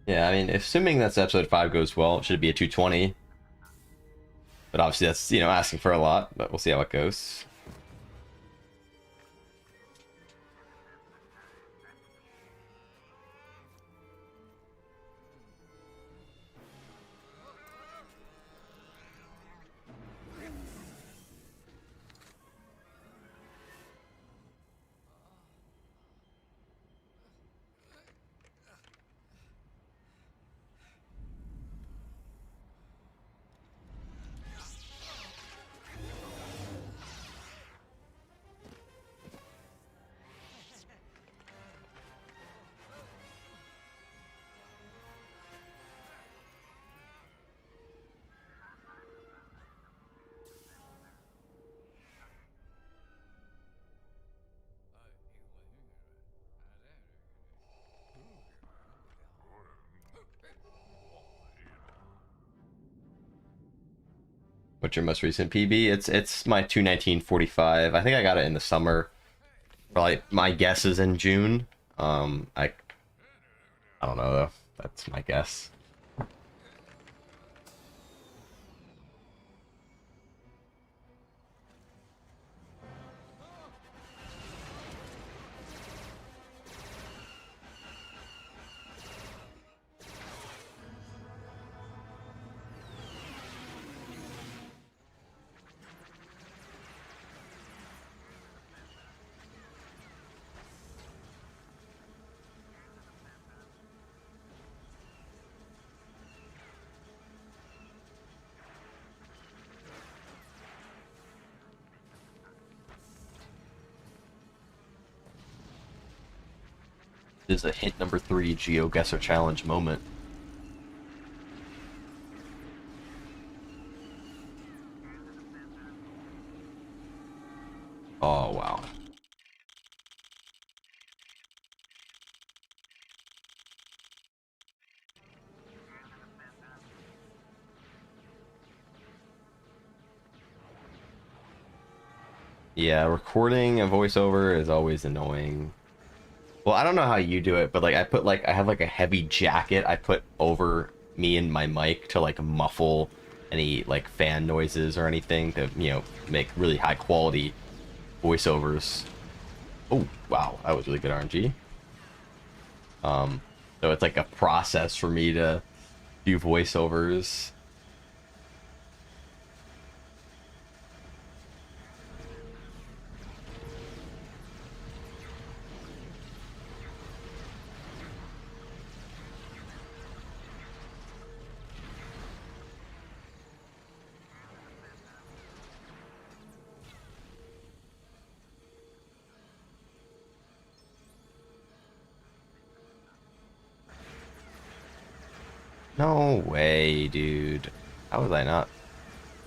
yeah, I mean, assuming that episode 5 goes well, it should be a 220. But obviously that's, asking for a lot, but we'll see how it goes. What's your most recent PB? It's my 2:19:45. I think I got it in the summer. Probably my guess is in June. I don't know though. That's my guess. This is a hint number 3 GeoGuessr challenge moment. Oh wow. Yeah, recording a voiceover is always annoying. Well, I don't know how you do it, but like I have like a heavy jacket I put over me and my mic to like muffle any like fan noises or anything to, make really high quality voiceovers. Oh, wow, that was really good RNG. So it's like a process for me to do voiceovers. No way, dude. How was I not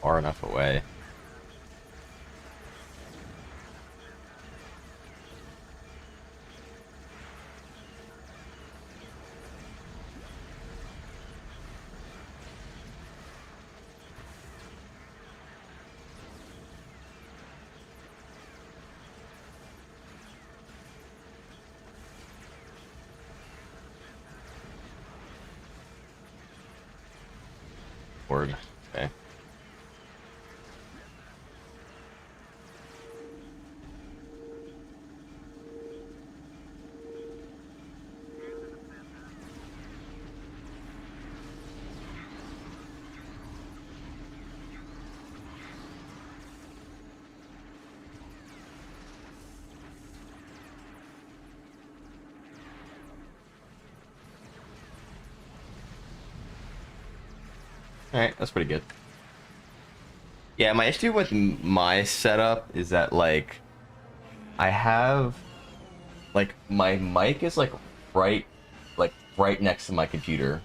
far enough away? Word. Okay. Alright, that's pretty good. Yeah, my issue with my setup is that, like, I have, like, my mic is, right next to my computer.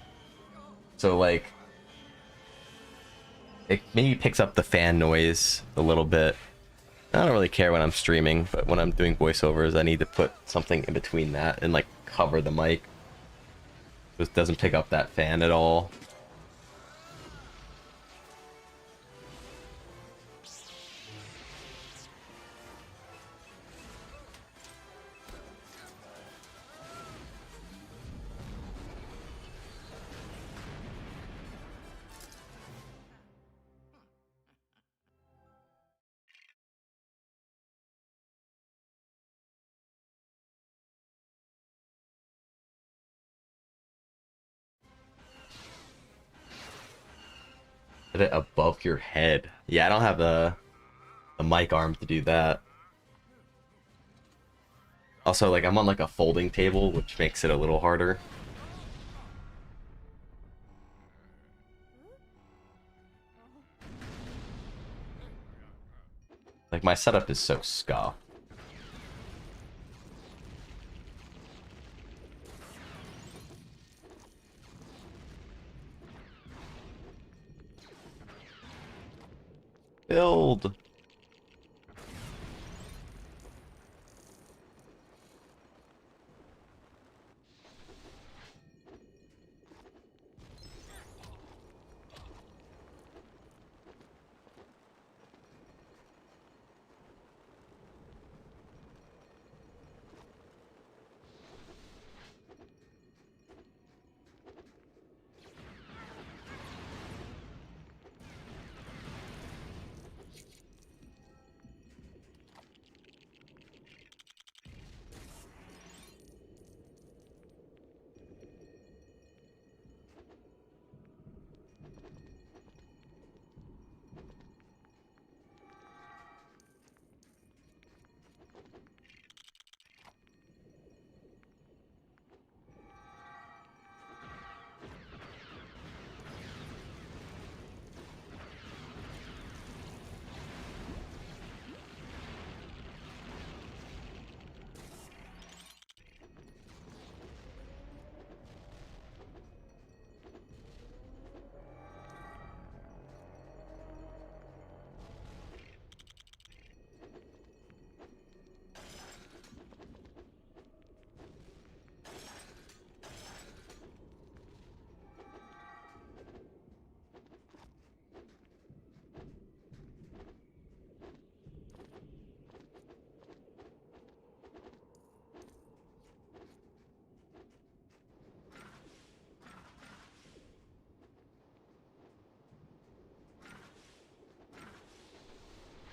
So, like, it maybe picks up the fan noise a little bit. I don't really care when I'm streaming, but when I'm doing voiceovers, I need to put something in between that and, like, cover the mic. So it doesn't pick up that fan at all. Put it above your head. Yeah, I don't have the mic arm to do that. Also, like, I'm on like a folding table, which makes it a little harder. Like, my setup is so scuffed. Build.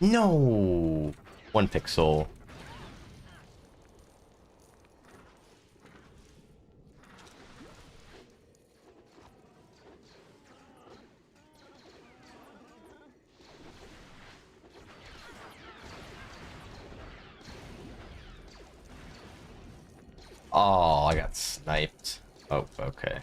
No! 1 pixel. Oh, I got sniped. Oh, okay.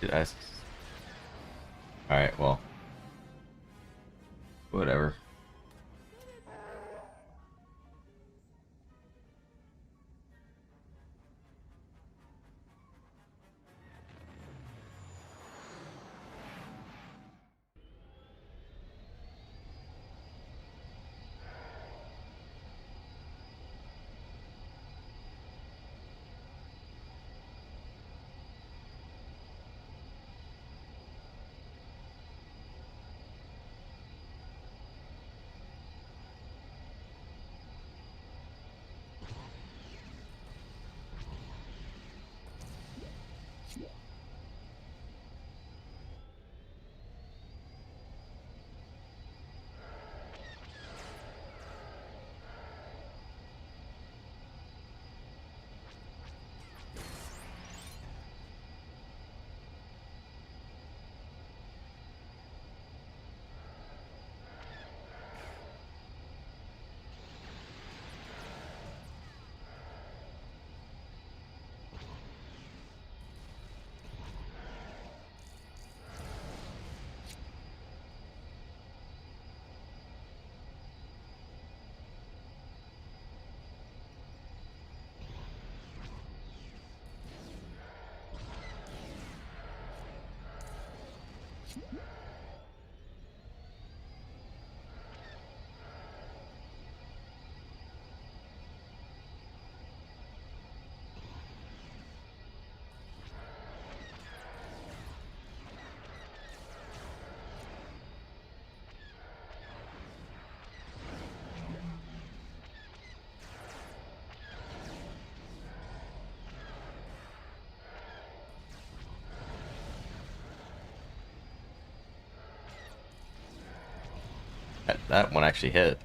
Did I? Alright, well. Whatever. That one actually hit.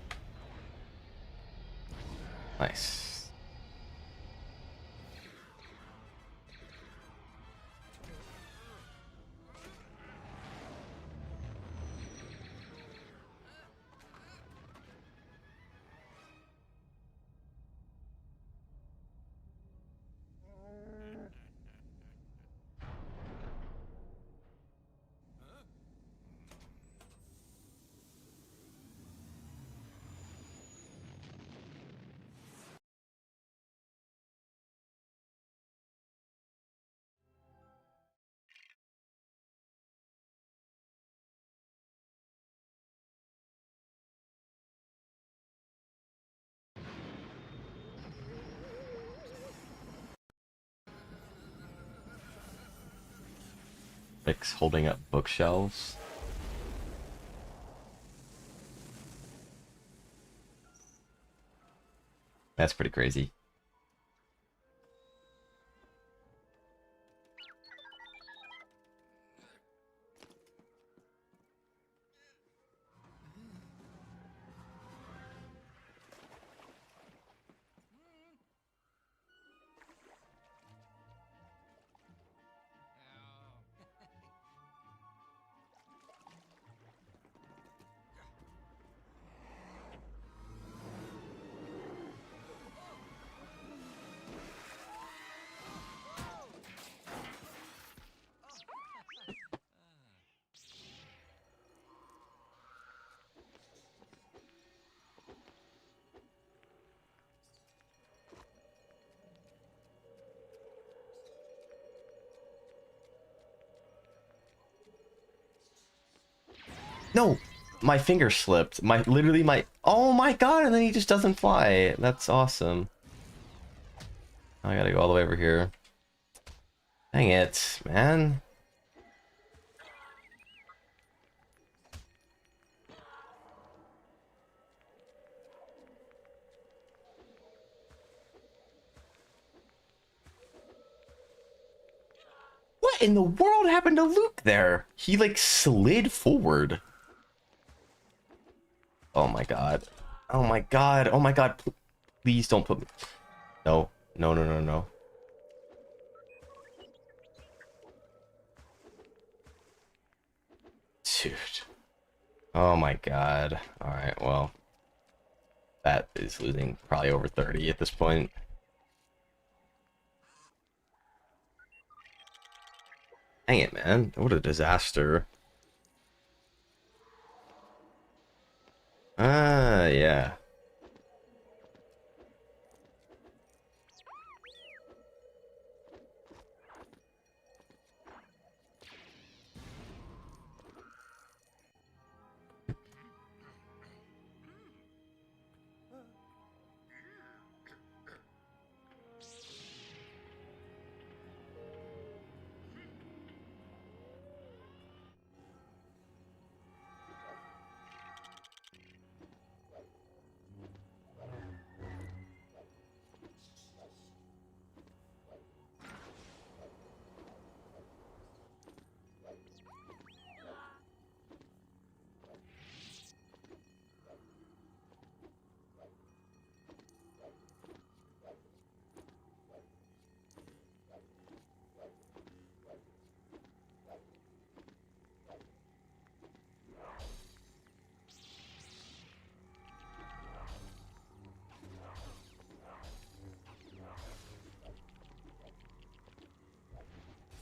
Nice. Rick's holding up bookshelves. That's pretty crazy. No, my finger slipped. Literally my. Oh my god! And then he just doesn't fly. That's awesome. I gotta go all the way over here. Dang it, man. What in the world happened to Luke there? He like slid forward. Oh my god. Oh my god. Oh my god. Please don't put me. No. No, no, no, no. Dude. Oh my god. Alright, well. That is losing probably over 30 at this point. Dang it, man. What a disaster. Ah, yeah.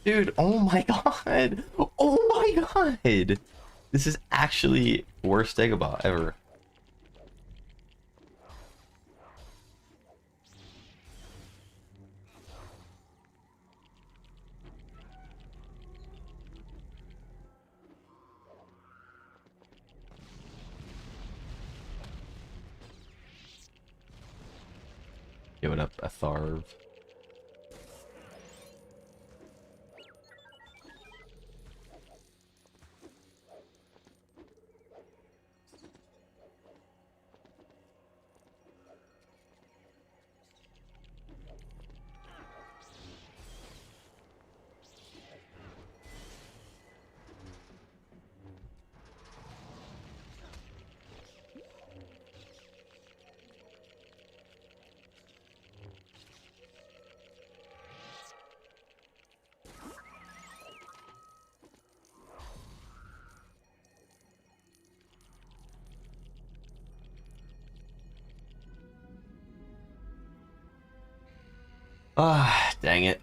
Dude, oh my god. Oh my god. This is actually worst Dagobah ever. Give it up a Tharv. Ah, dang it.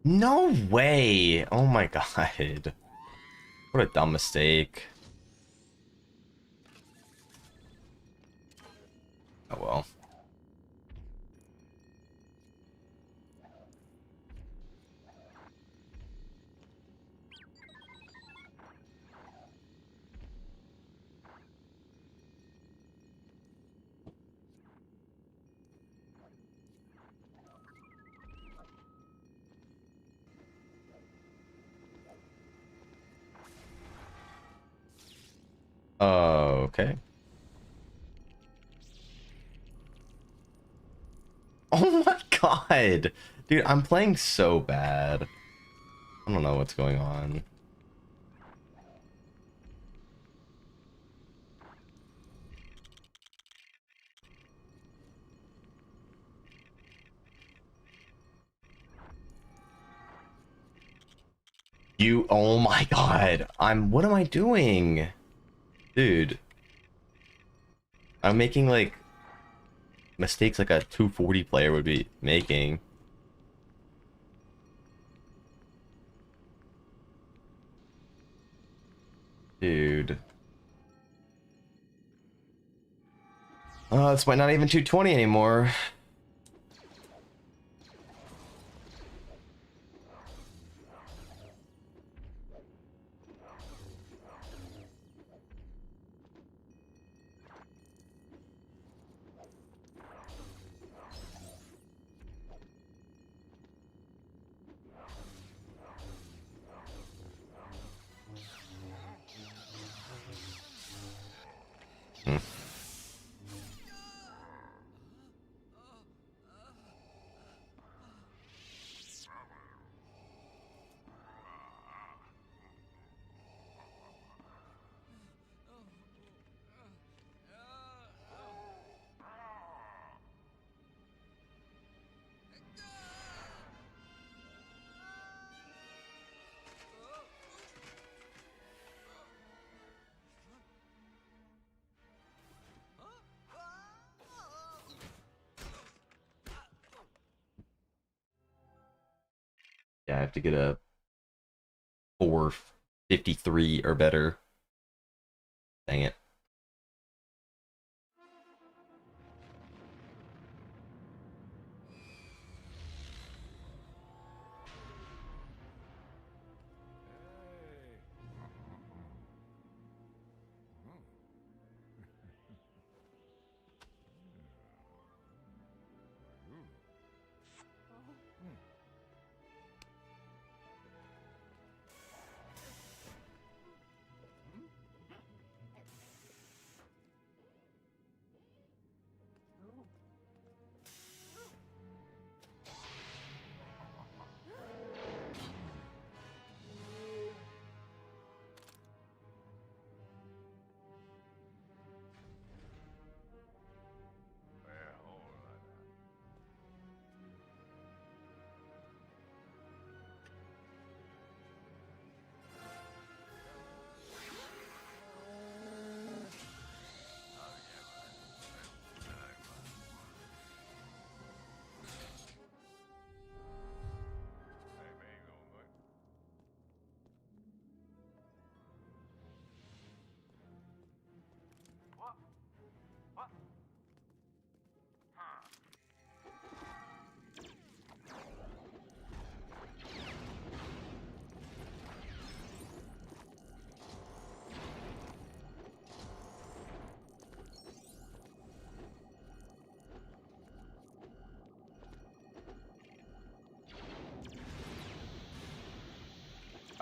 No way! Oh my god. What a dumb mistake. Oh well. Okay. Oh my god! Dude, I'm playing so bad. I don't know what's going on. Oh my god. What am I doing? Dude. I'm making like mistakes like a 240 player would be making. Dude. Oh, this might not even 220 anymore. Hmm. Yeah, I have to get a 453 or better. Dang it.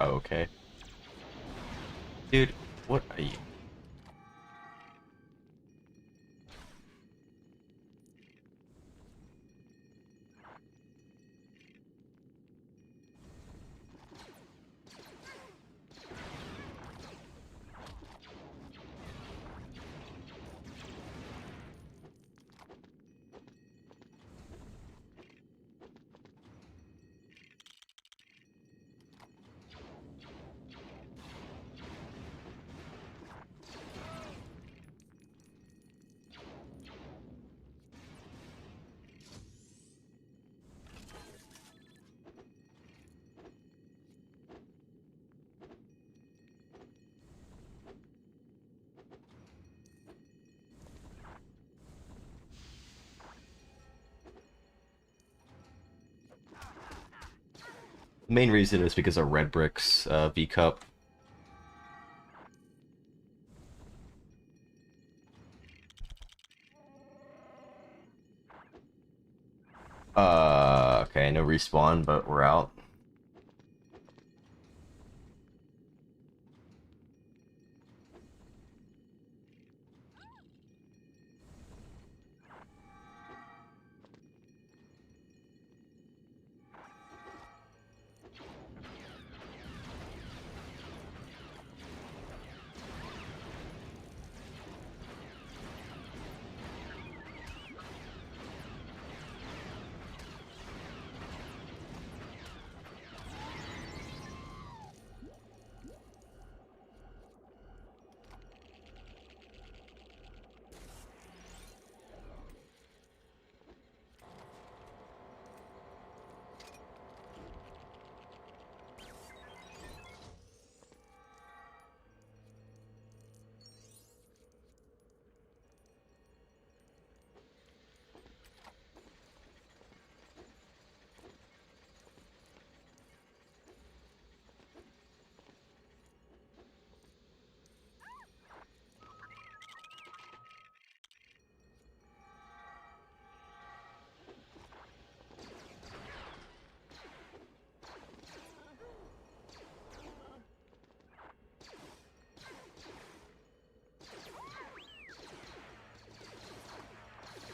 Oh, okay. Dude, what are you? main reason is because of Red Brick's V Cup. Okay, no respawn, but we're out.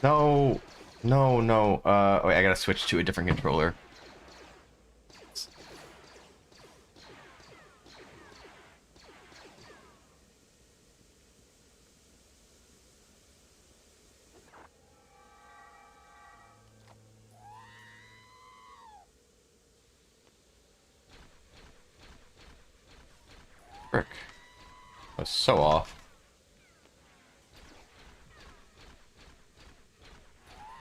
No, no, no. Wait, I gotta switch to a different controller. Frick. I was so off.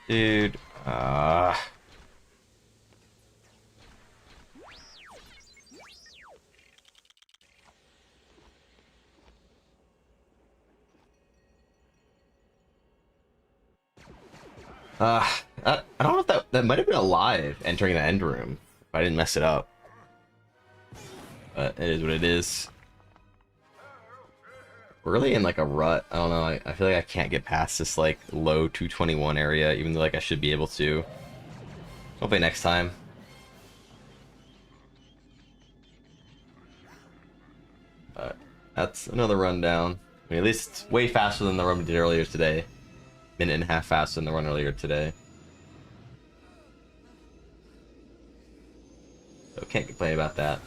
Dude, I don't know if that might have been alive entering the end room. If I didn't mess it up. But it is what it is. We're really in like a rut. I don't know. I feel like I can't get past this like low 221 area, even though like I should be able to. Hopefully next time. But that's another rundown. I mean, at least it's way faster than the run we did earlier today. Minute and a half faster than the run earlier today. So can't complain about that.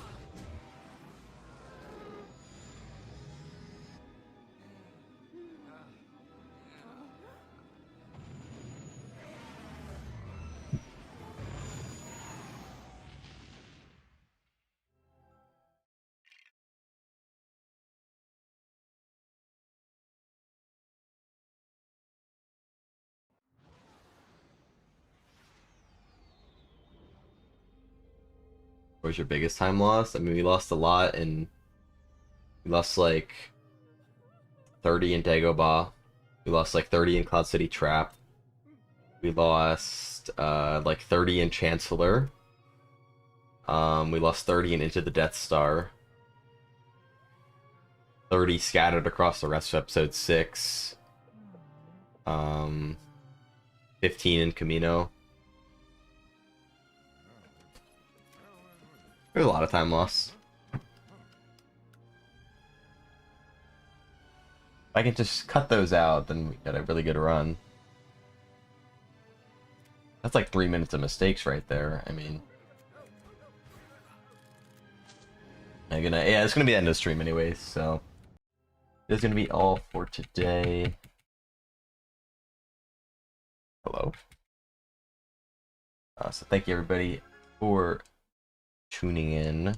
What was your biggest time loss? I mean, we lost a lot, and we lost like 30 in Dagobah. We lost like 30 in Cloud City Trap. We lost like 30 in Chancellor. We lost 30 in Into the Death Star. 30 scattered across the rest of episode 6. 15 in Camino. There's a lot of time lost. If I can just cut those out, then we got a really good run. That's like 3 minutes of mistakes right there. I mean, it's gonna be the end of the stream anyways, so this is gonna be all for today. Hello. So thank you everybody for tuning in.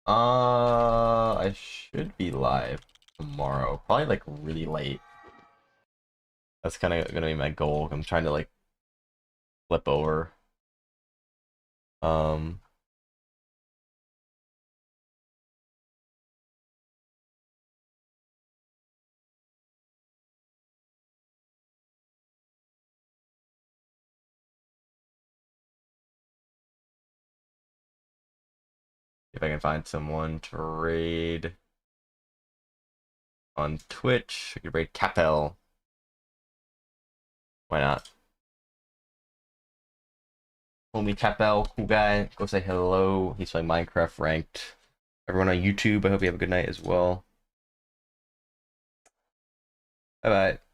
I should be live tomorrow, probably like really late. That's kind of gonna be my goal. I'm trying to like flip over. If I can find someone to raid on Twitch, I could raid Capel. Why not? Homie Capel, cool guy. Go say hello. He's playing Minecraft ranked. Everyone on YouTube, I hope you have a good night as well. Bye bye.